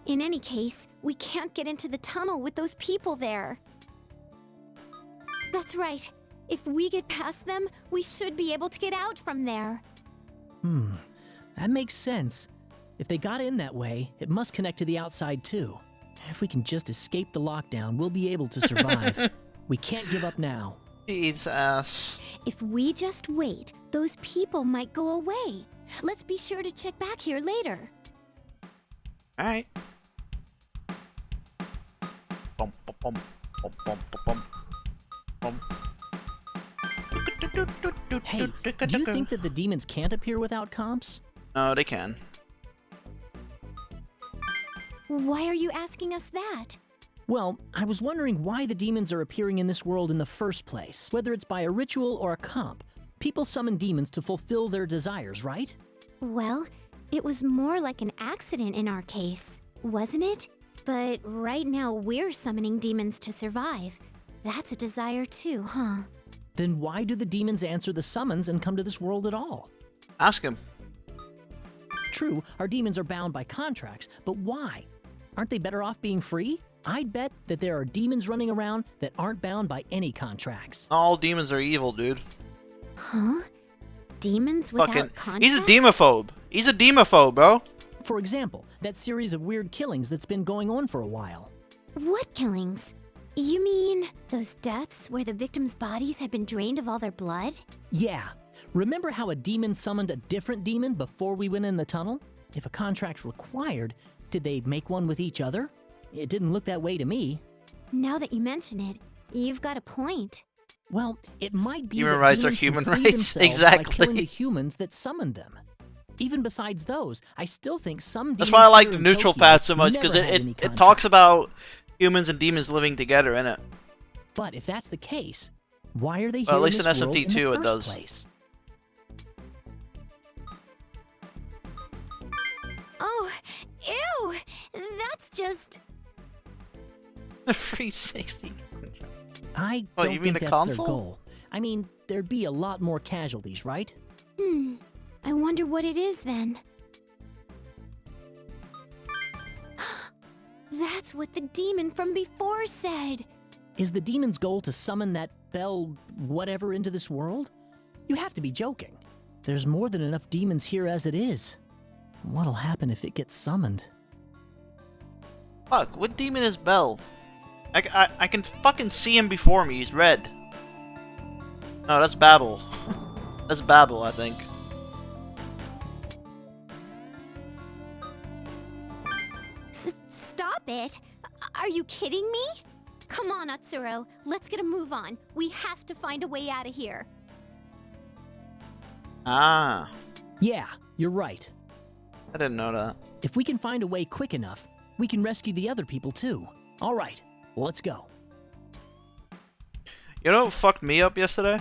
In any case, we can't get into the tunnel with those people there. That's right. If we get past them, we should be able to get out from there. That makes sense. If they got in that way, it must connect to the outside too. If we can just escape the lockdown, we'll be able to survive. We can't give up now. He eats ass. If we just wait, those people might go away. Let's be sure to check back here later. Alright. Bum, bum, bum, bum, bum, bum. Hey, do you think that the demons can't appear without comps? No, they can. Why are you asking us that? Well, I was wondering why the demons are appearing in this world in the first place. Whether it's by a ritual or a comp, people summon demons to fulfill their desires, right? Well, it was more like an accident in our case, wasn't it? But right now we're summoning demons to survive. That's a desire too, huh? Then why do the demons answer the summons and come to this world at all? Ask him. True, our demons are bound by contracts, but why? Aren't they better off being free? I'd bet that there are demons running around that aren't bound by any contracts. All demons are evil, dude. Huh? Demons without contracts? He's a demophobe. He's a demophobe, bro. For example, that series of weird killings that's been going on for a while. What killings? You mean those deaths where the victims' bodies had been drained of all their blood? Yeah. Remember how a demon summoned a different demon before we went in the tunnel? If a contract's required, did they make one with each other? It didn't look that way to me. Now that you mention it, you've got a point. Well, it might be human that rights are demons human can free rights. themselves Exactly. by killing the humans that summoned them. Even besides those, I still think some demons That's why I like here the in neutral Tokyo path so much, because never had any it talks contracts. about humans and demons living together, innit? But if that's the case, why are they Well, here at least in in this world in the SMT2 it first does. place? Oh, ew! That's just... The 360. I Oh, don't you mean think the that's their console? goal. I mean, there'd be a lot more casualties, right? I wonder what it is then. That's what the demon from before said. Is the demon's goal to summon that bell whatever into this world? You have to be joking. There's more than enough demons here as it is. What'll happen if it gets summoned? Fuck, what demon is Bell? I can fucking see him before me, he's red. No, that's Babel. That's Babel, I think. Stop it! Are you kidding me? Come on, Atsuro. Let's get a move on. We have to find a way out of here. Ah. Yeah, you're right. I didn't know that. If we can find a way quick enough, we can rescue the other people too. All right, let's go. You know what fucked me up yesterday?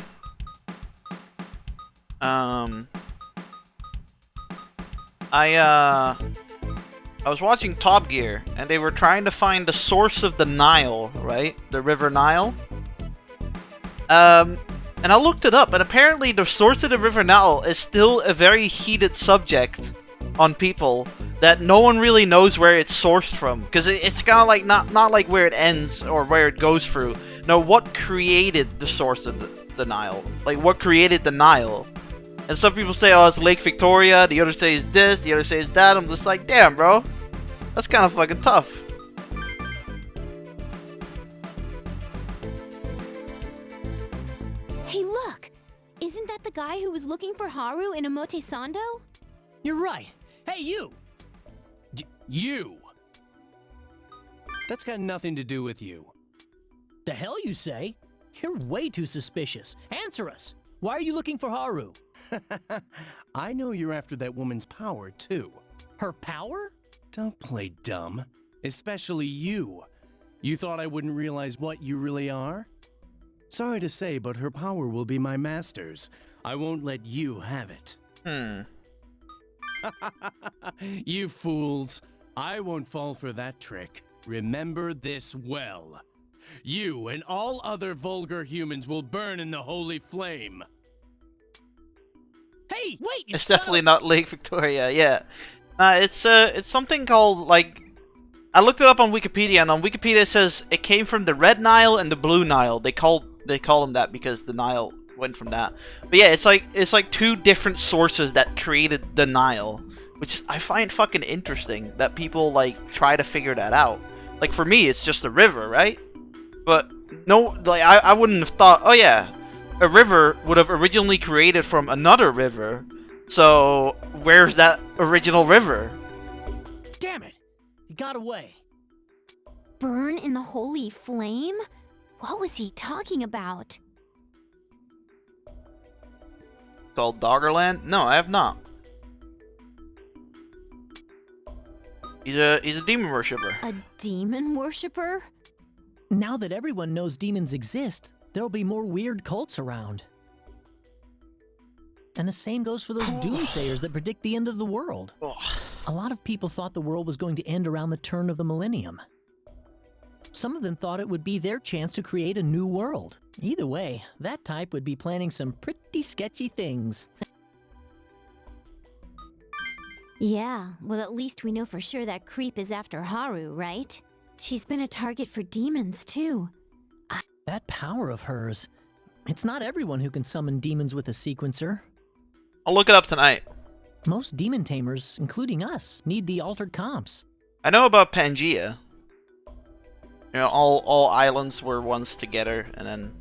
I was watching Top Gear, and they were trying to find the source of the Nile, right? The River Nile. And I looked it up, and apparently the source of the River Nile is still a very heated subject on people, that no one really knows where it's sourced from, because it's kind of like not like where it ends or where it goes through. No, what created the source of the Nile? Like, what created the Nile? And some people say, oh, it's Lake Victoria. The other say it's this. The other say it's that. I'm just like, damn, bro. That's kind of fucking tough. Hey, look! Isn't that the guy who was looking for Haru in Omotesando? You're right. Hey, you! You! That's got nothing to do with you. The hell you say? You're way too suspicious. Answer us. Why are you looking for Haru? I know you're after that woman's power, too. Her power? Don't play dumb. Especially you. You thought I wouldn't realize what you really are? Sorry to say, but her power will be my master's. I won't let you have it. You fools. I won't fall for that trick. Remember this well. You and all other vulgar humans will burn in the holy flame. Hey, wait! It's definitely not Lake Victoria. Yeah, it's something called like. I looked it up on Wikipedia, and on Wikipedia it says it came from the Red Nile and the Blue Nile. They call them that because the Nile went from that. But yeah, it's like two different sources that created the Nile, which I find fucking interesting that people like try to figure that out. Like for me, it's just a river, right? But no, like I wouldn't have thought. Oh yeah, a river would have originally created from another river. So where's that original river? Damn it! He got away. Burn in the holy flame? What was he talking about? Called Doggerland? No, I have not. He's a demon worshipper. A demon worshipper? Now that everyone knows demons exist, there'll be more weird cults around. And the same goes for those doomsayers that predict the end of the world. A lot of people thought the world was going to end around the turn of the millennium. Some of them thought it would be their chance to create a new world. Either way, that type would be planning some pretty sketchy things. Yeah, well at least we know for sure that creep is after Haru, right? She's been a target for demons too. That power of hers. It's not everyone who can summon demons with a sequencer. I'll look it up tonight. Most demon tamers, including us, need the altered comps. I know about Pangea. You know, all islands were once together, and then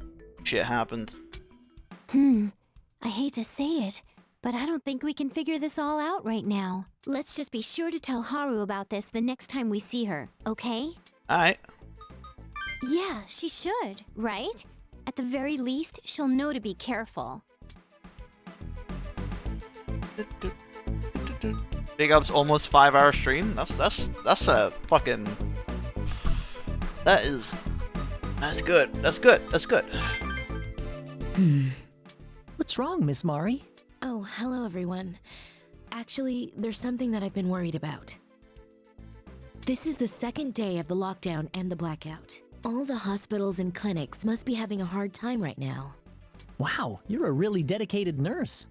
shit happened. I hate to say it, but I don't think we can figure this all out right now. Let's just be sure to tell Haru about this the next time we see her, okay? Alright. Yeah, she should, right? At the very least, she'll know to be careful. Big Up's almost 5-hour stream. That's a fucking. That's good. That's good. That's good. What's wrong, Miss Mari? Oh, hello everyone. Actually, there's something that I've been worried about. This is the second day of the lockdown and the blackout. All the hospitals and clinics must be having a hard time right now. Wow, you're a really dedicated nurse.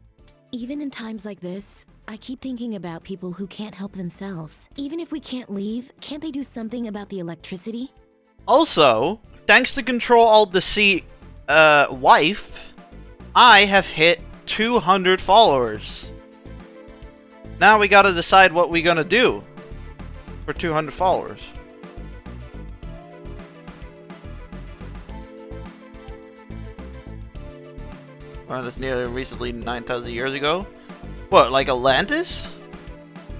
Even in times like this, I keep thinking about people who can't help themselves. Even if we can't leave, can't they do something about the electricity? Also, thanks to Control-Alt-C wife, I have hit 200 followers. Now we gotta decide what we're gonna do for 200 followers. Well, that's nearly recently 9,000 years ago. What, like Atlantis?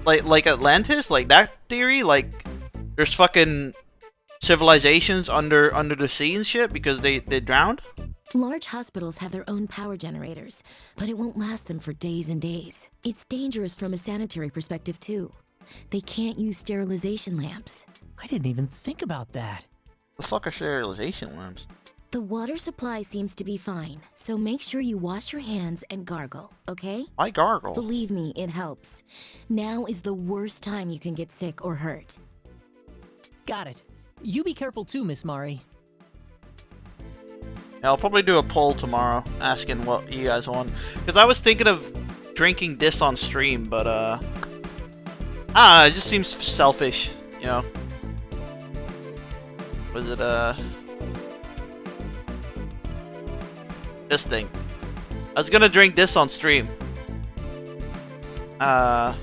Like Atlantis? Like that theory? Like there's fucking civilizations under the sea and shit because they drowned? Large hospitals have their own power generators, but it won't last them for days and days. It's dangerous from a sanitary perspective too. They can't use sterilization lamps. I didn't even think about that. The fuck are sterilization lamps? The water supply seems to be fine, so make sure you wash your hands and gargle, okay? I gargle. Believe me, it helps. Now is the worst time you can get sick or hurt. Got it. You be careful too, Miss Mari. Yeah, I'll probably do a poll tomorrow asking what you guys want. Because I was thinking of drinking this on stream, but it just seems selfish, you know. Was it this thing? I was gonna drink this on stream. I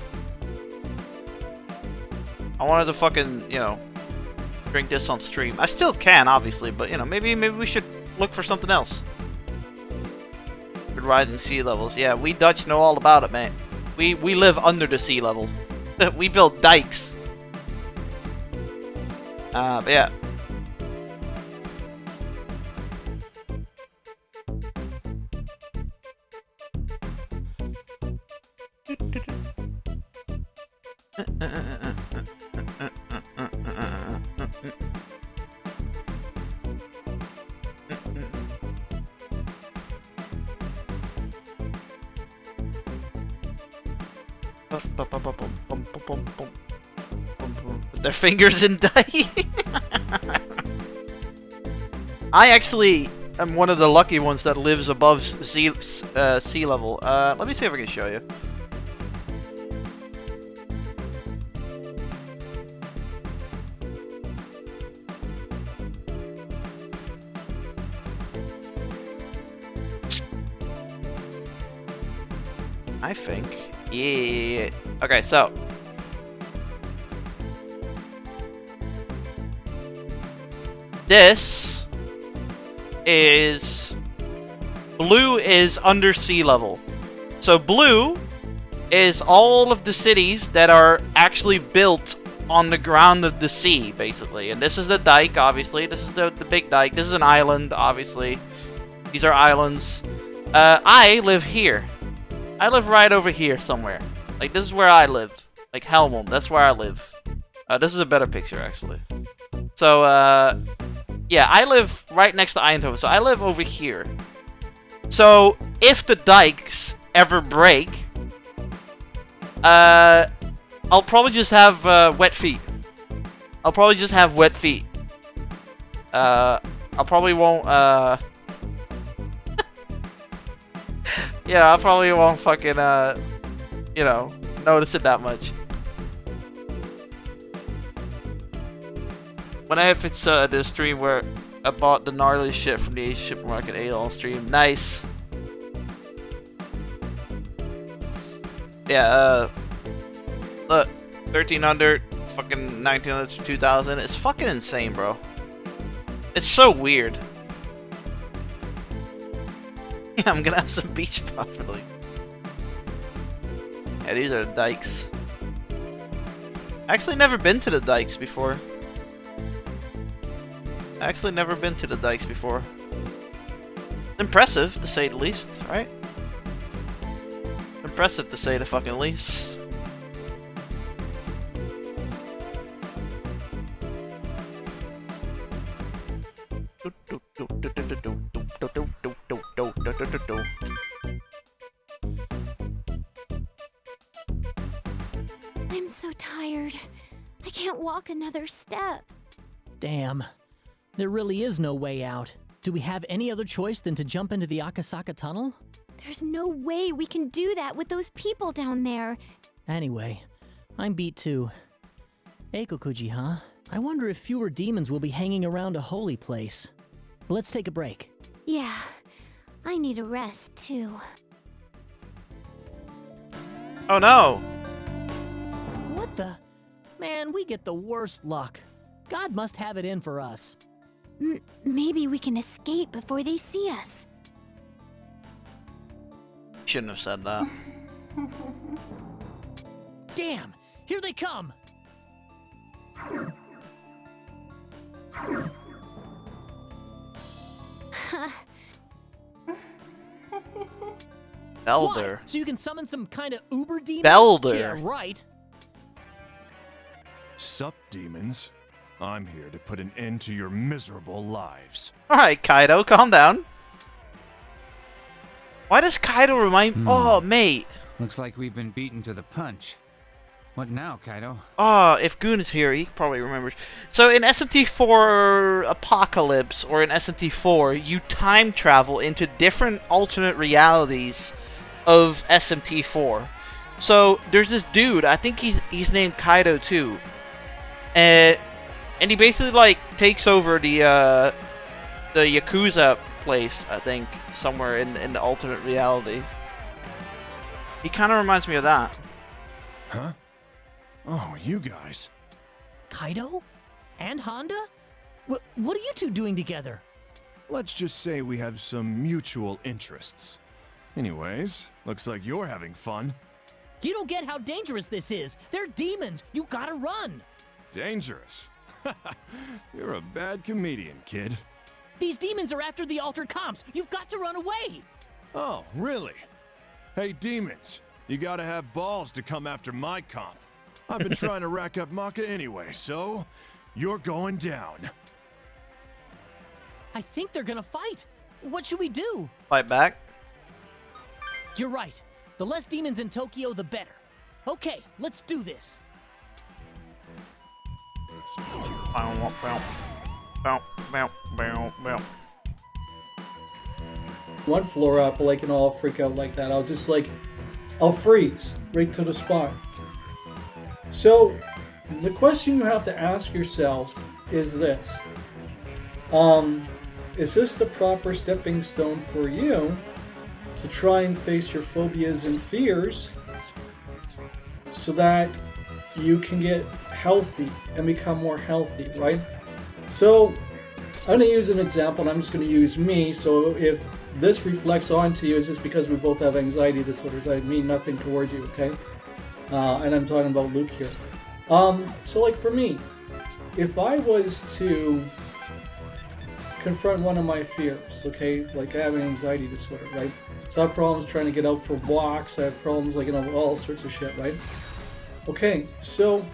wanted to fucking, you know, drink this on stream. I still can, obviously, but you know, maybe we should look for something else. With rising sea levels, yeah, we Dutch know all about it, man. We live under the sea level. We build dikes. But yeah. With their fingers in dye. I actually am one of the lucky ones that lives above sea level. Let me see if I can show you. I think. Yeah. Okay, so. This is. Blue is under sea level. So blue is all of the cities that are actually built on the ground of the sea, basically. And this is the dike, obviously. This is the big dike. This is an island, obviously. These are islands. I live here. I live right over here somewhere. Like, this is where I live. Like, Helmholm, that's where I live. This is a better picture, actually. So, yeah, I live right next to Eindhoven, so I live over here. So, if the dikes ever break, I'll probably just have wet feet. I'll probably just have wet feet. I probably won't, yeah, I probably won't fucking, you know, notice it that much. When if it's the stream where I bought the gnarly shit from the Asian supermarket AOL stream. Nice. Yeah, look, 1300, fucking 1900 to 2000. It's fucking insane, bro. It's so weird. Yeah, I'm gonna have some beach properly. Yeah, these are the dikes. Actually, never been to the dikes before. Actually, never been to the dikes before. Impressive, to say the least, right? Impressive, to say the fucking least. I'm so tired. I can't walk another step. Damn. There really is no way out. Do we have any other choice than to jump into the Akasaka tunnel? There's no way we can do that with those people down there. Anyway, I'm beat too. Eikokuji, huh? I wonder if fewer demons will be hanging around a holy place. Let's take a break. Yeah, I need a rest too. Oh no! What the? Man, we get the worst luck. God must have it in for us. Maybe we can escape before they see us. Shouldn't have said that. Damn! Here they come! Belder. What? So you can summon some kind of uber demon? Belder. Yeah, right. Sup, demons? I'm here to put an end to your miserable lives. Alright, Kaido, calm down. Why does Kaido remind... Oh, mate. Looks like we've been beaten to the punch. What now, Kaido? Oh, if Goon is here, he probably remembers. So in SMT4 Apocalypse, or in SMT4, you time travel into different alternate realities of SMT4. So there's this dude, I think he's named Kaido too. And he basically like takes over the Yakuza place, I think, somewhere in the alternate reality. He kind of reminds me of that. Huh? Oh, you guys. Kaido? And Honda? What are you two doing together? Let's just say we have some mutual interests. Anyways, looks like you're having fun. You don't get how dangerous this is. They're demons. You gotta run. Dangerous? You're a bad comedian, kid. These demons are after the Altered Comps. You've got to run away. Oh, really? Hey, demons, you gotta have balls to come after my comp. I've been trying to rack up Maka anyway, so you're going down. I think they're gonna fight. What should we do? Fight back? You're right. The less demons in Tokyo, the better. Okay, let's do this. One floor up, like, and I'll freak out like that. I'll freeze right to the spot. So, the question you have to ask yourself is this. Is this the proper stepping stone for you to try and face your phobias and fears so that you can get healthy and become more healthy, right? So, I'm going to use an example, and I'm just going to use me, so if this reflects onto you, it's just because we both have anxiety disorders. I mean nothing towards you, okay? And I'm talking about Luke here. So like for me, if I was to confront one of my fears, okay, like I have an anxiety disorder, right? So I have problems trying to get out for walks, I have problems like, all sorts of shit, right? Okay, so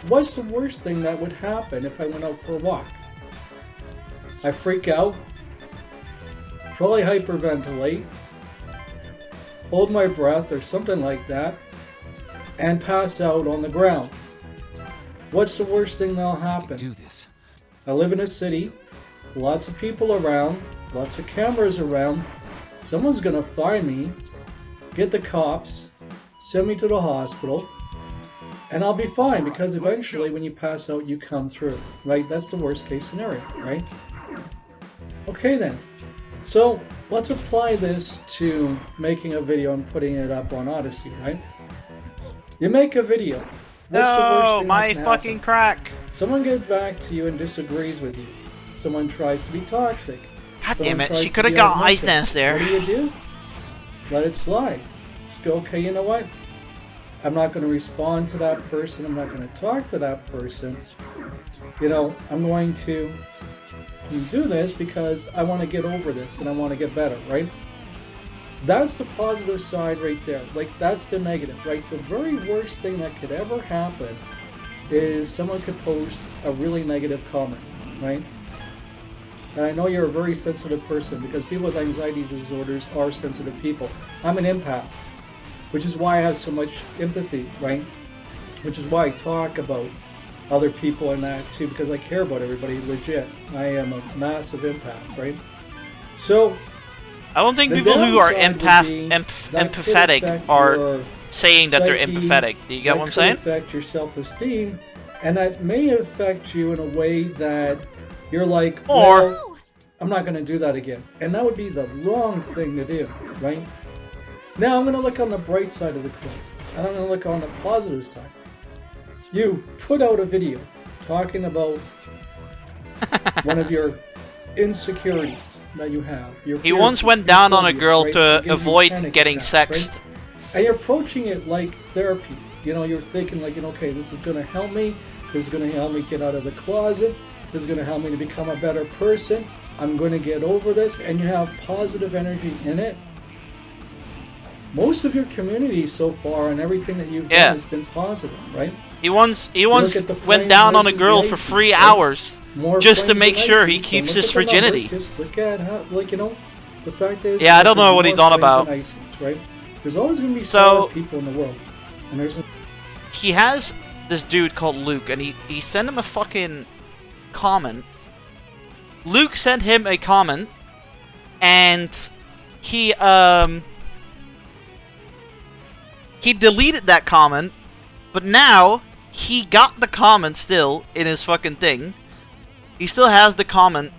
what's the worst thing that would happen if I went out for a walk? I freak out, probably hyperventilate, hold my breath or something like that, and pass out on the ground. What's the worst thing that'll happen? Do this. I live in a city, lots of people around, lots of cameras around. Someone's gonna find me, get the cops, send me to the hospital, and I'll be fine because eventually when you pass out, you come through, right? That's the worst case scenario, right? Okay then. So let's apply this to making a video and putting it up on Odyssey, right? You make a video. What's the worst thing my that can fucking happen? crack. Someone gets back to you and disagrees with you. Someone tries to be toxic. God Someone damn it, tries she to could have be got obnoxious. ice dance there. What do? Let it slide. Just go, okay, you know what? I'm not going to respond to that person. I'm not going to talk to that person. I'm going to do this because I want to get over this and I want to get better, right? That's the positive side right there. Like, that's the negative, right? The very worst thing that could ever happen is someone could post a really negative comment, right? And I know you're a very sensitive person because people with anxiety disorders are sensitive people. I'm an empath, which is why I have so much empathy, right? Which is why I talk about other people and that too, because I care about everybody legit. I am a massive empath, right? So, I don't think the people who are downside would be that could empathetic affect are your saying that they're psyche, empathetic. Do you get what I'm saying? That could affect your self-esteem, and that may affect you in a way that you're like, Or- well, I'm not going to do that again. And that would be the wrong thing to do, right? Now I'm going to look on the bright side of the coin, and I'm going to look on the positive side. You put out a video talking about one of your insecurities that you have. He once went down on a girl to avoid getting sexed. Right? And you're approaching it like therapy. You're thinking like, okay, this is going to help me. This is going to help me get out of the closet. This is going to help me to become a better person. I'm going to get over this. And you have positive energy in it. Most of your community so far and everything that you've done has been positive, right? He once Look at the went flames down on a versus girl the for ices, 3 right? hours More just to flames make than sure he ices. Don't keeps look his at the numbers, virginity. Just look at how, the fact is. Yeah, I don't there's know what more he's on flames about. than ices, right? There's always going to be So- sour people in the world, and there's. He has this dude called Luke, and he sent him a fucking comment. Luke sent him a comment, and he deleted that comment, but now he got the comment still in his fucking thing. He still has the comment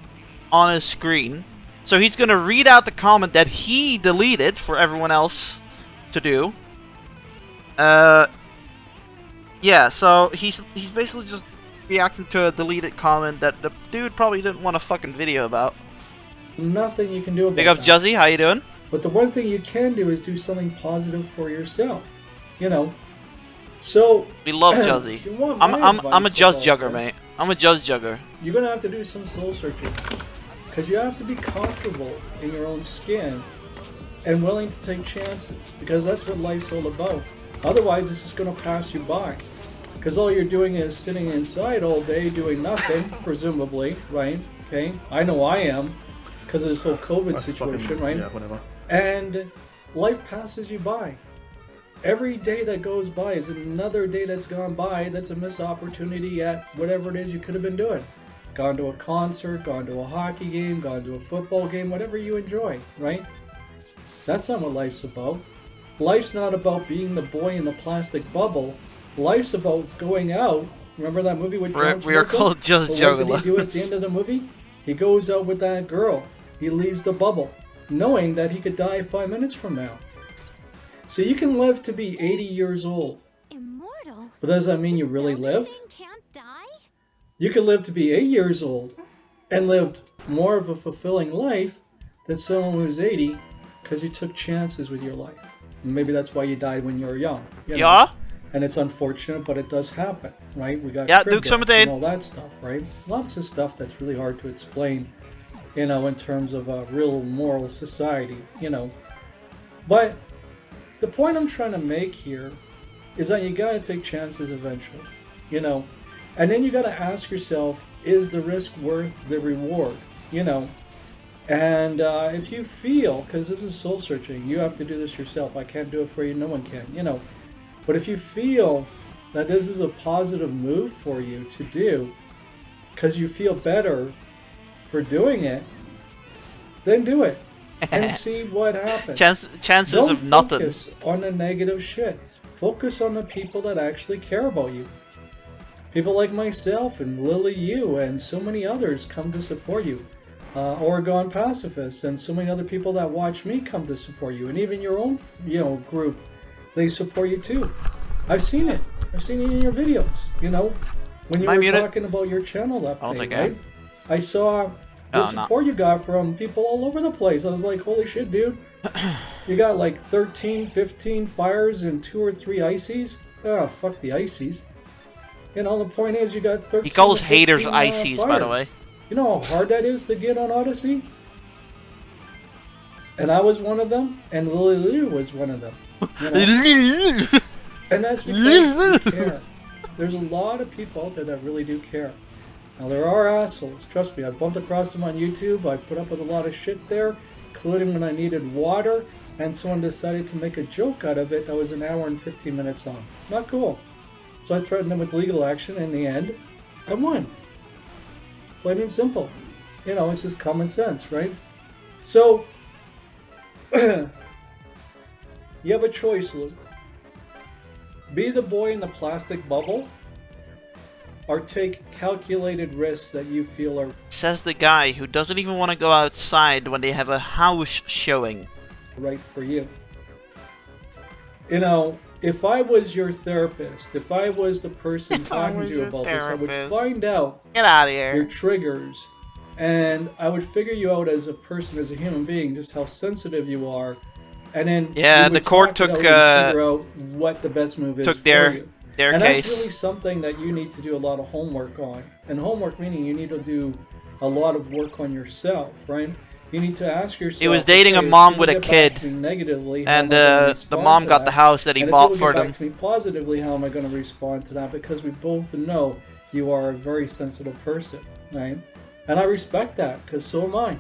on his screen, so he's gonna read out the comment that he deleted for everyone else to do. Yeah, so he's basically just reacting to a deleted comment that the dude probably didn't want a fucking video about. Nothing you can do about Big up, that. Juzzy. How you doing? But the one thing you can do is do something positive for yourself. So We love if Juzzy. you want my I'm a advice judge about jugger, this, mate. I'm a judge jugger. You're gonna have to do some soul searching, because you have to be comfortable in your own skin and willing to take chances, because that's what life's all about. Otherwise, it's just gonna pass you by, because all you're doing is sitting inside all day doing nothing, presumably, right? Okay, I know I am, because of this whole COVID situation, right? Yeah, whatever. And life passes you by. Every day that goes by is another day that's gone by that's a missed opportunity at whatever it is you could have been doing. Gone to a concert, gone to a hockey game, gone to a football game, whatever you enjoy, right? That's not what life's about. Life's not about being the boy in the plastic bubble. Life's about going out. Remember that movie with John Travolta? We are called just What did he juggalos. do at the end of the movie? He goes out with that girl. He leaves the bubble, knowing that he could die 5 minutes from now. So you can live to be 80 years old. Immortal? But does that mean you really lived? Can't die? You could live to be 8 years old and lived more of a fulfilling life than someone who's 80 because you took chances with your life. And maybe that's why you died when you were young. You know? Yeah. And it's unfortunate, but it does happen, right? We got Duke crib death Summertane. and all that stuff, right? Lots of stuff that's really hard to explain, you know, in terms of a real moral society, you know. But the point I'm trying to make here is that you gotta take chances eventually, you know. And then you gotta ask yourself, is the risk worth the reward, you know? And if you feel, because this is soul searching, you have to do this yourself. I can't do it for you, no one can, you know. But if you feel that this is a positive move for you to do, because you feel better for doing it, then do it and see what happens. Chances Don't of nothing. focus on the negative shit. Focus on the people that actually care about you. People like myself and Lily Yu and so many others come to support you. Oregon Pacifists and so many other people that watch me come to support you, and even your own, you know, group, they support you too. I've seen it. I've seen it in your videos. You know, when you were talking about your channel update, right? I saw the support you got from people all over the place. I was like, holy shit, dude! You got like 13, 15 fires and 2 or 3 ices. Oh, fuck the ices. You know, the point is, you got 13. He calls to haters 15, ices, by the way. fires. You know how hard that is to get on Odyssey? And I was one of them, and Lily Liu was one of them. You know? And that's because we care. There's a lot of people out there that really do care. Now, there are assholes. Trust me, I bumped across them on YouTube. I put up with a lot of shit there, including when I needed water, and someone decided to make a joke out of it that was an hour and 15 minutes long. Not cool. So I threatened them with legal action. In the end, I won. Plain and simple. You know, it's just common sense, right? So, you have a choice, Luke. Be the boy in the plastic bubble, or take calculated risks that you feel are Says the guy who doesn't even want to go outside when they have a house showing. right for you. You know, if I was your therapist, if I was the person talking to you about this, I would find out Get out of here. your triggers, and I would figure you out as a person, as a human being, just how sensitive you are, and then Yeah, we would the court talk it took, out and figure out what the best move is took for their- you. their and case. that's really something that you need to do a lot of homework on. And homework meaning you need to do a lot of work on yourself, right? You need to ask yourself. He was dating a okay, mom if with a people get back kid, to me negatively, how and am I gonna the respond mom to got the that? house that he And if bought people for get them. back to me positively, how am I going to respond to that? Because we both know you are a very sensitive person, right? And I respect that, because so am I.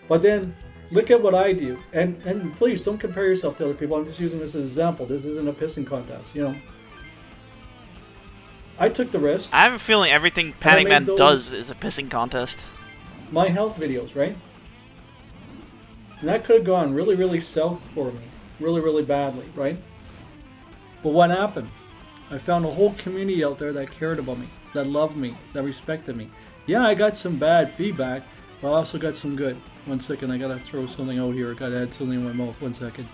But then, look at what I do. And please, don't compare yourself to other people. I'm just using this as an example. This isn't a pissing contest, you know. I took the risk. I have a feeling everything I Panic made Man those- does is a pissing contest. My health videos, right? And that could have gone really, really south for me. Really, really badly, right? But what happened? I found a whole community out there that cared about me, that loved me, that respected me. Yeah, I got some bad feedback, but I also got some good. 1 second, I gotta throw something out here. I gotta add something in my mouth. 1 second.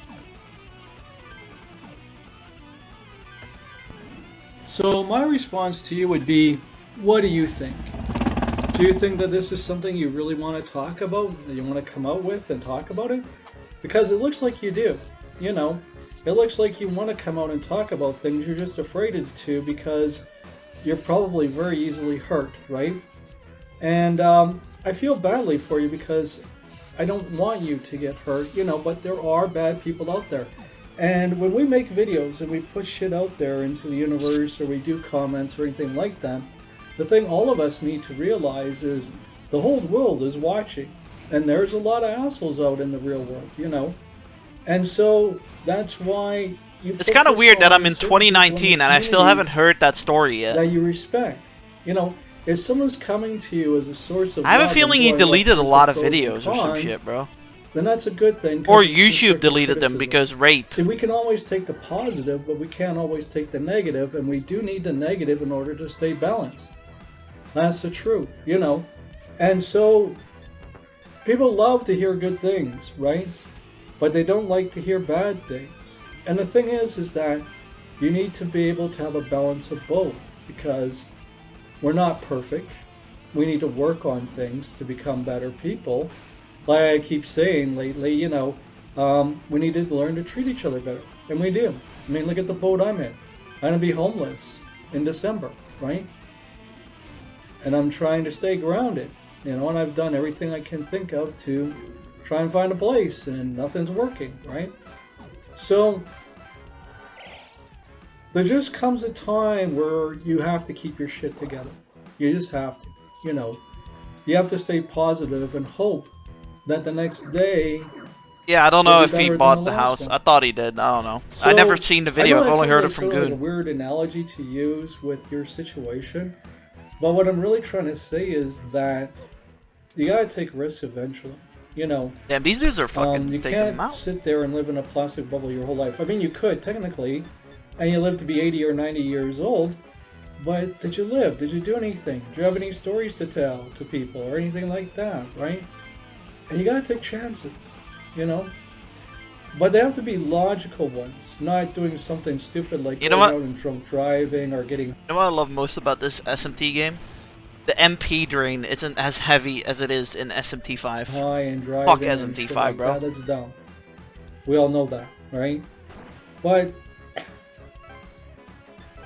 So my response to you would be, what do you think? Do you think that this is something you really want to talk about, that you want to come out with and talk about it? Because it looks like you do, you know. It looks like you want to come out and talk about things, you're just afraid to because you're probably very easily hurt, right? And I feel badly for you because I don't want you to get hurt, you know, but there are bad people out there. And when we make videos and we put shit out there into the universe, or we do comments or anything like that, the thing all of us need to realize is the whole world is watching. And there's a lot of assholes out in the real world, you know. And so that's why you. It's kind of weird that I'm in 2019 and I still haven't heard that story yet. That you respect. You know, if someone's coming to you as a source of I have a love feeling and he going, deleted a "Look, lot of here's the pros videos and or some cons," shit, bro. then that's a good thing. 'cause Or it's YouTube constructive deleted them criticism. because rape. See, we can always take the positive, but we can't always take the negative, and we do need the negative in order to stay balanced. That's the truth, you know. And so, people love to hear good things, right? But they don't like to hear bad things. And the thing is that you need to be able to have a balance of both, because we're not perfect. We need to work on things to become better people. Like I keep saying lately, you know, we need to learn to treat each other better. And we do. I mean, look at the boat I'm in. I'm going to be homeless in December, right? And I'm trying to stay grounded, you know, and I've done everything I can think of to try and find a place, and nothing's working, right? So, there just comes a time where you have to keep your shit together. You just have to, you know. You have to stay positive and hope that the next day. Yeah, I don't know will if be he better than bought the last house. one. I thought he did. I don't know. So, I never seen the video. I know I've only that heard it sounds from like sort of Goon. a weird analogy to use with your situation, but what I'm really trying to say is that you gotta take risks eventually. You know. Damn, these dudes are fucking You taking them can't out. sit there and live in a plastic bubble your whole life. I mean, you could technically, and you live to be 80 or 90 years old. But did you live? Did you do anything? Do you have any stories to tell to people or anything like that, right? And you gotta take chances, you know? But they have to be logical ones, not doing something stupid like You know going what? out and drunk driving or getting... You know what I love most about this SMT game? The MP drain isn't as heavy as it is in SMT5. high and driving. Fuck and shit SMT5, like bro. that. That's dumb. We all know that, right? But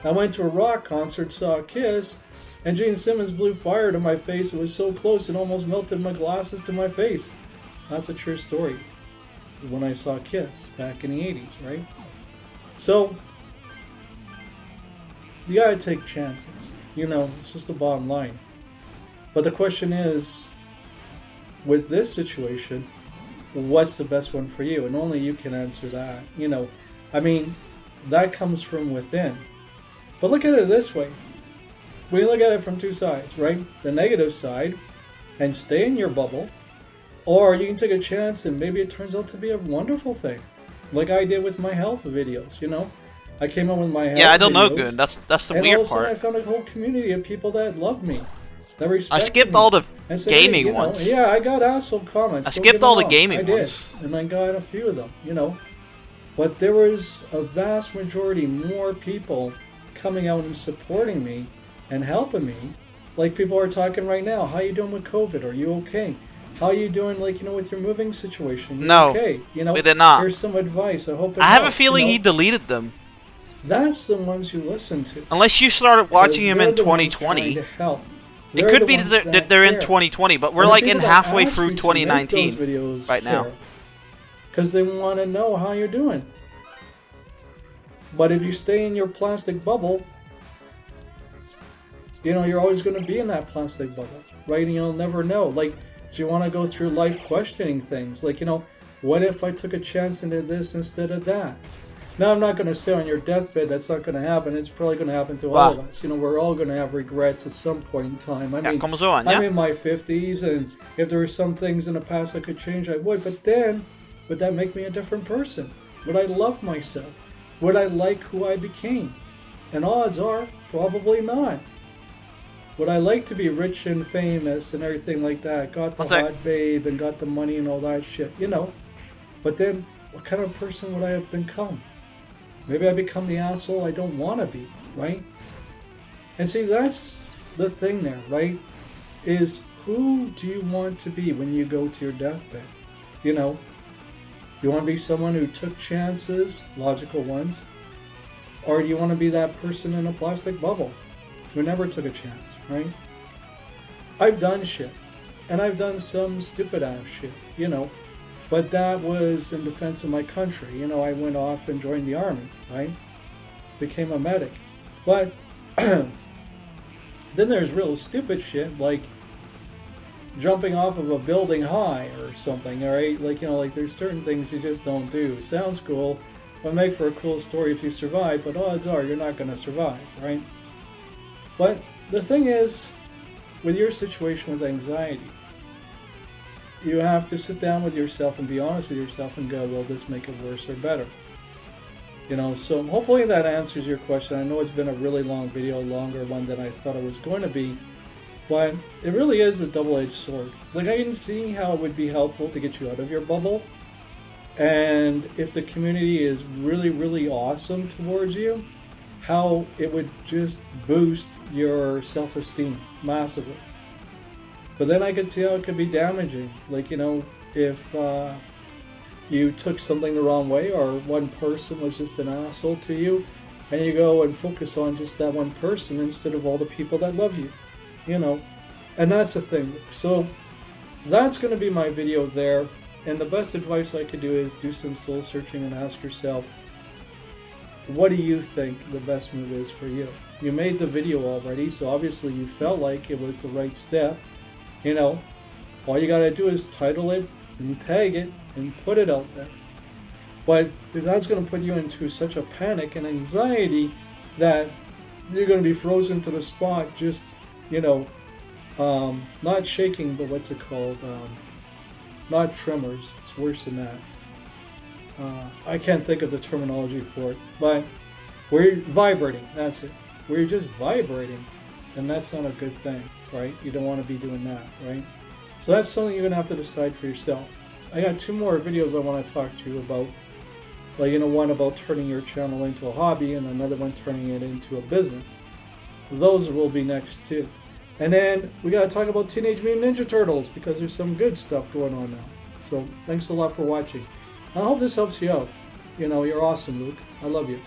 I went to a rock concert, saw a Kiss, and Gene Simmons blew fire to my face. It was so close it almost melted my glasses to my face. That's a true story. When I saw Kiss back in the 80s, right? So, you gotta take chances. You know, it's just the bottom line. But the question is, with this situation, what's the best one for you? And only you can answer that. You know, I mean, that comes from within. But look at it this way. We look at it from two sides, right? The negative side, and stay in your bubble. Or you can take a chance and maybe it turns out to be a wonderful thing. Like I did with my health videos, you know? I came up with my health Yeah, I don't know, videos, Goon. That's the and weird all of a sudden part. I found a whole community of people that loved me. That I respected skipped me. all the And said, gaming hey, you know, ones. yeah, I got asshole comments. I don't skipped get me all the wrong, gaming I did, ones. and I got a few of them, you know. But there was a vast majority more people coming out and supporting me and helping me. Like people are talking right now, how you doing with COVID? Are you okay? How you doing, like, you know, with your moving situation? You No, okay? You know, we did not. Here's some advice. I hope it I have a helps, feeling you know? he deleted them. That's the ones you listen to. Unless you started watching him They're in the ones 2020. trying to help. It They're could the be ones that they're in care. 2020, but we're And the like in people that halfway ask through you to make 2019 those videos right now. because they want to know how you're doing. But if you stay in your plastic bubble, you know, you're always going to be in that plastic bubble, right? And you'll never know. Like, do you want to go through life questioning things? Like, you know, what if I took a chance and did this instead of that? Now, I'm not going to say on your deathbed that's not going to happen. It's probably going to happen to all of us. You know, we're all going to have regrets at some point in time. I mean, como so, I'm in my 50s, and if there were some things in the past I could change, I would. But then, would that make me a different person? Would I love myself? Would I like who I became? And odds are, probably not. Would I like to be rich and famous and everything like that? Got the hot babe and got the money and all that shit, you know? But then, what kind of person would I have become? Maybe I become the asshole I don't want to be, right? And see, that's the thing there, right? Is who do you want to be when you go to your deathbed? You know? You want to be someone who took chances, logical ones? Or do you want to be that person in a plastic bubble who never took a chance, right? I've done shit. And I've done some stupid ass shit, you know? But that was in defense of my country. You know, I went off and joined the army, right? Became a medic. But then there's real stupid shit like jumping off of a building high or something, alright? Like, you know, like there's certain things you just don't do. Sounds cool, will make for a cool story if you survive, but odds are you're not going to survive, right? But the thing is, with your situation with anxiety, you have to sit down with yourself and be honest with yourself and go, will this make it worse or better? You know, so hopefully that answers your question. I know it's been a really long video, longer one than I thought it was going to be, but it really is a double-edged sword. Like, I can see how it would be helpful to get you out of your bubble, and if the community is really, really awesome towards you, how it would just boost your self-esteem massively. But then I could see how it could be damaging. Like, you know, if you took something the wrong way, or one person was just an asshole to you, and you go and focus on just that one person instead of all the people that love you, you know. And that's the thing. So that's going to be my video there. And the best advice I could do is do some soul searching and ask yourself, what do you think the best move is for you? You made the video already, so obviously you felt like it was the right step. You know, all you gotta do is title it and tag it and put it out there. But if that's gonna put you into such a panic and anxiety that you're gonna be frozen to the spot, just, you know, not shaking, but what's it called? Not tremors, it's worse than that. I can't think of the terminology for it, but where you're vibrating, that's it. Where you're just vibrating, and that's not a good thing, right? You don't want to be doing that, right? So that's something you're going to have to decide for yourself. I got 2 more videos I want to talk to you about. Like, you know, one about turning your channel into a hobby, and another one turning it into a business. Those will be next too. And then we got to talk about Teenage Mutant Ninja Turtles, because there's some good stuff going on now. So thanks a lot for watching. I hope this helps you out. You know, you're awesome, Luke. I love you.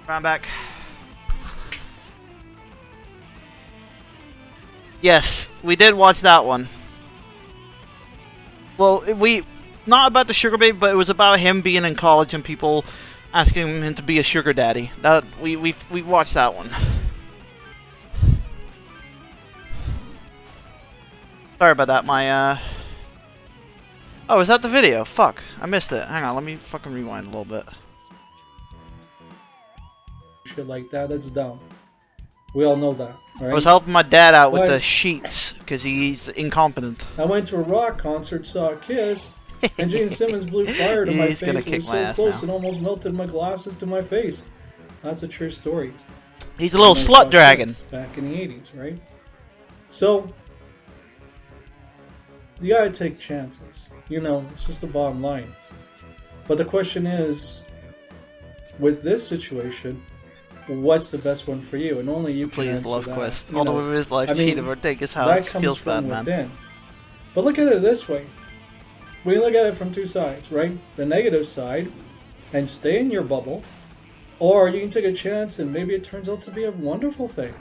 I'm back. Yes, we did watch that one. Well, not about the sugar baby, but it was about him being in college and people asking him to be a sugar daddy. That we watched that one. Sorry about that. My oh, is that the video? Fuck, I missed it. Hang on, let me fucking rewind a little bit. Shit like that, that's dumb. We all know that, right? I was helping my dad out with the sheets because he's incompetent. I went to a rock concert, saw Kiss, and Gene Simmons blew fire to my face. It was so close it almost melted my glasses to my face. That's a true story. He's a little slut dragon. Back in the 80s, right? So, you gotta take chances. You know, it's just the bottom line. But the question is, with this situation, what's the best one for you? And only you can Please, answer love that. quest. You All the know, women in his life I mean, cheat him or take his that house. comes Feels from bad, man. within. But look at it this way. We look at it from two sides, right? The negative side, and stay in your bubble, or you can take a chance and maybe it turns out to be a wonderful thing.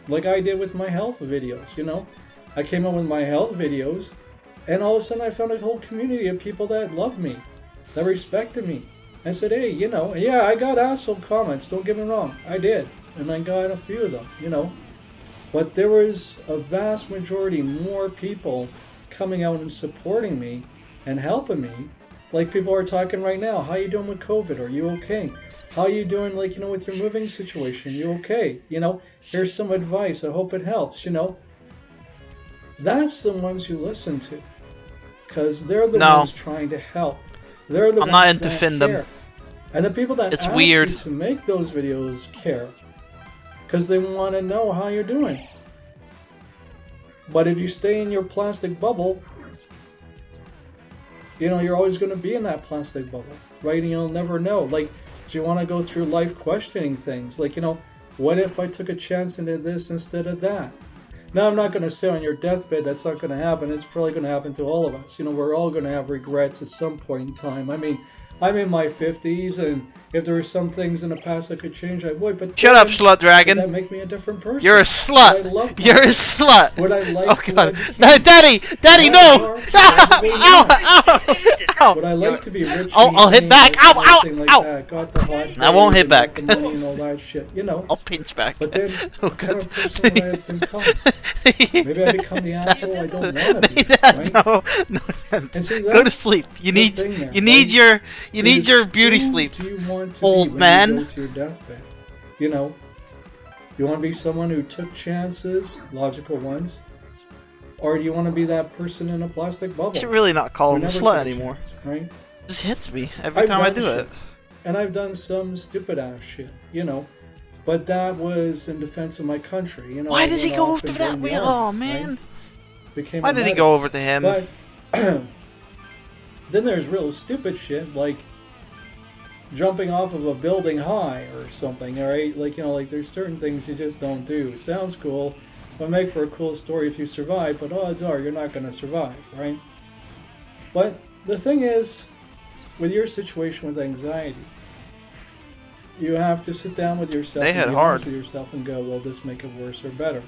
Like I did with my health videos, you know? I came up with my health videos, and all of a sudden I found a whole community of people that loved me, that respected me, and said, hey, you know, yeah, I got asshole comments, don't get me wrong, I did, and I got a few of them, you know? But there was a vast majority more people coming out and supporting me and helping me. Like people are talking right now, how you doing with COVID? Are you okay? How you doing, like, you know, with your moving situation? You okay? You know, here's some advice. I hope it helps, you know. That's the ones you listen to. Because they're the ones trying to help. They're the I'm ones not into that Findom. care. And the people that It's ask weird. you to make those videos care. Because they want to know how you're doing. But if you stay in your plastic bubble, you know, you're always going to be in that plastic bubble, right? And you'll never know. Like, do you want to go through life questioning things? Like, you know, what if I took a chance into this instead of that? Now, I'm not going to say on your deathbed that's not going to happen. It's probably going to happen to all of us. You know, we're all going to have regrets at some point in time. I mean, I'm in my 50s, and if there were some things in the past I could change, I would. But Shut up, slut dragon. Would that make me a different person? You're a slut. Would I love You're a myself? slut. Would I like Oh who I god. became? No, Daddy, no. Ow. Would I like to be rich? I'll hit back. Ow, ow, like ow. That. Got the hot I won't babe hit back. and got the money and all that shit, you know. I'll pinch back. But then, what kind of person would I become? Maybe I become the asshole I don't want to be, right? No. And see, Go to that's sleep. You the need thing there, you need right? your beauty Who sleep. do you want to Old be when man. you go to your deathbed? You know, you want to be someone who took chances, logical ones, or do you want to be that person in a plastic bubble? You should really not call him a Who never slut took a anymore. chance, right? It just hits me every I've time I done do shit. it. And I've done some stupid ass shit, you know. But that was in defense of my country, you know. Why I does he went go off over and that joined the way? army, Oh right? man. Became Why a did he medic. go over to him? But then there's real stupid shit like jumping off of a building high or something, alright? Like, you know, like there's certain things you just don't do. Sounds cool, but make for a cool story if you survive, but odds are you're not going to survive, right? But the thing is, with your situation with anxiety, you have to sit down with yourself They and hit be hard. honest with yourself and go, will this make it worse or better?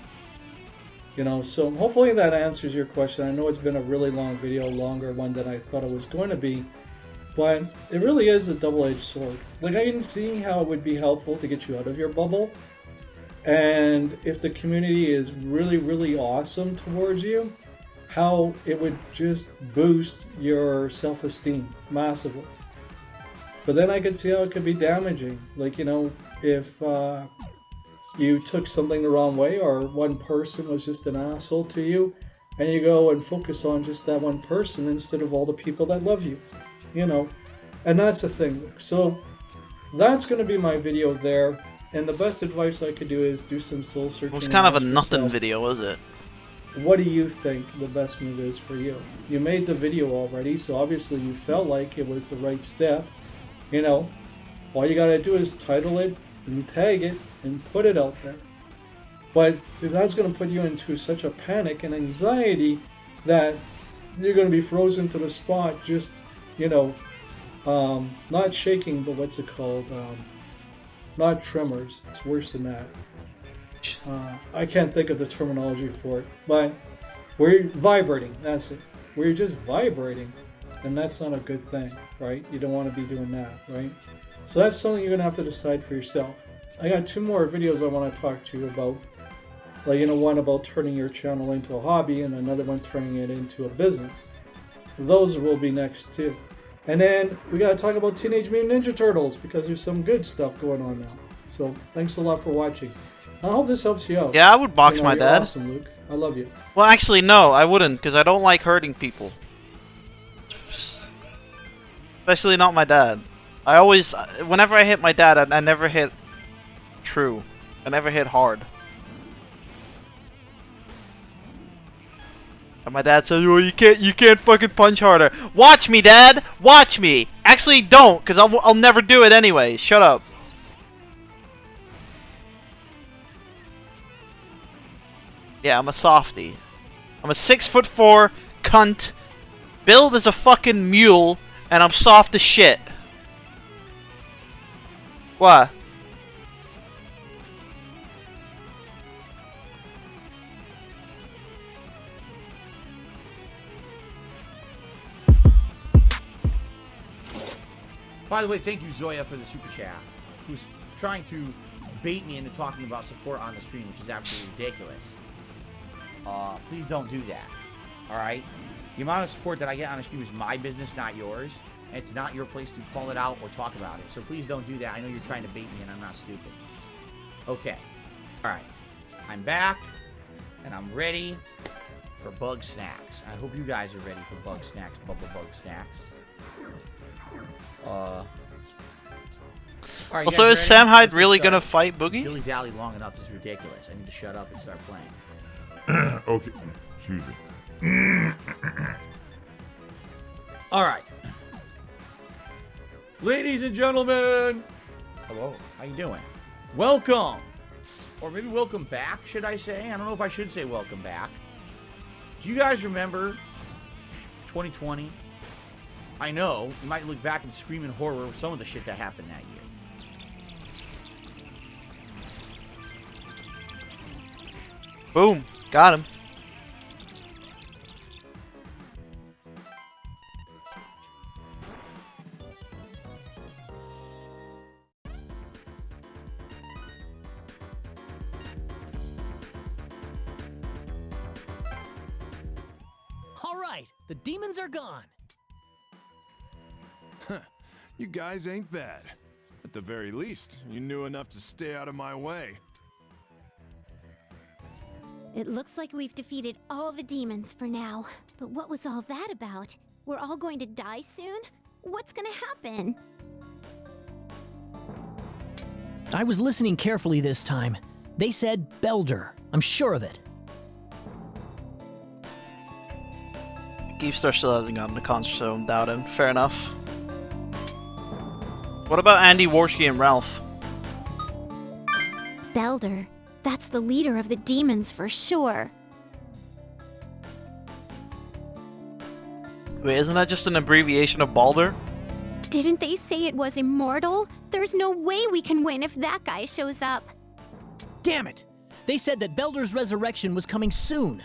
You know, so hopefully that answers your question. I know it's been a really long video, longer one than I thought it was going to be, but it really is a double-edged sword. Like, I can see how it would be helpful to get you out of your bubble, and if the community is really, really awesome towards you, how it would just boost your self-esteem massively. But then I could see how it could be damaging. Like, you know, if you took something the wrong way, or one person was just an asshole to you, and you go and focus on just that one person instead of all the people that love you, you know. And that's the thing. So that's going to be my video there, and the best advice I could do is do some soul searching. It was kind of a and ask nothing yourself, video, was it? what do you think the best move is for you? You made the video already, so obviously you felt like it was the right step. You know, all you gotta do is title it and tag it and put it out there. But if that's gonna put you into such a panic and anxiety that you're gonna be frozen to the spot, just, you know, not shaking, but what's it called? Not tremors. It's worse than that. I can't think of the terminology for it, but where you're vibrating, that's it. Where you're just vibrating, then that's not a good thing, right? You don't want to be doing that, right? So that's something you're gonna have to decide for yourself. I got 2 more videos I want to talk to you about. Like, you know, one about turning your channel into a hobby, and another one turning it into a business. Those will be next too. And then we gotta talk about Teenage Mutant Ninja Turtles, because there's some good stuff going on now. So thanks a lot for watching. I hope this helps you out. Yeah, I would box You know, my you're dad. Awesome, Luke. I love you. Well, actually, no, I wouldn't, because I don't like hurting people. Especially not my dad. I always, whenever I hit my dad, I never hit true. I never hit hard. And my dad says, "Well, you can't fucking punch harder." Watch me, Dad. Watch me. Actually, don't, cause I'll never do it anyway. Shut up. Yeah, I'm a softie. I'm a 6'4" cunt, build as a fucking mule, and I'm soft as shit. What? By the way, thank you, Zoya, for the super chat, who's trying to bait me into talking about support on the stream, which is absolutely ridiculous. Please don't do that. Alright? The amount of support that I get on the stream is my business, not yours. And it's not your place to call it out or talk about it. So please don't do that. I know you're trying to bait me and I'm not stupid. Okay. Alright. I'm back. And I'm ready for bug snacks. I hope you guys are ready for bug snacks, bubble bug snacks. Alright, Also, is Sam Hyde really gonna fight Boogie? Dilly dally long enough is ridiculous. I need to shut up and start playing. Okay, excuse me. Alright. Ladies and gentlemen. Hello. How you doing? Welcome. Or maybe welcome back, should I say? I don't know if I should say welcome back. Do you guys remember 2020? I know. You might look back and scream in horror of some of the shit that happened that year. Boom. Got him. All right, the demons are gone. You guys ain't bad. At the very least, you knew enough to stay out of my way. It looks like we've defeated all the demons for now. But what was all that about? We're all going to die soon? What's gonna happen? I was listening carefully this time. They said Belder. I'm sure of it. Geefstar still hasn't gotten the concert, so I'm doubting. Fair enough. What about Andy, Warski, and Ralph? Belder. That's the leader of the demons for sure. Wait, isn't that just an abbreviation of Balder? Didn't they say it was immortal? There's no way we can win if that guy shows up. Damn it! They said that Belder's resurrection was coming soon.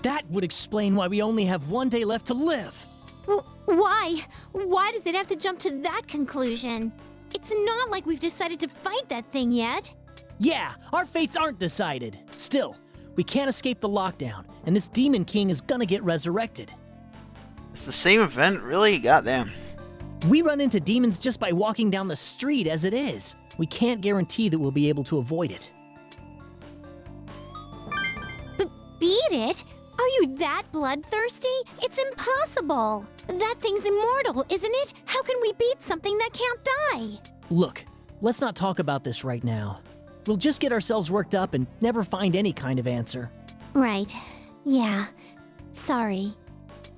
That would explain why we only have one day left to live. Why? Why does it have to jump to that conclusion? It's not like we've decided to fight that thing yet. Yeah, our fates aren't decided. Still, we can't escape the lockdown, and this Demon King is gonna get resurrected. It's the same event, really? Goddamn. We run into demons just by walking down the street as it is. We can't guarantee that we'll be able to avoid it. Beat it? Are you that bloodthirsty? It's impossible. That thing's immortal, isn't it? How can we beat something that can't die? Look, let's not talk about this right now. We'll just get ourselves worked up and never find any kind of answer. Right. Yeah. Sorry.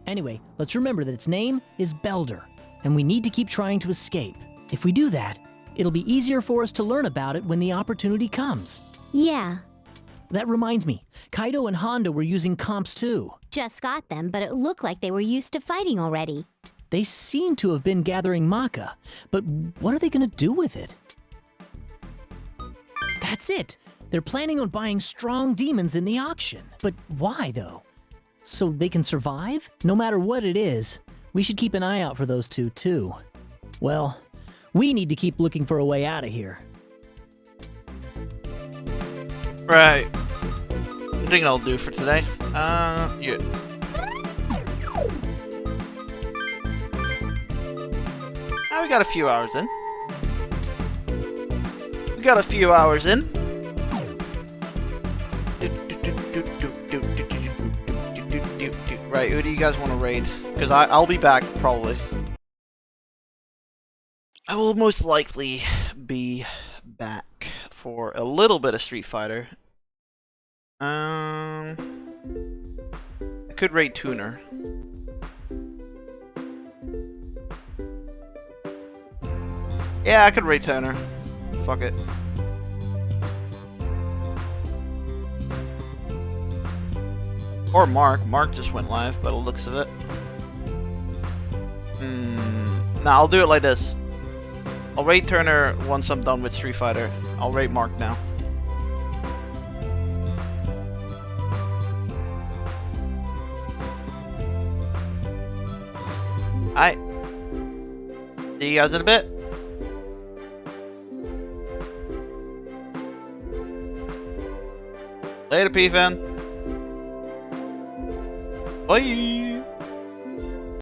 Anyway, let's remember that its name is Belder, and we need to keep trying to escape. If we do that, it'll be easier for us to learn about it when the opportunity comes. Yeah. That reminds me, Kaido and Honda were using comps too. Just got them, but it looked like they were used to fighting already. They seem to have been gathering Maka, but what are they gonna do with it? That's it! They're planning on buying strong demons in the auction. But why, though? So they can survive? No matter what it is, we should keep an eye out for those two, too. Well, we need to keep looking for a way out of here. Right. I think I'll do for today. Yeah. Now we got a few hours in. Right, who do you guys want to raid? Because I'll be back, probably. I will most likely be back for a little bit of Street Fighter. could rate Tuner. Yeah, I could rate Tuner. Fuck it. Or Mark. Mark just went live by the looks of it. Nah, I'll do it like this. I'll rate Turner once I'm done with Street Fighter. I'll rate Mark now. Alright. See you guys in a bit. Later, P-Fan. Bye.